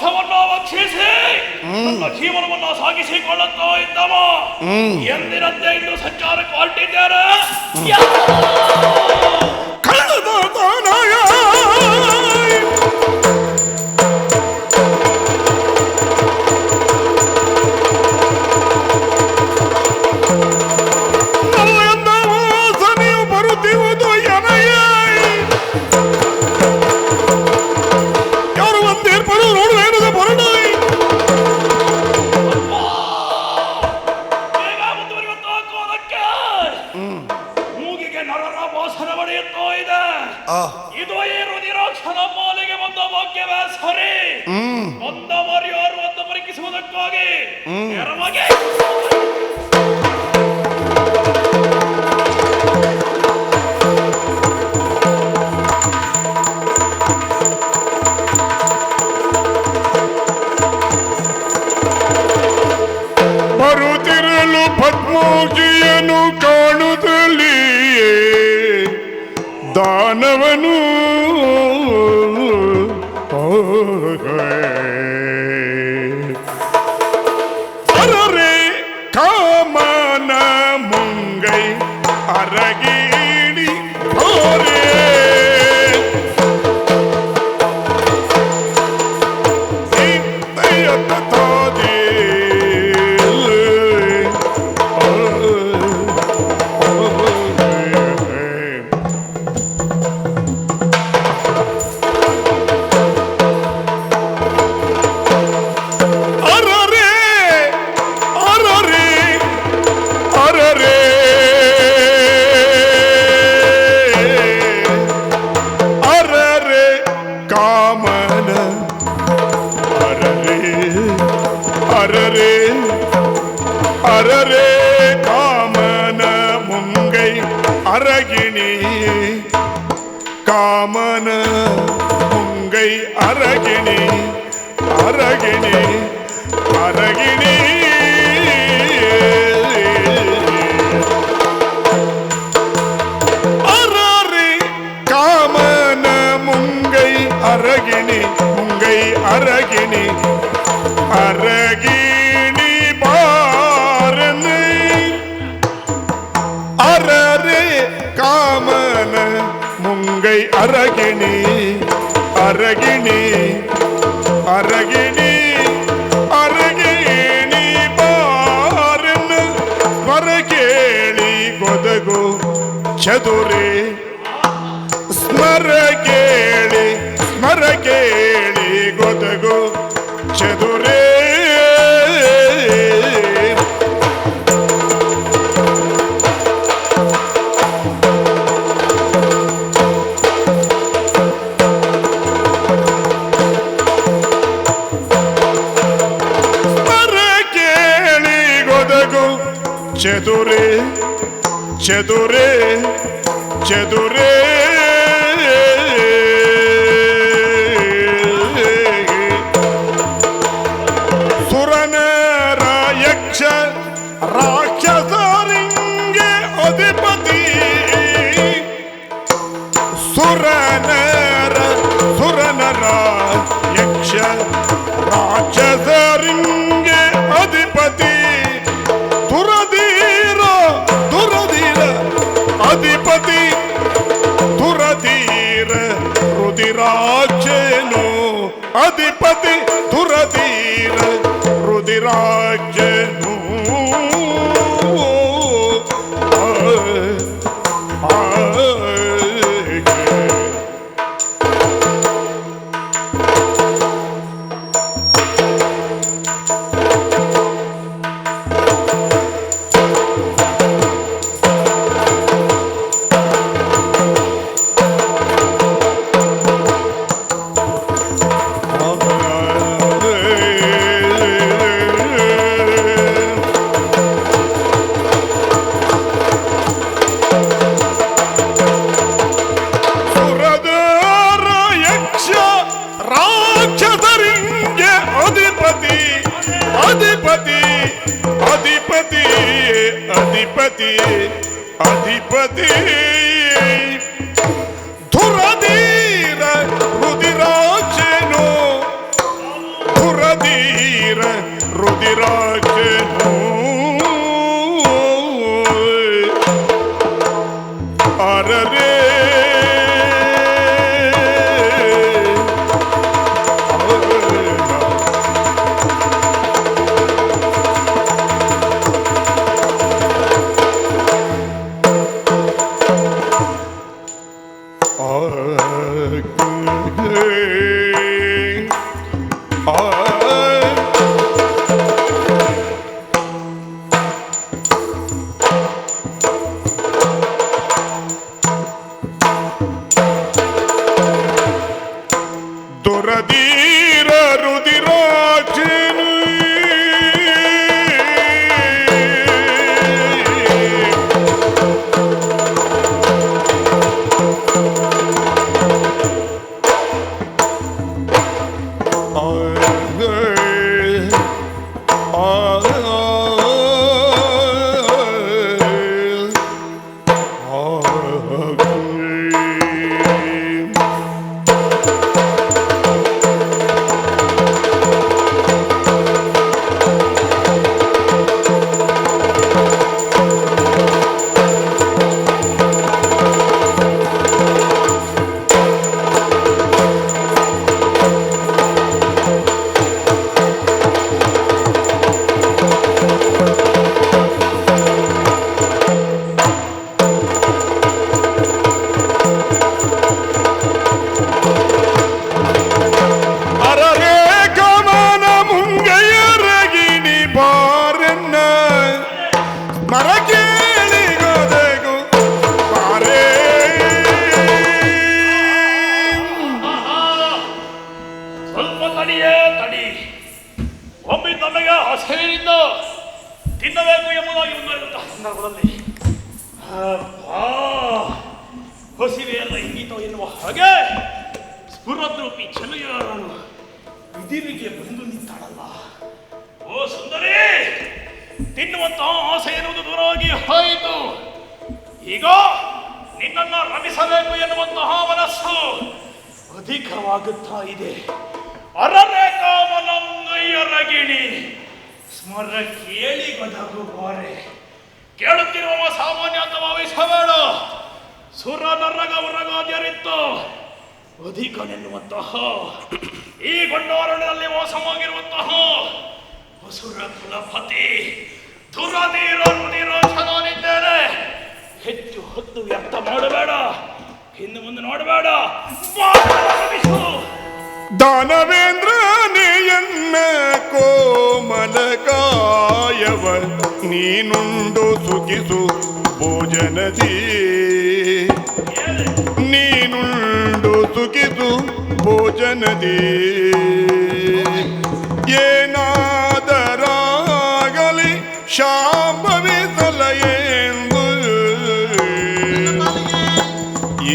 ಮೋಕ್ಷವನ್ನು ವಕ್ಷಿಸಿ ನನ್ನ ಜೀವನವನ್ನು ಸಾಗಿಸಿಕೊಳ್ಳುತ್ತಾ ಇದ್ದವ ಎಂದಿನಂತೆ ಇಂದು ಸಂಚಾರಕ್ಕೆ ಹೊರಟಿದ್ದಾರೆ. ಮೂಗಿಗೆ ನರರ ಭಾಷಣ ಬಡಿಯುತ್ತೋ ಇದೆ. ಇದು ಈ ರುದಿರಾಕ್ಷನ ಪಾಲಿಗೆ ಬಂದ ಭಾಗ್ಯವೇ ಸರಿ. ಬಂದ ಮರಿಯೋರು ಅಂತ ಪರೀಕ್ಷಿಸುವುದಕ್ಕಾಗಿ ಎರವಾಗಿ ಬರುತ್ತಿರಲು ಪದ್ಮೋಜಿಯನ್ನು ಕಾಣುತ್ತಲಿಯೇ ದಾನವನು ಅರರೆ ಕಾಮನ ಮುಂಗೈ ಅರಗೀಡಿ ಹೋರೆ ಅರರೆ ಕಾಮನ ಮುಂಗೈ ಅರಗಿಣಿ ಕಾಮನ ಮುಂಗೈ ಅರಗಿಣಿ ಅರಗಿಣಿ ಅರಗಿಣಿ ಅರರೆ ಕಾಮನ ಮುಂಗೈ ಅರಗಿಣಿ ಮುಂಗೈ ಅರಗಿಣಿ ಅರಗಿಣಿ ಅರರೆ ಕಾಮನ ಮುಂಗೈ ಅರಗಿಣಿ ಅರಗಿಣಿ ಅರಗಿಣಿ ಅರಗಿಣಿ ಬಾರನ ಸ್ವರ ಕೇಳಿ ಗೊದಗು ಚದುರೆ ಸ್ಮರ ಕೇಳಿ ಗೊದಗು ಚದುರೆ ಚದುರೆ ಚದುರೆ ಚದುರೆ ಸುರನರ ಯಕ್ಷ ರಾಕ್ಷಸರಿಂಗೆ ಅಧಿಪತಿ ಸುರನರ ಯಕ್ಷ ರಾಕ್ಷಸರಿಂಗೆ ಅಧಿಪತಿ ಅಧಿಪತಿ ದುರಧೀರ ರುದಿರಾಕ್ಷನು ಅಧಿಪತಿ ದುರಧೀರ ರುದಿರಾಕ್ಷನು ಅಧಿಪತಿ ಅಧಿಪತಿ ಧುರಧೀರ ರುದಿರಾಕ್ಷನು ದುರದೀರ ರುದಿರಾಕ್ಷೇನು ಸ್ವಲ್ಪ ತಡಿಯೇ ತಡಿ. ಒಮ್ಮೆ ನಮಗೆ ಹಸಿವಿನಿಂದ ತಿನ್ನಬೇಕು ಎಂಬುದಾಗಿ ಮುಂದುವರಿದಂತಹ ಸಂದರ್ಭದಲ್ಲಿ ಹಸಿವೆಯೆಲ್ಲ ಇಂಗಿತೋ ಎನ್ನುವ ಹಾಗೆ ಸ್ಫುರದ್ರೂಪಿ ಚೆಲುವರನ್ನು ಇದಿರಿಗೆ ಬಂದು ನಿಂತಾಳಲ್ಲ. ಓ ಸುಂದರಿ, ತಿನ್ನುವಂತಹ ಆಸೆ ಎನ್ನುವುದು ದೂರವಾಗಿ ಹೋಯಿತು. ಈಗ ನಿನ್ನನ್ನು ರಮಿಸಬೇಕು ಎನ್ನುವಂತಹ ಮನಸ್ಸು ಅಧಿಕವಾಗುತ್ತಾ ಇದೆ. ಅರರೆ ಕಾಮನಂಗಯ್ಯರಗಿಣಿ ಸ್ಮರ ಕೇಳಿ ಗೊದಗುವಾರೆ. ಕೇಳುತ್ತಿರುವ ಸಾಮಾನ್ಯ ಅಂತ ಭಾವಿಸಬೇಡ. ಸುರ ನರಗ ಉರಗಾದ್ಯರಿತ್ತು ಅಧಿಕನೆನ್ನುವಂತಹ ಈ ಗೊಂಡಾರಣ್ಯದಲ್ಲಿ ವಾಸವಾಗಿರುವಂತಹ ಅಸುರ ಕುಲಪತಿ ದುರಧೀರ ರುದಿರೋಚನಾನಿದ್ದೇನೆ. ಹೆಚ್ಚು ಹೊತ್ತು ವ್ಯರ್ಥ ಮಾಡಬೇಡ, ಹಿಂದೆ ಮುಂದೆ ನೋಡಬೇಡ. ದಾನವೇಂದ್ರನೆಯನ್ನ ಕೋಮಲಕಾಯವ ನೀನುಂಡು ಸುಖಿಸು ಭೋಜನದಿ, ನೀನುಂಡು ಸುಖಿಸು ಭೋಜನದಿ. ಏನಾದರಾಗಲಿ ಶಾಂಭವಿಸಲ ಎಂದು,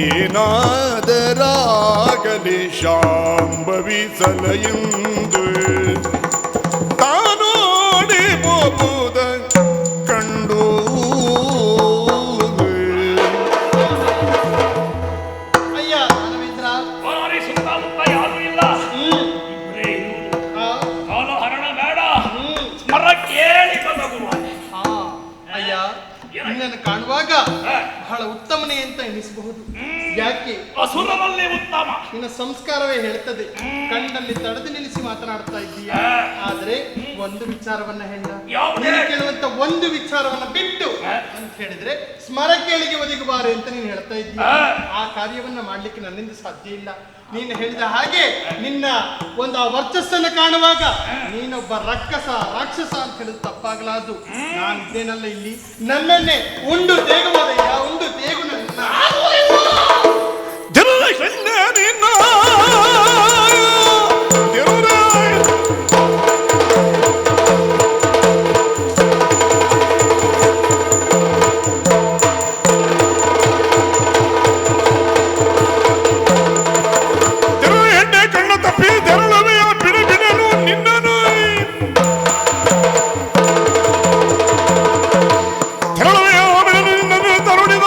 ಏನಾದರಾಗಲಿ ಶಾಂಭವಿಸಲ ಎಂದು ತಾನೋಡಿ ಹೋಗುವುದ ಕಂಡು. ಅಯ್ಯ ದಾನವೇಂದ್ರ, ಸುತ್ತಮುತ್ತ ಯಾರು ಇಲ್ಲ, ಇಬ್ಬರೇ ಇರುವುದು. ಕಾಲಹರಣ ಬೇಡ, ಸ್ಮರ ಕೇಳಿ ಬದಗುವಾರೆ. ಅಯ್ಯ ನಿನ್ನನ್ನು ಕಾಣುವಾಗ ಬಹಳ ಉತ್ತಮನೇ ಅಂತ ಎನಿಸಬಹುದು. ಯಾಕೆ? ಅಸುರನಲ್ಲಿ ಉತ್ತಮ. ನಿನ್ನ ಸಂಸ್ಕಾರವೇ ಹೇಳ್ತದೆ. ಕಣ್ಣಲ್ಲಿ ತಡೆದು ನಿಲ್ಲಿಸಿ ಮಾತನಾಡ್ತಾ ಇದ್ದೀಯ. ಆದ್ರೆ ಒಂದು ವಿಚಾರವನ್ನ ಹೇಳ, ನೀನು ಕೇಳುವಂತ ಒಂದು ವಿಚಾರವನ್ನ ಬಿಟ್ಟು ಅಂತ ಹೇಳಿದ್ರೆ ಸ್ಮರ ಕೇಳಿಗೆ ಒದಗಬಾರೆ ಅಂತ ನೀನು ಹೇಳ್ತಾ ಇದ್ದೀಯ. ಆ ಕಾರ್ಯವನ್ನ ಮಾಡ್ಲಿಕ್ಕೆ ನನ್ನಿಂದ ಸಾಧ್ಯ ಇಲ್ಲ. ನೀನು ಹೇಳಿದ ಹಾಗೆ ನಿನ್ನ ಒಂದು ಆ ವರ್ಚಸ್ಸನ್ನು ಕಾಣುವಾಗ ನೀನೊಬ್ಬ ರಾಕ್ಷಸ ಅಂತ ಹೇಳಿದ ತಪ್ಪಾಗಲಾದು. ನಾನು ಇದ್ದೇನಲ್ಲ ಇಲ್ಲಿ, ನನ್ನನ್ನೇ ಉಂಡು ತೇಗುವುದಯ್ಯ, ಉಂಡು ತೇಗು ನನ್ನ. ತರುಣಿದ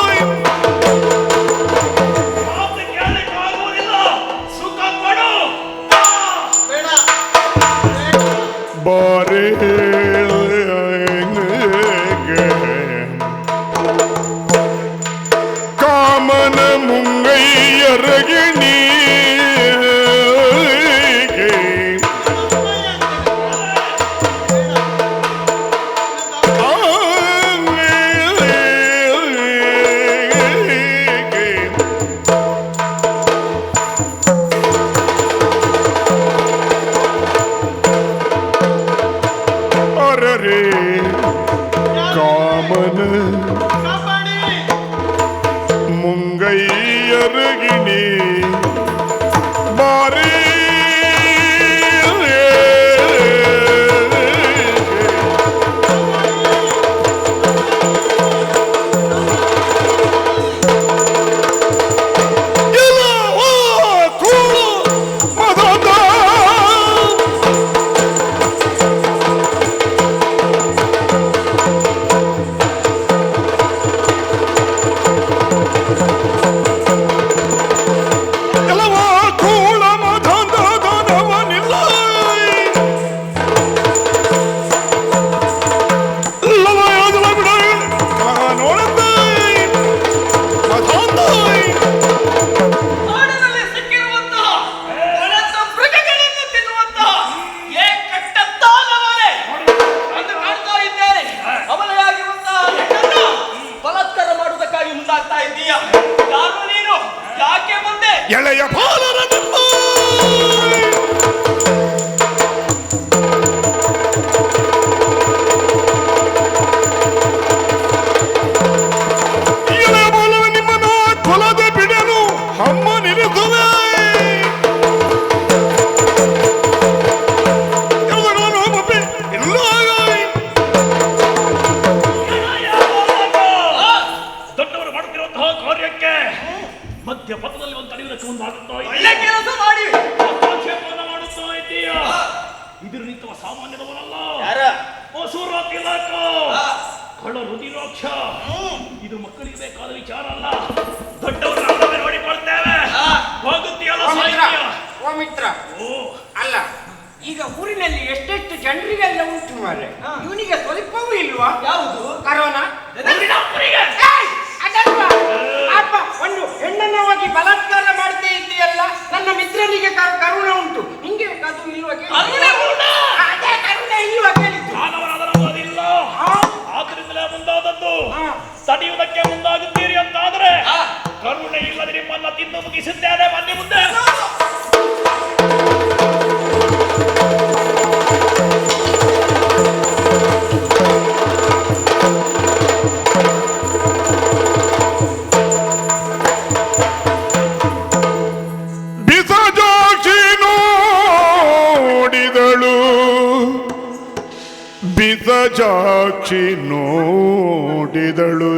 ಮರುಗಿಣಿ ಬಾರಿ ಎಳೆಯ ಬಾಲರ ಎಳೆಯ ಬಾಲರ ನಿಮ್ಮನ್ನು ಕೊಲದೆ ಬಿಡಲು ಅಮ್ಮ ನಿಲ್ಲಿಸುವೆ ದೊಡ್ಡವರು ಮಾಡುತ್ತಿರುವಂತಹ ಕಾರ್ಯಕ್ಕೆ ಮಧ್ಯ ಪಥದಲ್ಲಿ ಒಂದು ತಡೆಯುವುದಕ್ಕೆ ಮುಂದಾಗುತ್ತಾ ಕೆಲಸ ಮಾಡಿ ಹಸ್ತಕ್ಷೇಪವನ್ನು ಮಾಡುತ್ತಾ ಇದ್ದೀಯ. ಇದ್ರ ನಿಂತವ ಸಾಮಾನ್ಯದವನಲ್ಲ. ಹೊಸೂರ ತಿಲಕ ಕಳ ರುದಿರಾಕ್ಷ. ಇದು ಮಕ್ಕಳಿಗೆ ಬೇಕಾದ ವಿಚಾರ ಅಲ್ಲ. ದೊಡ್ಡವರು ನಾವೇ ನೋಡಿಕೊಳ್ತೇವೆ. ಹೋಗುತ್ತೀಯಲ್ಲ ಸಾಹಿತ್ಯ. ಓ ಮಿತ್ರ, ಓ ಅಲ್ಲ ಈಗ ಊರಿನಲ್ಲಿ ಎಷ್ಟೆಷ್ಟು ಜನರಿಗೆಲ್ಲ ಉಂಟು ಮಾರೆ, ಇವನಿಗೆ ಸ್ವಲ್ಪವೂ ಇಲ್ವಾ? ಯಾವುದು? ಕರೋನಾ. ಊರಿನಪ್ಪನಿಗೆ. ಅದಲ್ವಾ ಅಪ್ಪ, ಒಂದು ಹೆಣ್ಣನ್ನು ಹೋಗಿ ಬಲಾತ್ಕಾರ ಮಾಡ್ತೇ ಇದೆಯಲ್ಲ, ನನ್ನ ಮಿತ್ರನಿಗೆ ಕರುಣೆ ಉಂಟು, ನಿಂಗೆ ಅದು ಇಲ್ವಾ ಕೇಳಿ? ಅದೇ ಕರುಣೆ ಇಲ್ವಾ ಕೇಳಿದ್ದು? ಮಾನವರಾದರಲ್ಲ, ಆದ್ರಿಂದಲೇ ಮುಂದಾದದ್ದು. ತಡೆಯುವುದಕ್ಕೆ ಮುಂದಾಗುತ್ತೀರಿ ಅಂತಾದ್ರೆ ಕರುಣೆ ಇಲ್ಲದೆ ನಿಮ್ಮನ್ನ ತಿಂದು ಮುಗಿಸಿದ್ದೇನೆ. ಬನ್ನಿ ಮುಂದೆ. ಬಿಸಜಾಕ್ಷಿ ನೋಡಿದಳು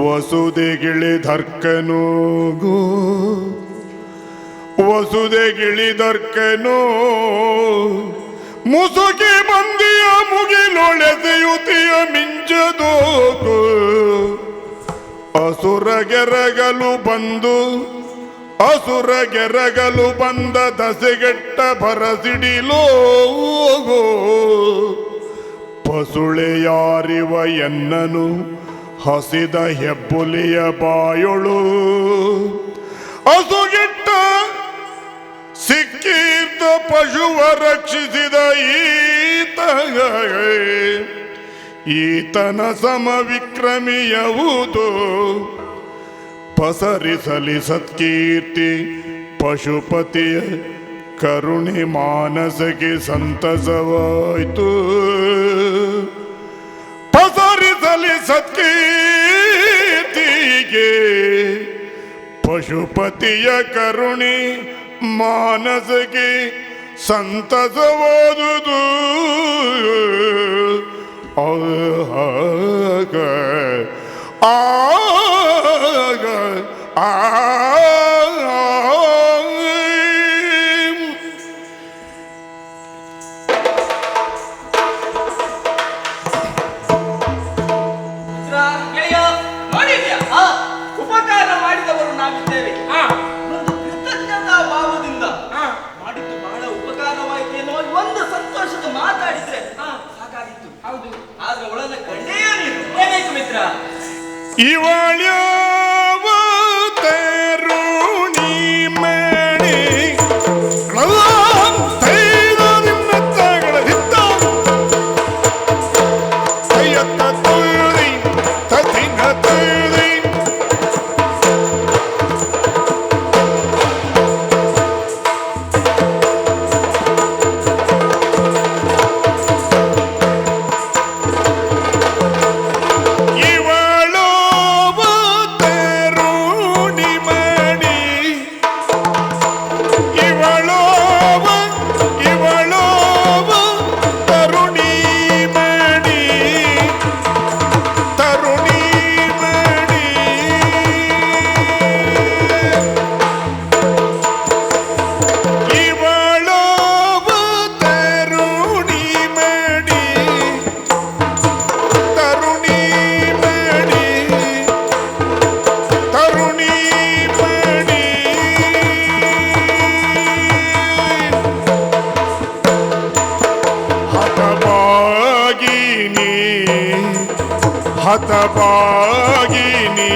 ವಸುದೆಗಿಳಿದರ್ಕನೋ ವಸುದೆಗಿಳಿದರ್ಕನೋ ಮುಸುಕಿ ಮಂದಿಯ ಮುಗಿಲೊಳೆಸೆಯುತಿಯ ಮಿಂಚದೋಕು ಅಸುರಗೆರಗಲು ಬಂದ ದಸೆಗೆಟ್ಟ ಭರಸಿಡಿಲೋ ಪಸುಳೆಯಾರಿವ ಎನ್ನನು ಹಸಿದ ಹೆಬ್ಬುಲಿಯ ಬಾಯೊಳು ಅಸುಗೆಟ್ಟ ಸಿಕ್ಕೀರ್ತ ಪಶುವ ರಕ್ಷಿಸಿದ ಈತನ ಸಮವಿಕ್ರಮಿಯವುದು ಪಸರಿಸಲಿ ಸತ್ಕೀರ್ತಿ ಪಶುಪತಿಯ ಕರುಣೆ ಮಾನಸಕ್ಕೆ ಸಂತಸವಾಯಿತು. ಪಸರಿಸಲಿ ಸತ್ಕೀರ್ತಿಗೆ ಪಶುಪತಿಯ ಕರುಣೆ ಮಾನಸಕ್ಕೆ ಸಂತಸವಾದುದು. ಉಪಕಾರ ಮಾಡಿದವರು ನಾವಿದ್ದೇವೆ. ಒಂದು ಕೃತಜ್ಞತಾ ಭಾವದಿಂದ ಮಾಡಿದ್ದು ಬಹಳ ಉಪಕಾರವಾಯಿತು ಎನ್ನುವ ಒಂದು ಸಂತೋಷದ ಮಾತಾಡಿದ್ರೆ ಸಾಕಾಗಿತ್ತು. ಹೌದು, ಆದ್ರೆ ಒಳನ ಕಂಡೆಯೇ ನೀನು. ಏನಾಯ್ತು ಮಿತ್ರ? ಇವಳ್ಯಾವ ತರುಣಿ ಮಣಿ ಇವಳು ಹತಭಾಗಿನಿ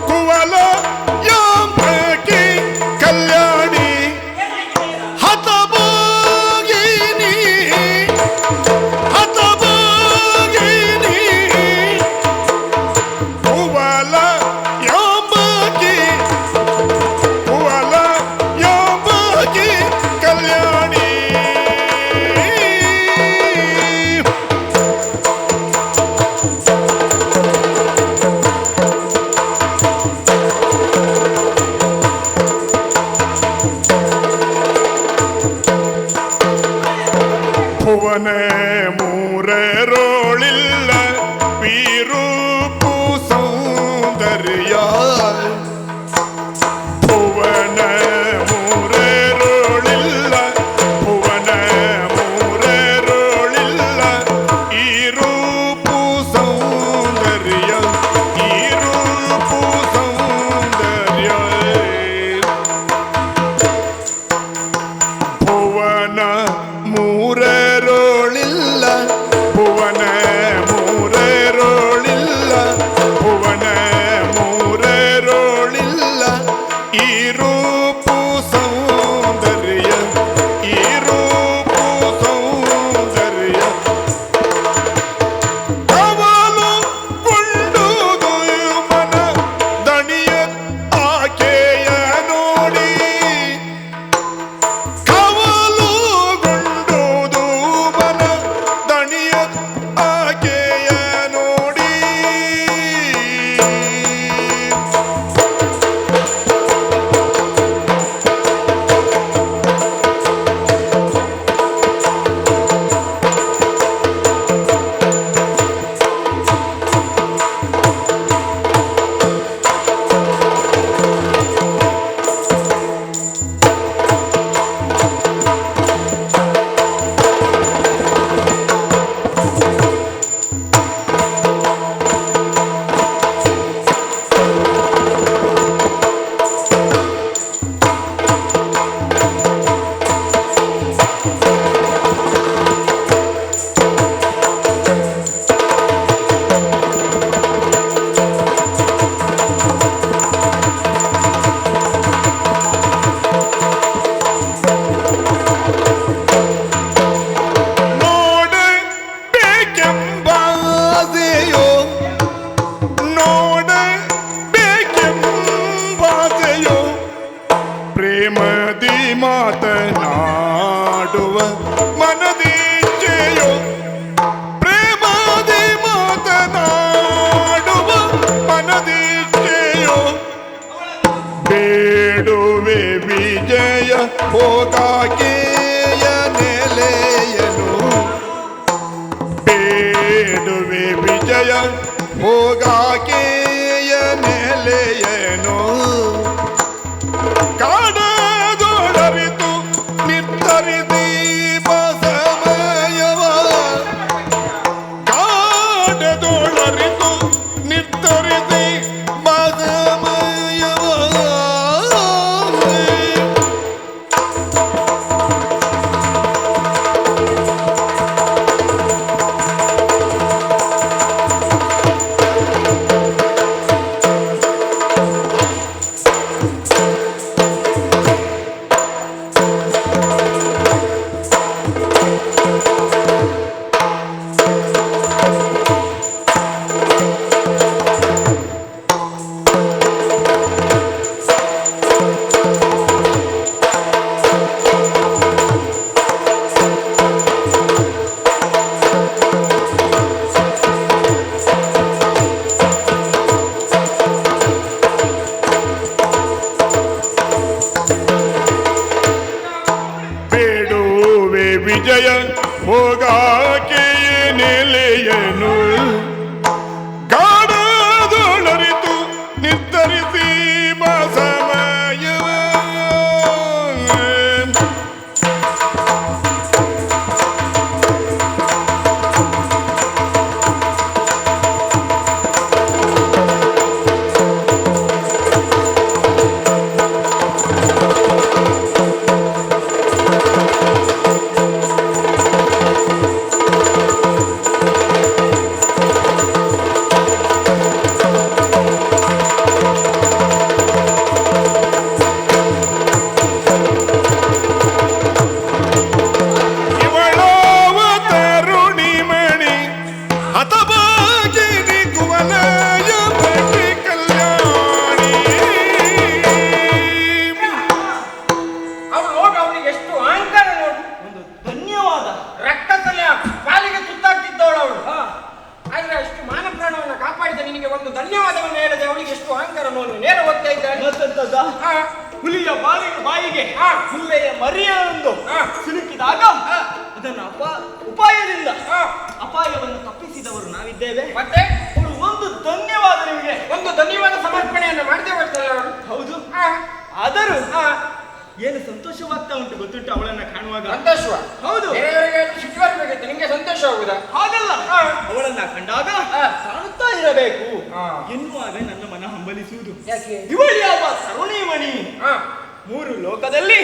ಕುವಲ ಯಾಂಬಕಿ ಕಲ್ಯಾಣಿ ಹತಭಾಗಿನಿ ಹತಭಾಗಿನಿ ಕುವಲ ಯಾಂಬಕಿ ಕುವಲ ಯಾಂಬಕಿ ಕಲ್ಯಾಣಿ ಭುವನ ಮೂರರೋಳಿಲ್ಲ ವಿರೂಪು ಸೌಂದರ್ಯ ಭುವನ ಮೂರರೋಳಿಲ್ಲ ಭುವನ ಮೂರರೋಳಿಲ್ಲ ಈ ರೂಪು ಸೌಂದರ್ಯ ಈ ರೂಪು ಸೌಂದರ್ಯ ಭುವನ ಮೂರರೋಳಿಲ್ಲ ಭುವನ ಮೂರರೋಳಿಲ್ಲ ಭುವನ ಮೂರರೋಳಿಲ್ಲ ಈ ರೂಪು ಸೌಂದರ್ಯ ಈ ರೂಪು ಸೌಂದರ್ಯ ಕವಲು ಕೊಂಡುದು ಮನ ದಣಿಯ ಆಕೆಯ ನೋಡಿ ಕವಲುಗೊಂಡುದು ಮನ ದಣಿಯ ಆಕೆಯ ನೋಡಿ ನೋಡಬೇಕೆಂಬಾಸೆಯೋ ನೋಡಬೇಕೆಂಬಾಸೆಯೋ ಪ್ರೇಮದಿ ಮಾತನಾಡುವ ಮನದೀಚೆಯೋ ಪ್ರೇಮದಿ ಮಾತನಾಡುವ ಮನದೀಚೆಯೋ ಬೇಡುವೆ ವಿಜಯ ಹೋಗಾಕೆಯ ನೆಲೆಯನು ಬೇಡುವೆ ವಿಜಯ ಹೋಗಾಕೆಯ ನೆಲೆಯನು ಕಾಡದೊಳರಿತು ನಿತ್ತರಿದಿ ಸಮಯವ ಕಾಡದೊಳರಿತು ನಿತ್ತರಿದಿ ಸಮಯವ ಮಾಡಿದ್ದಾಳೆ. ಮತ್ತೆಂತದ ಹುಲಿಯ ಬಾಯಿಗೆ ಹುಲ್ಲೆಯ ಮರಿಯೊಂದು ಸಿಲುಕಿದಾಗ ಅದನ್ನು ಉಪಾಯದಿಂದ ಅಪಾಯವನ್ನು ತಪ್ಪಿಸಿದವರು ನಾವಿದ್ದೇವೆ. ಮತ್ತೆ ಅವರು ಒಂದು ಧನ್ಯವಾದ ನಿಮಗೆ, ಒಂದು ಧನ್ಯವಾದ ಸಮರ್ಪಣೆಯನ್ನು ಮಾಡಿದ್ದೇವೆ. ಹೌದು. ಆದರೂ ಏನು ಸಂತೋಷವಾಗ್ತಾ ಉಂಟು ಗೊತ್ತುಂಟು ಅವಳನ್ನ ಕಾಣುವಾಗ. ಸಂತೋಷವ? ಹೌದು. ಸಿಟ್ಟುವರ್ಬೇಕಿತ್ತು, ನಿಮ್ಗೆ ಸಂತೋಷ ಆಗುದಾ? ಹಾಗಲ್ಲ, ಅವಳನ್ನ ಕಂಡಾಗ ಕಾಣುತ್ತಾ ಇರಬೇಕು ಎನ್ನುವಾಗ ನನ್ನ ಮನ ಹಂಬಲಿಸುವುದು. ಇವಳು ಯಾವ ತರುಣಿಮಣಿ, 3 ಲೋಕದಲ್ಲಿ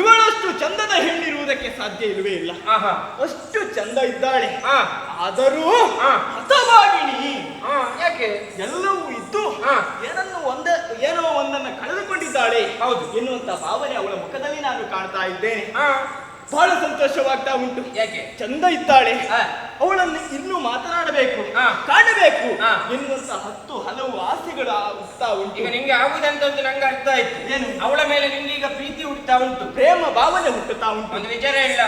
ಇವಳಷ್ಟು ಚಂದದ ಹೆಣ್ಣಿರುವುದಕ್ಕೆ ಸಾಧ್ಯ ಇಲ್ಲವೇ ಇಲ್ಲ. ಅಷ್ಟು ಚಂದ ಇದ್ದಾಳೆ. ಆದರೂ ಹತಭಾಗಿಣಿ. ಯಾಕೆ? ಎಲ್ಲವೂ ಇದ್ದು ಏನೋ ಒಂದನ್ನ ಕಳೆದುಕೊಂಡಿದ್ದಾಳೆ ಹೌದು ಎನ್ನುವಂತ ಭಾವನೆ ಅವಳ ಮುಖದಲ್ಲಿ ನಾನು ಕಾಣ್ತಾ ಇದ್ದೇನೆ. ಬಹಳ ಸಂತೋಷವಾಗ್ತಾ ಉಂಟು. ಯಾಕೆ? ಚಂದ ಇದ್ದಾಳೆ, ಅವಳನ್ನು ಇನ್ನೂ ಮಾತನಾಡಬೇಕು, ಕಾಣಬೇಕು ಎನ್ನುವಂತ 10 ಹಲವು ಆಸೆಗಳು ಹುಟ್ಟುತ್ತಾ ಉಂಟು. ಈಗ ನಿಂಗೆ ಆಗುದಂತದ್ದು ನಂಗೆ ಅರ್ಥ ಆಯ್ತು. ಏನು? ಅವಳ ಮೇಲೆ ನಿಂಗೆ ಈಗ ಪ್ರೀತಿ ಹುಟ್ಟುತ್ತಾ ಉಂಟು, ಪ್ರೇಮ ಭಾವನೆ ಹುಟ್ಟುತ್ತಾ ಉಂಟು. ಒಂದು ವಿಚಾರ ಇಲ್ಲ,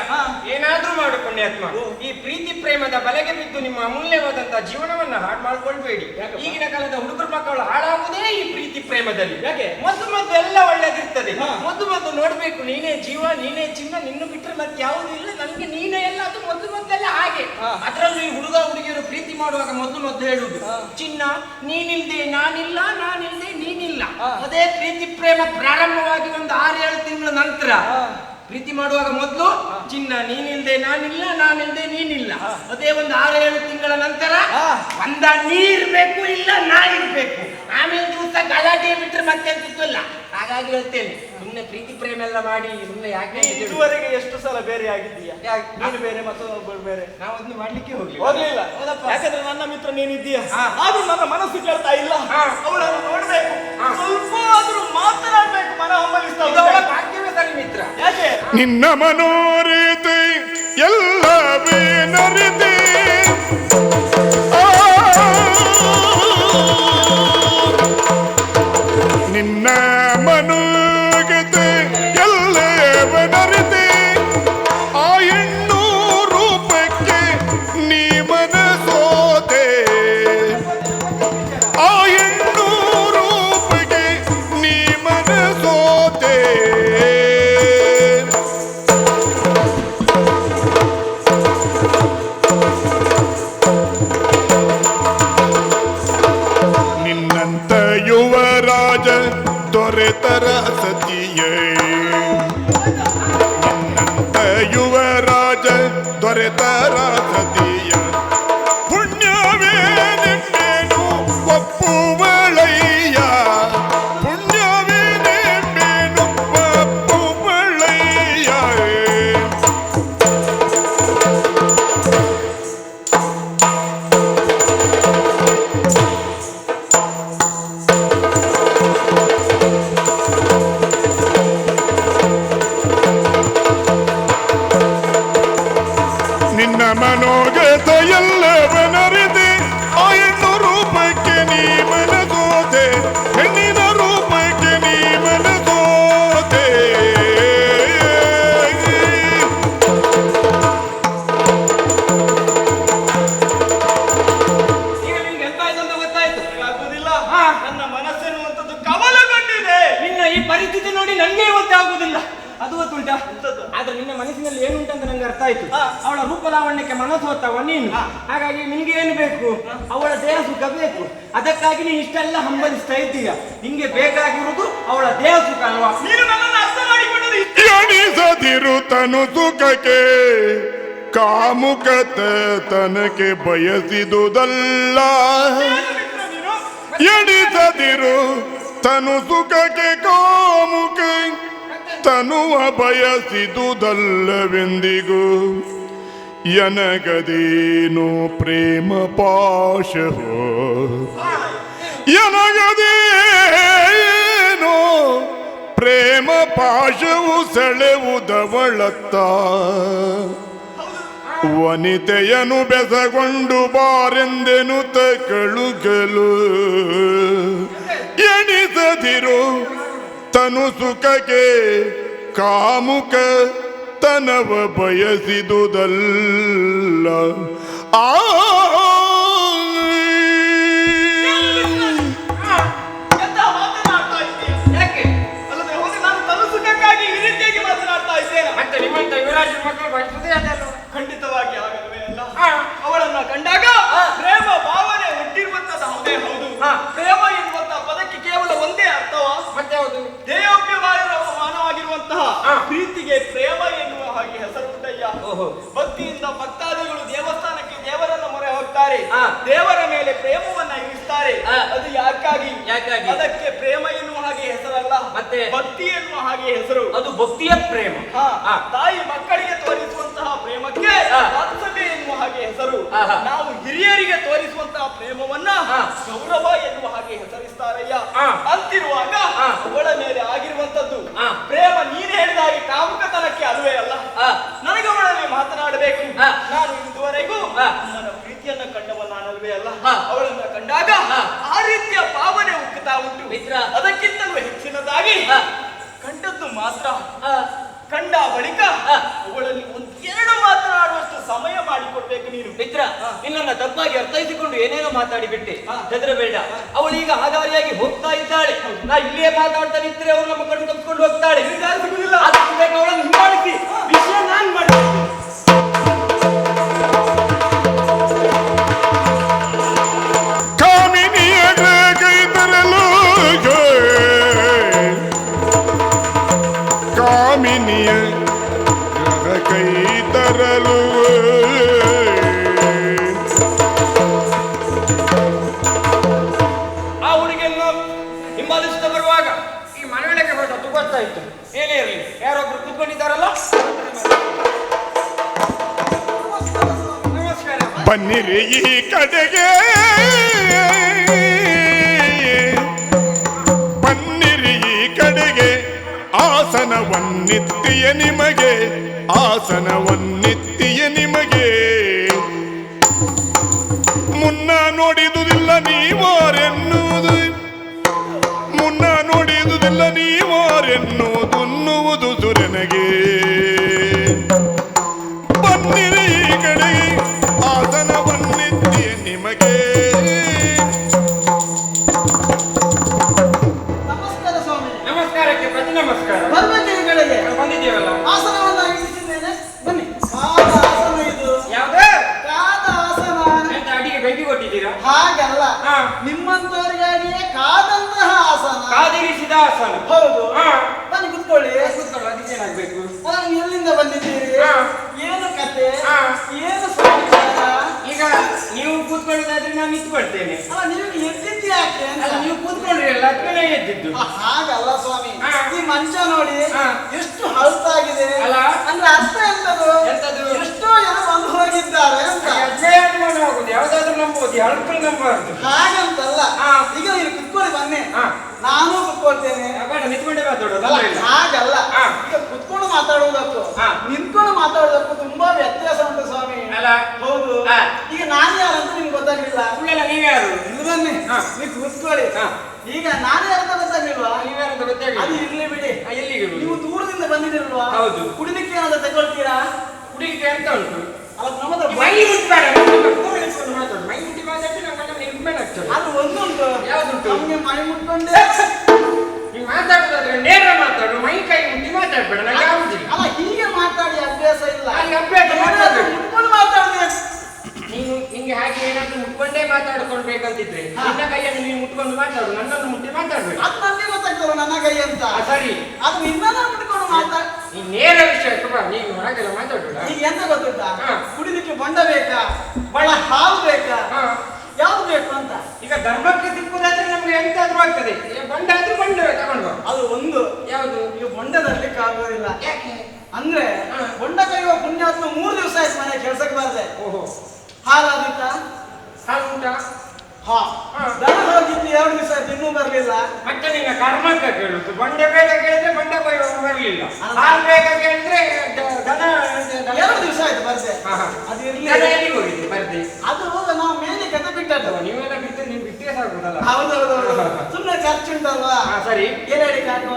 ಏನಾದ್ರೂ ಮಾಡು ಪುಣ್ಯಾತ್ಮ. ಈ ಪ್ರೀತಿ ಪ್ರೇಮದ ಬಲೆಗೆ ಬಿದ್ದು ನಿಮ್ಮ ಅಮೂಲ್ಯವಾದಂತಹ ಜೀವನವನ್ನ ಹಾಳು ಮಾಡ್ಕೊಳ್ಬೇಡಿ. ಈಗಿನ ಕಾಲದ ಹುಡುಗರು ಮಕ್ಕಳು ಹಾಳಾಗುವುದೇ ಈ ಪ್ರೀತಿ ಪ್ರೇಮದಲ್ಲಿ. ಯಾಕೆ? ಮೊದಲು ಎಲ್ಲ ಒಳ್ಳೇದಿರ್ತದೆ. ಮೊದಲು ನೋಡ್ಬೇಕು, ನೀನೇ ಜೀವ, ನೀನೇ ಚಿನ್ನ, ನಿನ್ನ ಬಿಟ್ಟರೆ ಮತ್ತೆ ಯಾವುದೂ ಇಲ್ಲ, ನನ್ಗೆ ನೀನೇ ಎಲ್ಲ. ಅದು ಮೊದಲೆಲ್ಲ ಹಾಗೆ. ಅದರಲ್ಲೂ ಈ ಹುಡುಗ ಹುಡುಗಿಯರು ಪ್ರೀತಿ ಮಾಡುವಾಗ ಮೊದಲು ಹೇಳುದು, ಚಿನ್ನ ನೀನಿಲ್ದೆ ನಾನಿಲ್ಲ, ನಾನಿಲ್ದೆ ನೀನಿಲ್ಲ. ಅದೇ ಪ್ರೀತಿ ಪ್ರೇಮ ಪ್ರಾರಂಭವಾಗಿ ಒಂದು 6-7 ತಿಂಗಳ ನಂತರ ಪ್ರೀತಿ ಮಾಡುವಾಗ ಮೊದಲು ಚಿನ್ನ ನೀನಿಲ್ದೆ ನಾನಿಲ್ಲ, ನಾನಿಲ್ದೆ ನೀನಿಲ್ಲ. ಅದೇ ಒಂದು 6-7 ತಿಂಗಳ ನಂತರ ಒಂದ ನೀರ್ಬೇಕು, ಇಲ್ಲ ನಾ ಇರ್ಬೇಕು. ಆಮೇಲೆ ದಿವಸ ಗಲಾಟೆ ಬಿಟ್ರೆ ಮತ್ತೆ ಅಂತಿಲ್ಲ. ಹಾಗಾಗಿ ಹೇಳ್ತೇನೆ, ಸುಮ್ಮನೆ ಪ್ರೀತಿ ಪ್ರೇಮ ಎಲ್ಲ ಮಾಡಿ ಸುಮ್ಮನೆ ಯಾಕೆ. ಇದುವರೆಗೆ ಎಷ್ಟು ಸಲ ಬೇರೆ ಆಗಿದ್ದೀಯಾ? ನೀನು ಬೇರೆ ಮತ್ತೊಬ್ಬರು ಬೇರೆ. ನಾವು ಅದನ್ನು ಮಾಡ್ಲಿಕ್ಕೆ ಹೋಗ್ಲಿಲ್ಲ. ಯಾಕಂದ್ರೆ ನನ್ನ ಮಿತ್ರ ನೀನಿದ್ದೀಯ. ಆದ್ರೂ ನನ್ನ ಮನಸ್ಸು ಕೇಳ್ತಾ ಇಲ್ಲ. ಅವಳನ್ನು ನೋಡ್ಬೇಕು, ಸ್ವಲ್ಪ ಆದ್ರೂ ಮಾತನಾಡ್ಬೇಕು, ಮನ ಹಂಬಲಿಸ್ತಾ ಭಾಗ್ಯವೇ ಸರಿ ಮಿತ್ರ. ಯಾಕೆ? ನಿನ್ನ ಮನೋರೀತಿ ಎಲ್ಲವೇ ನರಿತಿ ನಿನ್ನ ಮನೋಗತೆ ಎಲ್ಲವೇ ನರಿತಿ ಆ ಹೆಣ್ಣು ರೂಪಕ್ಕೆ ನೀ ಮನಸೋದೆ ಆ ಹೆಣ್ಣು ರೂಪಕ್ಕೆ ನೀ ಮನಸೋದೆ ನಿನ್ನಂತ ಯುವರಾಜ ದೊರೆತರ ಸತಿಯೇ ನಿನ್ನಂತ ಯುವರಾಜ ದೊರೆತರ ಸತಿಯ ಪುಣ್ಯವೇ ನಿನ್ನೇನು ಒಪ್ಪುವಳಯ್ಯ ಪುಣ್ಯವೇ ನಿನ್ನೇನು ಒಪ್ಪುವಳಯ್ಯ ನಿನ್ನ ಮನೋಗತ ಎಲ್ಲವನರಿದೆ ಆ ಹೆಣ್ಣು ರೂಪಕ್ಕೆ ನೀ ಮನಸೋದೆ ಹೆಣ್ಣಿನ ರೂಪಕ್ಕೆ ನೀ ಮನಸೋದೆ ಈಗ ನಿಮ್ಗೆ ಎಂತ ಆಯ್ತು ಅಂತ ಗೊತ್ತಾಯ್ತು. ಆಗುದಿಲ್ಲ. ನನ್ನ ಮನಸ್ಸೆನ್ನುವಂಥದ್ದು ಕವಲಗೊಂಡಿದೆ. ನಿನ್ನ ಈ ಪರಿಸ್ಥಿತಿ ನೋಡಿ ನಂಗೆ ಇವತ್ತೇ ಆಗುದಿಲ್ಲ. ಅದು ಗೊತ್ತುಂಟಾ? ಆದ್ರೆ ನಿನ್ನ ಮನಸ್ಸಿನಲ್ಲಿ ಏನುಂಟಂತ ನಂಗೆ ಅರ್ಥ ಆಯ್ತು. ಅವಳ ರೂಪಲಾವಣ್ಯಕ್ಕೆ ಮನಸ್ಸು ಹೊತ್ತವ ನೀನು. ಹಾಗಾಗಿ ನಿನ್ಗೆ ಏನು ಬೇಕು? ಅವಳ ದೇಹ ಸುಖ ಬೇಕು. ಅದಕ್ಕಾಗಿ ನೀನು ಇಷ್ಟೆಲ್ಲ ಹಂಬಲಿಸ್ತಾ ಇದ್ದೀಯ. ನಿಂಗೆ ಬೇಕಾಗಿರುವುದು ಅವಳ ದೇಹ ಸುಖ ಅಲ್ವಾ? ನೀನು ನನ್ನನ್ನು ಅರ್ಥ ಮಾಡಿಕೊಂಡದ್ದು ಎಣಿಸದಿರು ತನು ಸುಖಕ್ಕೆ ಕಾಮುಕತ ತನಗೆ ಬಯಸಿದುದಲ್ಲ ಎಣಿಸದಿರು ತನು ಸುಖಕ್ಕೆ ಕಾಮುಕ ತನುವ ಬಯಸಿದುದಲ್ಲವೆಂದಿಗೂ ಎನಗದೇನೋ ಪ್ರೇಮ ಪಾಶವೋ ಎನಗದೇನೋ ಪ್ರೇಮ ಪಾಶವು ಸೆಳೆವುದವಳತ್ತ ವನಿತೆಯನು ಬೆಸಗೊಂಡು ಬಾರೆಂದೆನು ತಕಳುಗಲು ಎಣಿಸದಿರು ತನು ಸುಖಕ್ಕೆ ಕಾಮುಕ ತನವ ಬಯಸಿದುದಲ್ಲ ಆ ಎಂತ ಮಾತನಾಡ್ತಾ ಯುವರಾಜನ ಮಕ್ಕಳು ಬಯಸುದೇ ಅದಲ್ಲ. ಖಂಡಿತವಾಗಿ ಆಗಲ್ವೇ ಅಲ್ಲ. ಹಾ. ಅವಳನ್ನ ಕಂಡಾಗ ಪ್ರೇಮ ಭಾವನೆ ಹುಟ್ಟಿರುವಂತದ್ದು ಹೌದೇ ಹೌದು. ಪ್ರೇಮ ಎನ್ನುವಂತ ಪದಕ್ಕೆ ಕೇವಲ ಒಂದೇ ಅರ್ಥವ? ಮತ್ತೆ ಯಾವುದು? ಮಾನವಾಗಿರುವಂತಹ ಪ್ರೀತಿಗೆ ಪ್ರೇಮ ಎನ್ನುವ ಹಾಗೆ ಹೆಸರುಂಟಯ್ಯ. ಭಕ್ತಿಯಿಂದ ಭಕ್ತಾದಿಗಳು ದೇವಸ್ಥಾನಕ್ಕೆ ದೇವರನ್ನ ಮೊರೆ ಹೋಗ್ತಾರೆ, ದೇವರ ಮೇಲೆ ಪ್ರೇಮವನ್ನ ಇರಿಸ್ತಾರೆ. ಅದು ಯಾಕಾಗಿ? ಅದಕ್ಕೆ ಪ್ರೇಮ ಎನ್ನುವ ಹಾಗೆ ಹೆಸರಲ್ಲ, ಮತ್ತೆ ಭಕ್ತಿ ಎನ್ನುವ ಹಾಗೆ ಹೆಸರು. ಅದು ಭಕ್ತಿಯ ಪ್ರೇಮ. ತಾಯಿ ಮಕ್ಕಳಿಗೆ ತೋರಿಸುವಂತಹ ಪ್ರೇಮಕ್ಕೆ ವಾತ್ಸಲ್ಯ ಎನ್ನುವ ಹಾಗೆ ಹೆಸರು. ನಾವು ಹಿರಿಯರಿಗೆ ತೋರಿಸುವಂತಹ ಪ್ರೇಮವನ್ನ ಗೌರವ ಎನ್ನುವ ಹಾಗೆ ಹೆಸರಿಸ್ತಾರಯ್ಯ. ಅಂತಿರುವಾಗ ಅವಳ ಮೇಲೆ ಆಗಿರುವಂತದ್ದು ಪ್ರೇಮ ನೀನು ಹೇಳಿದ ಹಾಗೆ ಕಾಮುಕತನಕ್ಕೆ ಅಲ್ವೇ ಅಲ್ಲ. ನನಗೆ ಅವಳಲ್ಲಿ ಮಾತನಾಡಬೇಕು. ನಾನು ಇದುವರೆಗೂ ನನ್ನ ಪ್ರೀತಿಯನ್ನ ಕಂಡವ ನಾನಲ್ವೇ ಅಲ್ಲ. ಅವಳನ್ನ ಕಂಡಾಗ ಆ ರೀತಿಯ ಭಾವನೆ ಉಕ್ಕುತ್ತಾ ಉಂಟು. ಅದಕ್ಕಿಂತಲೂ ಹೆಚ್ಚಿನದಾಗಿ ಕಂಡದ್ದು ಮಾತ್ರ ಕಂಡ ಬಳಿಕ ಅವಳಲ್ಲಿ ಒಂದೆರಡು ಮಾತನಾಡುವಷ್ಟು ಸಮಯ ಮಾಡಿಕೊಡ್ಬೇಕು ನೀನು. ಮಿತ್ರ, ನಿನ್ನನ್ನ ತಪ್ಪಾಗಿ ಅರ್ಥೈಸಿಕೊಂಡು ಏನೇನೋ ಮಾತಾಡಿಬಿಟ್ಟೆ. ಹೆದರಬೇಡ, ಅವಳೀಗ ಆಧಾರಿಯಾಗಿ ಹೋಗ್ತಾ ಇದ್ದಾಳೆ. ನಾ ಇಲ್ಲೇ ಮಾತಾಡ್ತಾ ನಿಂತರೆ ಅವಳು ನಮ್ಮ ಕಣ್ಣು ತಪ್ಪಿಕೊಂಡು ಹೋಗ್ತಾಳೆ. ಸಿಗುದಿಲ್ಲ, ಅದಕ್ಕೆ ಬೇಕು ಅವಳನ್ನು ಹಿಂಬಾಲಿಸಿ ವಿಷಯ ನಾನ್ ಮಾಡ್ತೀನಿ. ಕಾಮಿನಿಯ ಕೈ ತರಲು ಆ ಹುಡುಗಿಯನ್ನು ಹಿಂಬಾಲಿಸುತ್ತಾ ಬರುವಾಗ ಈ ಮನೆಯೊಳಗೆ ಹೊರಟದ್ದು ಗೊತ್ತಾಯ್ತು. ಏನೇ ಇರಲಿ, ಯಾರೊಬ್ರು ಕೂತ್ಕೊಂಡಿದ್ದಾರಲ್ಲ. ನಮಸ್ಕಾರ. ಬನ್ನಿರಿ ಈ ಕಡೆಗೆ, ಬನ್ನಿರಿ ಈ ಕಡೆಗೆ, ಆಸನವನ್ನಿತ್ತಿಯ ನಿಮಗೆ, ಆಸನವನ್ನಿತ್ತಿಯ ನಿಮಗೆ. ಮುನ್ನ ನೋಡಿದುದಿಲ್ಲ ನೀವಾರೆನ್ನುವುದು, ಮುನ್ನ ನೋಡಿದುದಿಲ್ಲ ನೀವಾರೆನ್ನುವುದು ಸುರನಗೆ. ಬನ್ನಿರಿ ಈ ಕಡೆಗೆ, ಆಸನವನ್ನಿತ್ತಿಯ ನಿಮಗೆ. ನಮಸ್ಕಾರ ಸ್ವಾಮಿ. ನಮಸ್ಕಾರಕ್ಕೆ ಪ್ರತಿ ನಮಸ್ಕಾರ. ಬರ್ಬೇಕು ಈ ಕಡೆಗೆ. ಬಂದಿದ್ದೇವಲ್ಲ. ಆಸನವನ್ನ ಇರಿಸಿದ್ದೇನೆ, ಬನ್ನಿ. ಕಾದ ಆಸನ ಇದು. ಯಾವ್ದು? ಕಾದ ಆಸನ. ಎಂತ ಅಡಿಗೆ ಬೆಂಕಿ ಕೊಟ್ಟಿದ್ದೀರಾ? ಹಾಗಲ್ಲ, ನಿಮ್ಮಂತವರಿಗಾಗಿಯೇ ಕಾದಂತಹ ಆಸನ. ಕಾದಿರಿಸಿದ ಆಸನ. ಹೌದು. ಬನ್ನಿ ಕುತ್ಕೊಳ್ಳಿ. ಕೂತ್ಕೊಳ್ಳಿ. ಅದಕ್ಕೇನಾಗ್ಬೇಕು? ನೀವು ಎಲ್ಲಿಂದ ಬಂದಿದ್ದೀರಿ? ಏನು ಕತೆ? ಏನು ಸಮಾಚಾರ? ಈಗ ನೀವು ಕೂತ್ಕೊಳ್ಳೋದಾದ್ರೆ ನಾನು ನಿಂತ್ಕೊಳ್ತೇನೆ. ನಿಮಗೆ ಎದ್ದಿದ್ದು ಯಾಕೆ? ಅಲ್ಲ, ನೀವು ಕೂತ್ಕೊಂಡ್ರಿ ಅಲ್ಲ, ಅದಕ್ಕೆ ಎದ್ದಿದ್ದು. ಹಾಗಲ್ಲ ಸ್ವಾಮಿ, ಈ ಮಂಚ ನೋಡಿ ಎಷ್ಟು ಹಳತಾಗಿದೆ ಅಲ್ಲ? ಅಂದ್ರೆ ಅರ್ಥ ಎಂತದು? ಎಂತದು? ಎಷ್ಟೋ ಜನ ಬಂದು ಹೋಗಿದ್ದಾರೆ ಅಂತ. ಅಜ್ಞಾನ ಹೋಗುದು, ಯಾವ್ದಾದ್ರು ನಂಬೋದು, ಹಳಕಲ್ ನಂಬಾರ್ದು. ಹಾಗಂತಲ್ಲ. ಈಗ ನೀನು ಕುತ್ಕೊಳ್ಳಿ, ಬನ್ನಿ. ನಾನು ಕುತ್ಕೊಳ್ತೇನೆ. ಬೇಡ, ನಿಂತ್ಕೊಂಡೇ ಮಾತಾಡೋದು. ಹಾಗಲ್ಲ, ಈಗ ಕುತ್ಕೊಂಡು ಮಾತಾಡುವುದಕ್ಕೂ ನಿಂತ್ಕೊಂಡು ಮಾತಾಡುವುದಕ್ಕೂ ತುಂಬಾ ವ್ಯತ್ಯಾಸ ಉಂಟು ಸ್ವಾಮಿ. ಅಲ್ಲ? ಹೌದು. ಈಗ ನಾನು ಯಾರಂತ ನಿಮ್ಗೆ ಗೊತ್ತಾಗ್ಲಿಲ್ಲ. ನೀವ್ಯಾರು? ಬನ್ನಿ, ನೀವು ಕುತ್ಕೊಳ್ಳಿ. ಈಗ ನಾನು ಯಾರಂತ ಗೊತ್ತಾಗ್ಲಿಲ್ವಾ? ನೀವ್ಯಾರಂತ ಗೊತ್ತಾಗಿಲ್ಲ. ಅದು ಇರ್ಲಿ ಬಿಡಿ. ಎಲ್ಲಿಗೆ? ನೀವು ದೂರದಿಂದ ಬಂದಿದ್ದೀರಲ್ವಾ? ಹೌದು. ಕುಡಿಲಿಕ್ಕೆ ಏನಾದ್ರು ತಗೊಳ್ತೀರಾ? ಕುಡಿಲಿಕ್ಕೆ ಅಂತ ಉಂಟು. ಅಲ್ಲ, ನಮ್ಮದು ಮೈ ಮುಟ್ಬೇಡ, ಮಾತಾಡು. ಮೈ ಮುಟ್ಟಿ ಮಾತಾಡಿ ನಮ್ಮ ನಿರ್ಮೇಲೆ ಆಗ್ತದೆ. ಅದು ಒಂದುಂಟು. ಯಾವ್ದುಂಟು? ನಮ್ಗೆ ಮೈ ಮುಟ್ಕೊಂಡೆ. ನೀವು ಮಾತಾಡೋದಾದ್ರೆ ನೇರ ಮಾತಾಡು, ಮೈ ಕೈ ಮುಟ್ಟಿ ಮಾತಾಡ್ಬೇಡ. ನನಗೆ ಆಗುದಿಲ್ಲ. ಅಲ್ಲ, ಹೀಗೆ ಮಾತಾಡಿ ಅಭ್ಯಾಸ ಇಲ್ಲ. ನನಗೆ ಅಭ್ಯಾಸ ಮಾತಾಡ್ಬೇಕು. ಮುಟ್ಕೊಂಡು ಮಾತಾಡಿದ್ರೆ ನೀನು ನಿಂಗೆ ಹಾಗೆ ಏನಾದ್ರು ಮುಟ್ಕೊಂಡೇ ಮಾತಾಡ್ಕೊಳ್ಬೇಕಂತಿದ್ರೆ ನಿನ್ನ ಕೈಯನ್ನು ನೀನು ಮುಟ್ಕೊಂಡು ಮಾತಾಡು, ನನ್ನನ್ನು ಮುಟ್ಟಿ ಮಾತಾಡ್ಬೇಕು. ಅದು ನನಗೆ ಗೊತ್ತಾಗ್ತದೆ ನನ್ನ ಕೈ ಅಂತ. ಸರಿ, ಅದು ನಿನ್ನ ಮುಟ್ಕೊಂಡು ಮಾತಾಡ. ಈ ನೇರ ವಿಷಯ ನೀನು ಹಾಗೆಲ್ಲ ಮಾತಾಡೋಣ. ಈಗ ಎಂತ ಗೊತ್ತುಂಟಾ? ಕುಡಿಲಿಕ್ಕೆ ಬೊಂಡ ಬೇಕಾ, ಬಹಳ ಹಾಲು ಬೇಕಾ, ಯಾವ್ದು ಬೇಕು ಅಂತ. ಈಗ ಧರ್ಮಕ್ಕೆ ಸಿಕ್ಕುದಾದ್ರೆ ನಮ್ಗೆ ಎಂತಾದ್ರೂ ಆಗ್ತದೆ. ಬಂಡ ಆದ್ರೂ ಬಂಡ ತಗೊಂಡು ಅದು ಒಂದು. ಯಾವುದು? ಈಗ ಬೊಂಡ ತರ್ಲಿಕ್ಕೆ ಆಗೋದಿಲ್ಲ. ಯಾಕೆ? ಅಂದ್ರೆ ಬೊಂಡ ಕೈಯುವ ಪುಣ್ಯಾತ್ಮ 3 ದಿವಸ ಆಯ್ತು ಮನೆ ಕೆಲ್ಸಕ್ಕೆ ಬಾರದೆ. ಓಹೋ, ಹಾಲಾದಿತ್ತ? ಹಾಲು ಉಂಟಾ? ದನ ಹೋಗಿದ್ದು 2 ದಿವಸ ಆಯ್ತು, ಇನ್ನೂ ಬರ್ಲಿಲ್ಲ. ಮತ್ತೆ ನಿನ್ನ ಕರ್ಮಕ್ಕ ಕೇಳುದು. ಬಂಡೆ ಬೇಗ ಕೇಳಿದ್ರೆ ಬಂಡೆ ಬರಲಿಲ್ಲ, ಹಾಲು ಬೇಗ ಕೇಳಿದ್ರೆ ದನ 2 ದಿವಸ ಆಯ್ತು ಬರ್ದೆ. ಅದು ಇರ್ಲಿ. ಎಲ್ಲಿಗೆ ಹೋಗಿದ್ದೆ ಬರ್ದೆ? ಅದು ನಾವು ಮೇಲೆ ಕತೆ ಬಿಟ್ಟದ್ದು. ನೀವೆಲ್ಲ ಬಿಟ್ಟು ನೀವು ಬಿಟ್ಟೇ ಸಾಕುದಲ್ಲ. ಹೌದೌದು, ಸುಮ್ಮನೆ ಖರ್ಚು ಉಂಟಲ್ವಾ? ಸರಿ, ಎಲೆ ಅಡಿಕೆ ಹಾಕುವ?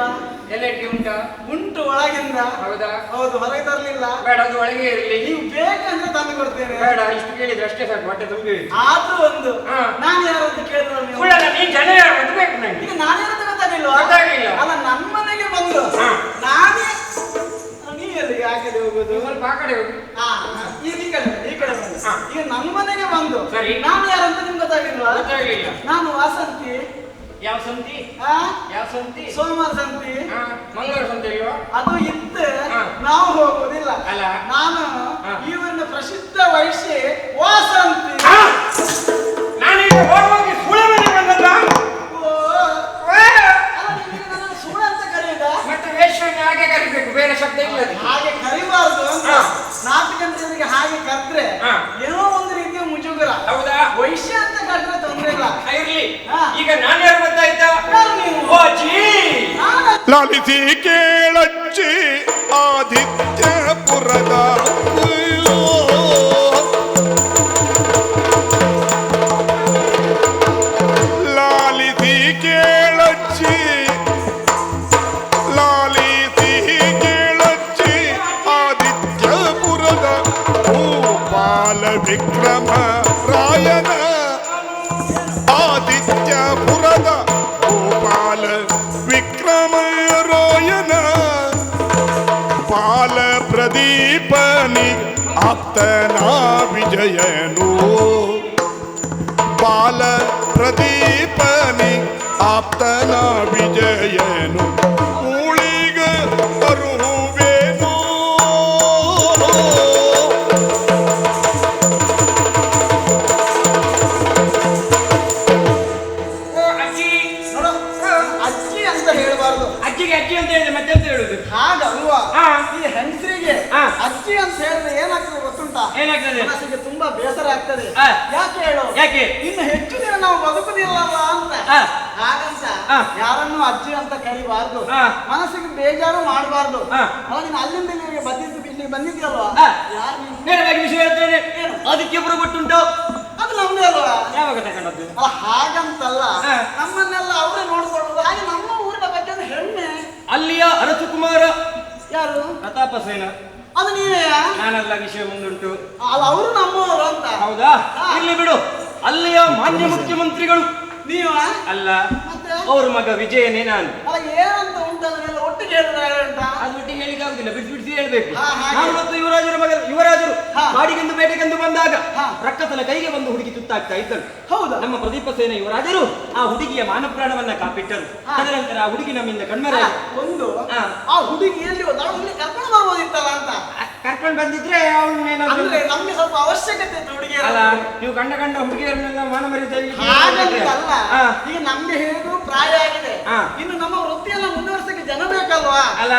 ಎಲೆ ಅಡಿಕೆ ಉಂಟಾ? ಉಂಟು ಒಳಗಿಂದ. ಹೌದಾ? ಹೌದು, ಹೊರಗೆ ತರಲಿಲ್ಲ. ಬೇಡ, ಅದು ಒಳಗೆ ಇರಲಿ. ನೀವು ಬೇಕಂದ್ರೆ ತಂದು ಕೊಡ್ತೇನೆ. ಬೇಡ, ಇಷ್ಟು ಕೇಳಿದ್ರೆ ಅಷ್ಟೇ ಸಾಕು, ಹೊಟ್ಟೆ ತುಂಬಿ. ಆದ್ರೂ ಒಂದು, ನಾನು ಯಾರಂತ ಕೇಳಿದ್ರು ನೀವು? ನೀನ್ ಜನ ಯಾರು ಅಂತ ಬೇಕು ನಂಗೆ. ಈಗ ನಾನು ಯಾರಂತ ಗೊತ್ತಾಗಿಲ್ವಾ? ಗೊತ್ತಾಗಿಲ್ಲ. ಅಲ್ಲ, ನನ್ನ ಮನೆಗೆ ಬಂದು ನಾನೇ ನೀ ಎಲ್ಲಿಗೆ ಹಾಕಿದೆ ಹೋಗುದು? ಸ್ವಲ್ಪ ಆ ಕಡೆ ಹೋಗಿ. ಈಗ ಈ ಕಡೆ ಬನ್ನಿ, ಈ ಕಡೆ ಬನ್ನಿ. ಈಗ ನಮ್ಮ ಮನೆಗೆ ಬಂದು ಸರಿ. ನಾನು ಯಾರಂತ ನಿಮ್ಗೆ ಗೊತ್ತಾಗಿಲ್ವಾ? ಗೊತ್ತಾಗ್ಲಿಲ್ಲ. ನಾನು ವಾಸಂತಿ. ಯಾವ ಸಂತಿ? ಆ? ಯಾವ ಸಂತಿ? ಸೋಮವಾರ ಸಂತಿ. ಮಂಗಳವಾರ ಸಂತಿ ಇಲ್ವಾ? ಅದು ಇತ್ತು, ನಾವು ಹೋಗುದಿಲ್ಲ. ಅಲ್ಲ. ನಾನು ಈ ಊರಿನ ಪ್ರಸಿದ್ಧ ವೈಶ್ಯ ವಾಸಂತಿ. ನಾನೀಗ ಹೋಗಿ ಸುಳ್ಳ ಮನೆ ಬಂದಲ್ಲ. ಸುಳ್ಳು ಅಂತ ಕರೆಯುದ? ಮತ್ತೆ ವೇಷವನ್ನು ಹಾಗೆ ಕರಿಬೇಕು, ಬೇರೆ ಶಬ್ದ ಇಲ್ಲ ಅದಕ್ಕೆ. ಹಾಗೆ ಕರಿಬಾರ್ದು ಅಂತ. ನಾಲ್ಕು ಜನರಿಗೆ ಹಾಗೆ ಕರೆದ್ರೆ ಏನೋ ಒಂದು ರೀತಿಯ ಮುಜುಗರ. ಹೌದಾ? ವೈಶ್ಯ ಅಂತ ಕರೆದ್ರೆ ತೊಂದ್ರೆ ಇಲ್ಲ. ಇರ್ಲಿ. ಈಗ ನಾನು ಯಾರು ಗೊತ್ತಾಯ್ತಾ? ಓ ಜೀ. ಲಾಲಿಸಿ ಕೇಳಚ್ಚಿ ಆದಿತ್ಯಪುರದ ಲಾಲಿಸಿ ಕೇಳಚ್ಚಿ ಲಾಲಿಸಿ ಕೇಳಚ್ಚಿ ಆದಿತ್ಯಪುರದ ಭೂಪಾಲ ವಿಕ್ರಮ ರಾಯನ ಆದಿತ್ಯಪುರದ ಭೂಪಾಲ ವಿಕ್ರಮರಾಯನ ಬಾಲ ಪ್ರದೀಪನಿ ಆಪ್ತನ ವಿಜಯನು ಬಾಲ ಪ್ರದೀಪನಿ ಆಪ್ತನ ವಿಜಯನು ಉಳಿಗ ಬರುವೇನು ಅಜ್ಜಿ ಅಂತ ಹೇಳಬಾರ್ದು. ಅಜ್ಜಿಗೆ ಅಜ್ಜಿ ಅಂತ ಹೇಳಿದ್ರೆ ಮತ್ತೆ ಅಂತ ಹೇಳುದು? ಹಾಗಲ್ವಾ? ಈ ಹೆಂಗಸರಿಗೆ ಅಜ್ಜಿ ಅಂತ ಹೇಳಿದ್ರೆ ಏನಾಗ್ತದೆ ಗೊತ್ತುಂಟಾ? ಏನಾಗ್ತದೆ? ಮನಸ್ಸಿಗೆ ತುಂಬಾ ಬೇಸರ ಆಗ್ತದೆ. ಆ. ಯಾಕೆ ಹೇಳು? ಯಾಕೆ? ಇನ್ನು ಹೆಚ್ಚು ದಿನ ನಾವು ಬದುಕುದಿಲ್ಲಲ್ಲ ಅಂತ. ಆ. ಹಾಗಂತ ಆ. ಯಾರನ್ನು ಅಜ್ಜಿ ಅಂತ ಕರಿಬಾರ್ದು. ಆ. ಮನಸ್ಸಿಗೆ ಬೇಜಾರು ಮಾಡಬಾರ್ದು. ಆ. ನೀನು ಅಲ್ಲಿಂದ ಇಲ್ಲಿಗೆ ಇಲ್ಲಿ ಬಂದಿದ್ಯಲ್ವಾ? ಆ. ಯಾರು ನೀನು? ನೇರವಾಗಿ ವಿಷಯ ಹೇಳ್ತೇನೆ. ಏನು? ಅದಕ್ಕೆ ಗೊತ್ತುಂಟು. ಅದು ನಮ್ದೇ ಅಲ್ವಾ? ಯಾವಾಗ ತಗೊಂಡದ್ದು? ಅಲ್ಲ ಹಾಗಂತಲ್ಲ, ಆ. ನಮ್ಮನ್ನೆಲ್ಲ ಅವರೇ ನೋಡ್ಕೊಳ್ಳೋದು. ಹಾಗೆ ನಮ್ಮ ಊರಿನ ಬಗ್ಗೆ ಒಂದು ಹೆಮ್ಮೆ. ಅಲ್ಲಿಯ ಅರಸುಕುಮಾರ ಯಾರು? ಪ್ರತಾಪಸೇನ. ಅದು ನೀವೇ? ನಾನೆಲ್ಲ ವಿಷಯ ಮುಂದುಂಟು. ಅಲ್ಲ ಅವರು ನಮ್ಮವರು ಅಂತ. ಹೌದಾ? ಇಲ್ಲಿ ಬಿಡು. ಅಲ್ಲಿಯ ಮಾನ್ಯ ಮುಖ್ಯಮಂತ್ರಿಗಳು ನೀವ? ಅಲ್ಲ, ಮತ್ತೆ? ಅವ್ರ ಮಗ ವಿಜಯನೇ ನಾನು. ಅಲ್ಲ ಏನಂತ ಉಂಟಲ್ಲ ಒಟ್ಟಿಗೆ ಹೇಳಿದ್ರೆ ಅಂತ. ಅದು ಒಟ್ಟಿಗೆ ಹೇಳಿಕ್ಕೆ ಆಗುದಿಲ್ಲ, ಬಿಡಿಸಿ ಬಿಡಿಸಿ ಹೇಳ್ಬೇಕು. ಹಾಗೆ. ನಾನು ಮತ್ತು ಯುವರಾಜರ ಮಗ ಯುವರಾಜರು ಹಾ. ಬಾಡಿಗೆಂದು ಬೇಟೆಗೆಂದು ಬಂದಾಗ ಹಾ. ರಕ್ಕಸನ ಕೈಗೆ ಬಂದು ಹುಡುಗಿ ತುತ್ತಾಗ್ತಾ ಇದ್ದಳು. ಹೌದಾ? ನಮ್ಮ ಪ್ರದೀಪ ಸೇನ ಯುವರಾಜರು ಆ ಹುಡುಗಿಯ ಮಾನಪ್ರಾಣವನ್ನ ಕಾಪಿಟ್ಟರು. ಹಾ. ತದನಂತರ ಆ ಹುಡುಗಿ ನಮ್ಮಿಂದ ಕಣ್ಮರೆ ಒಂದು ಹಾ. ಆ ಹುಡುಗಿ ಎಲ್ಲಿ ಹೋದ? ಅವಳು ಇಲ್ಲಿ ಕರ್ಕೊಂಡು ಬರ್ಬೋದಿತ್ತಲ್ಲ ಅಂತ. ಕರ್ಕೊಂಡು ಬಂದಿದ್ರೆ ಅವಳನ್ನೇನಾದ್ರು ಅಂದ್ರೆ ನಮ್ಗೆ ಸ್ವಲ್ಪ ಅವಶ್ಯಕತೆ ಇತ್ತು ಹುಡುಗಿಯರ. ಅಲ್ಲ, ನೀವು ಕಂಡ ಹುಡುಗಿಯರನ್ನೆಲ್ಲ ಮಾನ ಮರ್ಯಾದೆ ಹಾಗಲ್ಲ, ಈಗ ನಮ್ಗೆ ಹೇಗೂ ಪ್ರಾಯ ಆಗಿದೆ. ಹಾ. ಇನ್ನು ನಮ್ಮ ವೃತ್ತಿಯೆಲ್ಲ ಮುಂದುವರ್ಸಕ್ಕೆ ಜನ ಬೇಕಲ್ವಾ? ಅಲ್ಲ.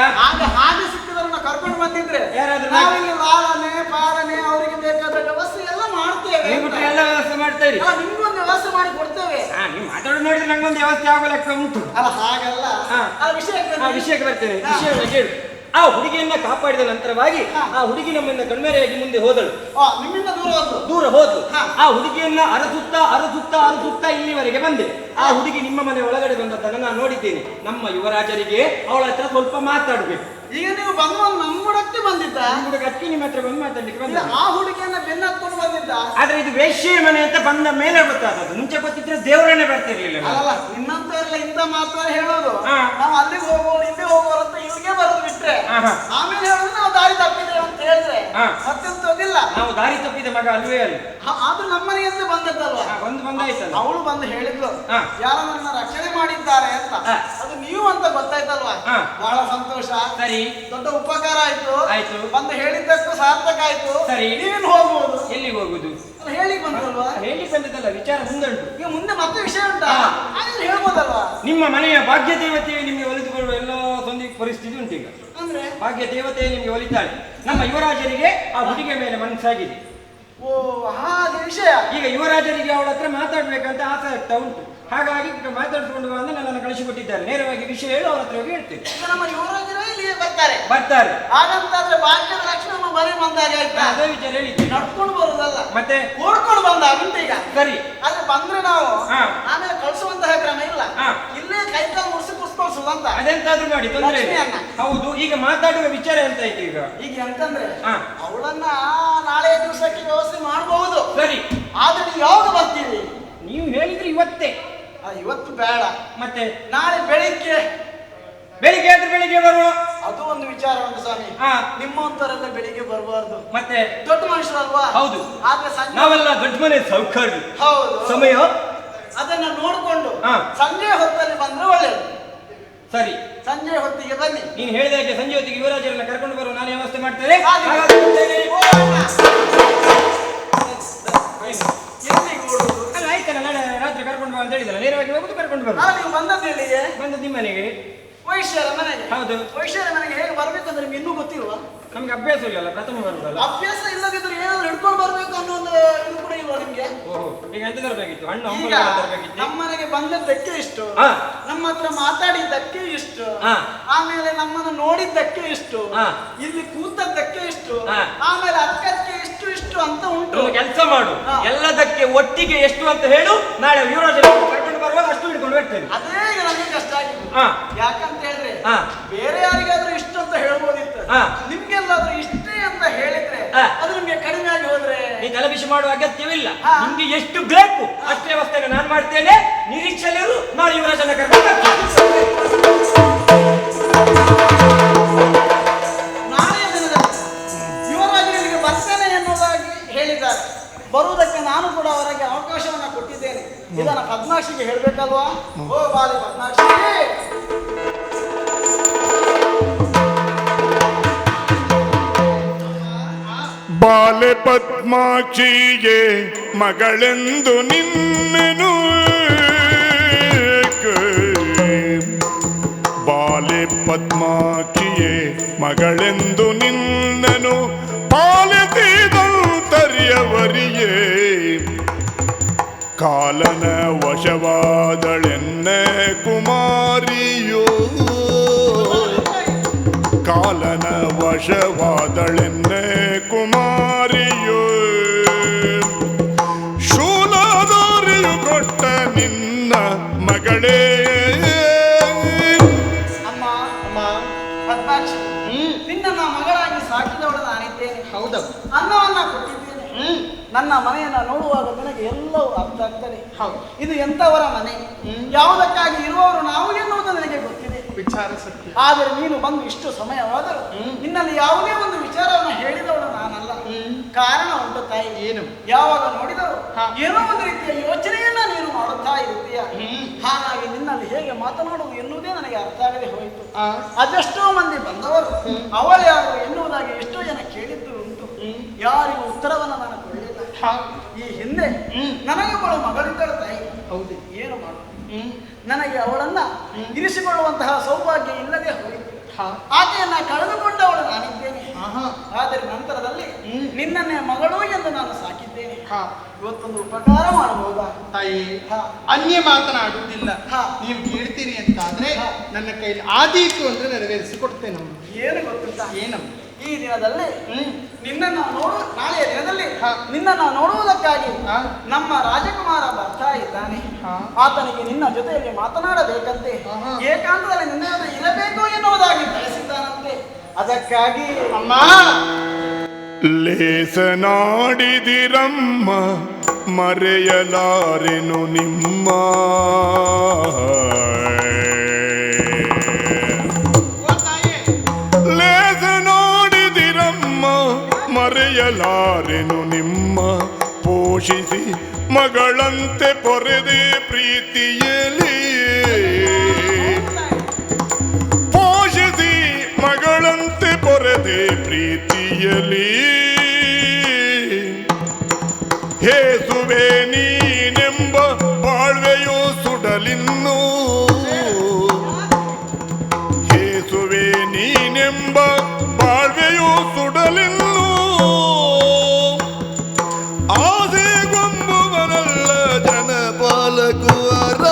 ಹಾಗೆ ಸಿಕ್ಕಿದವ್ರನ್ನ ಕರ್ಕೊಂಡು ಬಂದಿದ್ರೆ ಯಾರಾದ್ರೂ ನಾವಿಲ್ಲಿ ಲಾಲನೆ ಪಾಲನೆ ಅವರಿಗೆ ಬೇಕಾದ ವ್ಯವಸ್ಥೆ ಎಲ್ಲ ಮಾಡ್ತೇವೆ. ನೀವು ಬಿಟ್ರೆ ಎಲ್ಲ ವ್ಯವಸ್ಥೆ ಮಾಡ್ತೀರಿ. ಅಲ್ಲ, ನಿಮ್ಗೊಂದು ವ್ಯವಸ್ಥೆ ಮಾಡಿ ಕೊಡ್ತೇವೆ. ನೀವು ಮಾತಾಡೋದು ನೋಡಿದ್ರೆ ನಂಗೊಂದು ವ್ಯವಸ್ಥೆ ಆಗೋ ಲೆಕ್ಕ ಉಂಟು. ಅಲ್ಲ ಹಾಗಲ್ಲ. ಹಾ. ವಿಷಯಕ್ಕೆ ಬರ್ತೇನೆ. ವಿಷಯವನ್ನು ಕೇಳು. ಆ ಹುಡುಗಿಯನ್ನ ಕಾಪಾಡಿದ ನಂತರವಾಗಿ ಆ ಹುಡುಗಿ ನಮ್ಮಿಂದ ಕಣ್ಮೆರೆಯಾಗಿ ಮುಂದೆ ಹೋದಳು. ನಿಮ್ಮಿಂದ ದೂರ ಹೋದ್ಲು. ಹಾ. ಆ ಹುಡುಗಿಯನ್ನ ಅರಸುತ್ತಾ ಇಲ್ಲಿವರೆಗೆ ಬಂದೆ. ಆ ಹುಡುಗಿ ನಿಮ್ಮ ಮನೆ ಒಳಗಡೆ ಬಂದದ್ದನ್ನು ನಾನು ನೋಡಿದ್ದೇನೆ. ನಮ್ಮ ಯುವರಾಜರಿಗೆ ಅವಳ ಹತ್ರ ಸ್ವಲ್ಪ ಮಾತಾಡ್ಬೇಕು. ಈಗ ನೀವು ಬಂದು ನಮ್ಮ ಬುಡಕ್ಕೆ ಬಂದಿದ್ದ? ಹುಡುಗಕ್ಕೆ ನಿಮ್ಮ ಹತ್ರ ಬಂದು ಮಾತಾಡ್ಲಿಕ್ಕೆ ಬಂದ. ಆ ಹುಡುಗಿಯನ್ನ ಬೆನ್ನತ್ಕೊಂಡು ಬಂದಿದ್ದ? ಆದ್ರೆ ಇದು ವೇಶ್ಯೆ ಮನೆ ಅಂತ ಬಂದ ಮೇಲೆ ಗೊತ್ತಾದದ್ದು. ಮುಂಚೆ ಗೊತ್ತಿದ್ರೆ ದೇವರನ್ನೇ ಬರ್ತಿರ್ಲಿಲ್ಲ. ಅಲ್ಲ, ನಿನ್ನಂತವರೆಲ್ಲ ಇಂಥ ಮಾತ್ರ ಹೇಳೋದು. ಹಾ. ನಾವು ಅಲ್ಲಿಗೆ ಹೋಗೋರು ಇಲ್ಲಿ ಹೋಗೋರು ಅಂತ ಇಲ್ಲಿಗೆ ಬರೋದು ಬಿಟ್ರೆ ಆಹಾ. ಆಮೇಲೆ ಹೇಳಿದ್ರೆ ನಾವು ದಾರಿ ತಪ್ಪಿದ್ದೇವೆ ಅಂತ ಹೇಳಿದ್ರೆ ಹಾ. ಮತ್ತೆಂತದಿಲ್ಲ. ನಾವು ದಾರಿ ತಪ್ಪಿದ ಮಗ ಅಲ್ವೇ ಅಲ್ಲ. ಆದ್ರೂ ನಮ್ಮನೆಯಿಂದ ಬಂದದ್ದಲ್ವಾ? ಬಂದಾಯ್ತಲ್ಲ. ಅವಳು ಬಂದು ಹೇಳಿದ್ಲು ಹಾ. ಯಾರು ನನ್ನ ರಕ್ಷಣೆ ಮಾಡಿದ್ದಾರೆ ಅಂತ. ಹಾ. ಅದು ನೀವು ಅಂತ ಗೊತ್ತಾಯ್ತಲ್ವಾ? ಹಾ. ಬಹಳ ಸಂತೋಷ. ಸರಿ, ದೊಡ್ಡ ಉಪಕಾರ ಆಯ್ತು. ಆಯ್ತು. ಬಂದು ಹೇಳಿದ್ದಕ್ಕೂ ಸಾರ್ಥಕ ಆಯ್ತು. ಸರಿ. ನೀವೇನು ಹೋಗ್ಬೋದು? ಎಲ್ಲಿಗೆ ಹೋಗುದು? ಅಲ್ಲ, ಹೇಳಿ ಬಂದಲ್ವಾ? ಹೇಳಿ ಬಂದದಲ್ಲ, ವಿಚಾರ ಮುಂದುಂಟು. ಈಗ ಮುಂದೆ ಮತ್ತೆ ವಿಷಯ ಉಂಟಾ? ಹಾ. ಹಾಗಾದ್ರೆ ಹೇಳ್ಬೋದಲ್ವಾ? ನಿಮ್ಮ ಮನೆಯ ಭಾಗ್ಯ ದೇವತೆಯು ನಿಮಗೆ ಒಲಿದುಕೊಳ್ಳುವ ಎಲ್ಲ ತೊಂದರೆ ಪರಿಸ್ಥಿತಿ ಉಂಟೀಗ. ಅಂದ್ರೆ ಭಾಗ್ಯ ದೇವತೆ ನಿಮಗೆ ಒಲಿತಾಳೆ. ನಮ್ಮ ಯುವರಾಜರಿಗೆ ಆ ಹುಡುಗಿಯ ಮೇಲೆ ಮನಸ್ಸಾಗಿದೆ. ಓ ಹಾಗೆ ವಿಷಯ. ಈಗ ಯುವರಾಜರಿಗೆ ಅವಳ ಹತ್ರ ಮಾತಾಡ್ಬೇಕಂತ ಆಸೆ ಆಗ್ತಾ ಉಂಟು. ಹಾಗಾಗಿ ಮಾತಾಡ್ಕೊಂಡು ಬಂದು ನನ್ನನ್ನು ಕಳಿಸಿಕೊಟ್ಟಿದ್ದಾರೆ. ನೇರವಾಗಿ ವಿಷಯ ಹೇಳಿ ಅವ್ರ ಹತ್ರ ಹೋಗಿ ಹೇಳ್ತೇನೆ. ಈಗ ನಮ್ಮ ಯುವರಾಜರು ಇಲ್ಲಿಗೆ ಬರ್ತಾರೆ. ಹಾಗಂತಾದ್ರೆ ಭಾಗ್ಯದ ಲಕ್ಷ್ಮಿ ನಮ್ಮ ಮನೆ ಬಂದಾಗ ಆಯ್ತಾ? ಅದೇ ವಿಚಾರ ಹೇಳಿದ್ದೇನೆ. ನಡ್ಕೊಂಡು ಬರುದಲ್ಲ, ಮತ್ತೆ ಓಡ್ಕೊಂಡು ಬಂದಾಗ ಉಂಟು ಈಗ. ಸರಿ. ಆದ್ರೆ ಬಂದ್ರೆ ನಾವು ಹಾ. ಆಮೇಲೆ ಕಳಿಸುವಂತಹ ಕ್ರಮ ಇಲ್ಲ. ಹಾ. ಇಲ್ಲೇ ಕೈಕಾಲು ಮುರಿಸಿ ಕುಸ್ಕೊಳ್ಸುದಂತ. ಅದೆಂತಾದ್ರೂ ಮಾಡಿ, ತೊಂದರೆ ಇಲ್ಲ. ಲಕ್ಷ್ಮಿಯನ್ನ. ಹೌದು. ಈಗ ಮಾತಾಡುವ ವಿಚಾರ ಎಂತ ಆಯ್ತು ಈಗ? ಈಗ ಎಂತಂದ್ರೆ ಹಾ. ಅವಳನ್ನ ನಾಳೆ ದಿವಸಕ್ಕೆ ವ್ಯವಸ್ಥೆ ಮಾಡಬಹುದು. ಸರಿ. ಆದ್ರೆ ನೀವು ಯಾವಾಗ ಬರ್ತೀರಿ? ನೀವು ಹೇಳಿದ್ರೆ ಇವತ್ತೇ. ಇವತ್ತು ಬೇಡ, ಮತ್ತೆ ನಾಳೆ ಬೆಳಿಗ್ಗೆ. ಬೆಳಿಗ್ಗೆ ಆದ್ರೆ ಬೆಳಿಗ್ಗೆ ಬರುವ. ಅದು ಒಂದು ವಿಚಾರ ಉಂಟು ಸ್ವಾಮಿ. ಹಾ. ನಿಮ್ಮಂತರೆಲ್ಲ ಬೆಳಿಗ್ಗೆ ಬರಬಾರ್ದು, ಮತ್ತೆ ದೊಡ್ಡ ಮನುಷ್ಯರಲ್ವಾ? ಹೌದು. ಆದ್ರೆ ಸಂಜೆ ನಾವೆಲ್ಲ ದೊಡ್ಡ ಮನೆ ಸೌಕರ್ಯ. ಹೌದು, ಸಮಯ ಅದನ್ನ ನೋಡ್ಕೊಂಡು ಹಾ. ಸಂಜೆ ಹೊತ್ತಲ್ಲಿ ಬಂದ್ರೆ ಒಳ್ಳೇದು. ಸರಿ, ಸಂಜೆ ಹೊತ್ತಿಗೆ ಬನ್ನಿ. ನೀನು ಹೇಳಿದಾಗೆ ಸಂಜೆ ಹೊತ್ತಿಗೆ ಯುವರಾಜರನ್ನ ಕರ್ಕೊಂಡು ಬರುವ ನಾನು ವ್ಯವಸ್ಥೆ ಮಾಡ್ತೇನೆ. ಹಾಗೆ. ಹಾಗಾದ್ರೆ ಹೋಗ್ತೇನೆ. ಓ ಅಣ್ಣ. ಎಲ್ಲಿಗೆ ಓಡುದು? ಅಲ್ಲ, ಆಯ್ತಲ್ಲ, ನಾಳೆ ರಾತ್ರಿ ಕರ್ಕೊಂಡು ಬಾ ಅಂತ ಹೇಳಿದಲ್ಲ, ನೇರವಾಗಿ ಹೋಗುದು, ಕರ್ಕೊಂಡು ಬರು. ನೀವು ಬಂದದ್ದು ಎಲ್ಲಿಗೆ? ಬಂದದ್ದು ನಿಮ್ಮ ಮನೆಗೆ. ವೈಶ್ಯರ ಮನೆಗೆ. ಹೌದು. ವೈಶ್ಯರ ಮನೆಗೆ ಹೇಗೆ ಬರ್ಬೇಕು ಅಂದ್ರೆ ನಿಮ್ಗೆ ಇನ್ನೂ ಗೊತ್ತಿಲ್ವಾ? ನಮ್ಗೆ ಅಭ್ಯಾಸ ಇಲ್ಲಲ್ಲ, ಪ್ರಥಮ ಬರುದಲ್ಲ. ಅಭ್ಯಾಸ ಇಲ್ಲದಿದ್ರೆ ಏನಾದ್ರು ಹಿಡ್ಕೊಂಡು ಬರ್ಬೇಕು ಅನ್ನೋ ಒಂದು ಇದು ಕೂಡ ಇಲ್ವಾ ನಿಮ್ಗೆ? ಓಹೋ, ಈಗ ಎಂತ ತರಬೇಕಿತ್ತು? ಹಣ್ಣು ಈಗ ಹಂಪಲುಗಳು ತರಬೇಕಿತ್ತು. ನಮ್ಮನೆಗೆ ಬಂದದ್ದಕ್ಕೆ ಇಷ್ಟು, ಹಾ. ನಮ್ಮ ಹತ್ರ ಮಾತಾಡಿದ್ದಕ್ಕೆ ಇಷ್ಟು, ಹಾ. ಆಮೇಲೆ ನಮ್ಮನ್ನು ನೋಡಿದ್ದಕ್ಕೆ ಇಷ್ಟು, ಹಾ. ಇಲ್ಲಿ ಕೂತದ್ದಕ್ಕೆ ಇಷ್ಟು, ಹಾ. ಆಮೇಲೆ ಅಕ್ಕಕ್ಕೆ ಇಷ್ಟು ಇಷ್ಟು ಅಂತ ಉಂಟು. ಒಂದು ಕೆಲಸ ಮಾಡು, ಹಾ. ಎಲ್ಲದಕ್ಕೆ ಒಟ್ಟಿಗೆ ಎಷ್ಟು ಅಂತ ಹೇಳು, ನಾಳೆ ಯುವರಾಜನ ಕರ್ಕೊಂಡು ಬರುವಾಗ ಅಷ್ಟು ಹಿಡ್ಕೊಂಡು ಬರ್ತೇನೆ. ಅದೇ ಈಗ ನನಗೆ ಕಷ್ಟ ಆಗಿದೆ. ಹಾ. ಯಾಕಂತ ಹೇಳಿದ್ರೆ ಹಾ. ಬೇರೆ ಯಾರಿಗಾದ್ರೂ ಇಷ್ಟು ಅಂತ ಹೇಳ್ಬೋದಿತ್ತು, ಹಾ. ನಿಮ್ಗೆಲ್ಲಾದ್ರೂ ಇಷ್ಟೇ ಅಂತ ಹೇಳಿದ್ರೆ ಹಾ. ಅದು ನಿಮ್ಗೆ ಕಡಿಮೆ ಆಗಿ ಹೋದ್ರೆ ನೀ ತಲೆಬಿಸಿ ಮಾಡುವ ಅಗತ್ಯವಿಲ್ಲ. ಹಾ. ನಿಮ್ಗೆ ಎಷ್ಟು ಬೇಕು ಅಷ್ಟೇ ವ್ಯವಸ್ಥೆಯನ್ನು ನಾನು ಮಾಡ್ತೇನೆ. ನಿರೀಕ್ಷೆಯಲ್ಲಿರು, ನಾಳೆ ಯುವರಾಜನ ಕರ್ಕೊಂಡು ಬರ್ತೇನೆ. ನಾಳೆಯ ದಿನದಲ್ಲಿ ಯುವರಾಜನಿಗೆ ಬರ್ತೇನೆ ಎನ್ನುವುದಾಗಿ ಹೇಳಿದ್ದಾರೆ. ಬರುವುದಕ್ಕೆ ನಾನು ಕೂಡ ಅವರಿಗೆ ಅವಕಾಶವನ್ನ ಕೊಟ್ಟಿದ್ದೇನೆ. ಇದನ್ನ ಪದ್ಮಾಕ್ಷಿಗೆ ಹೇಳ್ಬೇಕಲ್ವಾ? ಓ ಬಾಲಿ ಪದ್ಮಾಕ್ಷಿ, ಬಾಲೆ ಪದ್ಮಾಕ್ಷಿಗೆ ಮಗಳೆಂದು ನಿನ್ನನು, ಬಾಲೆ ಪದ್ಮಾಕ್ಷಿಯೇ ಮಗಳೆಂದು ನಿನ್ನನು ಪಾಲಿಸಿದಂತರ್ಯವರಿಯೇ, ಕಾಲನ ವಶವಾದಳೆನ್ನೆ ಕುಮಾರಿಯೋ, ಕಾಲನ ವಶವಾದಳೆನ್ನೆ ಕುಮಾರಿಯೋ, ಶೂಲಾಧಾರಿಯು ಕೊಟ್ಟ ನಿನ್ನ ಮಗಳೇ. ಅಮ್ಮ ಅಮ್ಮ ಪದ್ಮಾಕ್ಷಿ, ನಿನ್ನನ್ನ ಮಗಳಾಗಿ ಸಾಕಿದವಳು ನಾನಿದ್ದೇನೆ. ಹೌದಮ್ಮ. ಅನ್ನವನ್ನ ಕೊಟ್ಟಿದ್ದೇನೆ. ನನ್ನ ಮನೆಯನ್ನ ನೋಡುವಾಗ ನನಗೆ ಎಲ್ಲವೂ ಅರ್ಥ ಆಗ್ತದೆ. ಹೌದು. ಇದು ಎಂತವರ ಮನೆ, ಯಾವುದಕ್ಕಾಗಿ ಇರುವವರು ನಾವು ಎನ್ನುವುದು ನನಗೆ ಗೊತ್ತಿದೆ. ವಿಚಾರ ಸತ್ಯ. ಆದರೆ ನೀನು ಬಂದು ಇಷ್ಟು ಸಮಯವಾದರೂ ನಿನ್ನಲ್ಲಿ ಯಾವುದೇ ಒಂದು ವಿಚಾರವನ್ನು ಹೇಳಿದವಳು ನಾನಲ್ಲ. ಕಾರಣ ಉಂಟು ತಾಯಿ. ಏನು? ಯಾವಾಗ ನೋಡಿದರೂ ಹಾ. ಏನೋ ಒಂದು ರೀತಿಯ ಯೋಚನೆಯನ್ನ ನೀನು ಮಾಡುತ್ತಾ ಇರುತ್ತೀಯ. ಹಾಗಾಗಿ ನಿನ್ನಲ್ಲಿ ಹೇಗೆ ಮಾತನಾಡುವುದು ಎನ್ನುವುದೇ ನನಗೆ ಅರ್ಥ ಆಗದೆ ಹೋಯಿತು. ಅದೆಷ್ಟೋ ಮಂದಿ ಬಂದವರು ಅವಳು ಯಾರು ಎನ್ನುವುದಾಗಿ ಎಷ್ಟೋ ಜನ ಕೇಳಿದ್ದು ಉಂಟು. ಯಾರಿಗೂ ಉತ್ತರವನ್ನು ನಾನು ಕೊಡಲಿಲ್ಲ. ಈ ಹಿಂದೆ ನನಗೆ ಅವಳು ಮಗಳಿದ್ದಳು ತಾಯಿ. ಹೌದು. ಏನು ಮಾಡು, ನನಗೆ ಅವಳನ್ನ ಇರಿಸಿಕೊಳ್ಳುವಂತಹ ಸೌಭಾಗ್ಯ ಇಲ್ಲದೆ ಹೋಯಿತು. ಆಕೆಯನ್ನ ಕಳೆದುಕೊಂಡವಳು ನಾನಿದ್ದೇನೆ. ಆದರೆ ನಂತರದಲ್ಲಿ ನಿನ್ನನ್ನೇ ಮಗಳು ಎಂದು ನಾನು ಸಾಕಿದ್ದೇನೆ. ಇವತ್ತೊಂದು ಉಪಕಾರ ಮಾಡಬಹುದಾ ತಾಯಿ? ಅನ್ಯ ಮಾತನಾಡುವುದಿಲ್ಲ. ನೀವು ಕೇಳ್ತೀರಿ ಅಂತಾದ್ರೆ ನನ್ನ ಕೈಲಿ ಆದೀತು ಅಂದ್ರೆ ನೆರವೇರಿಸಿಕೊಡ್ತೇನೆ. ಏನು ಗೊತ್ತುಂಟ? ಏನಮ್ಮ? ಈ ದಿನದಲ್ಲಿ ನಿನ್ನನ್ನು ನಾಳೆಯ ದಿನದಲ್ಲಿ ನಿನ್ನನ್ನು ನೋಡುವುದಕ್ಕಾಗಿ ನಮ್ಮ ರಾಜಕುಮಾರ ಬರ್ತಾ ಇದ್ದಾನೆ. ಆತನಿಗೆ ನಿನ್ನ ಜೊತೆಯಲ್ಲಿ ಮಾತನಾಡಬೇಕಂತೆ, ಏಕಾಂತದಲ್ಲಿ ನಿನ್ನ ಜೊತೆ ಇರಬೇಕು ಎನ್ನುವುದಾಗಿ ಬಯಸಿದ್ದಾನಂತೆ. ಅದಕ್ಕಾಗಿ ಅಮ್ಮ ಲೇಸನಾಡಿದಿರಮ್ಮ ಮರೆಯಲಾರೆನು ನಿಮ್ಮ, ಲೇಸನಾಡಿದಿರಮ್ಮ ಮರೆಯಲಾರೆನು ನಿಮ್ಮ, ಪೋಷಿಸಿ ಮಗಳಂತೆ ಪೊರೆದೆ ಪ್ರೀತಿಯಲಿ, ಪೋಷಿಸಿ ಮಗಳಂತೆ ಪೊರೆದೆ ಪ್ರೀತಿಯಲಿ, ಹೇಸುವೆ ನೀನೆಂಬ ಬಾಳ್ವೆಯೋ ಸುಡಲಿನ್ನು, ಹೇಸುವೆ ನೀನೆಂಬ ಬಾಳ್ವೆಯೋ ಸುಡಲಿನ್ನು, ಆಸೆಗೊಂಬುವನಲ್ಲ ಜನಪಾಲಕುವರ.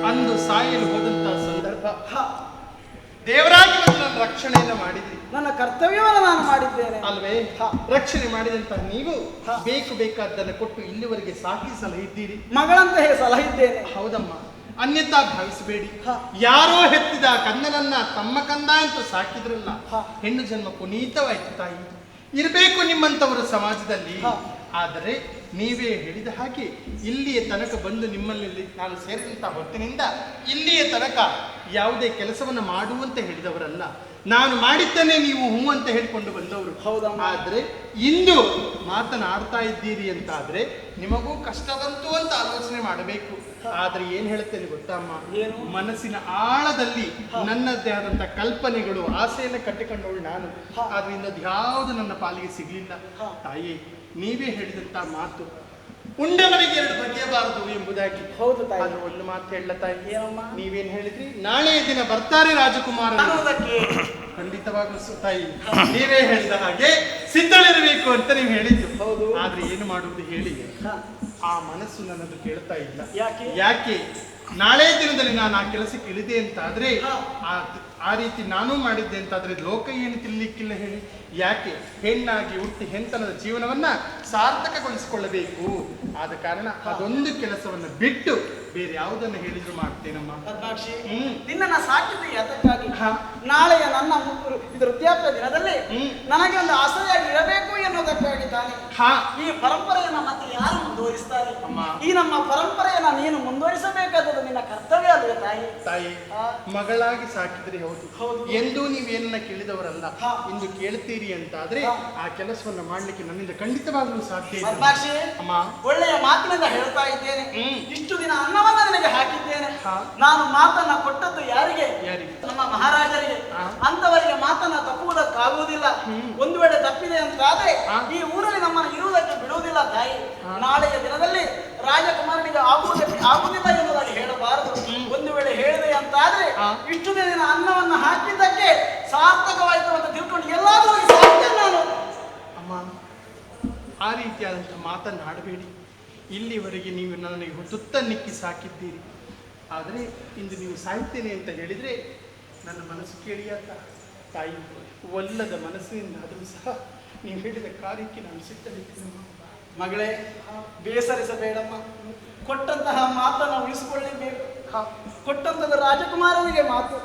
ಅಂದು ಸಾಯಲು ಹೋದಂತ ಸಂದರ್ಭ, ದೇವರಾಗಿ ಬಂದು ನನ್ನ ರಕ್ಷಣೆಯನ್ನು ಮಾಡಿದ್ರಿ. ನನ್ನ ಕರ್ತವ್ಯವನ್ನು ನಾನು ಮಾಡಿದ್ದೇನೆ ಅಲ್ವೇ? ರಕ್ಷಣೆ ಮಾಡಿದಂತ ನೀವು ಬೇಕು ಬೇಕಾದ್ದನ್ನು ಕೊಟ್ಟು ಇಲ್ಲಿವರೆಗೆ ಸಾಕಿ ಸಲಹಿದ್ದೀರಿ. ಮಗಳಂತ ಸಲಹಿದ್ದೇನೆ. ಹೌದಮ್ಮ, ಅನ್ಯತಾ ಭಾವಿಸಬೇಡಿ. ಯಾರೋ ಹೆತ್ತಿದ ಕಂದನನ್ನ ತಮ್ಮ ಕಂದ ಅಂತ ಸಾಕಿದ್ರಲ್ಲ, ಹೆಣ್ಣು ಜನ್ಮ ಪುನೀತವಾಯ್ತು ತಾಯಿ. ಇರಬೇಕು ನಿಮ್ಮಂತವರ ಸಮಾಜದಲ್ಲಿ. ಆದರೆ ನೀವೇ ಹೇಳಿದ ಹಾಗೆ ಇಲ್ಲಿಯ ತನಕ ಬಂದು ನಿಮ್ಮಲ್ಲಿ ನಾನು ಸೇರಿದಂಥ ಹೊತ್ತಿನಿಂದ ಇಲ್ಲಿಯ ತನಕ ಯಾವುದೇ ಕೆಲಸವನ್ನು ಮಾಡುವಂತೆ ಹೇಳಿದವರಲ್ಲ. ನಾನು ಮಾಡಿದ್ದೇನೆ, ನೀವು ಹೂ ಅಂತ ಹೇಳಿಕೊಂಡು ಬಂದವರು. ಹೌದಾ? ಆದರೆ ಇಂದು ಮಾತನಾಡ್ತಾ ಇದ್ದೀರಿ ಅಂತಾದ್ರೆ ನಿಮಗೂ ಕಷ್ಟ ಬಂತು ಅಂತ ಆಲೋಚನೆ ಮಾಡಬೇಕು. ಆದ್ರೆ ಏನ್ ಹೇಳ್ತೇನೆ ಗೊತ್ತಮ್ಮ, ಏನು? ಮನಸ್ಸಿನ ಆಳದಲ್ಲಿ ನನ್ನದೇ ಆದಂತ ಕಲ್ಪನೆಗಳು, ಆಸೆಯನ್ನು ಕಟ್ಟಿಕೊಂಡವಳು ನಾನು. ಆದ್ರಿಂದ ಯಾವುದು ನನ್ನ ಪಾಲಿಗೆ ಸಿಗ್ಲಿಲ್ಲ. ತಾಯಿ, ನೀವೇ ಹೇಳಿದಂತ ಮಾತು ಉಂಡವರಿಗೆ ಎರಡು ಬಗೆಯಬಾರದು ಎಂಬುದಾಗಿ. ಹೌದು ತಾಯಿ. ಆದ್ರೆ ಒಂದು ಮಾತು ಹೇಳ ತಾಯಿ, ಏನಮ್ಮ? ನೀವೇನ್ ಹೇಳಿದ್ರಿ, ನಾಳೆ ದಿನ ಬರ್ತಾರೆ ರಾಜಕುಮಾರ. ಅನ್ನೋದಕ್ಕೆ ಖಂಡಿತವಾಗ್ಲೂ ತಾಯಿ, ನೀವೇ ಹೇಳಿದ ಹಾಗೆ ಸಿದ್ಧಳಿರಬೇಕು ಅಂತ ನೀವು ಹೇಳಿದ್ದು. ಹೌದು. ಆದ್ರೆ ಏನು ಮಾಡುವುದು ಹೇಳಿ, ಆ ಮನಸ್ಸು ನನ್ನದು ಕೇಳ್ತಾ ಇಲ್ಲ. ಯಾಕೆ? ನಾಳೆ ದಿನದಲ್ಲಿ ನಾನು ಆ ಕೆಲಸಕ್ಕೆ ಇಳಿದೆ ಅಂತಾದ್ರೆ ಆ ರೀತಿ ನಾನು ಮಾಡಿದ್ದೆ ಅಂತಾದ್ರೆ ಲೋಕ ಏನು ತಿನ್ನಲಿಕ್ಕಿಲ್ಲ ಹೇಳಿ. ಯಾಕೆ ಹೆಣ್ಣಾಗಿ ಹುಟ್ಟಿ ಹೆಂತನದ ಜೀವನವನ್ನ ಸಾರ್ಥಕಗೊಳಿಸಿಕೊಳ್ಳಬೇಕು. ಆದ ಕಾರಣ ಅದೊಂದು ಕೆಲಸವನ್ನ ಬಿಟ್ಟು ಬೇರೆ ಯಾವುದನ್ನು ಹೇಳಿದ್ರು ಮಾಡ್ತೇನಮ್ಮ. ಪದ್ಮಾಕ್ಷಿ, ನಿನ್ನನ್ನ ಸಾಕಿದ್ದು ಅದಕ್ಕಾಗಿ. ನಾಳೆಯ ನನ್ನ ಇದು ವೃದ್ಧಾಪ್ಯ ದಿನದಲ್ಲಿ ನನಗೆ ಒಂದು ಆಸರೆಯಾಗಿ ಇರಬೇಕು ಎನ್ನುವುದಕ್ಕಾಗಿ ತಾನೆ. ಈ ಪರಂಪರೆಯನ್ನ ಮತ್ತೆ ಯಾರು ಮುಂದುವರಿಸ್ತಾರೆ? ಈ ನಮ್ಮ ಪರಂಪರೆಯನ್ನ ನೀನು ಮುಂದುವರಿಸಬೇಕಾದದ್ದು ನಿನ್ನ ಕರ್ತವ್ಯ ಅಲ್ವೇ ತಾಯಿ? ತಾಯಿ, ಮಗಳಾಗಿ ಸಾಕಿದ್ರೆ ಹೌದು, ಎಂದೂ ನೀವೇನನ್ನ ಕೇಳಿದವರಲ್ಲ. ಇಂದು ಕೇಳ್ತೀರಿ ಅಂತಾದ್ರೆ ಆ ಕೆಲಸವನ್ನ ಮಾಡ್ಲಿಕ್ಕೆ ನನ್ನಿಂದ ಖಂಡಿತವಾಗ್ಲೂ ಸಾಧ್ಯ ಇಲ್ಲ. ಪದ್ಮಾಕ್ಷಿ, ಅಮ್ಮ, ಒಳ್ಳೆಯ ಮಾತಿನಿಂದ ಹೇಳ್ತಾ ಇದ್ದೇನೆ. ಇಷ್ಟು ದಿನ ಅನ್ನವನ್ನ ನಿನಗೆ ಹಾಕಿದ್ದೇನೆ. ನಾನು ಮಾತನ್ನ ಕೊಟ್ಟದ್ದು ಯಾರಿಗೆ? ನಮ್ಮ ಮಹಾರಾಜರಿಗೆ. ಅಂತವರಿಗೆ ಮಾತನ್ನ ತಪ್ಪುವುದಕ್ಕಾಗುವುದಿಲ್ಲ. ಒಂದು ವೇಳೆ ತಪ್ಪಿದೆ ಅಂತಾದ್ರೆ ಈ ಊರಲ್ಲಿ ನಮ್ಮನ್ನು ಇರುವುದಕ್ಕೆ ಬಿಡುವುದಿಲ್ಲ ತಾಯಿ. ನಾಳೆಯ ದಿನದಲ್ಲಿ ರಾಜಕುಮಾರನಿಗೆ ಆಗುವುದಿಲ್ಲ ಎನ್ನುವುದಾಗಿ ಹೇಳಬಾರದು. ಒಂದು ವೇಳೆ ಹೇಳಿದೆ ಅಂತಾದ್ರೆ ಇಷ್ಟು ದಿನ ಅನ್ನವನ್ನ ಹಾಕಿದ್ದಕ್ಕೆ ಸಾರ್ಥಕವಾಯಿತು ಅಂತ ತಿಳ್ಕೊಂಡು ಎಲ್ಲಾದ್ರೂ ಸಾಧ್ಯ ನಾನು. ಅಮ್ಮ, ಆ ರೀತಿಯಾದಂಥ ಮಾತನ್ನಾಡಬೇಡಿ. ಇಲ್ಲಿವರೆಗೆ ನೀವು ನನಗೆ ತುತ್ತನ್ನಿಕ್ಕಿ ಸಾಕಿದ್ದೀರಿ. ಆದರೆ ಇಂದು ನೀವು ಸಾಯ್ತೇನೆ ಅಂತ ಹೇಳಿದರೆ ನನ್ನ ಮನಸ್ಸು ಕೇಳಿಯಾತ ತಾಯಿ. ಒಲ್ಲದ ಮನಸ್ಸಿನಿಂದ ಆದರೂ ಸಹ ನೀವು ಹೇಳಿದ ಕಾರ್ಯಕ್ಕೆ ನಾನು ಸಿದ್ಧರಿದ್ದೇನಮ್ಮ. ಮಗಳೇ, ಬೇಸರಿಸಬೇಡಮ್ಮ. ಕೊಟ್ಟಂತಹ ಮಾತನ್ನು ಉಳಿಸಿಕೊಳ್ಳಬೇಕು. ಕೊಟ್ಟಂತದ್ದು ರಾಜಕುಮಾರನಿಗೆ ಮಾತು.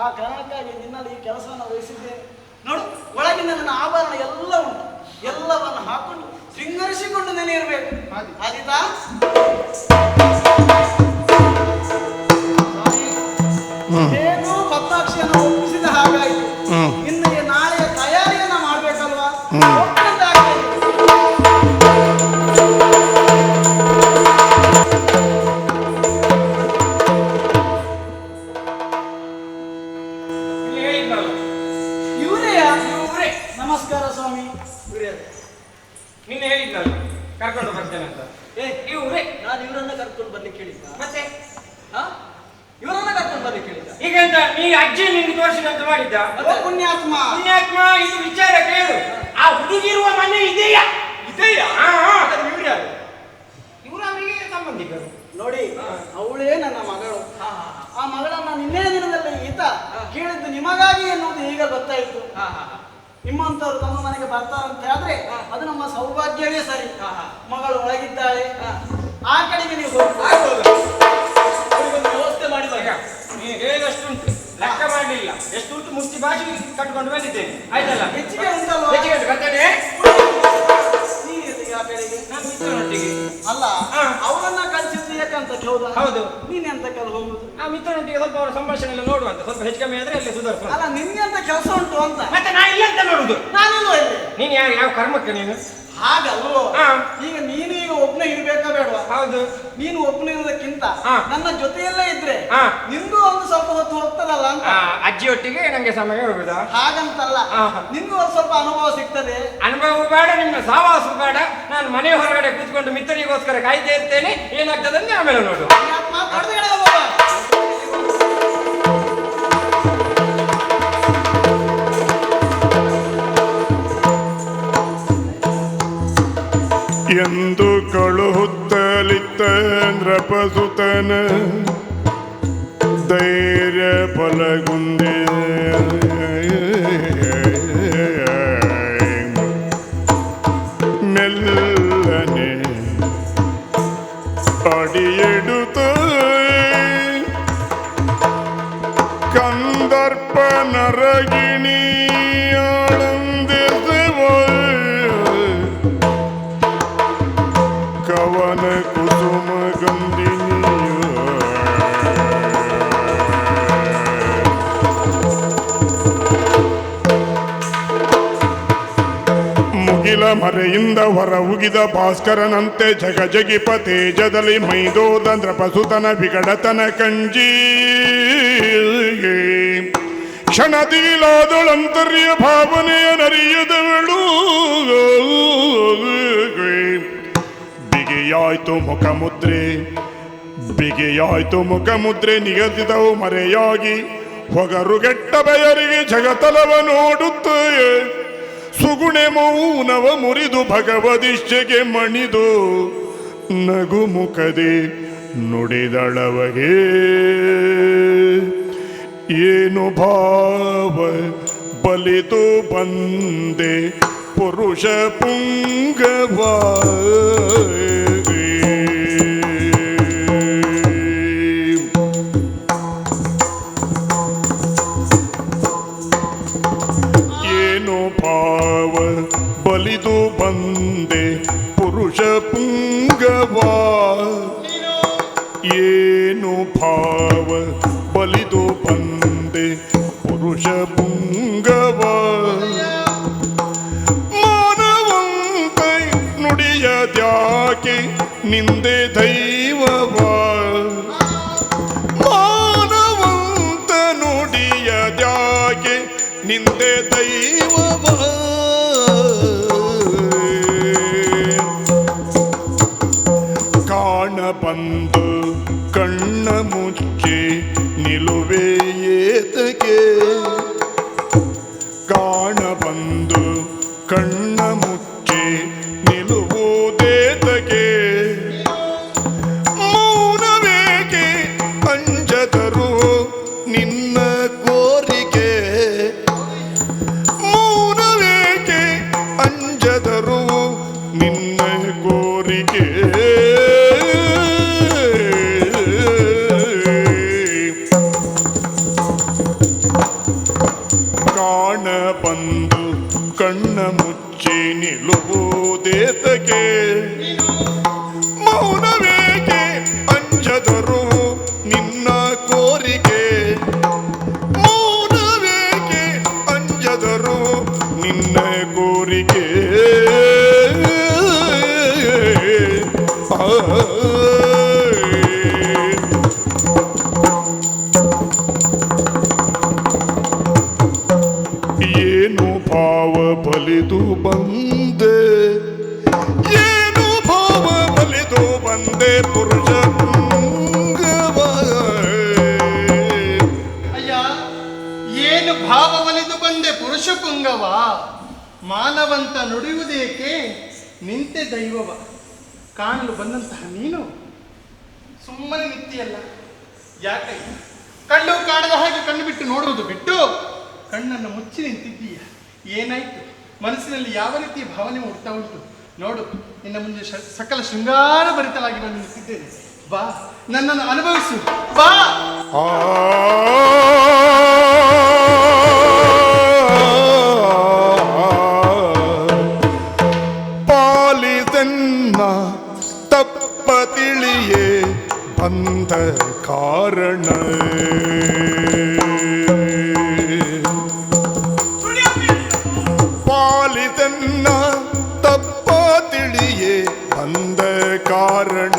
ಆ ಕಾರಣಕ್ಕಾಗಿ ನಿನ್ನಲ್ಲಿ ಈ ಕೆಲಸವನ್ನು ವಹಿಸಿದ್ದೇನೆ. ನೋಡು, ಒಳಗಿನ ನನ್ನ ಆಭರಣ ಎಲ್ಲ ಉಂಟು. ಎಲ್ಲವನ್ನು ಹಾಕೊಂಡು ಶೃಂಗರಿಸಿಕೊಂಡು ನೆನೆ ಇರಬೇಕು. ಆದಿತಾ, ಹೇಗೂ ಪದ್ಮಾಕ್ಷಿಯನ್ನು ಒಪ್ಪಿಸಿದ ಹಾಗಾಯಿತು. ಇನ್ನು ನಾಳೆಯ ತಯಾರಿಯನ್ನ ಮಾಡ್ಬೇಕಲ್ವಾ? ನಮಸ್ಕಾರ ಸ್ವಾಮಿ. ನಿನ್ನೆ ಹೇಳಿದ್ನಲ್ಲ ಕರ್ಕೊಂಡು ಬರ್ತೇನೆ ಅಂತ. ನಾನು ಇವರನ್ನ ಕರ್ಕೊಂಡು ಬರ್ಲಿಕ್ಕೆ ಹೇಳಿದ್ದ. ಮತ್ತೆ ಇವರನ್ನ ಕರ್ಕೊಂಡು ಬರ್ಲಿಕ್ಕೆ ಹೇಳಿದ್ದ. ಈಗ ಅಂತ ನೀ ಅಜ್ಜಿ ನಿನ್ಗೆ ತೋರಿಸಿದಂತ ಮಾಡಿದ್ದ. ಪುಣ್ಯಾತ್ಮ, ಇದು ವಿಚಾರ ಕೇಳು. ಆ ಹುಡುಗಿರುವ ಮನೆ ಇದೆಯಾ? ಇವ್ರು ಯಾರು? ಇವರು ಅವರಿಗೆ ಸಂಬಂಧಿಕರು. ನೋಡಿ, ಅವಳೇ ನನ್ನ ಮಗಳು. ಆ ಮಗಳನ್ನ ನಿನ್ನೆ ದಿನದಲ್ಲಿ ಈತ ಕೇಳಿದ್ದು ನಿಮಗಾಗಿ ಎನ್ನುವುದು ಈಗ ಗೊತ್ತಾಯಿತು. ನಿಮ್ಮಂತವ್ರು ನಮ್ಮ ಮನೆಗೆ ಬರ್ತಾರಂತ ಆದ್ರೆ ಅದು ನಮ್ಮ ಸೌಭಾಗ್ಯವೇ ಸರಿ. ಮಗಳು ಒಳಗಿದ್ದಾಳೆ, ಆ ಕಡೆಗೆ ನೀವು ವ್ಯವಸ್ಥೆ ಮಾಡಿದಾಗ ನೀವು ಹೇಳಿದಷ್ಟುಂಟು, ಲೆಕ್ಕ ಮಾಡಲಿಲ್ಲ. ಎಷ್ಟು ಉಂಟು ಮುಷ್ಟಿ ಬಾಜಿ ಕಟ್ಕೊಂಡು ಬಂದಿದ್ದೇನೆ. ಆಯ್ತಲ್ಲ? ಹೆಚ್ಚಿಗೆ ಉಂಟಲ್ವಾ? ಹೆಚ್ಚಿಗೆ ಉಂಟು ಬರ್ತೇನೆ. ಆ ಕಡೆಗೆ ನಾನು ಮಿತ್ರನೊಟ್ಟಿಗೆ ಅಲ್ಲ, ಅವರನ್ನ ಕಳಿಸಿದ್ದು ಯಾಕಂತ ಹೌದಾ? ಹೌದು. ನೀನ್ ಎಂತ ಕೆಲ ಹೋಗುದು? ಆ ಮಿತ್ರನೊಟ್ಟಿಗೆ ಸ್ವಲ್ಪ ಅವರ ಸಂಭಾಷಣೆ ಎಲ್ಲ ನೋಡುವಂತ, ಸ್ವಲ್ಪ ಹೆಚ್ಚು ಕಮ್ಮಿ ಆದ್ರೆ ಅಲ್ಲಿ ಸುಧಾರಿಸ. ಅಲ್ಲ, ನಿನ್ಗೆ ಅಂತ ಕೆಲಸ ಉಂಟು ಅಂತ. ಮತ್ತೆ ನಾ ಇಲ್ಲ ಅಂತ ನೋಡುದು. ನಾನಿಲ್ವ ಇಲ್ಲಿ? ನೀನ್ ಯಾವ ಕರ್ಮಕ್ಕೆ ನೀನು? ಹಾಗಲ್ವೋ? ಈಗ ನೀನು ಈಗ ಒಬ್ನೇ ಇರ್ಬೇಕಾ ಬೇಡವಾ? ಹೌದು. ನೀನು ಒಬ್ನೇ ಇರೋದಕ್ಕಿಂತ ನನ್ನ ಜೊತೆಯಲ್ಲೇ ಇದ್ರೆ ನಿಮ್ಗೂ ಒಂದು ಸ್ವಲ್ಪ ಹೊತ್ತು ಹೋಗ್ತದಲ್ಲ ಅಂತ. ಅಜ್ಜಿಯೊಟ್ಟಿಗೆ ನಂಗೆ ಸಮಯ ಹೋಗುದಾ? ಹಾಗಂತಲ್ಲ, ನಿಮ್ಗೂ ಒಂದು ಸ್ವಲ್ಪ ಅನುಭವ ಸಿಗ್ತದೆ. ಅನುಭವ ಬೇಡ, ನಿಮ್ಮ ಸಾವಾಸ ಬೇಡ. ನಾನು ಮನೆ ಹೊರಗಡೆ ಕೂತ್ಕೊಂಡು ಮಿತ್ರನಿಗೋಸ್ಕರ ಕಾಯ್ತಾ ಇರ್ತೇನೆ. ಏನಾಗ್ತದೆ ಆಮೇಲೆ ನೋಡು. ಎಂದು ಕಳುಹುತ್ತಲಿತ್ತ ನೃಪಸುತನ ಧೈರ್ಯ ಫಲಗುಂದೆ ಮೆಲ್ಲನೆ ಅಡಿಯಿಡುತ್ತ ಕಂದರ್ಪ ನರಗಿಣಿಯಾಳಂದಿಸುವ ಮರೆಯಿಂದ ಹೊರ ಉಗಿದ ಭಾಸ್ಕರನಂತೆ ಜಗಜಗಿಪ ತೇಜದಲ್ಲಿ ಮೈದೋದ ನೃಪಸುತನ ವಿಗಡತನ ಕಂಜಿ ಕ್ಷಣದೀಲಾದಳಂತರ್ಯ ಭಾವನೆಯ ನರಿಯದವಳು ಬಿಗಿಯಾಯ್ತು ಮುಖಮುದ್ರೆ ನಿಗದಿತವು ಮರೆಯಾಗಿ ಹೊಗರುಗೆಟ್ಟ ಬೆಯರಿಗೆ ಜಗತಲವ ನೋಡುತ್ತೇವೆ ಸುಗುಣೆ ಮೌನವ ಮುರಿದು ಭಗವದಿಷ್ಠೆಗೆ ಮಣಿದು ನಗು ಮುಖದೆ ನುಡಿದಳವಗೆ ಏನು ಭಾವ ಬಲಿತು ಬಂದೆ ಪುರುಷ ಪುಂಗವ ಏನು ಭಾವ ಬಲಿದು ಬಂದೆ ಪುರುಷ ಪುಂಗವ ಏನು ಭಾವ ಬಲಿದು ಬಂದೆ ಪುರುಷ ಪುಂಗವ ಮಾನವಂತ ನುಡಿಯದ್ಯಾಕೆ ನಿಂದೆ ದೈವವ ಮಾನವಂತ ನುಡಿಯದ್ಯಾಕೆ ನಿಂದೆ ದೈವವ ಕಾಣ ಬಂದು ಕಣ್ಣ ಮುಚ್ಚಿ ನಿಲುವೆ ಏತಕ್ಕೆ ಕಾಣ ಬಂದು ಕಣ್ಣ ಮುಚ್ಚಿ ನಿಲುವುದೇತಕ್ಕೆ ಮೌನವೇಕೆ ಅಂಜದರು ನಿನ್ನ ಕೋರಿಕೆ ಮೌನವೇಕೆ ಅಂಜದರು ನಿನ್ನ ಕೋರಿಕೆ ಕಾಣ ಬಂದು ಕಣ್ಣ ಮುಚ್ಚಿ ನಿಲುವುದೇತಕ್ಕೆ ಮೌನವೇಕೆ ಅಂಜದರು ನಿನ್ನ ಕೋರಿಕೆ ಮೌನವೇಕೆ ಅಂಜದರು ನಿನ್ನ ಕೋರಿಕೆ ಏನು ಭಾವ ಬಲಿದು ಬಂದೆ ಏನು ಭಾವ ಬಲಿದು ಬಂದೆ ಪುರುಷ ಪುಂಗವ ಅಯ್ಯ, ಏನು ಭಾವ ಒಲಿದು ಬಂದೆ ಪುರುಷ ಪುಂಗವ ಮಾನವಂತ ನುಡಿಯುವುದೇಕೆ ನಿಂತೆ ದೈವವ ಕಾಣಲು ಬಂದಂತಹ ನೀನು ಸುಮ್ಮನೆ ನಿಂತಿಯಲ್ಲ ಯಾಕಯ್ಯ? ಕಣ್ಣು ಕಾಣದ ಹಾಗೆ ಕಣ್ಣು ಬಿಟ್ಟು ನೋಡುವುದು ಬಿಟ್ಟು ಕಣ್ಣನ್ನು ಮುಚ್ಚಿ ನಿಂತಿದ್ದೀಯ. ಏನಾಯ್ತು? ಮನಸ್ಸಿನಲ್ಲಿ ಯಾವ ರೀತಿಯ ಭಾವನೆ ಹುಡ್ತಾ ಉಂಟು ನೋಡು. ನಿನ್ನ ಮುಂದೆ ಸಕಲ ಶೃಂಗಾರ ಭರಿತಲಾಗಿ ನಾನು ನಿಂತಿದ್ದೇನೆ. ಬಾ, ನನ್ನನ್ನು ಅನುಭವಿಸು, ಬಾ. ಪಾಲಿದನ್ನ ತಪ್ಪ ತಿಳಿಯೇ ಬಂದ ಕಾರಣ ಪಾಲಿದನ್ನ ತಪ್ಪ ತಿಳಿಯೇ ಬಂದ ಕಾರಣ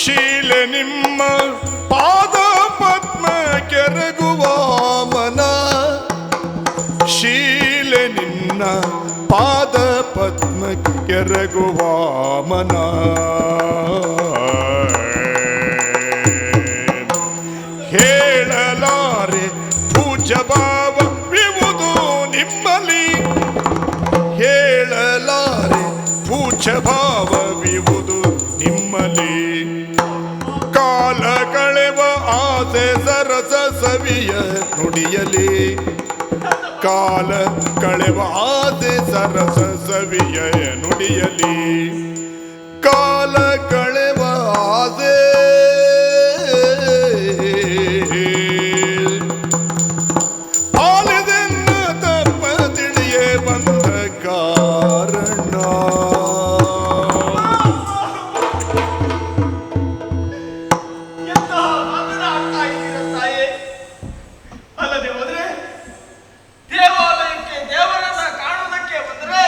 ಶೀಲ ನಿಮ್ಮ ಪಾದ ಪದ್ಮ ಕೆರಗುವ ಮನ ಶೀಲ ನಿನ್ನ ಪಾದ ಪದ್ಮ ಕೆರಗುವ ಮನ ಹೇಳಲಾರೆ ಪೂಜ್ಯ ಭಾವವಿವುದು ನಿಮ್ಮಲ್ಲಿ ಹೇಳಲಾರೆ ಪೂಜ್ಯ ಭಾವವಿವುದು ನಿಮ್ಮಲ್ಲಿ ಕಾಲ ಕಳೆವ ಆಸೆ ಸರಸ ಸವಿಯ ನುಡಿಯಲಿ ಕಾಲ ಕಳೆವ ಆಸೆ ಸರಸ ಸವಿಯ ನುಡಿಯಲಿ ಕಾಲ ಕಳೆವ ಆಸೆ ಆಲದನ್ನ ತಪ್ಪ ತಿಳಿಯೇ ಬಂದ ಕಾರಣ ಅಲ್ಲದೆ ಹೋದ್ರೆ ದೇವಾಲಯಕ್ಕೆ ದೇವರನ್ನ ಕಾಣುವುದಕ್ಕೆ ಬಂದರೆ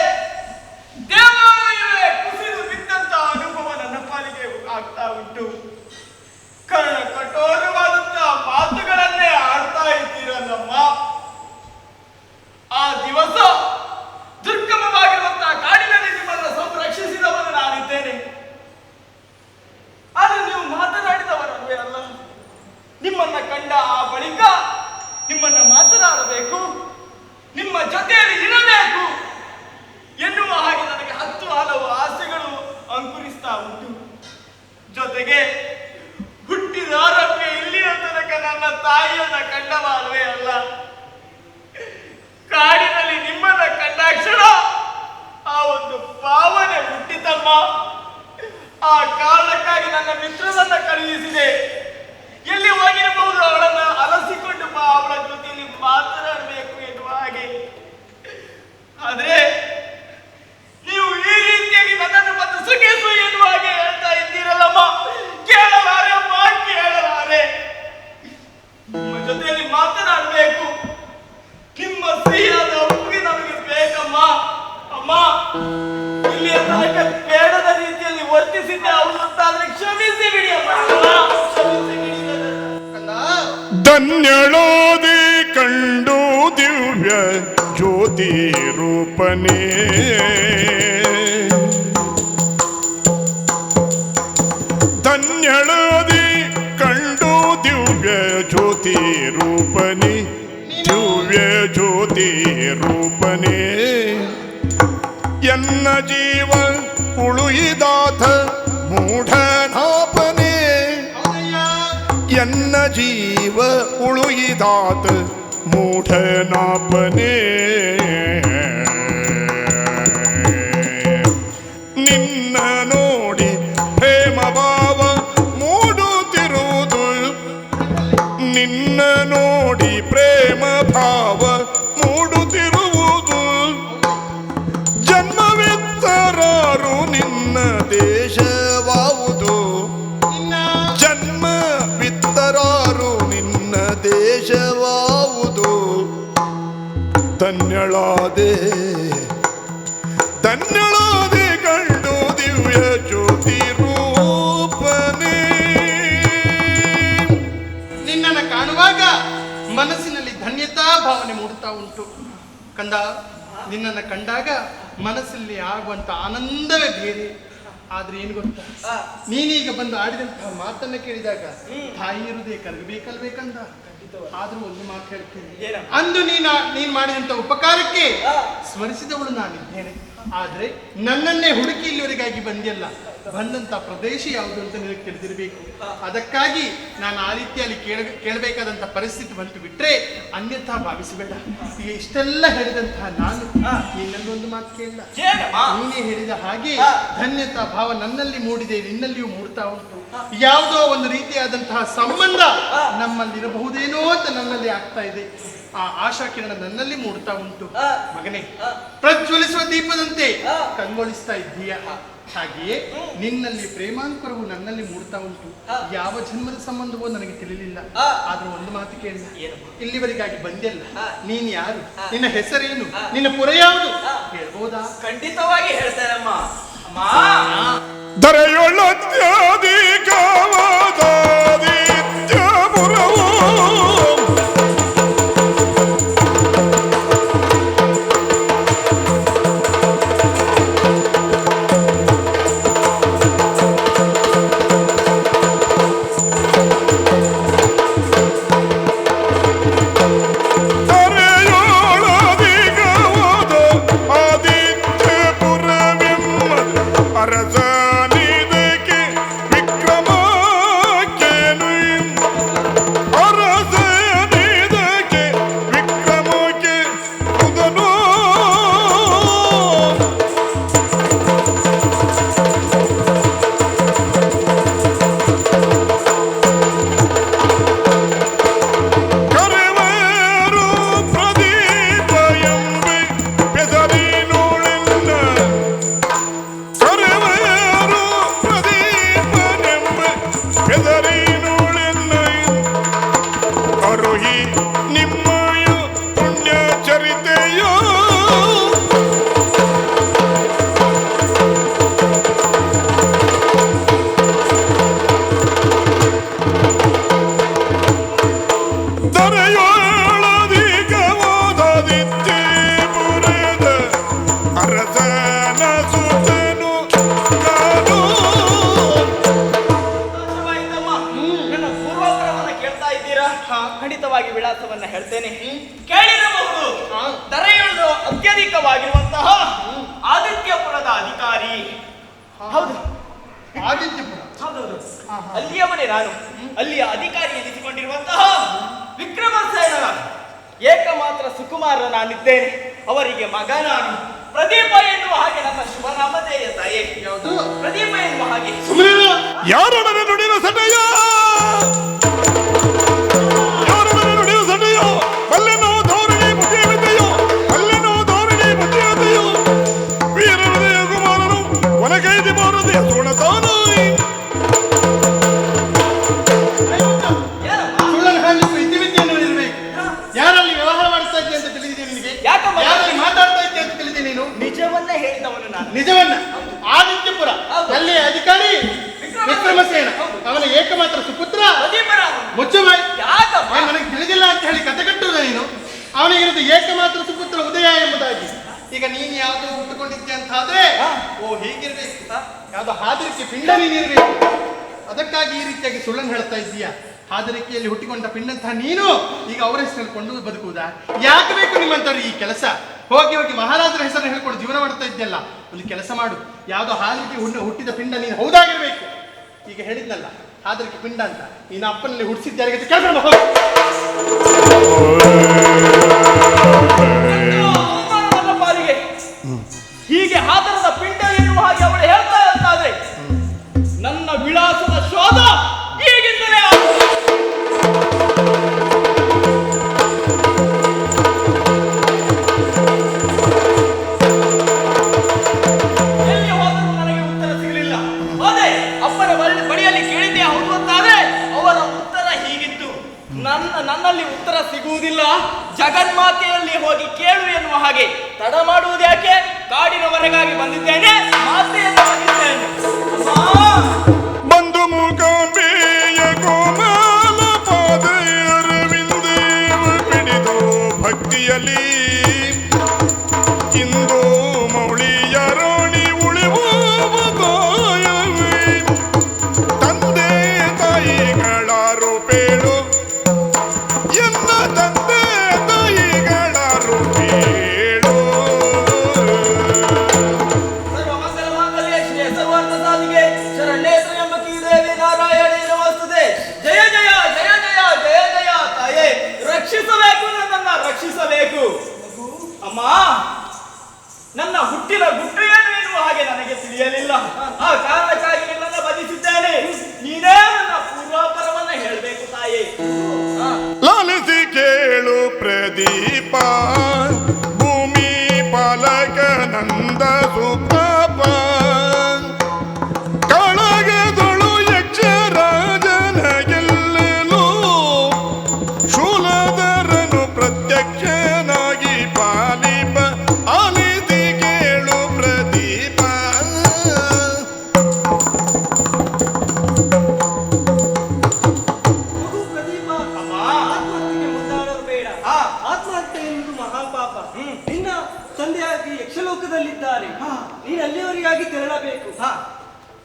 ತಾಯಿಯನ್ನ ಕಂಡ ಮಾಲ್ವೇ ಅಲ್ಲ. ಕಾಡಿನಲ್ಲಿ ನಿಮ್ಮನ್ನ ಕಂಡಾಕ್ಷಣ ಆ ಒಂದು ಭಾವನೆ ಹುಟ್ಟಿತಮ್ಮ. ಆ ಕಾರಣಕ್ಕಾಗಿ ನನ್ನ ಮಿತ್ರರನ್ನ ಕಳುಹಿಸಿದೆ. ಎಲ್ಲಿ ಹೋಗಿರಬಹುದು ಅವಳನ್ನ ಅಲಸಿಕೊಂಡು ಬಾ, ಅವಳ ಜೊತೆಯಲ್ಲಿ ಮಾತನಾಡಬೇಕು ಎನ್ನುವ ಹಾಗೆ. ಆದ್ರೆ ನೀವು ಈ ರೀತಿಯಾಗಿ ನನ್ನನ್ನು ಬಂದು ಸುಖಿಸು ಎನ್ನುವ ಹಾಗೆ ಹೇಳ್ತಾ ಇದ್ದೀರಲ್ಲಮ್ಮ. ಕೇಳಲಾರೆ ಅಮ್ಮ, ಕೇಳಲಾರೆ. ನಿಮ್ಮ ಜೊತೆಯಲ್ಲಿ ಮಾತನಾಡಬೇಕು. ನಿಮ್ಮ ಸಿಹಿಯಾದ ಒಪ್ಪಿಗೆ ನಮಗೆ ಬೇಕಮ್ಮ. ಅಮ್ಮ, ಇಲ್ಲಿಯ ತನಕ ಬೇಡದ ರೀತಿಯಲ್ಲಿ ವರ್ತಿಸಿದ್ದೆ ಅವರು ಅಂತಾದ್ರೆ ಕ್ಷಮಿಸಿ ಬಿಡಿ ಅಮ್ಮ, ಕ್ಷಮಿಸಿ ಬಿಡಿ. ಧನ್ಯಳೋದೆ ಕಂಡು ದಿವ್ಯ ಜ್ಯೋತಿ ರೂಪನೇ, ಧನ್ಯಳೋದೆ ಕಂಡು ದಿವ್ಯ ಜ್ಯೋತಿ ರೂಪನೇ, ದಿವ್ಯ ಜ್ಯೋತಿ ರೂಪನೇ. ಎನ್ನ ಜೀವ ಉಳುಯಿದಾತ ಮೂಢನಾಪನೇ, ಎನ್ನ ಜೀವ ಉಳುಯಿದಾತ ಮೂಢನಾಪನೇ. ನಿನ್ನ ನೋಡಿ ಪ್ರೇಮ ಭಾವ ಮೂಡುತ್ತಿರುವುದು, ನಿನ್ನ ನೋಡಿ ಪ್ರೇಮ ಭಾವ ಮೂಡುತ್ತಿರುವುದು. ಜನ್ಮವಿತ್ತರಾರು ನಿನ್ನ ದೇಶವಾವುದು, ಜನ್ಮವಿತ್ತರಾರು ನಿನ್ನ ದೇಶವಾವುದು. ಧನ್ಯಳಾದೆ ಧನ್ಯಳಾದೆ ಕಂಡು ದಿವ್ಯ ಜ್ಯೋತಿ ರೂಪನೇ. ನಿನ್ನನ್ನು ಕಾಣುವಾಗ ಮನಸ್ಸಿನಲ್ಲಿ ಧನ್ಯತಾ ಭಾವನೆ ಮೂಡುತ್ತಾ ಉಂಟು ಕಂದ. ನಿನ್ನನ್ನು ಕಂಡಾಗ ಮನಸ್ಸಲ್ಲಿ ಆಗುವಂತ ಆನಂದವೇ ಬೇರೆ. ಆದ್ರೆ ಏನು ಗೊತ್ತಾ, ನೀನೀಗ ಬಂದು ಆಡಿದಂತಹ ಮಾತನ್ನ ಕೇಳಿದಾಗ ತಾಯಿ ಹೃದಯ ಕರಗಬೇಕಲ್ಬೇಕಂದ. ಆದ್ರೂ ಒಂದು ಮಾತು ಹೇಳ್ತೇನೆ, ಅಂದು ನೀನ್ ಮಾಡಿದಂತ ಉಪಕಾರಕ್ಕೆ ಸ್ಮರಿಸಿದವಳು ನಾನಿದ್ದೇನೆ. ಆದ್ರೆ ನನ್ನನ್ನೇ ಹುಡುಕಿ ಇಲ್ಲಿವರೆಗಾಗಿ ಬಂದಿಯಲ್ಲ, ಬಂದಂತ ಪ್ರದೇಶ ಯಾವುದು ಅಂತ ನಿನಗೆ ತಿಳಿದಿರಬೇಕು. ಅದಕ್ಕಾಗಿ ನಾನು ಆ ರೀತಿಯಲ್ಲಿ ಕೇಳಬೇಕಾದಂತ ಪರಿಸ್ಥಿತಿ ಬಂತು ಬಿಟ್ರೆ ಅನ್ಯಥಾ ಭಾವಿಸಬೇಡ. ಈಗ ಇಷ್ಟೆಲ್ಲ ಹೇಳಿದಂತಹ ನಾನು ನಿನ್ನಲ್ಲೊಂದು ಮಾತು ಕೇಳಲ್ಲ. ನೀನೇ ಹೇಳಿದ ಹಾಗೆ ಧನ್ಯತಾ ಭಾವ ನನ್ನಲ್ಲಿ ಮೂಡಿದೆ, ನಿನ್ನಲ್ಲಿಯೂ ಮೂಡ್ತಾ ಉಂಟು. ಯಾವುದೋ ಒಂದು ರೀತಿಯಾದಂತಹ ಸಂಬಂಧ ನಮ್ಮಲ್ಲಿರಬಹುದೇನೋ ಅಂತ ನನ್ನಲ್ಲಿ ಆಗ್ತಾ ಇದೆ. ಆ ಆಶಾ ಕಿರಣ ನನ್ನಲ್ಲಿ ಮೂಡ್ತಾ ಉಂಟು. ಮಗನೇ, ಪ್ರಜ್ವಲಿಸುವ ದೀಪದಂತೆ ಕಂಗೊಳಿಸ್ತಾ ಇದ್ದೀಯ. ಹಾಗೆಯೇ ನಿನ್ನಲ್ಲಿ ಪ್ರೇಮಾಂಕುರವು ನನ್ನಲ್ಲಿ ಮೂಡ್ತಾ ಉಂಟು. ಯಾವ ಜನ್ಮದ ಸಂಬಂಧವೋ ನನಗೆ ತಿಳಿಲಿಲ್ಲ. ಆದ್ರೂ ಒಂದು ಮಾತು ಕೇಳಿ, ಇಲ್ಲಿವರೆಗಾಗಿ ಬಂದೆಲ್ಲ, ನೀನ್ ಯಾರು, ನಿನ್ನ ಹೆಸರೇನು, ನಿನ್ನ ಪುರ ಯಾವುದು ಹೇಳ್ಬೋದಾ? ಖಂಡಿತವಾಗಿ ಹೇಳ್ತೇನಮ್ಮ. ದರೆಯೊಳತ್ಯಧಿಕವಾದಾದಿತ್ಯಪುರವು ಖಂಡಿತವಾಗಿ ವಿಳಾಸವನ್ನ ಹೇಳ್ತೇನೆ, ಕೇಳಿರಬಹುದು. ದರೆಯುಳ್ಳು ಅತ್ಯಧಿಕವಾಗಿರುವಂತಹ ಆದಿತ್ಯಪುರದ ಅಧಿಕಾರಿ. ಹೌದು, ಆದಿತ್ಯಪುರ. ಹೌದೌದು. ಅಲ್ಲಿಯವನೇ ನಾನು ಅಲ್ಲಿಯ ಅಧಿಕಾರಿ ಎನಿಸಿಕೊಂಡಿರುವಂತಹ ವಿಕ್ರಮಸೇನನ ಏಕಮಾತ್ರ ಸುಕುಮಾರ ನಾನಿದ್ದೇನೆ. ಅವರಿಗೆ ಮಗ ನಾನು. ಪ್ರದೀಪ ಎನ್ನುವ ಹಾಗೆ ನನ್ನ ಶುಭ ನಾಮಧೇಯ ತಾಯಿ. ಯಾವುದು? ಪ್ರದೀಪ ಎನ್ನುವ ಹಾಗೆ. ಯಾರೊಡನೆ ನುಡಿಯುವ ಸಟೆಯ ಯಾರೊಡನೆ ನುಡಿಯುವ ಸಟೆಯೋ ಅಲ್ಲೆನೋ ಧೋರಣಿ ಬುದ್ಧಿಯತೆಯೋ ಅಲ್ಲೆನೋ ಧೋರಣಿ ಬುದ್ಧಿಯತೆಯೋ ವೀರ ಹೃದಯ ಕುಮಾರನು ಒನಗೈದಿ ಮಾರುದೆ ಸುಣತಾನು. ಸುಳ್ಳನ್ನು ಹೇಳಲಿಕ್ಕೆ ಇತಿಮಿತಿಯನ್ನು ಇರಬೇಕು. ಯಾರಲ್ಲಿ ವ್ಯವಹಾರ ಮಾಡಿಸ್ತಾ ಇದ್ದೆ ಅಂತ ತಿಳಿದಿದೆ ನಿನಗೆ? ಯಾಕಮ್ಮ? ಯಾರಲ್ಲಿ ಮಾತಾಡ್ತಾ ಇದ್ದೆ ಅಂತ ತಿಳಿದೆ ನೀನು? ನಿಜವನ್ನೇ ಹೇಳಿದವನು ನಾನು. ನಿಜವನ್ನ. ಆದಿತ್ಯಪುರ ಅಲ್ಲಿಯ ಅಧಿಕಾರಿ ವಿಕ್ರಮಸೇನ, ಅವನ ಏಕಮಾತ್ರ ಸುಪುತ್ರ ಮುಚ್ಚುಮಾಯಿ. ನನಗೆ ತಿಳಿದಿಲ್ಲ ಅಂತ ಹೇಳಿ ಕತೆ ಕಟ್ಟುವುದ ನೀನು? ಅವನಿಗಿರೋದು ಏಕಮಾತ್ರ ಸುಪುತ್ರ ಉದಯ ಎಂಬುದಾಗಿ. ಈಗ ನೀನು ಯಾವ್ದು ಹುಟ್ಟುಕೊಂಡಿದ್ದೆ ಅಂತ ಆದ್ರೆ ಓ ಹೀಗಿರ್ಬೇಕು, ಯಾವ್ದೋ ಹಾದರಿಕೆ ಪಿಂಡ ನೀನಿರ್ಬೇಕು. ಅದಕ್ಕಾಗಿ ಈ ರೀತಿಯಾಗಿ ಸುಳ್ಳನ್ನು ಹೇಳ್ತಾ ಇದ್ದೀಯಾ? ಹಾದರಿಕೆಯಲ್ಲಿ ಹುಟ್ಟಿಕೊಂಡ ಪಿಂಡಂತಹ ನೀನು ಈಗ ಅವರ ಹೆಸರು ಹೇಳ್ಕೊಂಡು ಬದುಕುವುದಾ? ಯಾಕೆ ಬೇಕು ನಿಮ್ಮಂತವ್ರು ಈ ಕೆಲಸ? ಹೋಗಿ ಹೋಗಿ ಮಹಾರಾಜರ ಹೆಸರನ್ನು ಹೇಳ್ಕೊಂಡು ಜೀವನ ಮಾಡ್ತಾ ಇದ್ದಲ್ಲ, ಒಂದು ಕೆಲಸ ಮಾಡು. ಯಾವ್ದೋ ಹಾದರಿಕೆ ಹುಟ್ಟಿದ ಪಿಂಡ ನೀನು ಹೌದಾಗಿರ್ಬೇಕು. ಈಗ ಹೇಳಿದ್ನಲ್ಲ ಹಾದರಿಕೆ ಪಿಂಡ ಅಂತ, ನೀನು ಅಪ್ಪನಲ್ಲಿ ಹುಟ್ಟಿಸಿದ್ದಾರಿಗೆ ಕೆಲಸ ಹೋಗಿ. ಪಾಲಿಗೆ ಹೀಗೆ ಹಾದರದ ಪಿಂಡ ಎನ್ನುವ ಹಾಗೆ ಅವಳು ಹೇಳ್ತಾ ಇರ್ತಾದ್ರೆ ನನ್ನ ವಿಳಾಸದ ಶೋಧ ಈಗಿಂದಲೇ ಎಲ್ಲಿ ಹೋದರೂ ನನಗೆ ಉತ್ತರ ಸಿಗಲಿಲ್ಲ. ಅದೇ ಅಪ್ಪನ ಬಳಿಯಲ್ಲಿ ಕೇಳಿದ್ದೆ ಹೌದು ಅಂತಾದ್ರೆ ಅವರ ಉತ್ತರ ಹೀಗಿತ್ತು, ನನ್ನಲ್ಲಿ ಉತ್ತರ ಸಿಗುವುದಿಲ್ಲ, ಜಗನ್ಮಾತೆಯಲ್ಲಿ ಹೋಗಿ ಕೇಳು ಎನ್ನುವ ಹಾಗೆ. ತಡ ಮಾಡುವುದ್ಯಾಕೆ? ಕಾಡಿನವರೆಗಾಗಿ ಬಂದಿದ್ದೇನೆ, ಮಾತೆಯನ್ನು ಬಂದಿದ್ದೇನೆ. ಬಂಧು ಮೂಕಾಂಬೆಯ ಕೋಮಲ ಪಾದರವಿಂದೇವ ಪಿಡಿದು ಭಕ್ತಿಯಲ್ಲಿ ಇಂದು ಮೌಳಿಯ ರಾಣಿ ಉಳಿಯುವ ಗಾಯವೇ ತಂದೆ ತಾಯಿಗಳ ರೂಪೇಳು ಎನ್ನ ತಂದೆ ತಾಯಿಗಳ ರೂಪೇಳು. ಸರ್ವಮಂಗಲ ಮಾಂಗಲ್ಯ ಶ್ರೀ ಸರ್ವಾರ್ಥ ಸಾಧಿಕೆ ಶರಣ್ಯೇ ತ್ರ್ಯಂಬಕಿ ದೇವಿ ನಾರಾಯಣಿ ನಮಸ್ತುತೆ. ಜಯ ಜಯ ಜಯ ಜಯ ಜಯ ಜಯ ತಾಯೇ, ರಕ್ಷಿಸಬೇಕು, ನನ್ನನ್ನ ರಕ್ಷಿಸಬೇಕು. ಅಮ್ಮ, ನನ್ನ ಹುಟ್ಟಿನ ಗುಟ್ಟು ಏನು ಎನ್ನುವ ಹಾಗೆ ನನಗೆ ತಿಳಿಯಲಿಲ್ಲ. ಆ ಕಾರಣಕ್ಕಾಗಿ ನಿನ್ನನ್ನು ಬದಿಸಿದ್ದೇನೆ. ನೀನೇ ನನ್ನ ಪೂರ್ವಾಪರವನ್ನ ಹೇಳಬೇಕು ತಾಯೇ. ಲಾಲಿಸಿ ಕೇಳು ಪ್ರದೀಪ, ಭೂಮಿ ಪಾಲಕ ನಂದ ಸುಪ್ರಪ ಕಳಗದಳು ಯಕ್ಷರಾಜನ ಗೆಲ್ಲಲು ಶೂಲಧರನು ಪ್ರತ್ಯಕ್ಷನಾಗಿ ಪಾಲಿಪ. ಆಲಿಸಿ ಕೇಳು ಪ್ರದೀಪ. ಪ್ರದೀಪ, ಅಮ್ಮ, ಆತ್ಮಹತ್ಯೆಗೆ ಮುಂದಾಡಲು ಬೇಡ. ಆತ್ಮಹತ್ಯೆ ಎನ್ನುವುದು ಮಹಾಪಾಪ. ನಿನ್ನ ತಂದೆಯಾಗಿ ಯಕ್ಷಲೋಕದಲ್ಲಿದ್ದಾರೆ, ನೀನು ಅಲ್ಲಿಯವರಿಗಾಗಿ ತೆರಳಬೇಕು.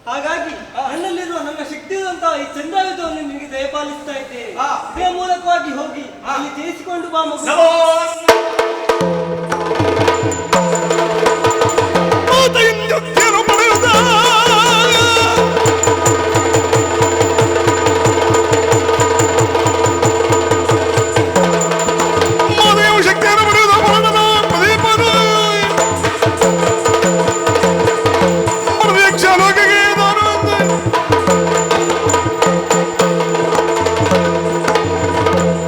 ಹಾಗಾಗಿ ನನ್ನಲ್ಲಿರುವ ನನ್ನ ಶಕ್ತಿಯುವಂತಹ ಈ ಚಂದಾಯುಧವನ್ನು ನಿನಗೆ ದಯಪಾಲಿಸ್ತಾ ಇದ್ದೇನೆ. ಇದೇ ಮೂಲಕವಾಗಿ ಹೋಗಿ ಅಲ್ಲಿ ಜಯಿಸಿಕೊಂಡು ಬಾ ಮಗು. ಮಾತೆಯಿಂದ ಪಡೆಯುವುದ ಮಾತೆಯ ಶಕ್ತಿಯನ್ನು ಪಡೆಯುವುದ ಮರಣದ ಪ್ರದೀಪನ ಯಕ್ಷಲೋಕಕ್ಕೆ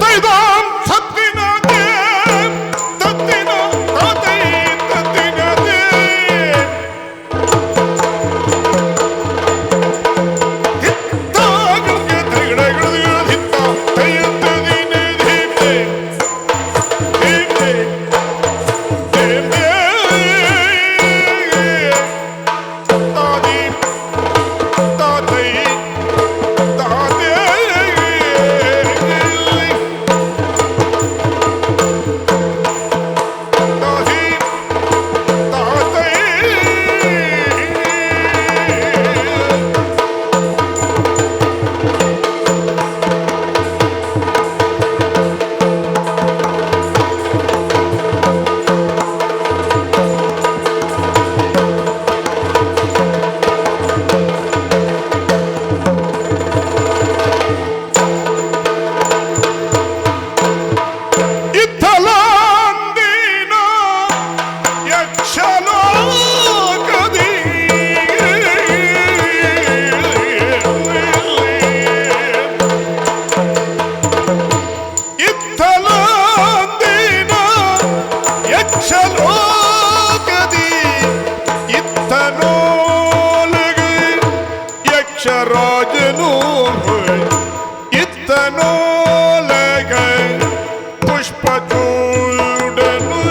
ತೈದಾಂ ಸತ್ತಿನಾತೆ ಚಿತ್ತನೋಲಗ ಪುಷ್ಪಚೂಡನು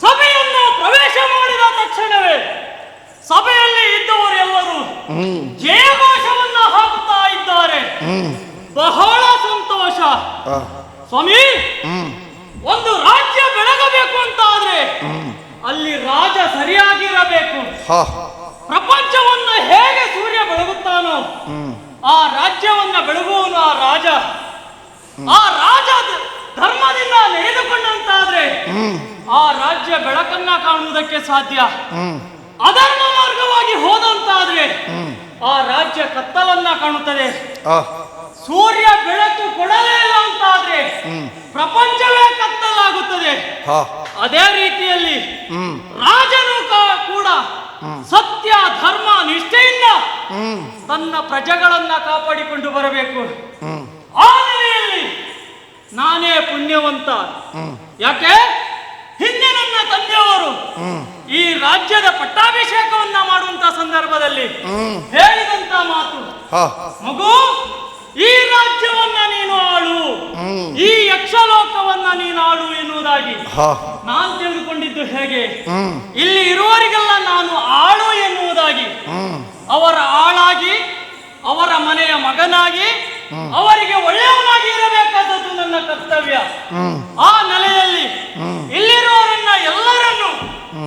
ಸಭೆಯನ್ನು ಪ್ರವೇಶ ಮಾಡಿದ ತಕ್ಷಣವೇ ಸಭೆಯಲ್ಲಿ ಇದ್ದವರೆಲ್ಲರೂ ಜಯಘೋಷವನ್ನ ಹಾಕುತ್ತಾ ಇದ್ದಾರೆ. ಬಹಳ ಸಂತೋಷ. ಸ್ವಾಮಿ, ಒಂದು ರಾಜ್ಯ ಬೆಳಗಬೇಕು ಅಂತ ಆದ್ರೆ ಅಲ್ಲಿ ರಾಜ ಸರಿಯಾಗಿರಬೇಕು. ಪ್ರಪಂಚವನ್ನ ಹೇಗೆ ಸೂರ್ಯ ಬೆಳಗುತ್ತಾನೋ ಆ ರಾಜ್ಯವನ್ನ ಬೆಳಗುವನು ಆ ರಾಜ. ಆ ರಾಜ ಧರ್ಮದಿಂದ ನಡೆದುಕೊಂಡಂತಾದ್ರೆ ಆ ರಾಜ್ಯ ಬೆಳಕನ್ನ ಕಾಣುವುದಕ್ಕೆ ಸಾಧ್ಯ. ಅಧರ್ಮ ಮಾರ್ಗವಾಗಿ ಹೋದಂತಾದ್ರೆ ಆ ರಾಜ್ಯ ಕತ್ತಲನ್ನ ಕಾಣುತ್ತದೆ. ಸೂರ್ಯ ಬೆಳಕು ಕೊಡಲೇ ಇಲ್ಲ ಅಂತಾದ್ರೆ ಪ್ರಪಂಚವೇ ಕತ್ತಲಾಗುತ್ತದೆ. ಅದೇ ರೀತಿಯಲ್ಲಿ ರಾಜನು ಕೂಡ ಸತ್ಯ ಧರ್ಮ ನಿಷ್ಠೆಯಿಂದ ತನ್ನ ಪ್ರಜೆಗಳನ್ನ ಕಾಪಾಡಿಕೊಂಡು ಬರಬೇಕು. ಆ ನೆಲೆಯಲ್ಲಿ ನಾನೇ ಪುಣ್ಯವಂತ. ಯಾಕೆ? ಹಿಂದೆ ನನ್ನ ತಂದೆಯವರು ಈ ರಾಜ್ಯದ ಪಟ್ಟಾಭಿಷೇಕವನ್ನ ಮಾಡುವಂತ ಸಂದರ್ಭದಲ್ಲಿ ಹೇಳಿದಂತ ಮಾತು, ಮಗು, ಈ ರಾಜ್ಯವನ್ನ ನೀನು ಆಳು, ಈ ಯಕ್ಷಲೋಕವನ್ನ ನೀನು ಆಳು ಎನ್ನುವುದಾಗಿ ನಾನು ತಿಳಿದುಕೊಂಡಿದ್ದು ಹೇಗೆ? ಇಲ್ಲಿ ಇರುವವರಿಗೆಲ್ಲ ನಾನು ಆಳು ಎನ್ನುವುದಾಗಿ, ಅವರ ಆಳಾಗಿ, ಅವರ ಮನೆಯ ಮಗನಾಗಿ, ಅವರಿಗೆ ಒಳ್ಳೆಯವನಾಗಿ ಇರಬೇಕಾದದ್ದು ನನ್ನ ಕರ್ತವ್ಯ. ಆ ನೆಲೆಯಲ್ಲಿ ಇಲ್ಲಿರುವವರನ್ನ ಎಲ್ಲರನ್ನು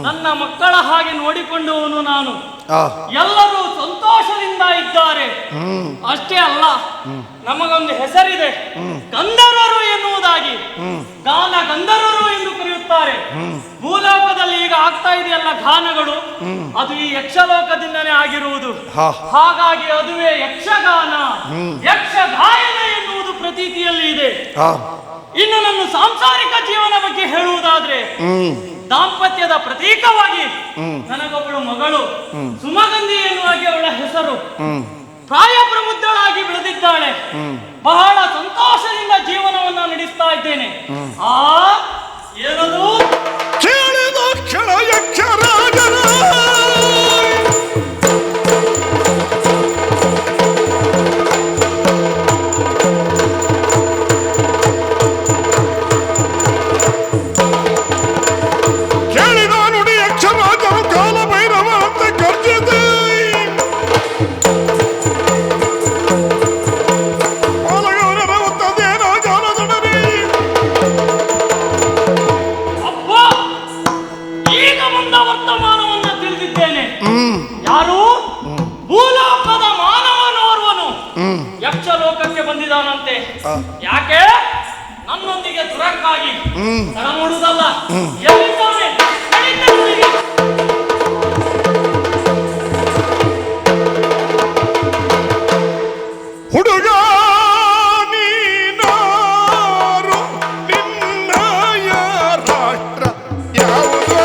ನನ್ನ ಮಕ್ಕಳ ಹಾಗೆ ನೋಡಿಕೊಂಡವನು ನಾನು. ಎಲ್ಲರೂ ಸಂತೋಷದಿಂದ ಇದ್ದಾರೆ. ಅಷ್ಟೇ ಅಲ್ಲ, ನಮಗೊಂದು ಹೆಸರಿದೆ, ಗಂಧರ್ವರು ಎನ್ನುವುದಾಗಿ. ಗಾನ ಗಂಧರ್ವರು ಎಂದು ಕರೆಯುತ್ತಾರೆ. ಭೂಲೋಕದಲ್ಲಿ ಈಗ ಆಗ್ತಾ ಇದೆಯಲ್ಲ ಗಾನಗಳು, ಅದು ಈ ಯಕ್ಷಲೋಕದಿಂದನೇ ಆಗಿರುವುದು. ಹಾಗಾಗಿ ಅದುವೇ ಯಕ್ಷಗಾನ, ಯಕ್ಷ ಗಾಯನ ಎನ್ನುವುದು ಪ್ರತೀತಿಯಲ್ಲಿ ಇದೆ. ಇನ್ನು ನನ್ನ ಸಾಂಸಾರಿಕ ಜೀವನ ಬಗ್ಗೆ ಹೇಳುವುದಾದ್ರೆ, ದಾಂಪತ್ಯದ ಪ್ರತೀಕವಾಗಿ ನನಗೊಬ್ಬಳು ಮಗಳು ಸುಮಗಂಧಿ ಎನ್ನುವಾಗಿ ಅವಳ ಹೆಸರು. ಪ್ರಾಯ ಪ್ರಬುದ್ಧಳಾಗಿ ಬೆಳೆದಿದ್ದಾಳೆ. ಬಹಳ ಸಂತೋಷದಿಂದ ಜೀವನವನ್ನ ನಡೆಸ್ತಾ ಇದ್ದೇನೆ. ಏನದು ಕೇಳಿದ ಕ್ಷಣ ಯಕ್ಷರಾಜರ ಬಂದಿದ್ದಾನಂತೆ. ಯಾಕೆ? ನನ್ನೊಂದಿಗೆ ದುರಕ್ಕಾಗಿ ತಡ ಮಾಡುವುದಲ್ಲ. ಎಲ್ಲಿದ್ದಾನೆ? ಹುಡುಗ ನೀನಾರು ನಿನ್ನಯ ರಾಷ್ಟ್ರ ಯಾವುದೋ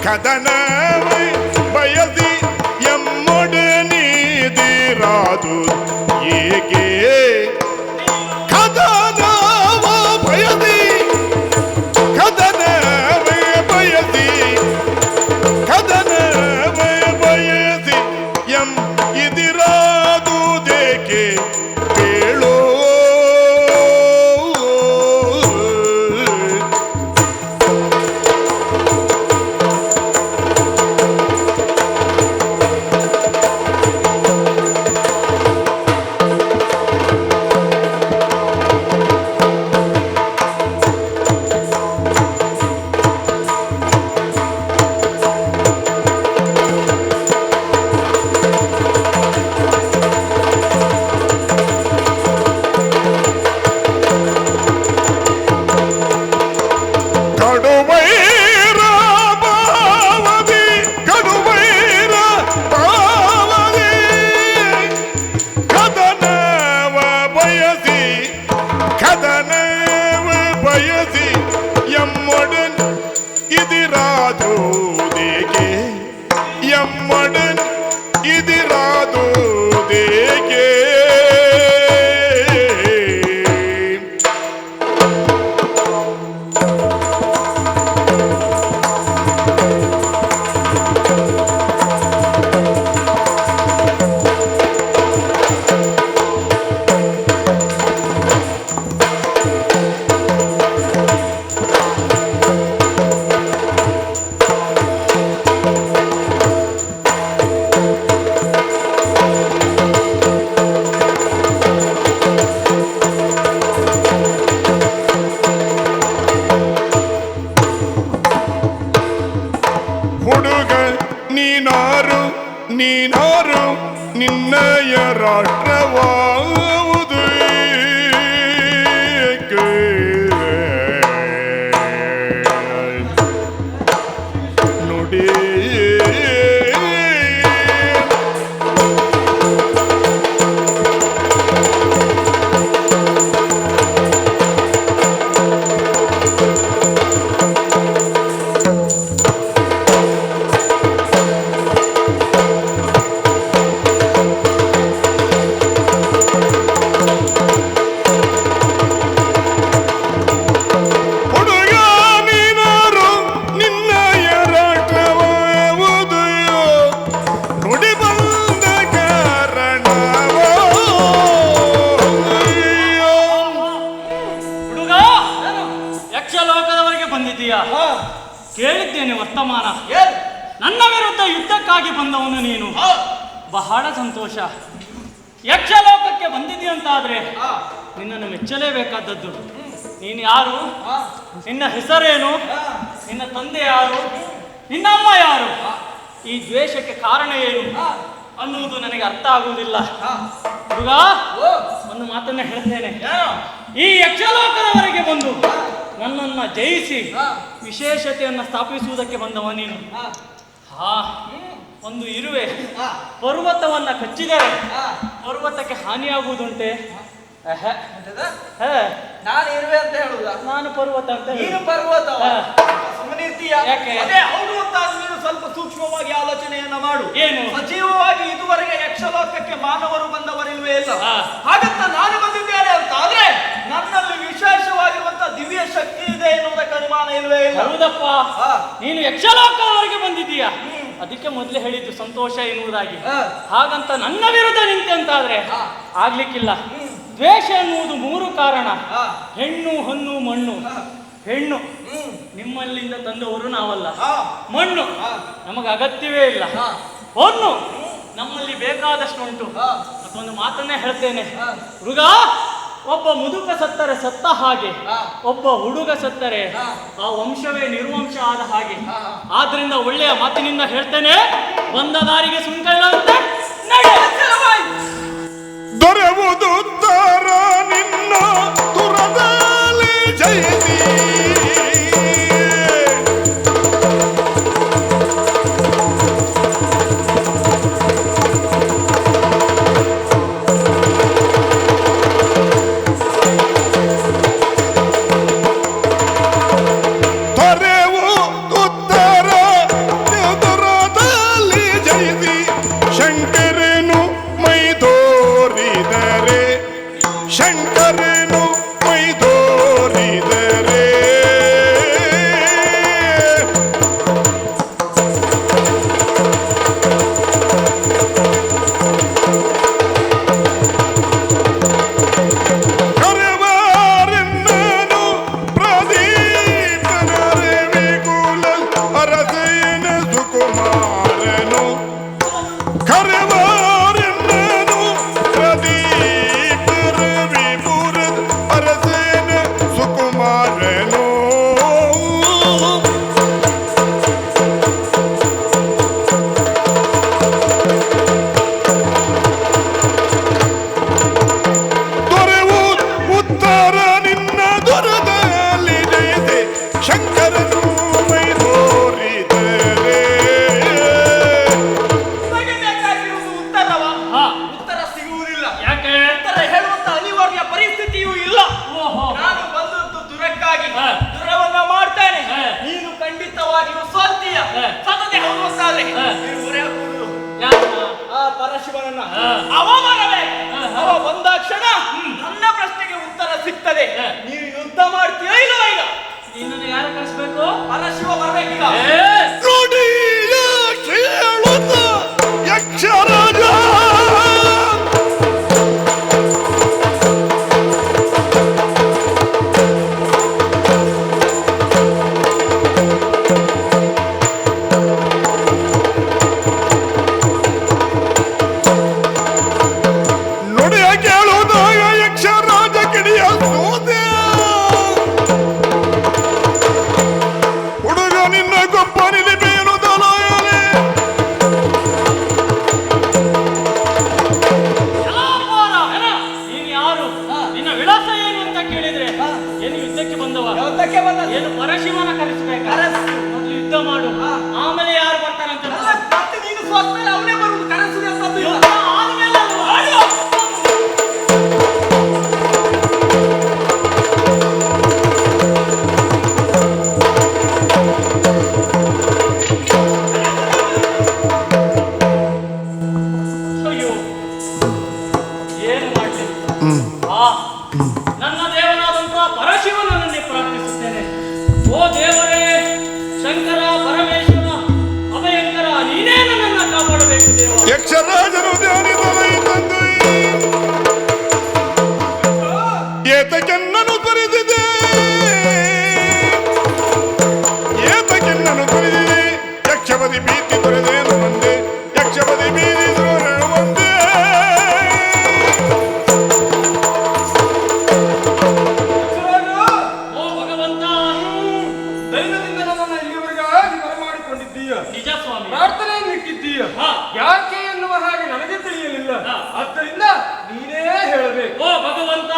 ಕದನವೇ ಬಯಸಿ ಎಮ್ಮೊಡನಿದಿರಾದು ಏಕೆ ಕದನವ ಬಯಸಿ ಕದನವೇ ಬಯಸಿ ಕದನವೇ ಬಯಸಿ ಎಂ ಇದಿರಾದುದೇಕೆ ಕೇಳೋ ಎಮ್ಮೊಡನ್ ಇದಿರಾದುದೇಕೆ ಹುಡುಗ ನೀನಾರು ನೀನಾರು ನಿನ್ನಯ ರಾಷ್ಟ್ರವಾವುದು ನುಡಿ ಕೇಳಿದ್ದೇನೆ ವರ್ತಮಾನ. ನನ್ನ ವಿರುದ್ಧ ಯುದ್ಧಕ್ಕಾಗಿ ಬಂದವನು ನೀನು. ಬಹಳ ಸಂತೋಷ. ಯಕ್ಷಲೋಕಕ್ಕೆ ಬಂದಿದ್ದೀಯಂತಾದ್ರೆ ನಿನ್ನನ್ನು ಮೆಚ್ಚಲೇಬೇಕಾದದ್ದು. ನೀನು ಯಾರು? ನಿನ್ನ ಹೆಸರೇನು? ನಿನ್ನ ತಂದೆ ಯಾರು? ನಿನ್ನ ಅಮ್ಮ ಯಾರು? ಈ ದ್ವೇಷಕ್ಕೆ ಕಾರಣ ಏನು ಅನ್ನುವುದು ನನಗೆ ಅರ್ಥ ಆಗುವುದಿಲ್ಲ. ಹುಡುಗ, ಒಂದು ಮಾತನ್ನ ಹೇಳ್ತೇನೆ. ಈ ಯಕ್ಷಲೋಕದವರೆಗೆ ಬಂದು ನನ್ನನ್ನ ಜಯಿಸಿ ವಿಶೇಷತೆಯನ್ನು ಸ್ಥಾಪಿಸುವುದಕ್ಕೆ ಬಂದವ ನೀನು. ಒಂದು ಇರುವೆ ಪರ್ವತವನ್ನ ಕಚ್ಚಿದರೆ ಪರ್ವತಕ್ಕೆ ಹಾನಿಯಾಗುವುದುಂಟೆ? ನಾನು ಇರುವೆ ಅಂತ ಹೇಳುದ? ನಾನು ಪರ್ವತ ಅಂತ. ನೀನು ಪರ್ವತ? ಯಾಕೆ? ಹೌದು ಅಂತ ನೀನು ಸ್ವಲ್ಪ ಸೂಕ್ಷ್ಮವಾಗಿ ಆಲೋಚನೆಯನ್ನ ಮಾಡು. ಏನು? ಸಜೀವವಾಗಿ ಇದುವರೆಗೆ ಯಕ್ಷಲೋಕಕ್ಕೆ ಮಾನವರು ಬಂದವರಿಲ್ವೇ ಇಲ್ಲ. ಹಾಗಂತ ನಾನು ಬಂದಿದ್ದೇನೆ ಅಂತ ಆದ್ರೆ ನನ್ನಲ್ಲಿ ವಿಶೇಷವಾಗಿರುವಂತಹ ದಿವ್ಯ ಶಕ್ತಿ ಇದೆ ಎನ್ನುವುದಕ್ಕೆ ಅನುಮಾನ ಇಲ್ವೇ ಇಲ್ಲ. ಹೌದಪ್ಪ, ನೀನು ಯಕ್ಷಲೋಕದವರೆಗೆ ಬಂದಿದ್ದೀಯಾ. ಅದಕ್ಕೆ ಮೊದಲೇ ಹೇಳಿದ್ದು ಸಂತೋಷ ಎನ್ನುವುದಾಗಿ. ಹಾಗಂತ ನನ್ನ ವಿರುದ್ಧ ನಿಂತೆ ಅಂತಾದ್ರೆ ಆಗ್ಲಿಕ್ಕಿಲ್ಲ. ದ್ವೇಷ ಎನ್ನುವುದು 3 ಕಾರಣ: ಹೆಣ್ಣು, ಹೊನ್ನು, ಮಣ್ಣು. ಹೆಣ್ಣು ನಿಮ್ಮಲ್ಲಿಂದ ತಂದವರು ನಾವಲ್ಲ. ಮಣ್ಣು ನಮಗೆ ಅಗತ್ಯವೇ ಇಲ್ಲ. ಹೊನ್ನು ನಮ್ಮಲ್ಲಿ ಬೇಕಾದಷ್ಟು ಉಂಟು. ಮತ್ತೊಂದು ಮಾತನ್ನೇ ಹೇಳ್ತೇನೆ ಹುಡುಗ, ಒಬ್ಬ ಮುದುಕ ಸತ್ತರೆ ಸತ್ತ ಹಾಗೆ, ಒಬ್ಬ ಹುಡುಗ ಸತ್ತರೆ ಆ ವಂಶವೇ ನಿರ್ವಂಶ ಆದ ಹಾಗೆ. ಆದ್ರಿಂದ ಒಳ್ಳೆಯ ಮಾತಿನಿಂದ ಹೇಳ್ತೇನೆ, ಬಂದ ದಾರಿಗೆ ಸುಂಕ ಇಲ್ಲಂತೆ ನಡೆ. ದೊರೆಯುವುದು ತರ ನಿನ್ನ ತುರದಲ್ಲಿ ಜಯತಿ. ಸತತೆ ಹೌದು ಅಂತಾದ್ರೆ ಊರೇ ಕೂಡುದು ಯಾರನ್ನ? ಆ ಪರಶಿವನನ್ನ ಹಾ. ಅವ ಬರಬೇಕು. ಹಾ. ಅವ ಬಂದಾಕ್ಷಣ ನನ್ನ ಪ್ರಶ್ನೆಗೆ ಉತ್ತರ ಸಿಗ್ತದೆ. ನೀವು ಯುದ್ಧ ಮಾಡ್ತೀಯೋ ಇಲ್ಲವ ಈಗ? ನಿನ್ನನ್ನು ಯಾರು ಕಳಿಸ್ಬೇಕು? ಪರಶಿವ ಬರ್ಬೇಕೀಗ. ನುಡಿಯ ಕೇಳುತ್ತ ಯಕ್ಷರಾಜ ನುಡಿಯ ಕೇಳುವುದಾಗ ಯಕ್ಷರಾಜ ಕಿಡಿಯ ಸೋದೆ ಹುಡುಗ ನಿನ್ನ ಗೊಬ್ಬನಿಲಿ ಬೇನು ದಲಾಯಲೆ ಜಲಾಪಾರ. ನೀನು ಯಾರು? ನಿನ್ನ ವಿಳಾಸ ಏನು ಅಂತ ಕೇಳಿದ್ರೆ ಏನು ಯುದ್ಧಕ್ಕೆ ಬಂದವ? ಯುದ್ಧಕ್ಕೆ ಬಂದ ಏನು ಪರಶಿವನ ಕರೆಸಬೇಕಾ? ಮೊದಲು ಯುದ್ಧ ಮಾಡು, ಆಮೇಲೆ ಯಾರು ಬರ್ತಾರಂತ ನೋಡು. ಮತ್ತೆ ನೀನು ಸ್ವತ್ತಲ್ಲಿ ಅವನೇ ಬರುವುದು ಕನಸು ಅಂತದ್ದು ಇಲ್ಲ. ಯುದ್ಧ ಆದ್ಮೇಲೆ ಅಲ್ವಾ? ಅಯ್ಯೋ, ಏನು ಮಾಡ್ಲಿ? ನನ್ನ ದೇವನಾದಂತಹ ಪರಶಿವನನ್ನೇ ಪ್ರಾರ್ಥಿಸುತ್ತೇನೆ. ಓ ದೇವರೇ, ಶಂಕರ ಪರಮೇಶ್ವರ ಅಭಯಂಕರ, ನೀನೇ ನನ್ನನ್ನು ಕಾಪಾಡಬೇಕು ದೇವ. ಯಕ್ಷರಾಜನು ಧ್ಯಾನಿದಲೈ ತಂದು ಏತಕ್ಕೆನ್ನನು ತೊರೆದಿದೆ ಏತಕ್ಕೆನ್ನನು ತೊರೆದಿದೆ ಯಕ್ಷಪದಿ ಭೀತಿ ತೊರೆದೇನು ಬಂದೆ ಯಕ್ಷಪದಿ ಬೀದಿ ಒಂದೇ ಓ ಭಗವಂತ, ದೈನದಿಂದ ನನ್ನನ್ನು ಇಲ್ಲಿವರೆಗಾಗಿ ಬರಮಾಡಿಕೊಂಡಿದ್ದೀಯ. ನಿಜ ಸ್ವಾಮಿ. ಪ್ರಾರ್ಥನೆಯನ್ನು ಇಟ್ಟಿದ್ದೀಯ. ಹಾ. ಯಾಕೆ ಎನ್ನುವ ಹಾಗೆ ನನಗೆ ತಿಳಿಯಲಿಲ್ಲ. ಹಾ. ಆದ್ದರಿಂದ ನೀನೇ ಹೇಳಬೇಕು. ಓ ಭಗವಂತ,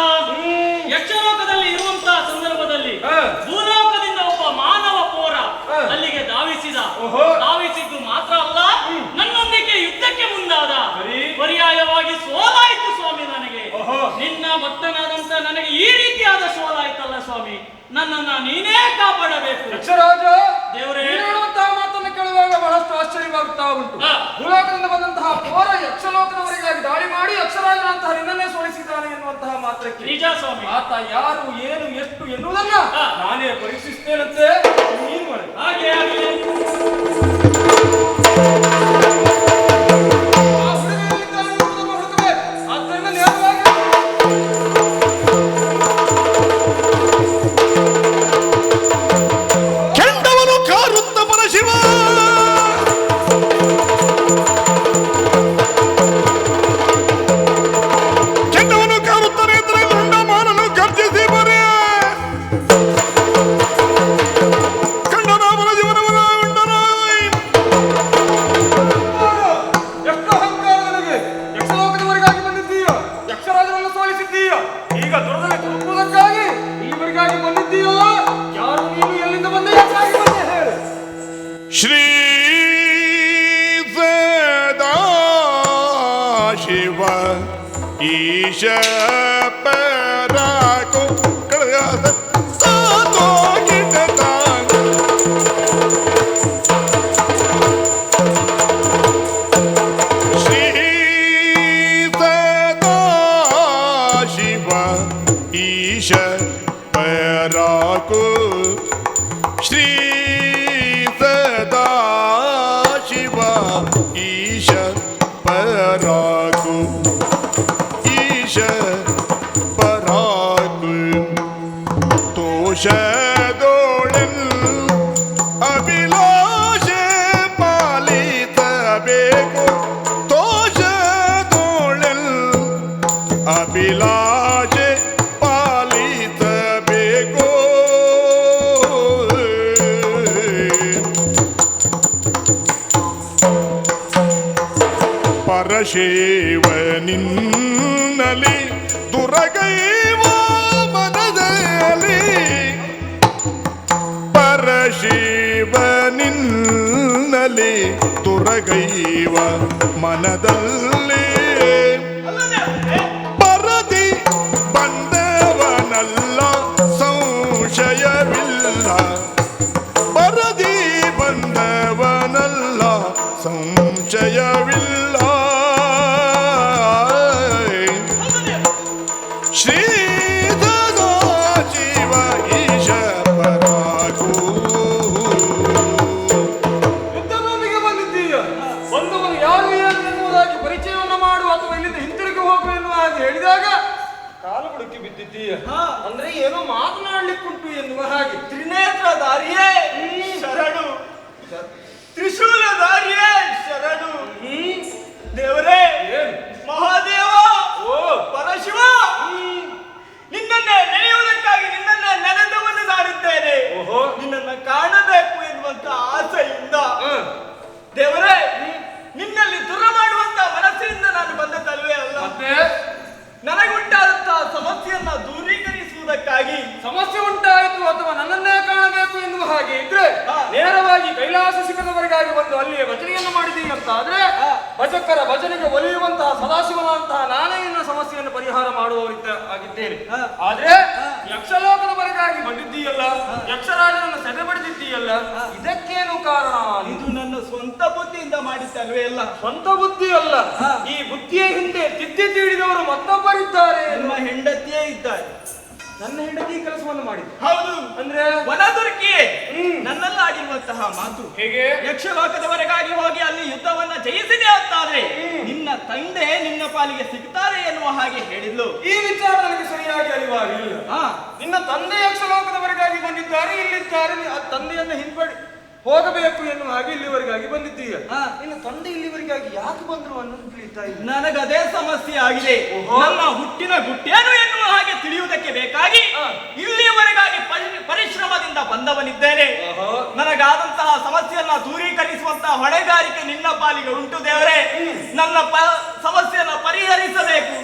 ಯಕ್ಷಲೋಕದಲ್ಲಿ ಇರುವಂತಹ ಸಂದರ್ಭದಲ್ಲಿ ಹಾ. ಭೂಲೋಕದಿಂದ ಒಬ್ಬ ಮಾನವ ಪೋರ ಹಾ. ಅಲ್ಲಿಗೆ ಧಾವಿಸಿದ. ಓಹೋ. ಧಾವಿಸಿದ್ದು ಮಾತ್ರ ಅಲ್ಲ, ನನ್ನೊಂದಿಗೆ ಯುದ್ಧಕ್ಕೆ ಮುಂದಾದ. ಸರಿ. ಪರ್ಯಾಯವಾಗಿ ಸೋಲಾಯಿತು ಸ್ವಾಮಿ ನನಗೆ. ಓಹೋ. ನಿನ್ನ ಭಕ್ತನಾದಂತ ನನಗೆ ಈ ರೀತಿಯಾದ ಸೋಲಾಯ್ತಲ್ಲ ಸ್ವಾಮಿ, ನನ್ನನ್ನ ನೀನೇ ಕಾಪಾಡಬೇಕು. ಯಕ್ಷರಾಜ, ದೇವರೇ. ನೀನು ಹೇಳುವಂತಹ ಮಾತನ್ನು ಕೇಳುವಾಗ ಬಹಳಷ್ಟು ಆಶ್ಚರ್ಯವಾಗುತ್ತಾ ಉಂಟು. ಹಾ. ಭೂಲೋಕದಿಂದ ಬಂದಂತಹ ಪೋರ ಯಕ್ಷಲೋಕದವರಿಗಾಗಿ ದಾಳಿ ಮಾಡಿ ಯಕ್ಷರಾಜನಂತಹ ನಿನ್ನನ್ನೇ ಸೋಲಿಸಿದ್ದಾನೆ ಎನ್ನುವಂತಹ ಮಾತ್ರಕ್ಕೆ ನಿಜ ಸ್ವಾಮಿ. ಆತ ಯಾರು, ಏನು, ಎಷ್ಟು ಎನ್ನುವುದನ್ನ ಹಾ. ನಾನೇ ಪರೀಕ್ಷಿಸ್ತೇನಂತೆ. ನೀನು ಮಾಡು. ಹಾಗೆ ಆಗಲಿ. ಆ ಹುಡುಗನಿದ್ದಾನೆ ಎನ್ನುವುದನ್ನು ಹುಡುಕಬೇಕು. ಆದ್ದರಿಂದ ನೇರವಾಗಿ ಕೆಂಡವನು ಕಾರುತ್ತ ಪರಶಿವ ಕೆಂಡವನು ಕಾರುತ್ತಾನೆ ಅಂದರೆ ದುಂಡ ಮಾನನು ಗರ್ಜಿಸಿ ಬರೆ ಕಂಡನ ಪರಶಿವನವನ ಉಂಡನಾಯ್ ಎಷ್ಟು ಅಹಂಕಾರ ನನಗೆ. ಯಕ್ಷಲೋಕದವರಿಗಾಗಿ ಬಂದಿದ್ದೀಯ, ಯಕ್ಷರಾಜನನ್ನು ಸೋಲಿಸಿದ್ದೀಯ. ಈಗ ದುರ್ಗಕ್ಕೆ ತುರುಕುವುದಕ್ಕಾಗಿ ಇಲ್ಲಿವರೆಗಾಗಿ ಬಂದಿದ್ದೀಯೋ? ಯಾರು ನೀನು, ಎಲ್ಲಿಂದ ಬಂದೆ, ಯಾಕಾಗಿ ಬಂದೆ ಹೇಳು. ಶ್ರೀ ಸದಾ ಶಿವ ಈಶ ಪರಾಕು ಕಳೆದ ಸಾತೋ ಕಿಟತ ಶ್ರೀ ಸದಾ ಶಿವ ಈಶ ಪರಾಕು ಶ್ರೀ ಸದಾ ಶಿವ ಈಶ ಪರಾಕು ಈಶ ಪರಾಕು ತೋಷದೋಳೆಲ್ ಅಭಿಲಾಷೆ ಪಾಲಿಸಬೇಕು ತೋಷದೋಳೆಲ್ ಅಭಿಲಾಷೆ ಪಾಲಿಸಬೇಕು ಪರಶಿವನಿನ್ನಲಿ ದುರಗೈವ ಮನದಲ್ಲಿ ಪರಶಿವನಿನ್ನಲಿ ದುರಗೈವ ಮನದಲ್ಲಿ ಪರದಿ ಬಂದವನಲ್ಲ ಸಂಶಯವಿಲ್ಲ ಪರದಿ ಬಂದವ ಬಂದಿದ್ದೀಯ ಅಂದ್ರೆ ಏನೋ ಮಾತನಾಡ್ಲಿಕ್ಕುಂಟು ಎನ್ನುವ ಹಾಗೆ. ತ್ರಿನೇತ್ರಧಾರಿಯೇ ಶರಣು, ತ್ರಿಶೂಲಧಾರಿಯೇ ಶರಣು. ದೇವರೇ, ಮಹಾದೇವ, ಪರಶಿವ, ನಿನ್ನನ್ನೇ ನೆನೆಯುವುದಕ್ಕಾಗಿ ನಿನ್ನನ್ನೇ ನೆನೆದವನು ನಾನಿದ್ದೇನೆ. ನಿನ್ನನ್ನು ಕಾಣಬೇಕು ಎನ್ನುವಂತ ಆಸೆಯಿಂದ ದೇವರೇ, ನಿನ್ನಲ್ಲಿ ದೂರ ಮಾಡುವಂತ ಮನಸ್ಸಿನಿಂದ ನಾನು ಬಂದದ್ದಲ್ವೇ ಅಲ್ಲ, ನನಗುಂಟಾದಂತಹ ಸಮಸ್ಯೆಯನ್ನ ದೂರೀಕರಿಸುವುದಕ್ಕಾಗಿ. ಸಮಸ್ಯೆ ಉಂಟಾಯಿತು ಅಥವಾ ನನ್ನನ್ನೇ ಕಾಣಬೇಕು ಎನ್ನುವ ಹಾಗೆ ಇದ್ರೆ ನೇರವಾಗಿ ಕೈಲಾಸ ಶಿಖರದವರೆಗಾಗಿ ಬಂದು ಅಲ್ಲಿಯೇ ಭಜನೆಯನ್ನು ಮಾಡಿದ್ದೀವಿ ಅಂತ ಆದ್ರೆ ಭಜಕರ ಭಜನೆಗೆ ಒಲಿಯುವಂತಹ ಸದಾಶಿವನಂತಹ ನಾನೇ ನಿನ್ನ ಸಮಸ್ಯೆಯನ್ನು ಪರಿಹಾರ ಆಗಿದ್ದೇನೆ. ಆದ್ರೆ ಯಕ್ಷಲೋಕದವರೆಗಾಗಿ ಬಂದಿದ್ದೀಯಲ್ಲ, ಯಕ್ಷರಾಜನನ್ನು ಸೆರೆ ಬಡಿದಿದ್ದೀಯಲ್ಲ, ಇದಕ್ಕೇನು ಕಾರಣ? ಇದು ನನ್ನ ಸ್ವಂತ ಬುದ್ಧಿಯಿಂದ ಮಾಡಿದ್ದಲ್ವೇ ಅಲ್ಲ. ಸ್ವಂತ ಬುದ್ಧಿ ಅಲ್ಲ, ಈ ಬುದ್ಧಿಯ ಹಿಂದೆ ತಿದ್ದಿ ತೀಡಿದವರು ಮತ್ತೊಬ್ಬರಿದ್ದಾರೆ. ನಿಮ್ಮ ಹೆಂಡತಿಯೇ ಇದ್ದಾರೆ. ನನ್ನ ಹೆಂಡತಿ ಕೆಲಸವನ್ನು ಮಾಡಿದ್ದು ಹೌದು. ಅಂದ್ರೆ ವನದುರ್ಗಿಯೇ ನನ್ನೆಲ್ಲ ಆಗಿರುವಂತಹ ಮಾತು ಹೇಗೆ? ಯಕ್ಷಲೋಕದವರೆಗಾಗಿ ಹೋಗಿ ಅಲ್ಲಿ ಯುದ್ಧವನ್ನ ಜಯಿಸಿದೆ ಅಂತಾದ್ರೆ ನಿನ್ನ ತಂದೆ ನಿನ್ನ ಪಾಲಿಗೆ ಸಿಗ್ತಾರೆ ಎನ್ನುವ ಹಾಗೆ ಹೇಳಿದ್ಲು. ಈ ವಿಚಾರ ನನಗೆ ಸರಿಯಾಗಿ ಅರಿವಾಗಿಲ್ಲ. ನಿನ್ನ ತಂದೆ ಯಕ್ಷಲೋಕದವರೆಗಾಗಿ ಬಂದಿದ್ದಾರೆ, ಇಲ್ಲಿದ್ದಾರೆ, ಆ ತಂದೆಯನ್ನು ಹಿಂಪಡಿ ಹೋಗಬೇಕು ಎನ್ನುವ ಹಾಗೆ ಇಲ್ಲಿವರೆಗಾಗಿ ಬಂದಿದ್ದೀಯ. ನಿನ್ನ ತಂದೆ ಇಲ್ಲಿವರೆಗಾಗಿ ಯಾಕೆ ಬಂದ್ರು ಅನ್ನೋದು ತಿಳಿತಾ ಇಲ್ಲ. ನನಗದೇ ಸಮಸ್ಯೆ ಆಗಿದೆ. ನನ್ನ ಹುಟ್ಟಿನ ಗುಟ್ಟೇನು ಎನ್ನುವ ಹಾಗೆ ತಿಳಿಯುವುದಕ್ಕೆ ಬೇಕಾಗಿ ಇಲ್ಲಿಯವರೆಗಾಗಿ ಪರಿಶ್ರಮದಿಂದ ಬಂದವನಿದ್ದೇನೆ. ನನಗಾದಂತಹ ಸಮಸ್ಯೆಯನ್ನ ದೂರೀಕರಿಸುವಂತಹ ಹೊಣೆಗಾರಿಕೆ ನಿನ್ನ ಪಾಲಿಗೆ ಉಂಟು ದೇವರೇ. ನನ್ನ ಸಮಸ್ಯೆಯನ್ನ ಪರಿಹರಿಸಬೇಕು.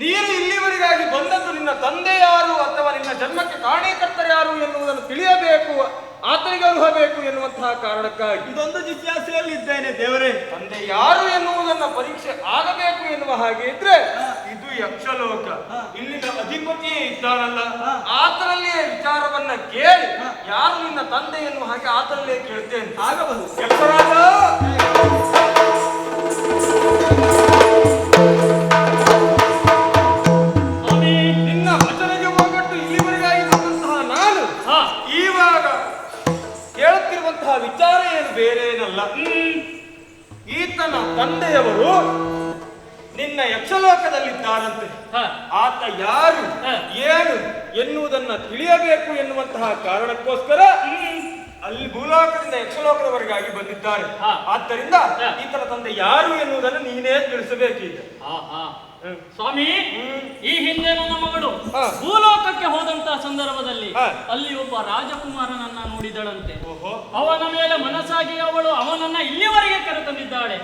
ನೀನು ಇಲ್ಲಿವರೆಗಾಗಿ ಬಂದದ್ದು ನಿನ್ನ ತಂದೆ ಯಾರು ಅಥವಾ ನಿನ್ನ ಜನ್ಮಕ್ಕೆ ಕಾರಣೀಕರ್ತರು ಯಾರು ಎನ್ನುವುದನ್ನು ತಿಳಿಯಬೇಕು, ಆತನಿಗೆ ಅನುಭವಬೇಕು ಎನ್ನುವಂತಹ ಕಾರಣಕ್ಕಾಗಿ ಇದೊಂದು ಜಿಜ್ಞಾಸೆಯಲ್ಲಿದ್ದೇನೆ ದೇವರೇ. ತಂದೆ ಯಾರು ಎನ್ನುವುದನ್ನ ಪರೀಕ್ಷೆ ಆಗಬೇಕು ಎನ್ನುವ ಹಾಗೆ ಇದ್ರೆ ಇದು ಯಕ್ಷಲೋಕ, ಇಲ್ಲಿನ ಅಧಿಪತಿಯೇ ಇದ್ದಾನಲ್ಲ, ಆತನಲ್ಲಿಯೇ ವಿಚಾರವನ್ನ ಕೇಳಿ ಯಾರು ನಿನ್ನ ತಂದೆ ಎನ್ನುವ ಹಾಗೆ ಆತನಲ್ಲೇ ಕೇಳ್ತೇನೆ. ಆಗಬಹುದು. ಯಕ್ಷರಾಜ, ನಿನ್ನ ವಚನೆಗೆ ಹೋಗಟ್ಟು ಇಲ್ಲಿವರೆಗಾಗಿ ಬಂದಂತಹ ನಾನು ಈವಾಗ ಕೇಳುತ್ತಿರುವಂತಹ ವಿಚಾರ ಏನು ಬೇರೇನಲ್ಲ. ಈತನ ತಂದೆಯವರು ನಿನ್ನ ಯಕ್ಷಲೋಕದಲ್ಲಿದ್ದಾರಂತೆ. ಆತ ಯಾರು ಏನು ಎನ್ನುವುದನ್ನ ತಿಳಿಯಬೇಕು ಎನ್ನುವಂತಹ ಕಾರಣಕ್ಕೋಸ್ಕರ ಅಲ್ಲಿ ಭೂಲೋಕದಿಂದ ಯಕ್ಷಲೋಕದವರೆಗಾಗಿ ಬಂದಿದ್ದಾರೆ. ಆದ್ದರಿಂದ ಈತನ ತಂದೆ ಯಾರು ಎನ್ನುವುದನ್ನು ನೀನೇ ತಿಳಿಸಬೇಕೀಗ. ಸ್ವಾಮಿ, ಈ ಹಿಂದೆ ನನ್ನ ಮಗಳು ಭೂಲೋಕಕ್ಕೆ ಹೋದಂತಹ ಸಂದರ್ಭದಲ್ಲಿ ಅಲ್ಲಿ ಒಬ್ಬ ರಾಜಕುಮಾರನನ್ನ ನೋಡಿದಳಂತೆ. ಅವನ ಮೇಲೆ ಮನಸ್ಸಾಗಿ ಅವಳು ಅವನನ್ನ ಇಲ್ಲಿವರೆಗೆ ಕರೆತಂದಿದ್ದಾಳೆ.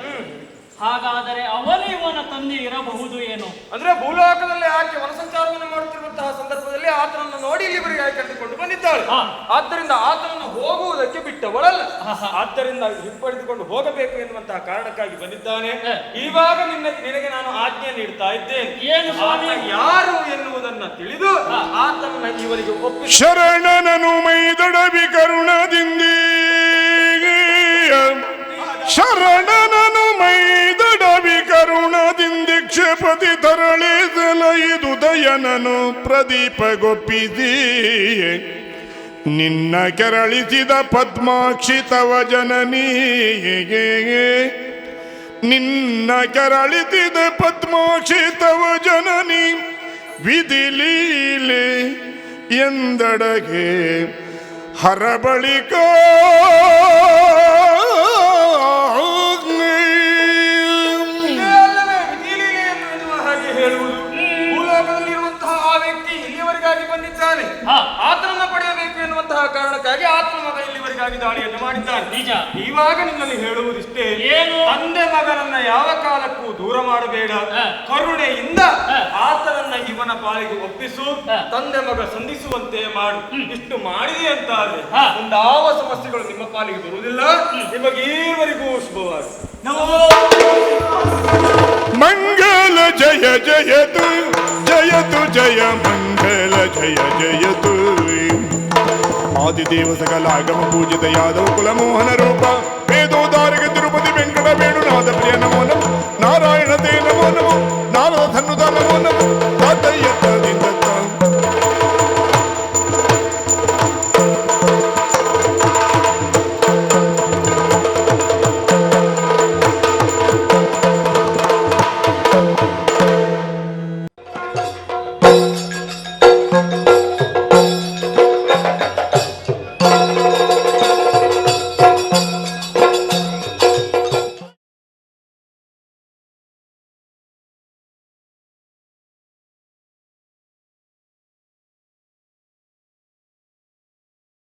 ಹಾಗಾದರೆ ಅವನು ಇವನ ತಂದೆ ಇರಬಹುದು ಏನು? ಅಂದ್ರೆ ಭೂಲೋಕದಲ್ಲಿ ಆಕೆ ವನಸಂಚಾರವನ್ನು ಮಾಡುತ್ತಿರುವಂತಹ ಸಂದರ್ಭದಲ್ಲಿ ಆತನನ್ನು ನೋಡಿ ಇಲ್ಲಿವರೆಗೆ ಕರೆದುಕೊಂಡು ಬಂದಿದ್ದಾಳೆ. ಆದ್ದರಿಂದ ಆತನನ್ನು ಹೋಗುವುದಕ್ಕೆ ಬಿಟ್ಟವಳಲ್ಲ. ಆದ್ದರಿಂದ ಹಿಂಪಡೆದುಕೊಂಡು ಹೋಗಬೇಕು ಎನ್ನುವಂತಹ ಕಾರಣಕ್ಕಾಗಿ ಬಂದಿದ್ದಾನೆ. ಇವಾಗ ನಿನಗೆ ನಾನು ಆಜ್ಞೆ ನೀಡ್ತಾ ಇದ್ದೇನೆ. ಏನು ಸ್ವಾಮಿ? ಯಾರು ಎನ್ನುವುದನ್ನ ತಿಳಿದು ಆತನನ್ನ ಇವರಿಗೆ ಒಪ್ಪಿಸಿ ಶರಣನನು ಮೈದಡವಿ ಕರುಣದಿಂದೀ ಶರಣನನು ಮೈದಡವಿ ಕರುಣದಿಂದಿಕ್ಷಪತಿ ತರಳಿದಲ ಇದು ದಯನನು ಪ್ರದೀಪಗೊಪ್ಪಿಸಿ ನಿನ್ನ ಕೆರಳಿಸಿದ ಪದ್ಮಾಕ್ಷಿತವ ಜನನಿಗೆ ನಿನ್ನ ಕೆರಳಿಸಿದ ಪದ್ಮಾಕ್ಷಿತವ ಜನನಿ ವಿಧಿಲೀಲೆ ಎಂದಡಗೆ ಹರಬಳಿಕ ಭೂಲೋಕದಲ್ಲಿರುವಂತಹ ಆ ವ್ಯಕ್ತಿ ಇಲ್ಲಿವರೆಗಾಗಿ ಬಂದಿದ್ದಾನೆ. ಆತನನ್ನ ಪಡೆಯಬೇಕು ಎನ್ನುವಂತಹ ಕಾರಣಕ್ಕಾಗಿ ಆತನ ಮಗ ಇಲ್ಲಿವರೆಗಾಗಿ ದಾಳಿಯನ್ನು ಮಾಡಿದ್ದಾನೆ. ನಿಜ. ಇವಾಗ ನಿನ್ನಲ್ಲಿ ಹೇಳುವುದಿಷ್ಟೇ, ಏನು? ತಂದೆ ಮಗನನ್ನ ಯಾವ ಕಾಲಕ್ಕೂ ದೂರ ಮಾಡಬೇಡ, ಕರುಣೆಯಿಂದ ಆತನನ್ನ ಇವನ ಪಾಲಿಗೆ ಒಪ್ಪಿಸು, ತಂದೆ ಮಗ ಸಂಧಿಸುವಂತೆ ಮಾಡು. ಇಷ್ಟು ಮಾಡಿದೆ ಅಂತಾದ್ರೆ ಒಂದಾವ ಸಮಸ್ಯೆಗಳು ನಿಮ್ಮ ಪಾಲಿಗೆ ಬರುವುದಿಲ್ಲ. ನಿಮಗೆ ಈವರೆಗೂ ಶುಭವಾಗಿದೆ. ಮಂಗಲ ಜಯ ಜಯತು ಜಯತು ಜಯ ಮಂಗಲ ಜಯ ಜಯತು ಆದಿದೇವ ಸಕಲ ಆಗಮ ಪೂಜಿತ ಯಾದವ ಕುಲ ಮೋಹನ ರೂಪ ವೇದೋದಾರಕ ತಿರುಪತಿ ವೆಂಕಟ ವೇಣುನಾಥ ಪ್ರಿಯ ನಮೋ